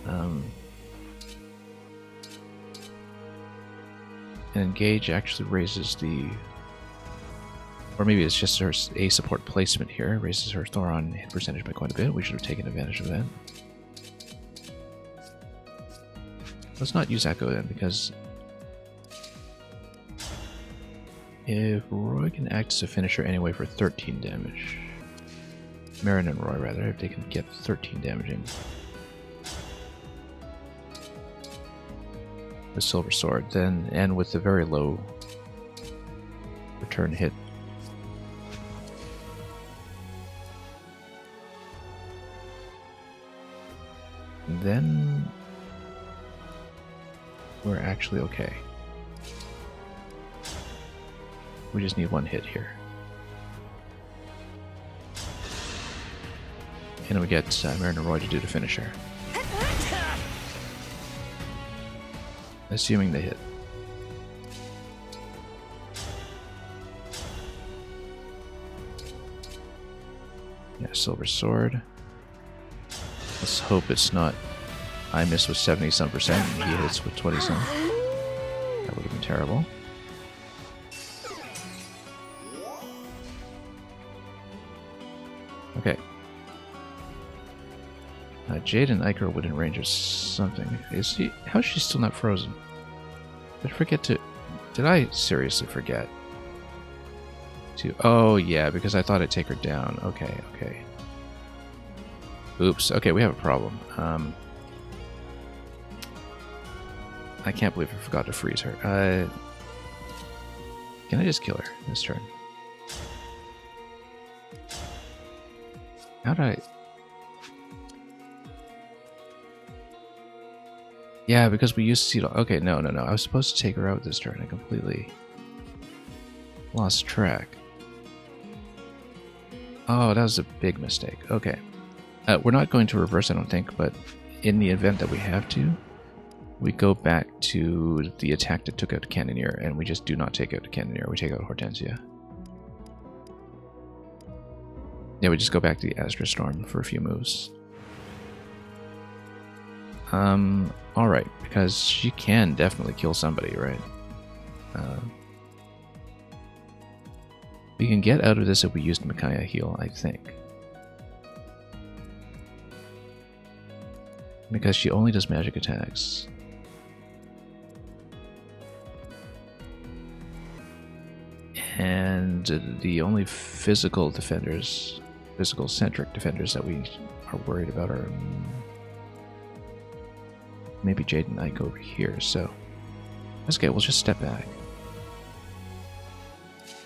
And Engage actually raises the... Or maybe it's just her A support placement here. Raises her Thoron hit percentage by quite a bit. We should have taken advantage of that. Let's not use Echo then, because... if Roy can act as a finisher anyway for 13 damage... Marin and Roy, rather, if they can get 13 damaging. The Silver Sword, then, and with the very low return hit. Then we're actually okay. We just need 1 hit here. And we get Marin and Roy to do the finisher. Assuming they hit. Yeah, Silver Sword. Let's hope it's not... I miss with 70-some% and he hits with 20-some. That would have been terrible. Okay. Jade and Iker would in range of something. How is she still not frozen? Did I forget to... Did I seriously forget? Oh yeah, because I thought I'd take her down. Okay, okay. Oops, okay, we have a problem. I can't believe I forgot to freeze her. Can I just kill her this turn? How did I... Yeah, because we used Xenologue. Okay, no. I was supposed to take her out this turn. I completely lost track. Oh, that was a big mistake. Okay. We're not going to reverse, I don't think, but in the event that we have to, we go back to the attack that took out the Cannoneer, and we just do not take out the Cannoneer. We take out Hortensia. Yeah, we just go back to the Astra Storm for a few moves. Alright, because she can definitely kill somebody, right? We can get out of this if we used Micaiah heal, I think. Because she only does magic attacks. And the only physical defenders physical-centric defenders that we are worried about are maybe Jade and Ike over here, so that's okay, we'll just step back.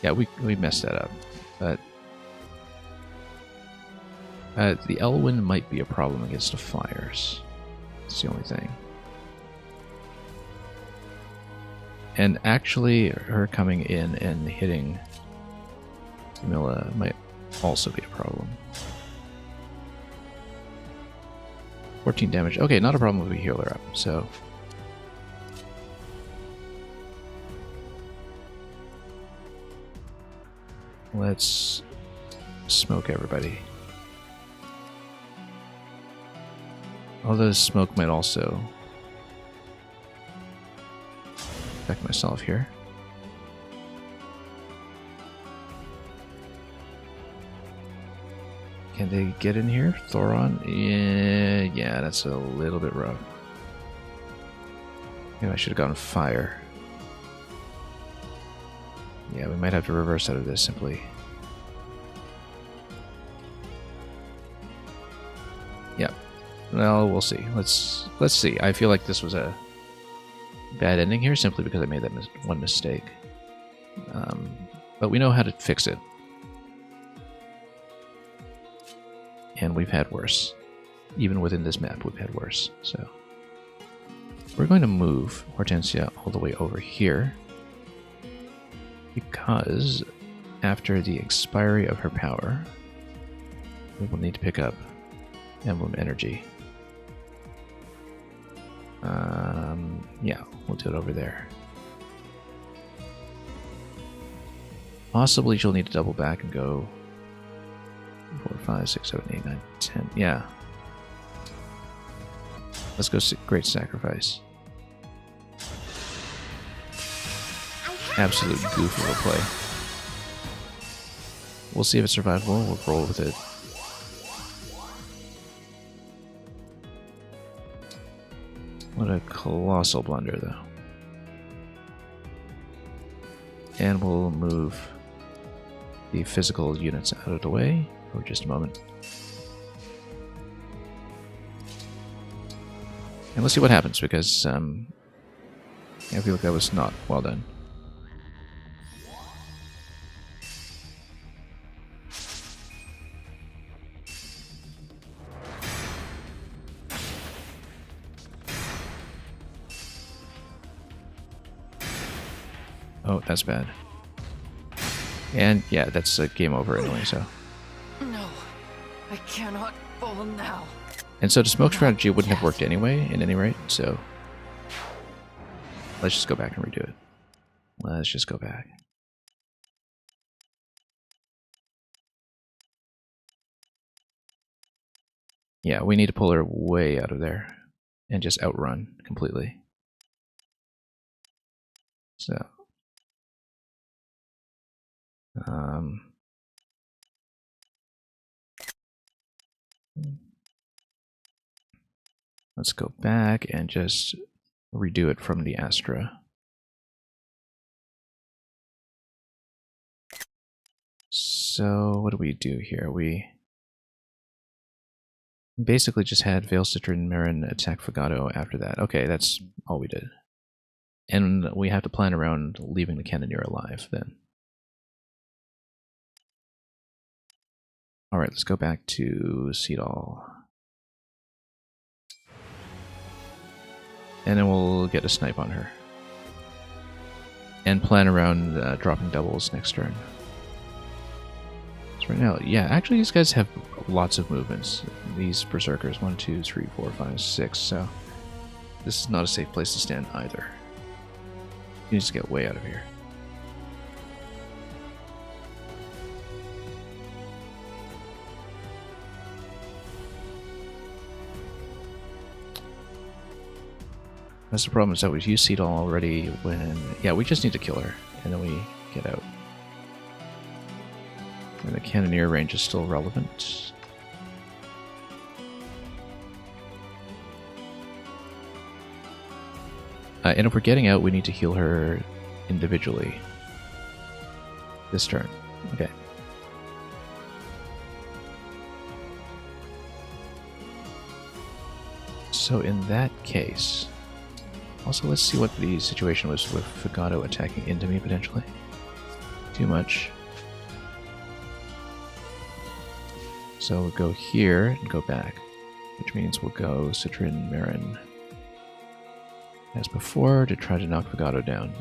Yeah, we messed that up, but the Elwyn might be a problem against the fires. That's the only thing. And actually, her coming in and hitting Camilla might also be a problem. 14 damage. Okay, not a problem if we heal her up, so... let's smoke everybody. Although smoke might also affect myself here. Can they get in here? Thoron? Yeah, that's a little bit rough. Maybe I should have gone fire. Yeah, we might have to reverse out of this simply. Yeah. Well, we'll see. Let's see. I feel like this was a bad ending here simply because I made that one mistake. But we know how to fix it. And we've had worse. Even within this map, we've had worse. So we're going to move Hortensia all the way over here. Because after the expiry of her power, we will need to pick up Emblem Energy. Yeah, we'll do it over there. Possibly she'll need to double back and go 4, 5, 6, 7, 8, 9, 10. Yeah. Let's go Great Sacrifice. Absolute goof of a play. We'll see if it's survivable. We'll roll with it. What a colossal blunder, though. And we'll move the physical units out of the way for just a moment. And let's see what happens, because I feel like that was not well done. Oh, that's bad. And yeah, that's a game over anyway, so. No, I cannot fall now. And so the smoke strategy wouldn't have worked anyway, at any rate, so. Let's just go back and redo it. Let's just go back. Yeah, we need to pull her way out of there and just outrun completely. So. Let's go back and just redo it from the Astra. So what do we do here? We basically just had Veil Citron Marin attack Fagato after that. Okay, that's all we did. And we have to plan around leaving the Cannoneer alive then. Alright, let's go back to Seedall. And then we'll get a snipe on her. And plan around dropping doubles next turn. So right now, yeah, actually these guys have lots of movements. These Berserkers, 1, 2, 3, 4, 5, 6, so this is not a safe place to stand either. You just get way out of here. That's the problem, is that we've used Seedall already when... Yeah, we just need to kill her, and then we get out. And the Cannoneer range is still relevant. And if we're getting out, we need to heal her individually. This turn. Okay. So in that case... Also, let's see what the situation was with Fugato attacking into me, potentially. Too much. So we'll go here and go back, which means we'll go Citrin Marin as before to try to knock Fugato down.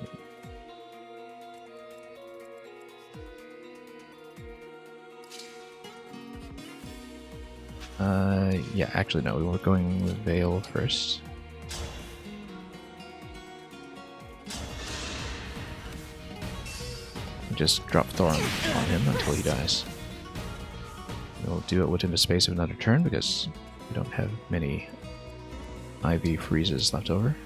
Yeah, actually no, we were going with Veil first. Just drop Thorn on him until he dies. We'll do it within the space of another turn because we don't have many IV freezes left over.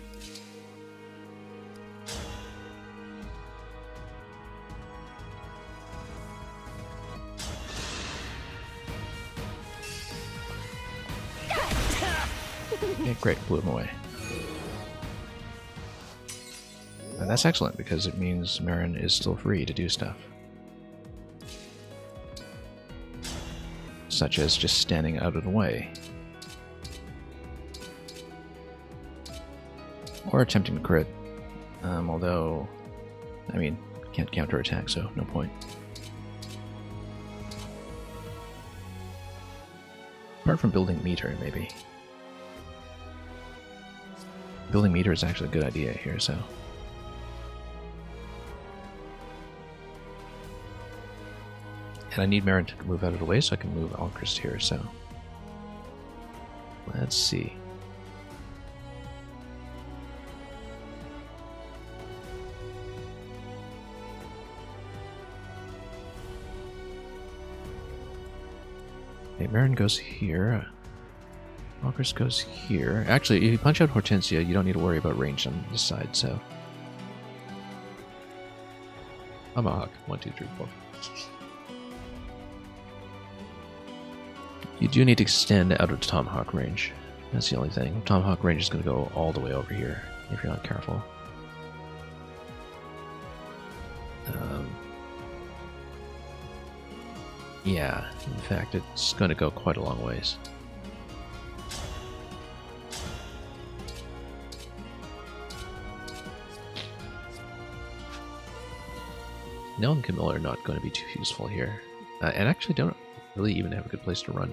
Okay, great, blew him away. And that's excellent because it means Marin is still free to do stuff. Such as just standing out of the way. Or attempting to crit. Although, I mean, can't counterattack, so no point. Apart from building meter, maybe. Building meter is actually a good idea here, so... And I need Marin to move out of the way so I can move Alchrist here, so... Let's see. Okay, Marin goes here. Alchrist goes here. Actually, if you punch out Hortensia, you don't need to worry about range on this side, so... Tomahawk. 1, 2, 3, 4. You do need to extend out of Tomahawk range. That's the only thing. Tomahawk range is going to go all the way over here, if you're not careful. Yeah, in fact, it's going to go quite a long ways. Nell and Camilla are not going to be too useful here. And actually don't really even have a good place to run.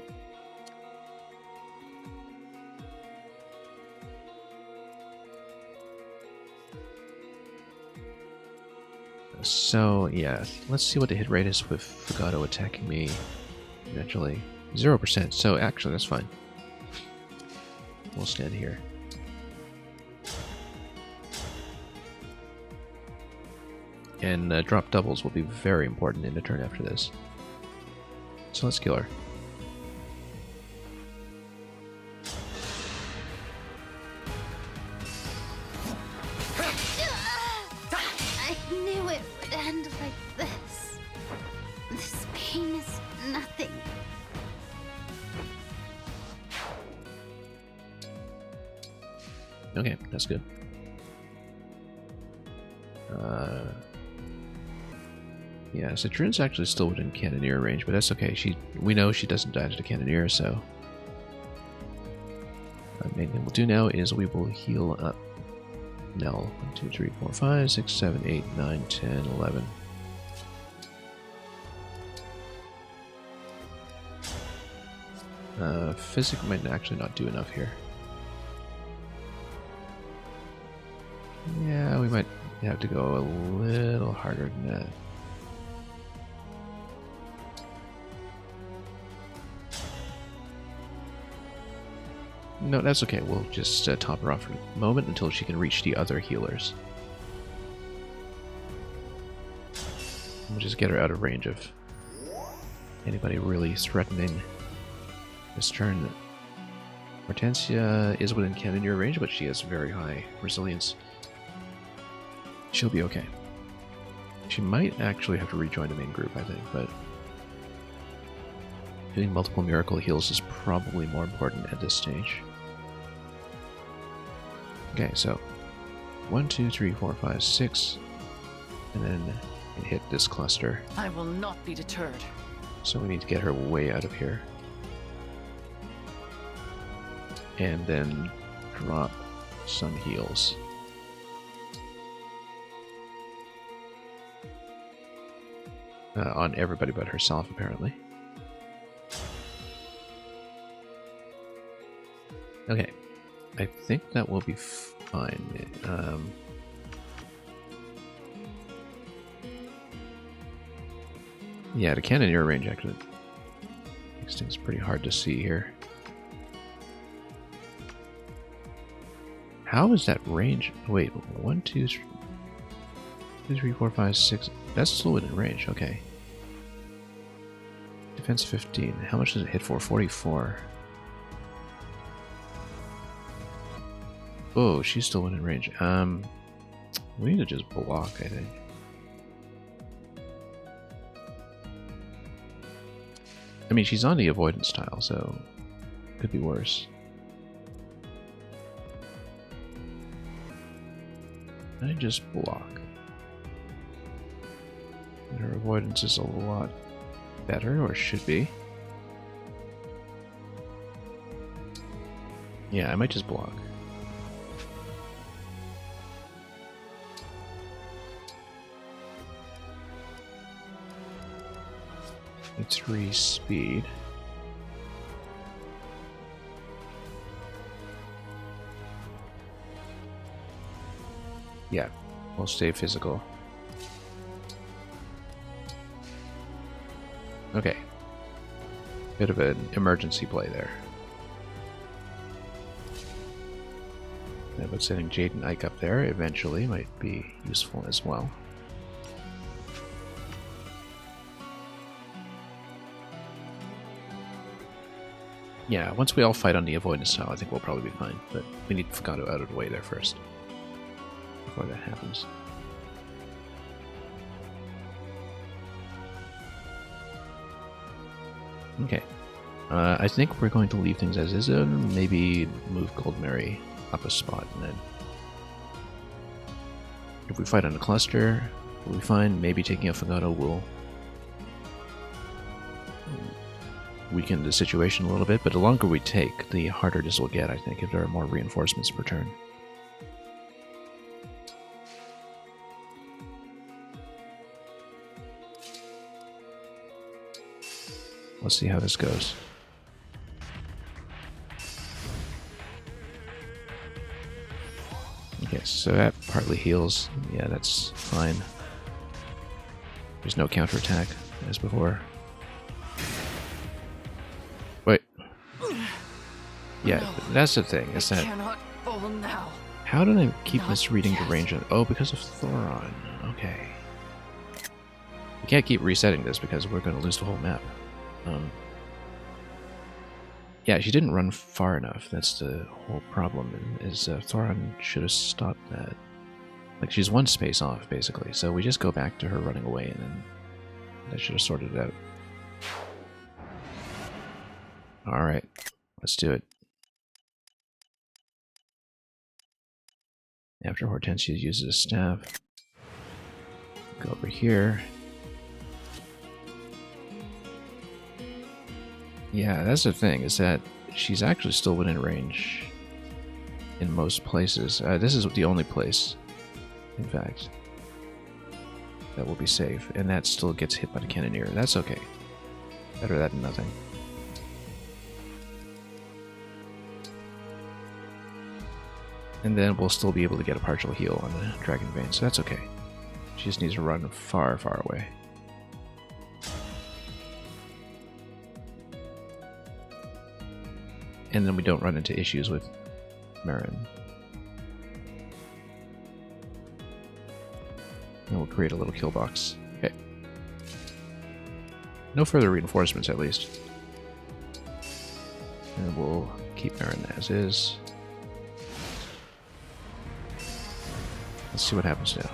So, yeah, let's see what the hit rate is with Fugato attacking me eventually. 0%, so actually that's fine. We'll stand here. And drop doubles will be very important in the turn after this. So let's kill her. I knew it would end like this. This pain is nothing. Okay, that's good. Yeah, Citrin's actually still within Cannoneer range, but that's okay. We know she doesn't die to the Cannoneer, so... The main thing we'll do now is we will heal up Nell. 1, 2, 3, 4, 5, 6, 7, 8, 9, 10, 11. Physic might actually not do enough here. Yeah, we might have to go a little harder than that. No, that's okay. We'll just top her off for a moment until she can reach the other healers. We'll just get her out of range of anybody really threatening this turn. Hortensia is within Cannoneer range, but she has very high resilience. She'll be okay. She might actually have to rejoin the main group, I think, but doing multiple miracle heals is probably more important at this stage. Okay, so 1, 2, 3, 4, 5, 6, and then hit this cluster. I will not be deterred. So we need to get her way out of here. And then drop some heals. On everybody but herself, apparently. Okay. I think that will be fine. Yeah, the cannoneer range actually makes things pretty hard to see here. How is that range? Wait, 1, 2, 3, 4, 5, 6. That's still within range, okay. Defense 15. How much does it hit for? 44. Oh, she's still within range. We need to just block, I think. I mean, she's on the avoidance tile, so could be worse. I just block. And her avoidance is a lot better, or should be. Yeah, I might just block. It's 3 speed. Yeah, we'll stay physical. Okay. Bit of an emergency play there. Yeah, but sending Jade and Ike up there eventually might be useful as well. Yeah, once we all fight on the avoidance tile, I think we'll probably be fine. But we need Fugato out of the way there first. Before that happens. Okay. I think we're going to leave things as is, and maybe move Gold Mary up a spot, and then if we fight on a cluster, we'll be fine. Maybe taking out Fugato will weaken the situation a little bit, but the longer we take, the harder this will get, I think, if there are more reinforcements per turn. Let's see how this goes. Okay, so that partly heals. Yeah, that's fine. There's no counterattack as before. Wait. Yeah, that's the thing, is that... How did I keep misreading the range of... Oh, because of Thoron. Okay. We can't keep resetting this because we're going to lose the whole map. Yeah, she didn't run far enough. That's the whole problem, is Thoron should have stopped that. Like, she's one space off, basically. So we just go back to her running away, and then that should have sorted it out. Alright, let's do it. After Hortensia uses a staff, go over here. Yeah, that's the thing, is that she's actually still within range in most places. This is the only place, in fact, that will be safe, and that still gets hit by the cannoneer. That's okay. Better that than nothing. And then we'll still be able to get a partial heal on the Dragon Vein, so that's okay. She just needs to run far, far away. And then we don't run into issues with Marin. And we'll create a little kill box. Okay. No further reinforcements, at least. And we'll keep Marin as is. Let's see what happens now.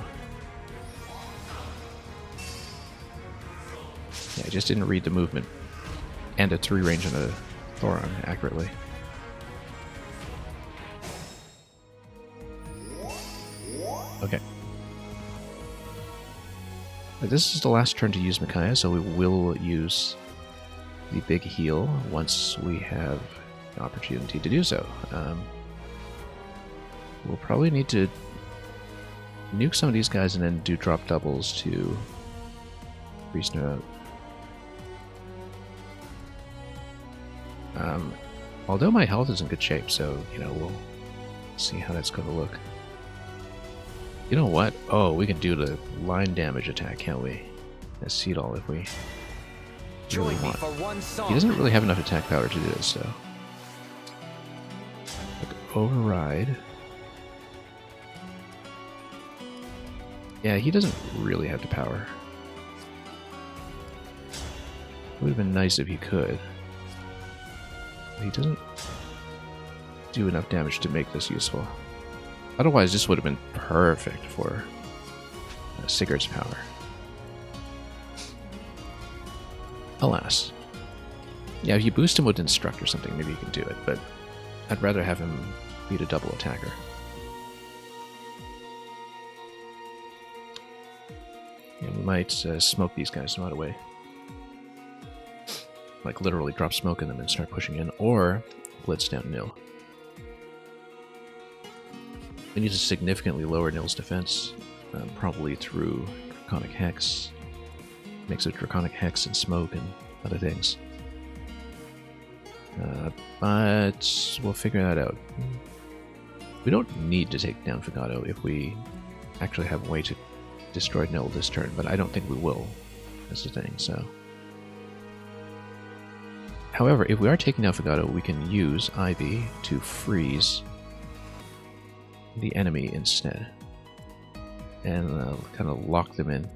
Yeah, I just didn't read the movement and a 3 range on the Thoron accurately. Okay. This is the last turn to use Micaiah, so we will use the big heal once we have an opportunity to do so. we'll probably need to nuke some of these guys and then do drop doubles to freeze them out. Although my health is in good shape, so, you know, we'll see how that's going to look. You know what? Oh, we can do the line damage attack, can't we? As Seedall if we really want. He doesn't really have enough attack power to do this, so. Like, override. Yeah, he doesn't really have the power. It would have been nice if he could. But he doesn't do enough damage to make this useful. Otherwise, this would have been perfect for Sigurd's power. Alas. Yeah, if you boost him with Instruct or something, maybe you can do it, but I'd rather have him beat a double attacker. And we might smoke these guys right away. Like literally drop smoke in them and start pushing in, or blitz down Nil. We need to significantly lower Nil's defense, probably through Draconic Hex. Mix of Draconic Hex and smoke and other things. But we'll figure that out. We don't need to take down Fugato if we actually have a way to destroy Nil this turn, but I don't think we will. That's the thing, so. However, if we are taking down Fugato, we can use Ivy to freeze the enemy instead. And kind of lock them in.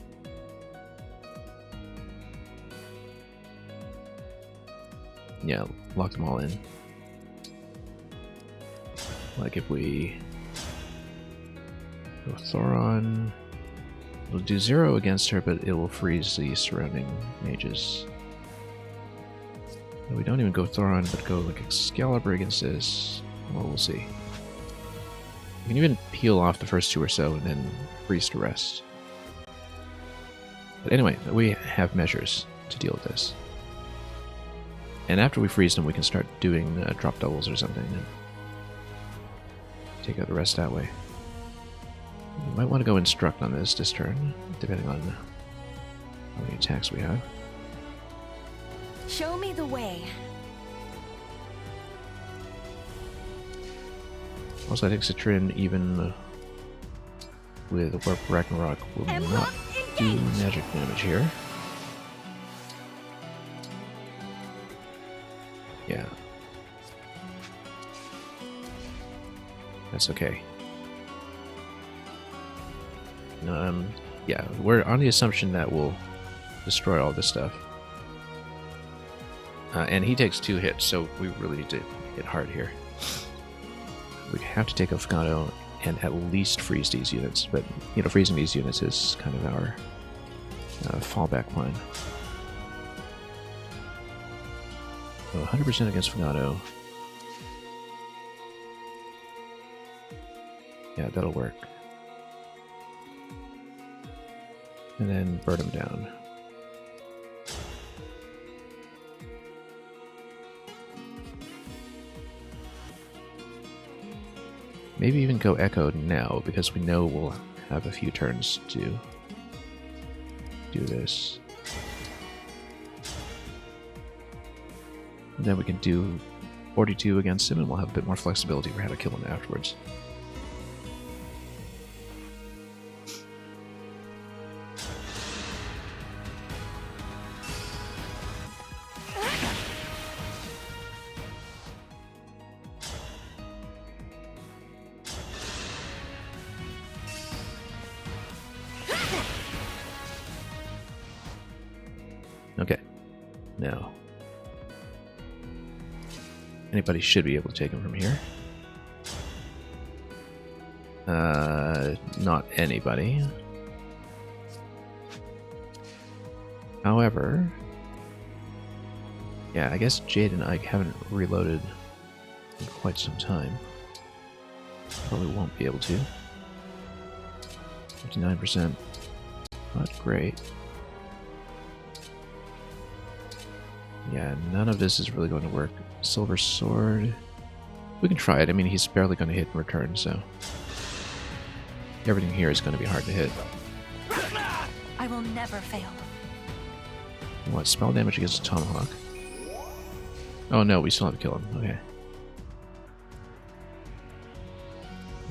Yeah, lock them all in. Like if we go Thoron, we'll do 0 against her, but it will freeze the surrounding mages. We don't even go Thoron, but go like Excalibur against this. Well, we'll see. You can even peel off the first 2 or so and then freeze the rest. But anyway, we have measures to deal with this. And after we freeze them, we can start doing drop doubles or something and take out the rest that way. We might want to go Instruct on this turn, depending on how many attacks we have. Show me the way. Also, I think Citrin, even with Warp Ragnarok, will not do magic damage here. Yeah. That's okay. Yeah, we're on the assumption that we'll destroy all this stuff. And he takes 2 hits, so we really need to hit hard here. We have to take out Fugato and at least freeze these units, but, you know, freezing these units is kind of our fallback plan. 100% against Fugato. Yeah, that'll work. And then burn him down. Maybe even go Echo now, because we know we'll have a few turns to do this. And then we can do 42 against him, and we'll have a bit more flexibility for how to kill him afterwards. Okay, now anybody should be able to take him from here. Not anybody. However, yeah, I guess Jade and Ike haven't reloaded in quite some time. Probably won't be able to. 59%. Not great. Yeah, none of this is really going to work. Silver Sword. We can try it. I mean, he's barely going to hit in return, so everything here is going to be hard to hit. I will never fail. What, spell damage against a tomahawk? Oh no, we still have to kill him. Okay.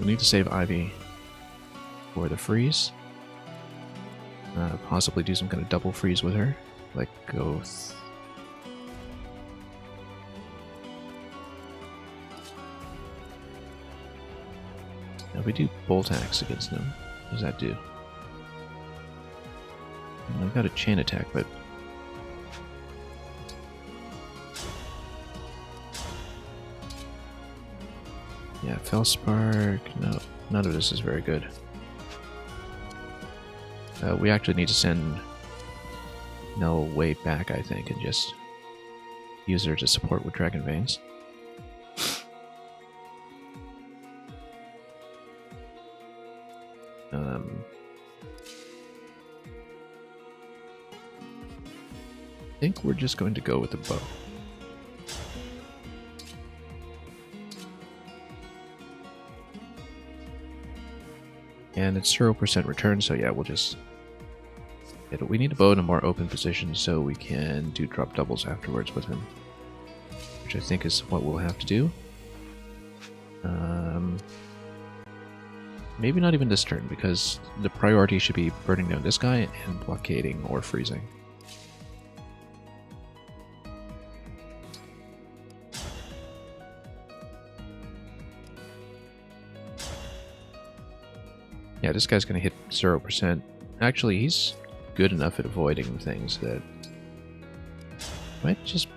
We need to save Ivy for the freeze. Possibly do some kind of double freeze with her. Like go... Now if we do bolt axe against them, what does that do? Well, I've got a chain attack, but... Yeah, Fellspark, no, none of this is very good. We actually need to send Nell way back, I think, and just use her to support with Dragon Veins. I think we're just going to go with the bow. And it's 0% return, so yeah, we'll just... We need a bow in a more open position so we can do drop doubles afterwards with him. Which I think is what we'll have to do. Maybe not even this turn, because the priority should be burning down this guy and blockading or freezing. Yeah, this guy's going to hit 0%. Actually, he's good enough at avoiding things that I might just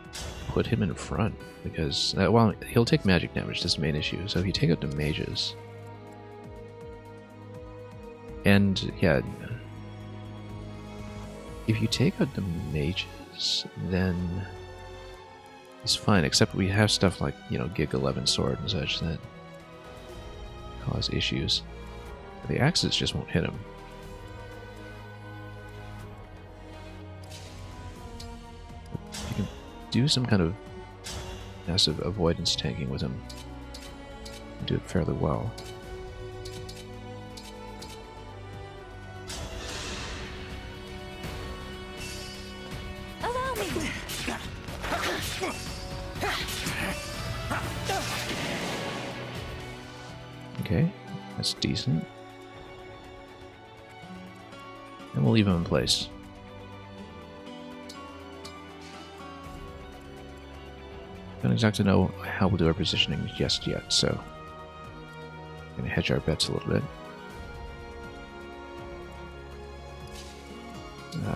put him in front, because, well, he'll take magic damage, that's the main issue. So if you take out the mages, and yeah, if you take out the mages, then it's fine, except we have stuff like, you know, Gig 11 sword and such that cause issues. The axes just won't hit him. You can do some kind of massive avoidance tanking with him. Do it fairly well. Allow me. Okay, that's decent. And we'll leave him in place. Don't exactly know how we'll do our positioning just yet, so I'm gonna hedge our bets a little bit.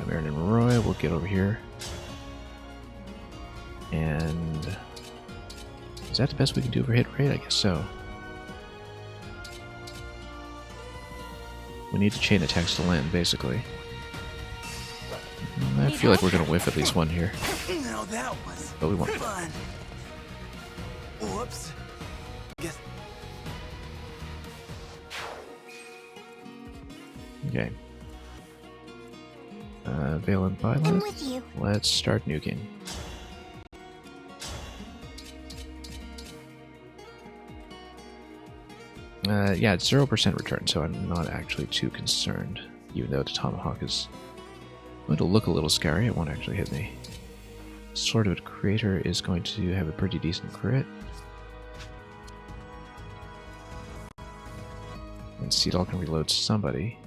Marin and Roy will get over here. And is that the best we can do for hit rate? I guess so. We need to chain attacks to land, basically. I feel like we're going to whiff at least one here. Now that was but we won't. fun. Whoops. Guess. Okay. Veil and Violet. I'm with you. Let's start nuking. Yeah, it's 0% return, so I'm not actually too concerned. Even though the Tomahawk is going to look a little scary, it won't actually hit me. Sword of Creator is going to have a pretty decent crit. And Seedall can reload somebody.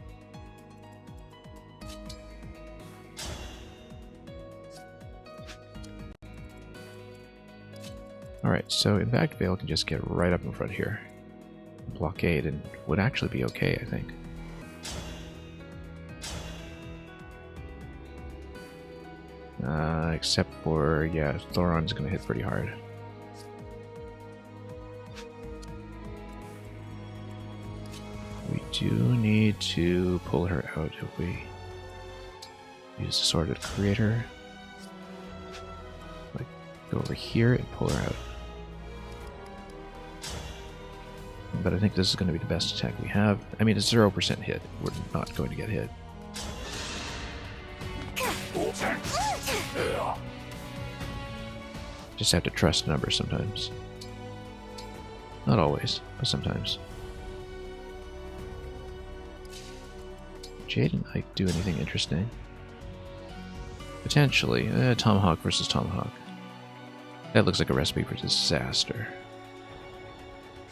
Alright, so in fact Veil can just get right up in front here. Blockade and would actually be okay, I think. Except for, yeah, Thoron's gonna hit pretty hard. We do need to pull her out if we use the Sword of the Creator. Like, go over here and pull her out. But I think this is going to be the best attack we have. I mean, it's 0% hit. We're not going to get hit. Just have to trust numbers sometimes. Not always, but sometimes. Jade and Ike do anything interesting? Potentially. Tomahawk versus Tomahawk. That looks like a recipe for disaster.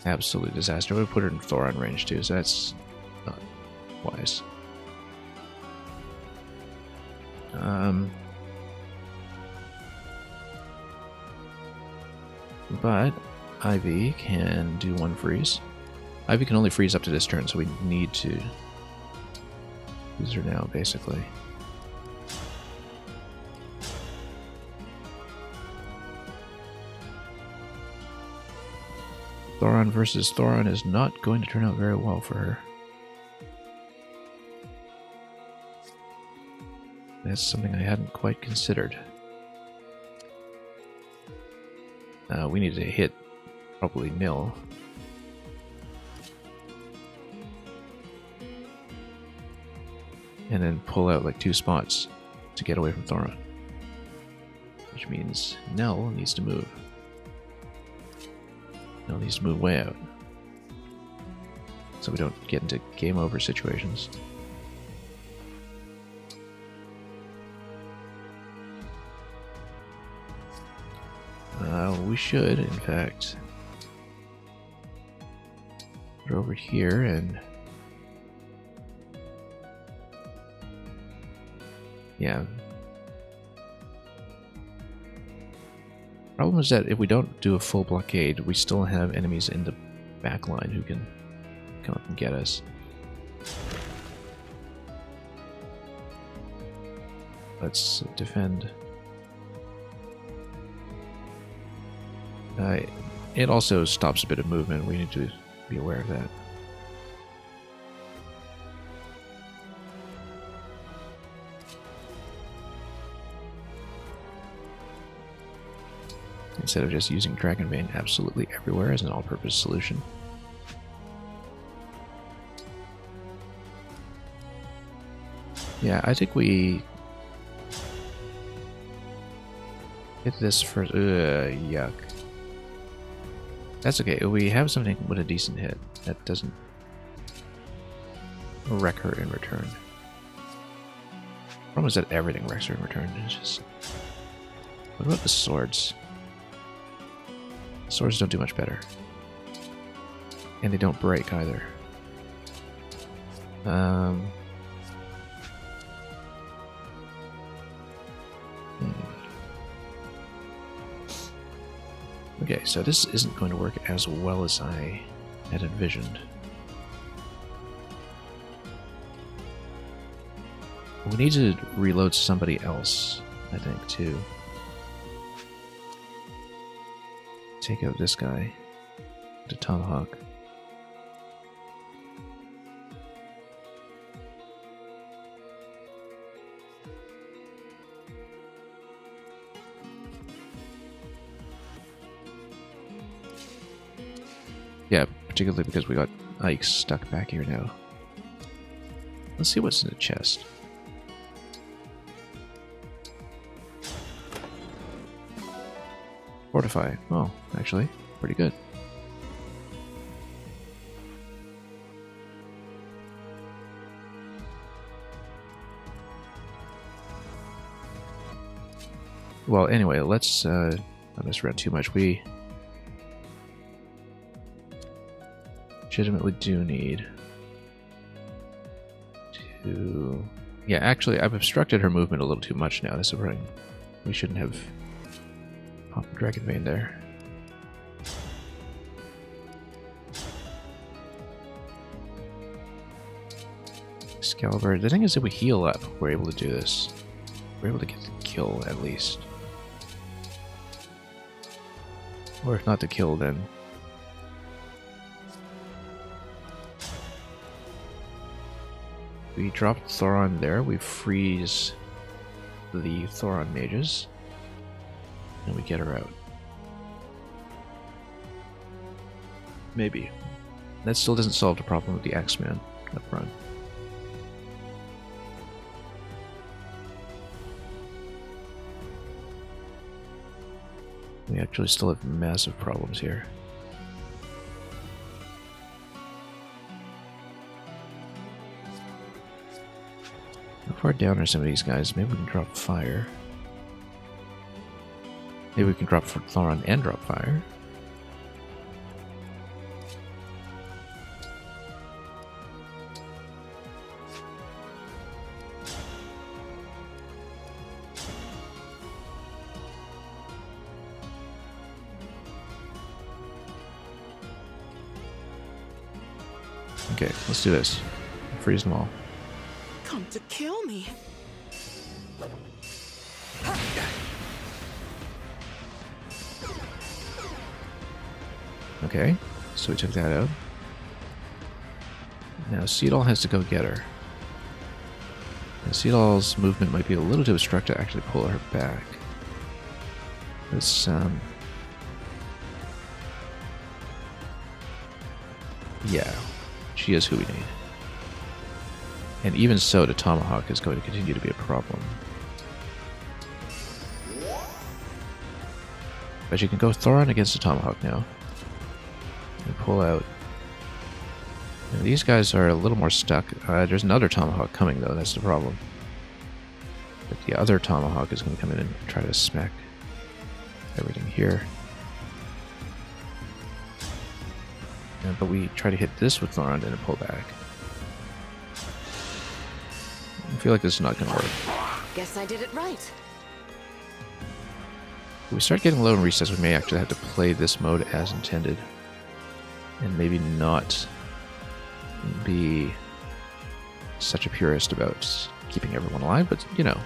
Absolute disaster. We put her in Thoron range too, so that's not wise. But Ivy can do one freeze. Ivy can only freeze up to this turn, so we need to use her now, basically. Thoron versus Thoron is not going to turn out very well for her. That's something I hadn't quite considered. We need to hit probably nil. And then pull out like 2 spots to get away from Thoron. Which means Nell needs to move. Nell needs to move way out. So we don't get into game over situations. We should, in fact, put it over here and... yeah. Problem is that if we don't do a full blockade, we still have enemies in the back line who can come up and get us. Let's defend. It also stops a bit of movement. We need to be aware of that. Instead of just using Dragon Vein absolutely everywhere as an all-purpose solution. Yeah, I think we hit this first. Yuck. That's okay. We have something with a decent hit that doesn't wreck her in return. Problem is that everything wrecks her in return. It's just... what about the swords? Swords don't do much better. And they don't break either. Okay, so this isn't going to work as well as I had envisioned. We need to reload somebody else, I think, too. Take out this guy. The Tomahawk. Yeah, particularly because we got Ike stuck back here now. Let's see what's in the chest. Fortify. Oh, actually, pretty good. Well, anyway, let's not mess around too much. We legitimately do need to... yeah, actually, I've obstructed her movement a little too much now. This is right. We shouldn't have popped Dragon Vein there. Excalibur. The thing is, if we heal up, we're able to do this. We're able to get the kill, at least. Or if not the kill, then... we drop Thoron there, we freeze the Thoron mages, and we get her out. Maybe. That still doesn't solve the problem with the X-Man up front. We actually still have massive problems here. far down are some of these guys? Maybe we can drop fire. Maybe we can drop Thoron and drop fire. Okay, let's do this. Freeze them all. Come to kill me. Okay, so we took that out. Now Seedall has to go get her. And Seedall's movement might be a little too obstruct to actually pull her back. Let's yeah, she is who we need. And even so, the Tomahawk is going to continue to be a problem. But you can go Thoron against the Tomahawk now. And pull out. And these guys are a little more stuck. There's another Tomahawk coming though, that's the problem. But the other Tomahawk is going to come in and try to smack everything here. But we try to hit this with Thoron and pull back. I feel like this is not going to work. Guess I did it right. If we start getting low in recess, we may actually have to play this mode as intended. And maybe not be such a purist about keeping everyone alive, but you know,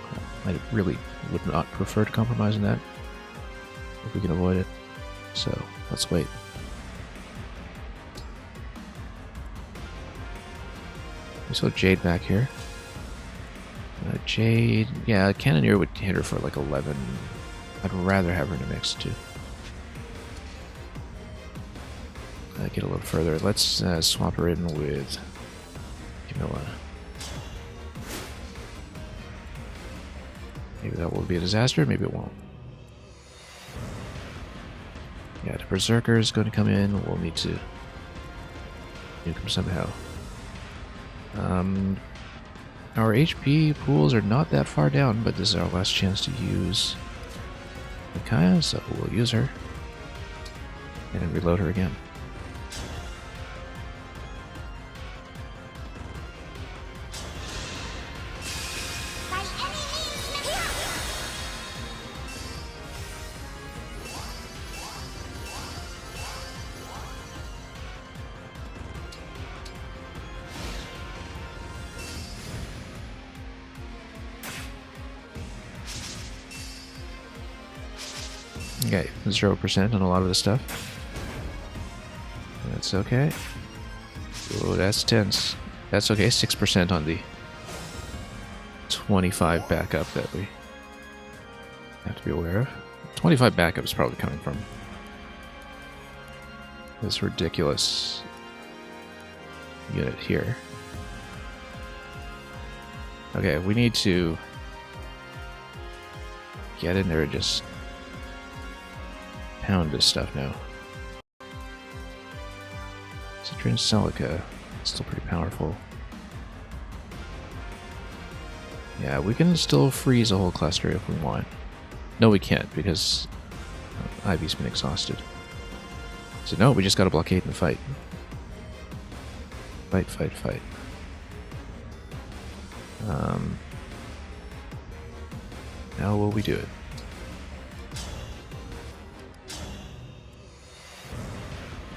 I really would not prefer to compromise on that if we can avoid it. So let's wait. We still have Jade back here. Jade, yeah, Cannoneer would hit her for like 11. I'd rather have her in a mix too. Get a little further. Let's swap her in with Camilla. Maybe that will be a disaster, maybe it won't. Yeah, the Berserker is going to come in. We'll need to nuke him somehow. Our HP pools are not that far down, but this is our last chance to use Micaiah, so we'll use her. And then reload her again. Okay, 0% on a lot of this stuff. That's okay. Oh, that's tense. That's okay, 6% on the 25 backup that we have to be aware of. 25 backup is probably coming from this ridiculous unit here. Okay, we need to get in there and just pound this stuff now. Citrin Celica, still pretty powerful. Yeah, we can still freeze a whole cluster if we want. No, we can't, because Ivy's been exhausted. So no, we just gotta blockade and fight. Fight, fight, fight. How will we do it?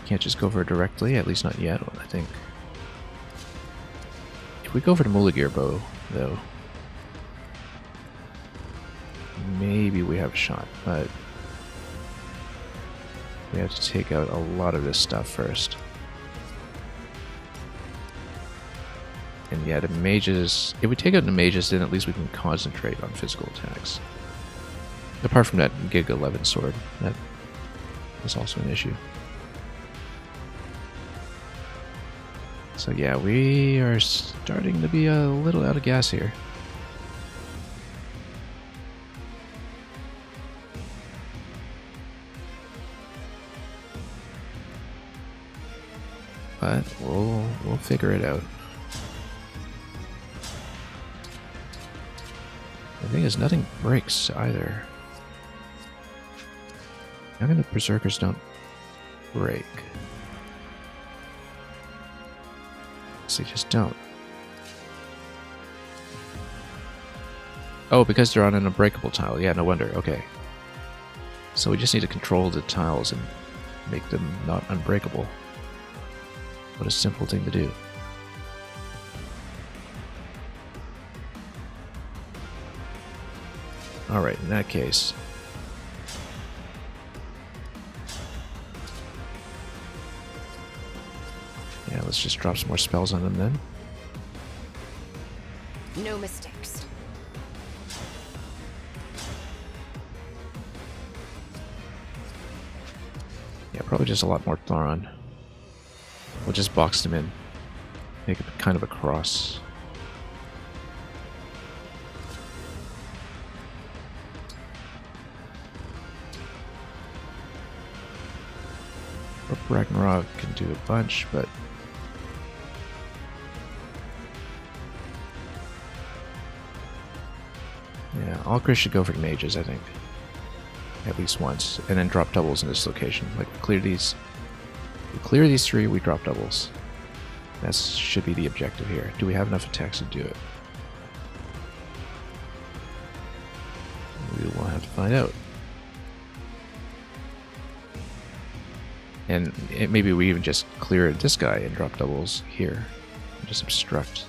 Can't just go for it directly, at least not yet, I think. If we go for the Muligir bow, though, maybe we have a shot, but we have to take out a lot of this stuff first. And yeah, the mages, if we take out the mages, then at least we can concentrate on physical attacks. Apart from that Gig 11 sword, that is also an issue. So yeah, we are starting to be a little out of gas here. But we'll figure it out. thing is, nothing breaks either. How come the berserkers don't break? They just don't. Oh, because they're on an unbreakable tile. Yeah, no wonder. Okay. So we just need to control the tiles and make them not unbreakable. What a simple thing to do. Alright, in that case. Yeah, let's just drop some more spells on them then. No mistakes. Yeah, probably just a lot more Thoron. We'll just box them in. Make it kind of a cross. Ragnarok can do a bunch, but yeah, Alchris should go for mages, I think. At least once. And then drop doubles in this location. Like, we clear these 3, we drop doubles. That should be the objective here. Do we have enough attacks to do it? We will have to find out. And maybe we even just clear this guy and drop doubles here. And just obstruct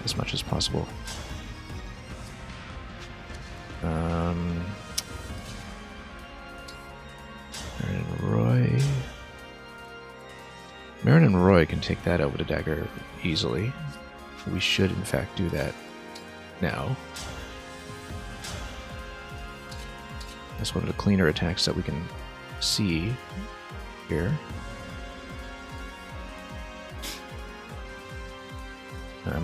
as much as possible. Marin and Roy. Marin and Roy can take that out with a dagger easily. We should, in fact, do that now. That's one of the cleaner attacks that we can see here.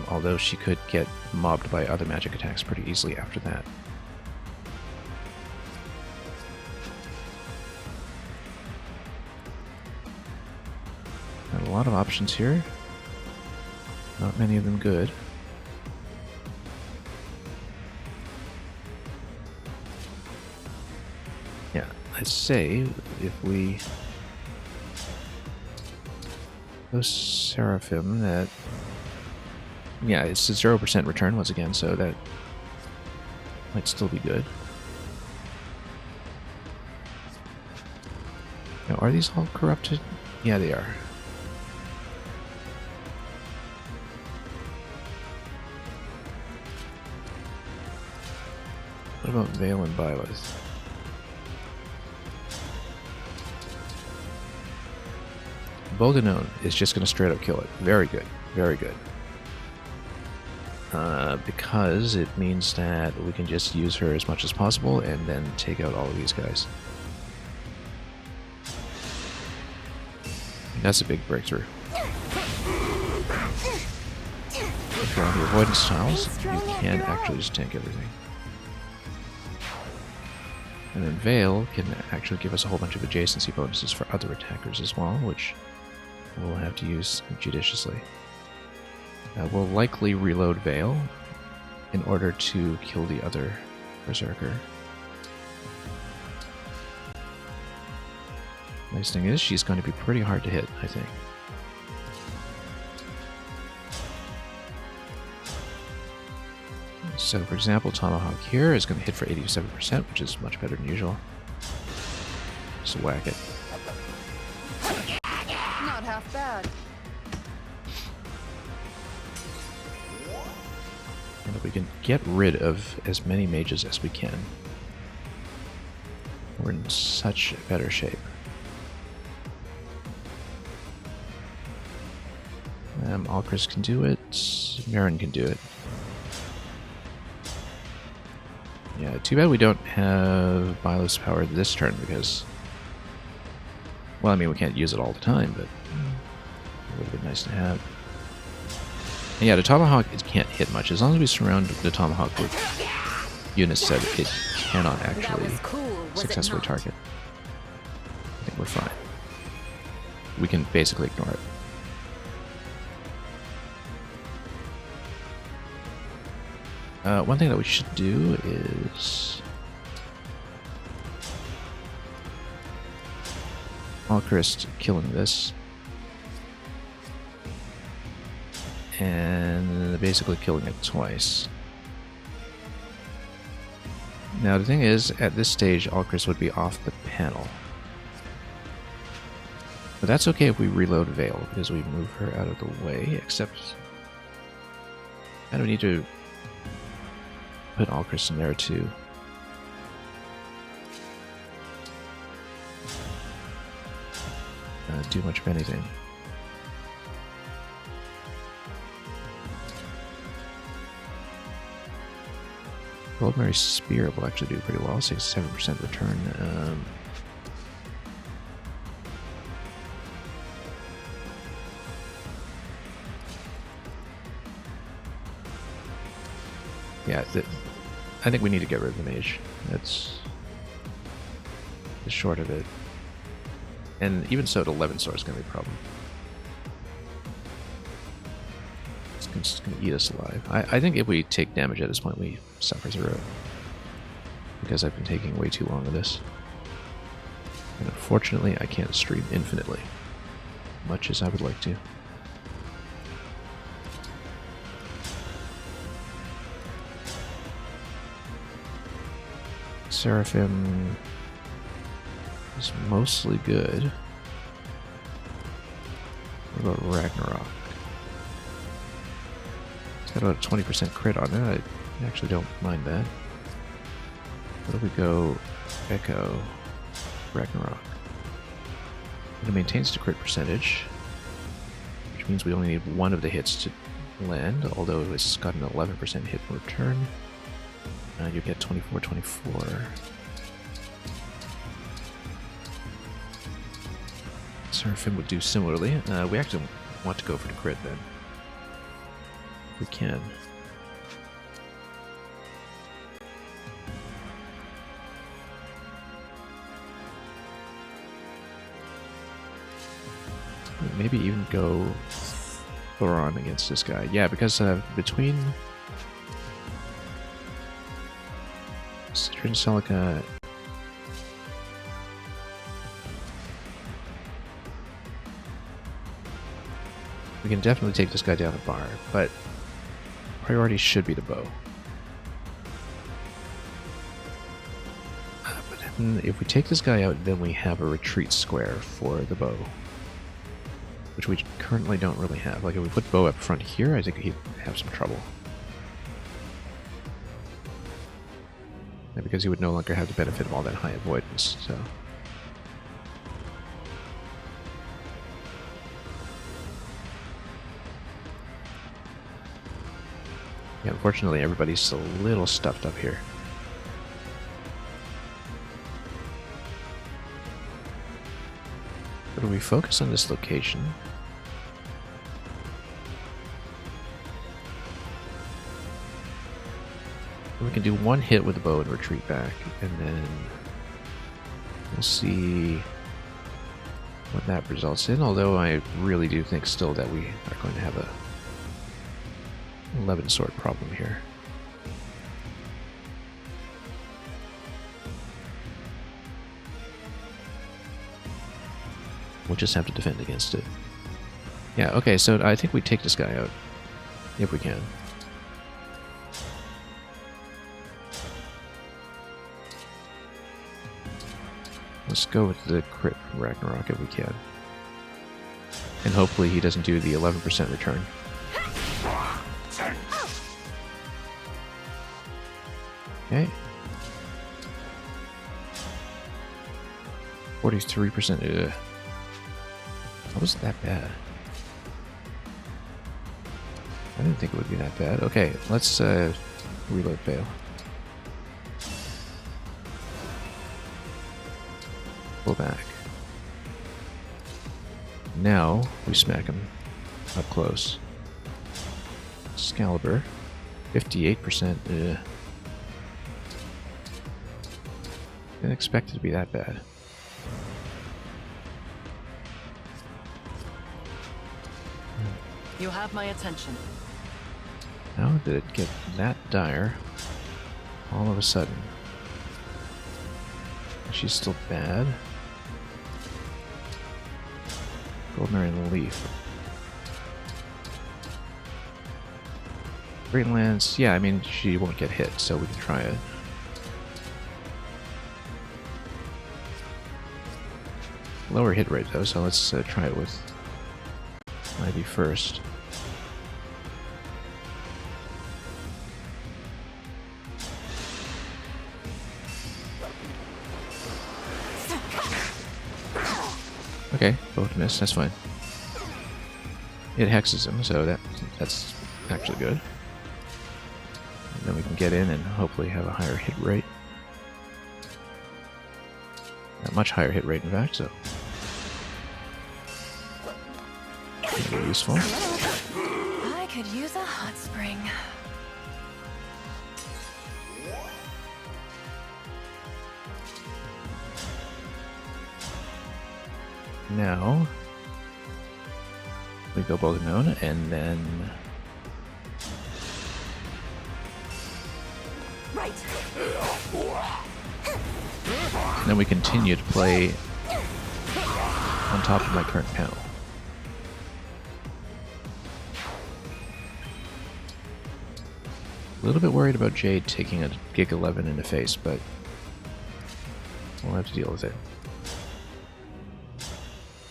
Although she could get mobbed by other magic attacks pretty easily after that. Got a lot of options here. Not many of them good. Yeah, I'd say if we go Seraphim, that... yeah, it's a 0% return once again, so that might still be good. Now, are these all corrupted? Yeah, they are. What about Vale and Byleth? Bolganone is just going to straight up kill it. Very good. Very good. Because it means that we can just use her as much as possible and then take out all of these guys. That's a big breakthrough. If you're on the avoidance tiles, you can actually just tank everything. And then Vale can actually give us a whole bunch of adjacency bonuses for other attackers as well, which we'll have to use judiciously. We'll likely reload Vale in order to kill the other Berserker. Nice thing is, she's going to be pretty hard to hit, I think. So, for example, Tomahawk here is going to hit for 87%, which is much better than usual. Just whack it. Not half bad. And if we can get rid of as many mages as we can, we're in such better shape. Alchris can do it. Marin can do it. Yeah, too bad we don't have Byleth's power this turn because... well, I mean, we can't use it all the time, but it would have been nice to have. And yeah, the Tomahawk, it can't hit much. As long as we surround the Tomahawk with units that it cannot actually successfully target, I think we're fine. We can basically ignore it. One thing that we should do is Alchrist killing this. And basically killing it twice. Now the thing is, at this stage, Alchrist would be off the panel. But that's okay if we reload Veil, because we move her out of the way, except I don't need to put Alchrist in there too. Do much of anything. Goldberry's Spear will actually do pretty well, 67% return. Yeah, I think we need to get rid of the mage. That's the short of it. And even so, the 11 sword is going to be a problem. It's going to eat us alive. I think if we take damage at this point, we suffer 0. Because I've been taking way too long of this. And unfortunately, I can't stream infinitely. Much as I would like to. Seraphim is mostly good. What about Ragnarok? It's got about a 20% crit on it. I actually don't mind that. What if we go Echo Ragnarok? It maintains the crit percentage, which means we only need one of the hits to land, although it's got an 11% hit return. You get 24-24. Seraphim would do similarly. We actually want to go for the crit then. We can. Maybe even go Thoron against this guy. Yeah, because between Citron Celica we can definitely take this guy down a bar, but priority should be the bow. But then if we take this guy out, then we have a retreat square for the bow, which we currently don't really have. Like if we put bow up front here, I think he'd have some trouble. Because he would no longer have the benefit of all that high avoidance, so. Yeah, unfortunately everybody's a little stuffed up here. But if we focus on this location, we can do one hit with the bow and retreat back, and then we'll see what that results in, although I really do think still that we are going to have a 11 sword problem here. We'll just have to defend against it. Yeah, okay, so I think we take this guy out, if we can. Let's go with the crit from Ragnarok if we can. And hopefully he doesn't do the 11% return. Okay. 43%. How was that bad? I didn't think it would be that bad. Okay, let's reload fail. Pull back. Now we smack him up close. Excalibur, 58%. Didn't expect it to be that bad. You have my attention. How did it get that dire all of a sudden? She's still bad. Golden Leaf. Great Lance, yeah, I mean, she won't get hit, so we can try it. Lower hit rate though, so let's try it with Ivy first. Okay, both miss, that's fine. It hexes him, so that's actually good. And then we can get in and hopefully have a higher hit rate. A much higher hit rate, in fact, so. Pretty useful. I could use a hot spring. Now, we go both known, and then Right. and then we continue to play on top of my current panel. A little bit worried about Jade taking a Gig 11 in the face, but we'll have to deal with it.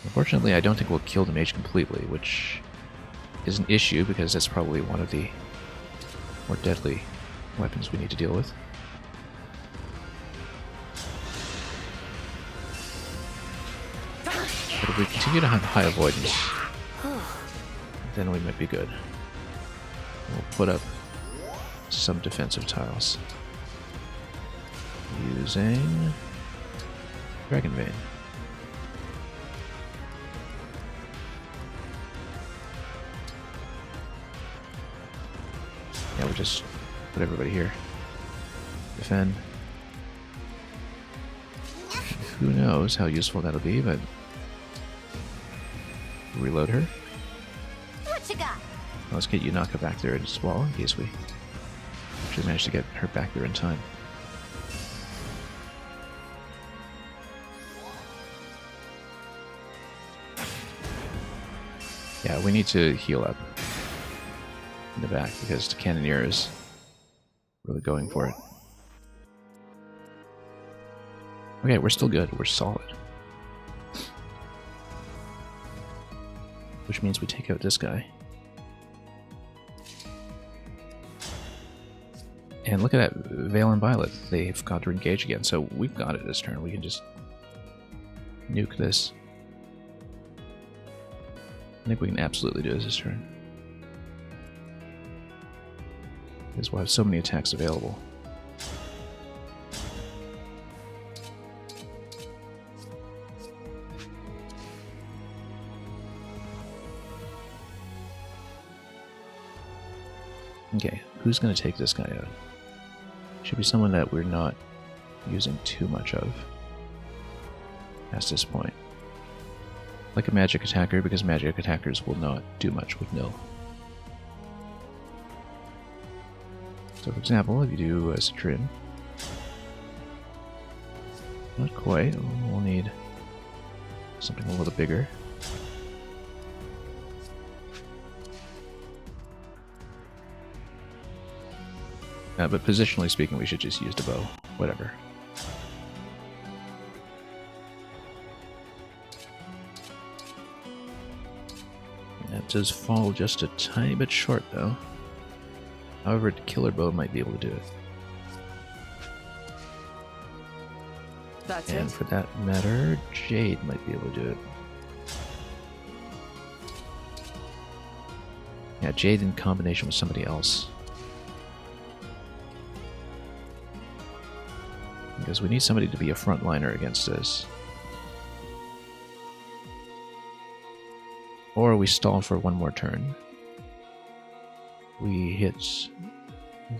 Unfortunately, I don't think we'll kill the mage completely, which is an issue because that's probably one of the more deadly weapons we need to deal with. But if we continue to have high avoidance, then we might be good. We'll put up some defensive tiles using Dragon Vein. Yeah, we just put everybody here. Defend. Who knows how useful that'll be, but reload her. What you got? Let's get Yunaka back there as well, in case we actually manage to get her back there in time. Yeah, we need to heal up in the back because the Cannoneer is really going for it. Okay, we're still good. We're solid. Which means we take out this guy. And look at that, Vale and Violet. They've got to engage again, so we've got it this turn. We can just nuke this. I think we can absolutely do this turn. Because we'll have so many attacks available. Okay, who's going to take this guy out? Should be someone that we're not using too much of at this point. Like a magic attacker, because magic attackers will not do much with nil. So for example, if you do a Citrin, not quite, we'll need something a little bigger. But positionally speaking, we should just use the bow. Whatever. That does fall just a tiny bit short, though. However, the killer bow might be able to do it. That's and it. for that matter, Jade might be able to do it. Yeah, Jade in combination with somebody else. Because we need somebody to be a frontliner against this. Or we stall for one more turn. We hit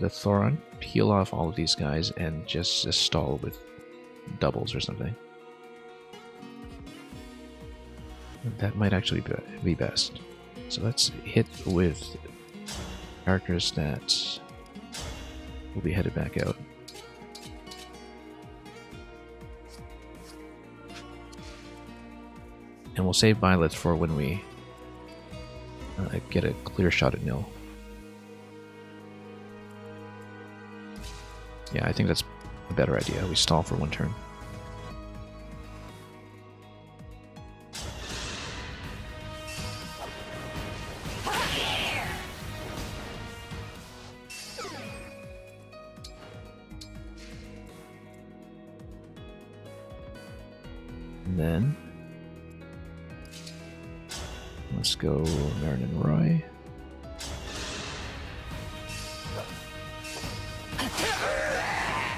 the Thoron, peel off all of these guys, and just stall with doubles or something. That might actually be best. So let's hit with characters that will be headed back out. And we'll save Violet for when we get a clear shot at Nil. Yeah, I think that's a better idea. We stall for one turn. And then let's go Marin and Roy.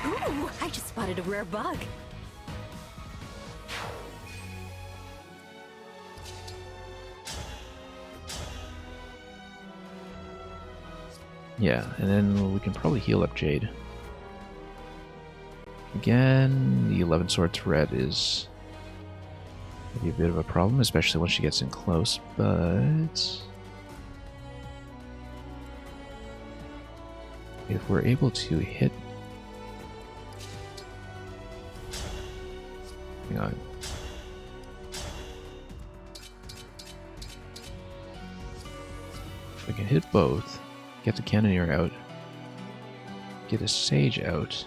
Ooh, I just spotted a rare bug. Yeah, and then we can probably heal up Jade. Again, the 11 Swords red is maybe a bit of a problem, especially once she gets in close, but if we're able to hit... Hang on. We can hit both, get the Cannoneer out, get a Sage out,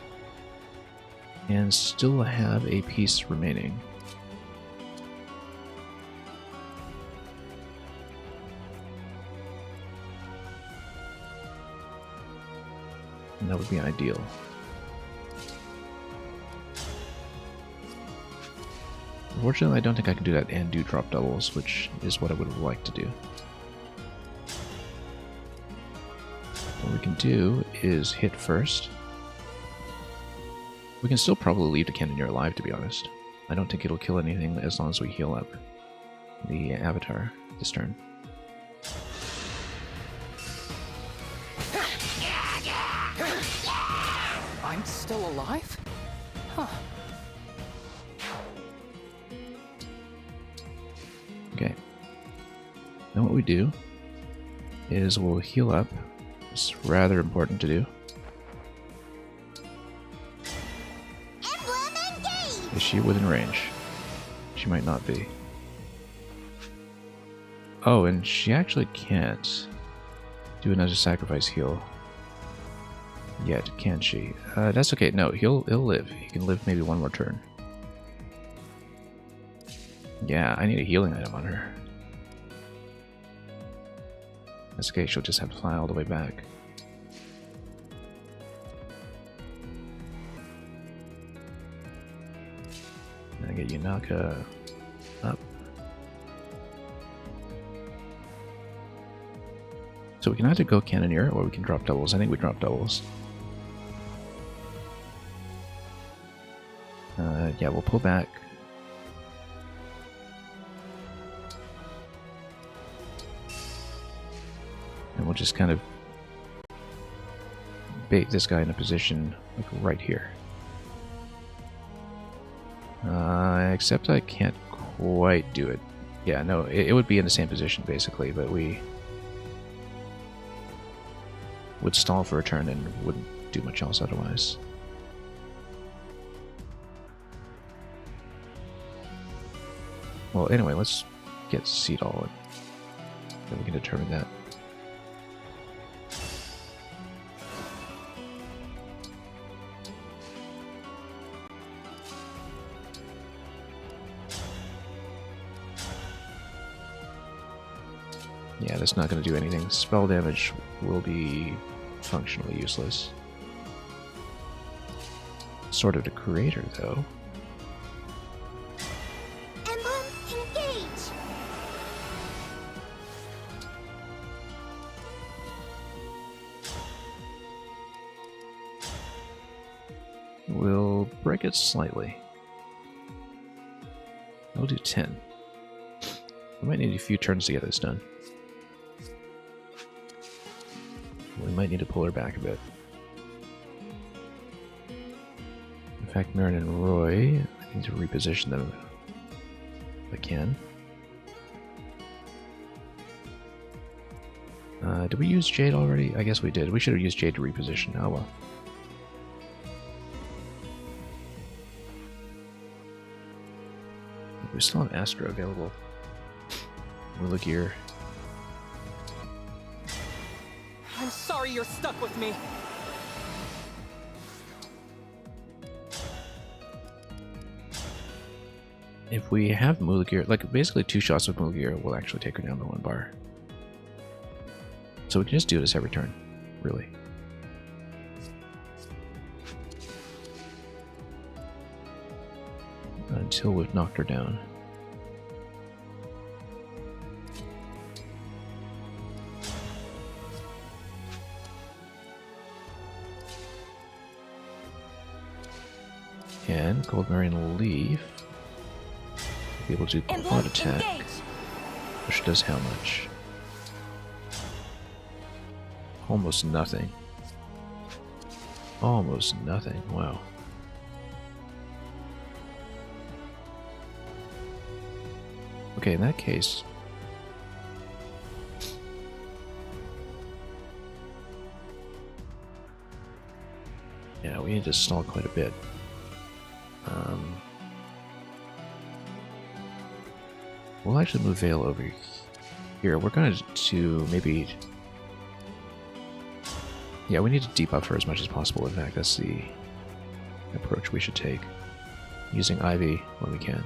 and still have a piece remaining. And that would be ideal. Unfortunately, I don't think I can do that and do drop doubles, which is what I would have liked to do. What we can do is hit first. We can still probably leave the Cannoneer alive, to be honest. I don't think it'll kill anything as long as we heal up the Avatar this turn. I'm still alive? Huh. Okay. Then what we do is we'll heal up. It's rather important to do. Is she within range? She might not be. Oh, and she actually can't do another sacrifice heal yet, can she? That's okay. No, he'll live. He can live maybe one more turn. Yeah, I need a healing item on her. That's okay. She'll just have to fly all the way back. I get Yunaka up. So we can either go Cannoneer or we can drop doubles. I think we drop doubles. Yeah, we'll pull back. And we'll just kind of bait this guy in a position like right here. Except I can't quite do it. Yeah, no, it would be in the same position basically, but we would stall for a turn and wouldn't do much else otherwise. Well, anyway, let's get Seedall and then we can determine that. Yeah, that's not going to do anything. Spell damage will be functionally useless. Sort of the creator, though. Emblem, engage! We'll break it slightly. We'll do 10. We might need a few turns to get this done. We might need to pull her back a bit. In fact, Marin and Roy, I need to reposition them if I can. Did we use Jade already? I guess we did. We should have used Jade to reposition. Oh well. We still have Astra available. Mula Gear. I'm sorry you're stuck with me. If we have Mula Gear, like basically 2 shots of Mula Gear will actually take her down to 1 bar. So we can just do this every turn, really. Until we've knocked her down. And Gold Marine Leaf will be able to do quad attack, which does how much? Almost nothing. Almost nothing, wow. Okay, in that case... yeah, we need to stall quite a bit. We'll actually move Vale over here. We're going to maybe... yeah, we need to debuff her as much as possible. In fact, that's the approach we should take. Using Ivy when we can.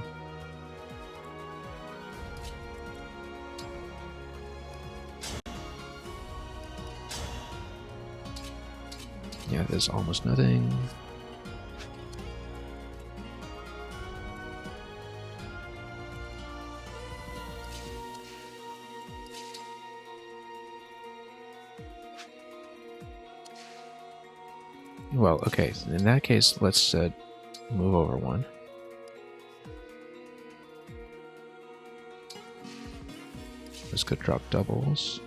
Yeah, there's almost nothing. Well, okay, in that case, let's move over 1. Let's go drop doubles.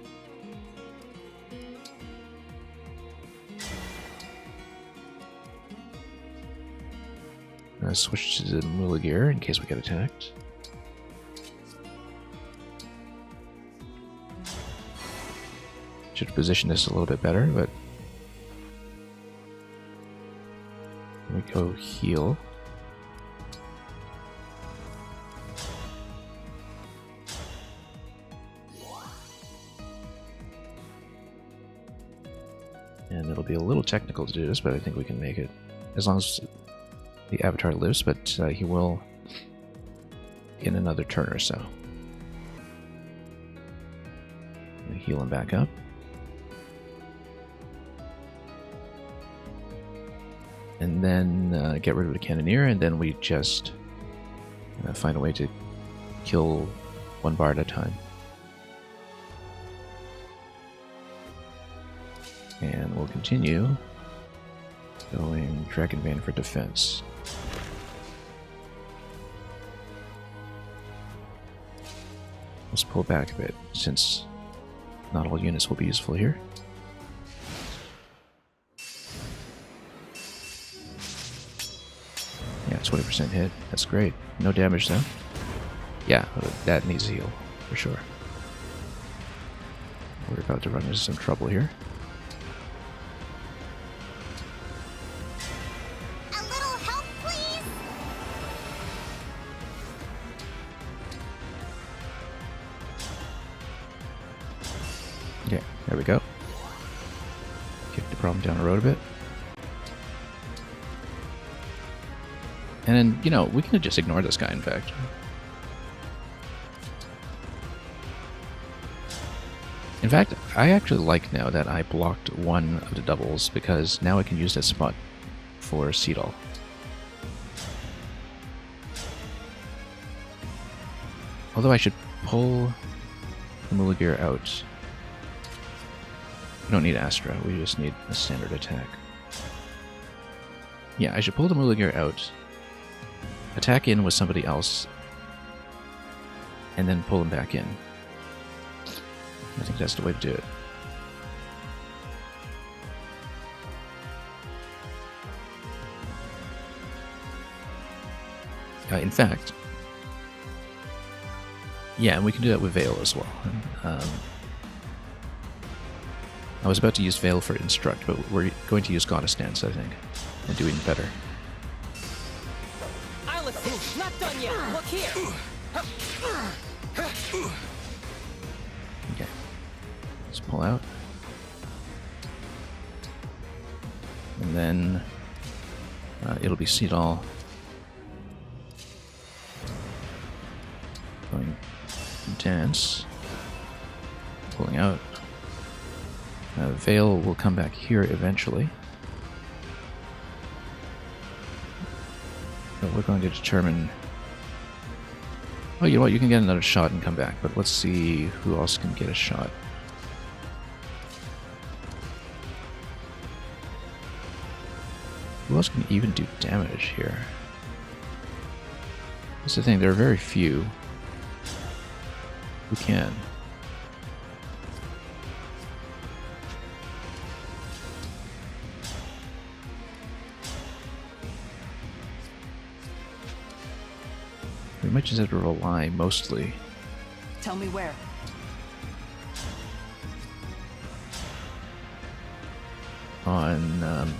Switch to the Mula Gear in case we get attacked. Should position this a little bit better, but we go heal. And it'll be a little technical to do this, but I think we can make it. As long as the Avatar lives, but he will in another turn or so. Heal him back up. And then get rid of the Cannoneer, and then we just find a way to kill 1 bar at a time. And we'll continue going Dragon Band for defense. Let's pull back a bit, since not all units will be useful here. Yeah, 20% hit. That's great. No damage though. Yeah, that needs a heal, for sure. We're about to run into some trouble here. A little help, please? Yeah, there we go. Kick the problem down the road a bit. And then, you know, we can just ignore this guy, in fact. In fact, I actually like now that I blocked 1 of the doubles, because now I can use that spot for Xenologue. Although I should pull the Mula Gear out. We don't need Astra, we just need a standard attack. Yeah, I should pull the Mula Gear out, attack in with somebody else, and then pull him back in. I think that's the way to do it. In fact, yeah, and we can do that with Vale as well. I was about to use Veil for Instruct, but we're going to use Goddess Dance, I think. And do even better. I'll assist. Not done yet. Look here. Okay. Let's pull out. And then it'll be Seedall going Dance. Pulling out. Veil will come back here eventually. But we're going to determine... Oh, you know what? You can get another shot and come back, but let's see who else can get a shot. Who else can even do damage here? That's the thing, there are very few who can. We might just have to rely mostly. Tell me where. On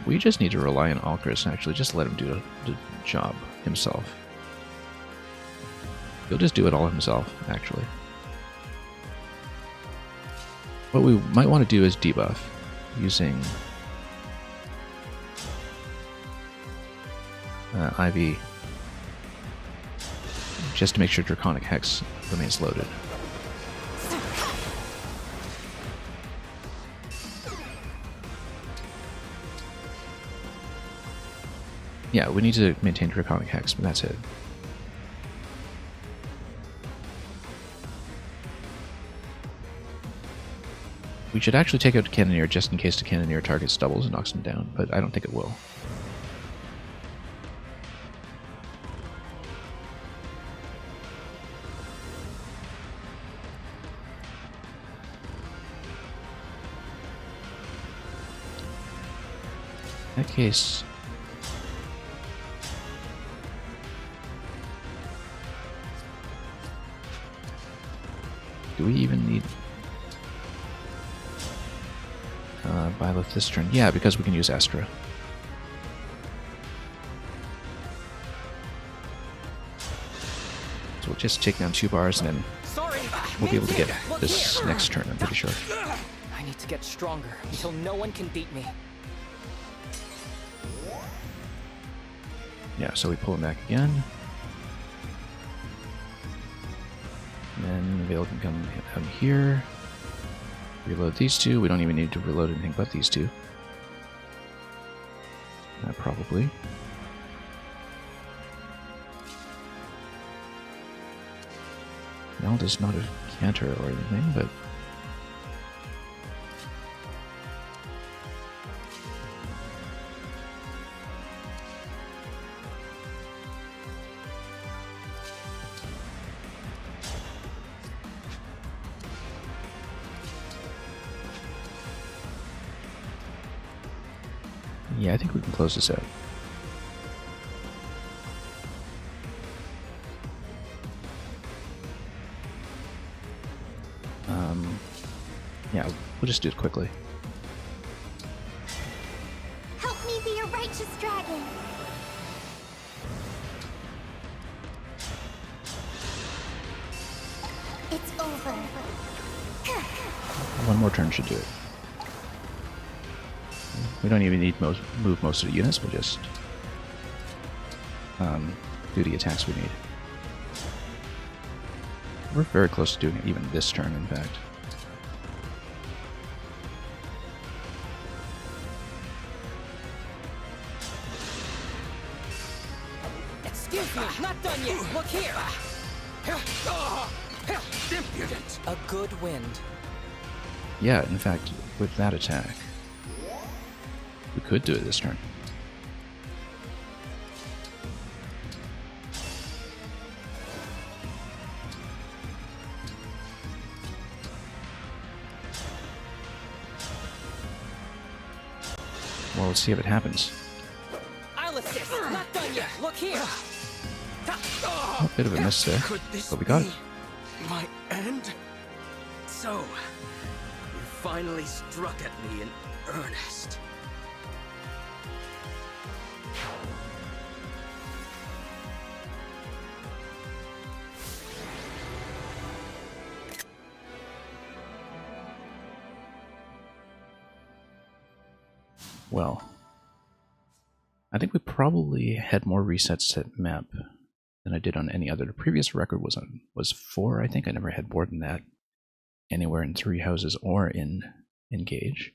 we just need to rely on Alcris and actually just let him do the job himself. He'll just do it all himself, actually. What we might want to do is debuff using Ivy just to make sure Draconic Hex remains loaded. Yeah, we need to maintain Draconic Hex, but that's it. We should actually take out Cannoneer just in case the Cannoneer targets doubles and knocks him down, but I don't think it will. In that case... do we even need... Byleth this turn? Yeah, because we can use Astra. So we'll just take down 2 bars and then we'll be able to get this next turn, I'm pretty sure. I need to get stronger until no one can beat me. Yeah, so we pull him back again. And then Veil can come here. Reload these 2. We don't even need to reload anything but these 2. Probably. Nelda's not a canter or anything, but... yeah, I think we can close this out. Yeah, we'll just do it quickly. Help me be a righteous dragon. It's over. One more turn should do it. We don't even need move most of the units, we'll just do the attacks we need. We're very close to doing it even this turn, in fact. Excuse me, not done yet. Look here. Impudent. A good wind. Yeah, in fact, with that attack, we could do it this turn. Well, let's see if it happens. I'll assist. Not done yet. Look here. A bit of a miss there, Could this but we got be it. my end? So, you finally struck at me in earnest. Well, I think we probably had more resets at map than I did on any other. The previous record was 4, I think. I never had more than that anywhere in 3 houses or in Engage.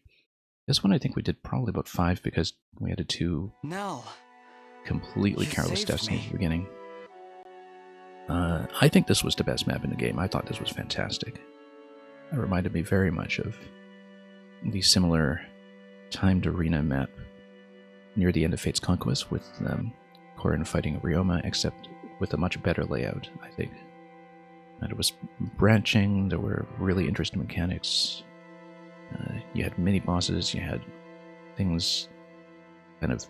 This one I think we did probably about 5 because we had 2 Nell, completely you careless saved deaths in me. the beginning. I think this was the best map in the game. I thought this was fantastic. It reminded me very much of the similar timed arena map near the end of Fate's Conquest with Corrin fighting Ryoma, except with a much better layout, I think. And it was branching, there were really interesting mechanics. You had mini-bosses, you had things kind of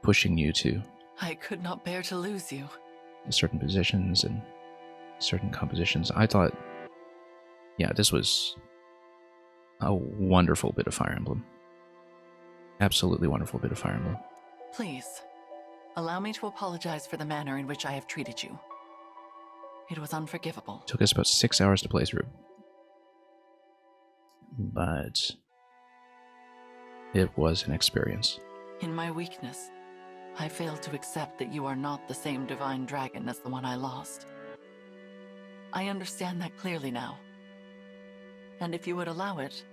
pushing you to I could not bear to lose you. certain positions and certain compositions. I thought, yeah, this was a wonderful bit of Fire Emblem. Absolutely wonderful bit of Fire Emblem. Please, allow me to apologize for the manner in which I have treated you. It was unforgivable. Took us about 6 hours to play through. But it was an experience. In my weakness, I failed to accept that you are not the same divine dragon as the one I lost. I understand that clearly now. And if you would allow it,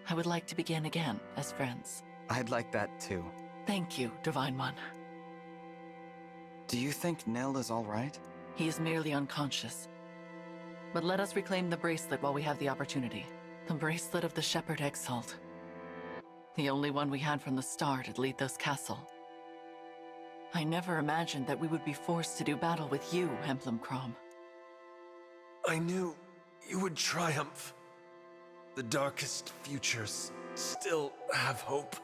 I would like to begin again as friends. I'd like that too. Thank you, Divine One. Do you think Nell is all right? He is merely unconscious. But let us reclaim the bracelet while we have the opportunity. The bracelet of the Shepherd Exalt. The only one we had from the start at Lethos Castle. I never imagined that we would be forced to do battle with you, Emblem Crom. I knew you would triumph. The darkest futures still have hope.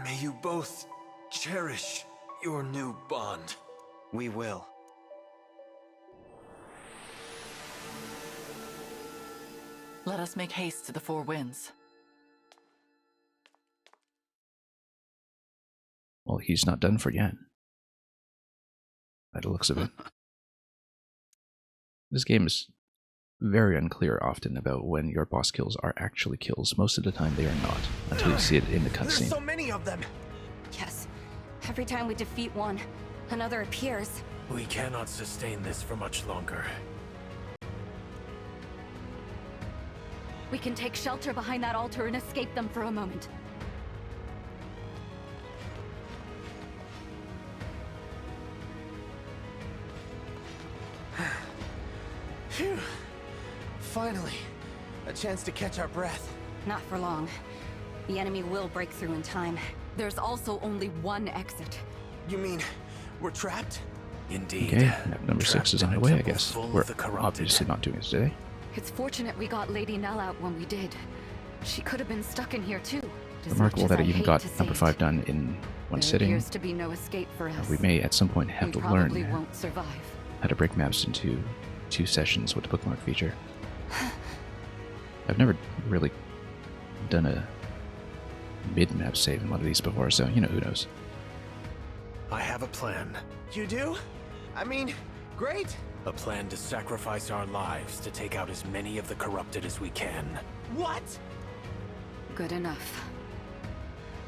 May you both cherish your new bond. We will. Let us make haste to the Four Winds. Well, he's not done for yet. By the looks of it. This game is very unclear often about when your boss kills are actually kills. Most of the time they are not, until you see it in the There's cutscene. so many of them! Yes. Every time we defeat one, another appears. We cannot sustain this for much longer. We can take shelter behind that altar and escape them for a moment. Phew. Finally, a chance to catch our breath. Not for long. The enemy will break through in time. There's also only one exit. You mean, we're trapped? Indeed. Okay, map number 6 is on the way, I guess. Full We're of the corrupted. obviously not doing it today. It's fortunate we got Lady Nell out when we did. She could have been stuck in here too. As Remarkable much that I as even hate got to say number it. 5 done in one There sitting. appears to be no escape for us. We may at some point have to We probably learn won't survive. how to break maps into 2 sessions with the bookmark feature. I've never really done a mid-map save in one of these before, so, you know, who knows. I have a plan. You do? I mean, great! A plan to sacrifice our lives to take out as many of the corrupted as we can. What? Good enough.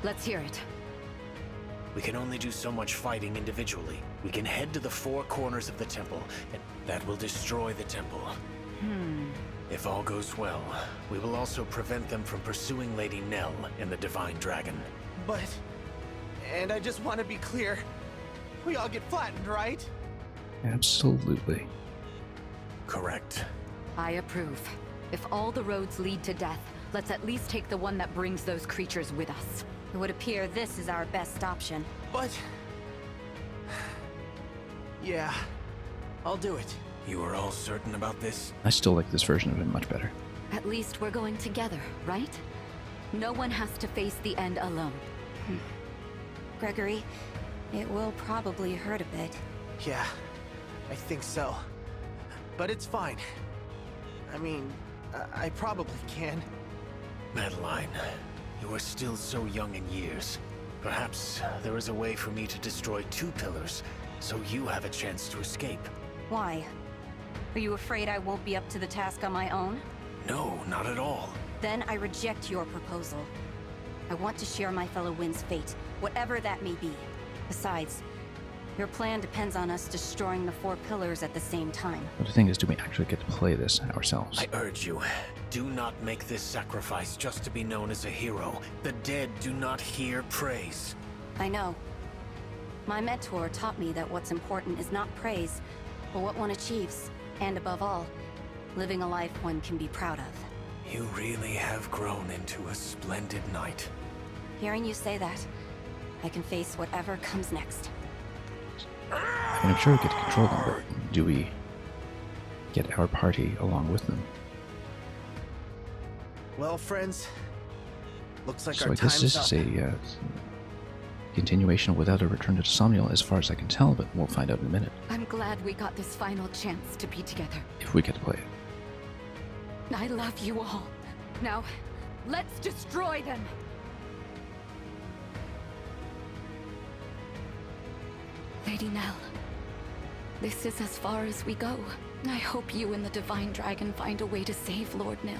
Let's hear it. We can only do so much fighting individually. We can head to the 4 corners of the temple, and that will destroy the temple. If all goes well, we will also prevent them from pursuing Lady Nell and the Divine Dragon. But... And I just want to be clear. We all get flattened, right? Absolutely. Correct. I approve. If all the roads lead to death, let's at least take the one that brings those creatures with us. It would appear this is our best option. But... Yeah, I'll do it. You are all certain about this? I still like this version of it much better. At least we're going together, right? No one has to face the end alone. Gregory, it will probably hurt a bit. Yeah, I think so. But it's fine. I mean, I probably can. Madeline, you are still so young in years. Perhaps there is a way for me to destroy 2 pillars, so you have a chance to escape. Why? Are you afraid I won't be up to the task on my own? No, not at all. Then I reject your proposal. I want to share my fellow Wind's fate, whatever that may be. Besides, your plan depends on us destroying the 4 pillars at the same time. But the thing is, do we actually get to play this ourselves? I urge you, do not make this sacrifice just to be known as a hero. The dead do not hear praise. I know. My mentor taught me that what's important is not praise, but what one achieves. And above all, living a life one can be proud of. You really have grown into a splendid knight. Hearing you say that, I can face whatever comes next. I mean, I'm sure we get to control them, but do we get our party along with them? Well, friends, looks like So our I guess time's this up. is a continuation without a return to Somniel, as far as I can tell, but we'll find out in a minute. I'm glad we got this final chance to be together. If we get to play it. I love you all. Now, let's destroy them! Lady Nell, this is as far as we go. I hope you and the Divine Dragon find a way to save Lord Nil.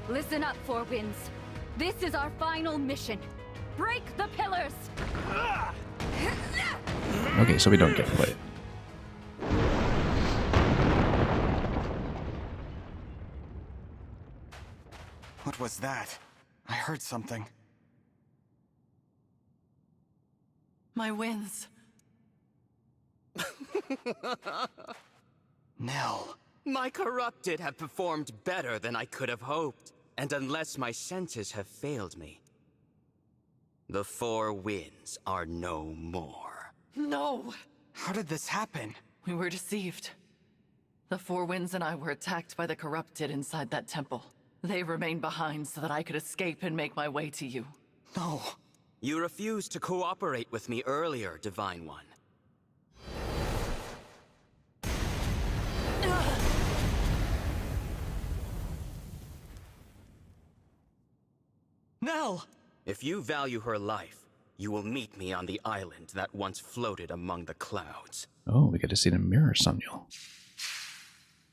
Listen up, Four Winds. This is our final mission. Break the pillars! Okay, so we don't get to play it. What was that? I heard something. My winds. Nell. My corrupted have performed better than I could have hoped. And unless my senses have failed me, the 4 winds are no more. No! How did this happen? We were deceived. The 4 winds and I were attacked by the corrupted inside that temple. They remained behind so that I could escape and make my way to you. No. You refused to cooperate with me earlier, Divine One. Nell! If you value her life, you will meet me on the island that once floated among the clouds. Oh, we get to see the mirror Somniel.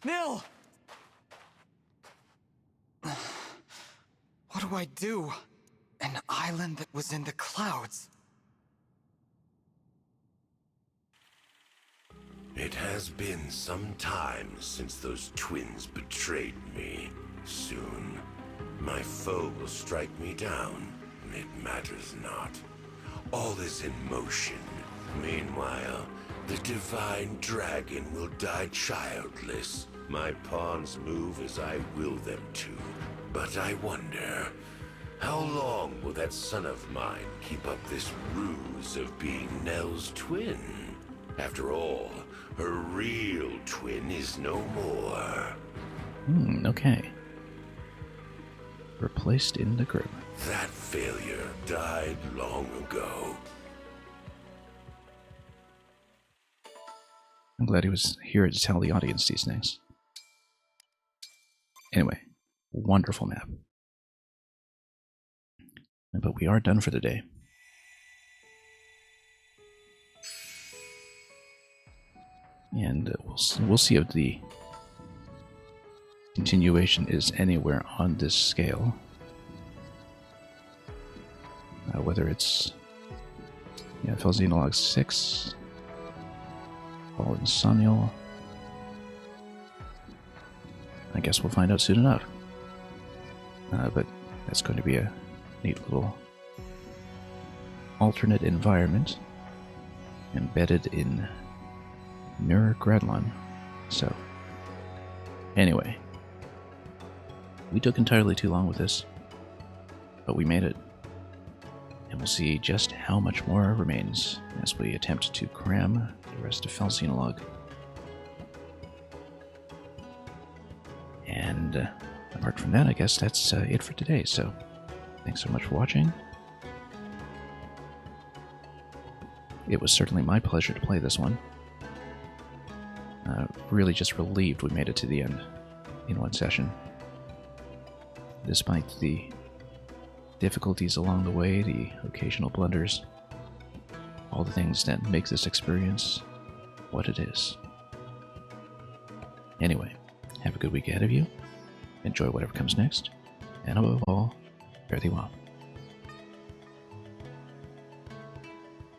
Nell! What do I do? An island that was in the clouds. It has been some time since those twins betrayed me. Soon, my foe will strike me down. It matters not. All is in motion. Meanwhile, the Divine Dragon will die childless. My pawns move as I will them to. But I wonder, how long will that son of mine keep up this ruse of being Nell's twin? After all, her real twin is no more. Okay. Replaced in the group. That failure died long ago. I'm glad he was here to tell the audience these things. Anyway, wonderful map. But we are done for the day. And we'll see if the continuation is anywhere on this scale. Whether it's Xenologue 6, Fallen Somniel. I guess we'll find out soon enough. But that's going to be a neat little alternate environment embedded in Mirror Gradlon. So, anyway, we took entirely too long with this, but we made it. And we'll see just how much more remains as we attempt to cram the rest of Xenologue. And apart from that, I guess that's it for today. So, thanks so much for watching. It was certainly my pleasure to play this one. really just relieved we made it to the end in one session. Despite the difficulties along the way, the occasional blunders, all the things that make this experience what it is. Anyway, have a good week ahead of you. Enjoy whatever comes next. And above all, fare thee well.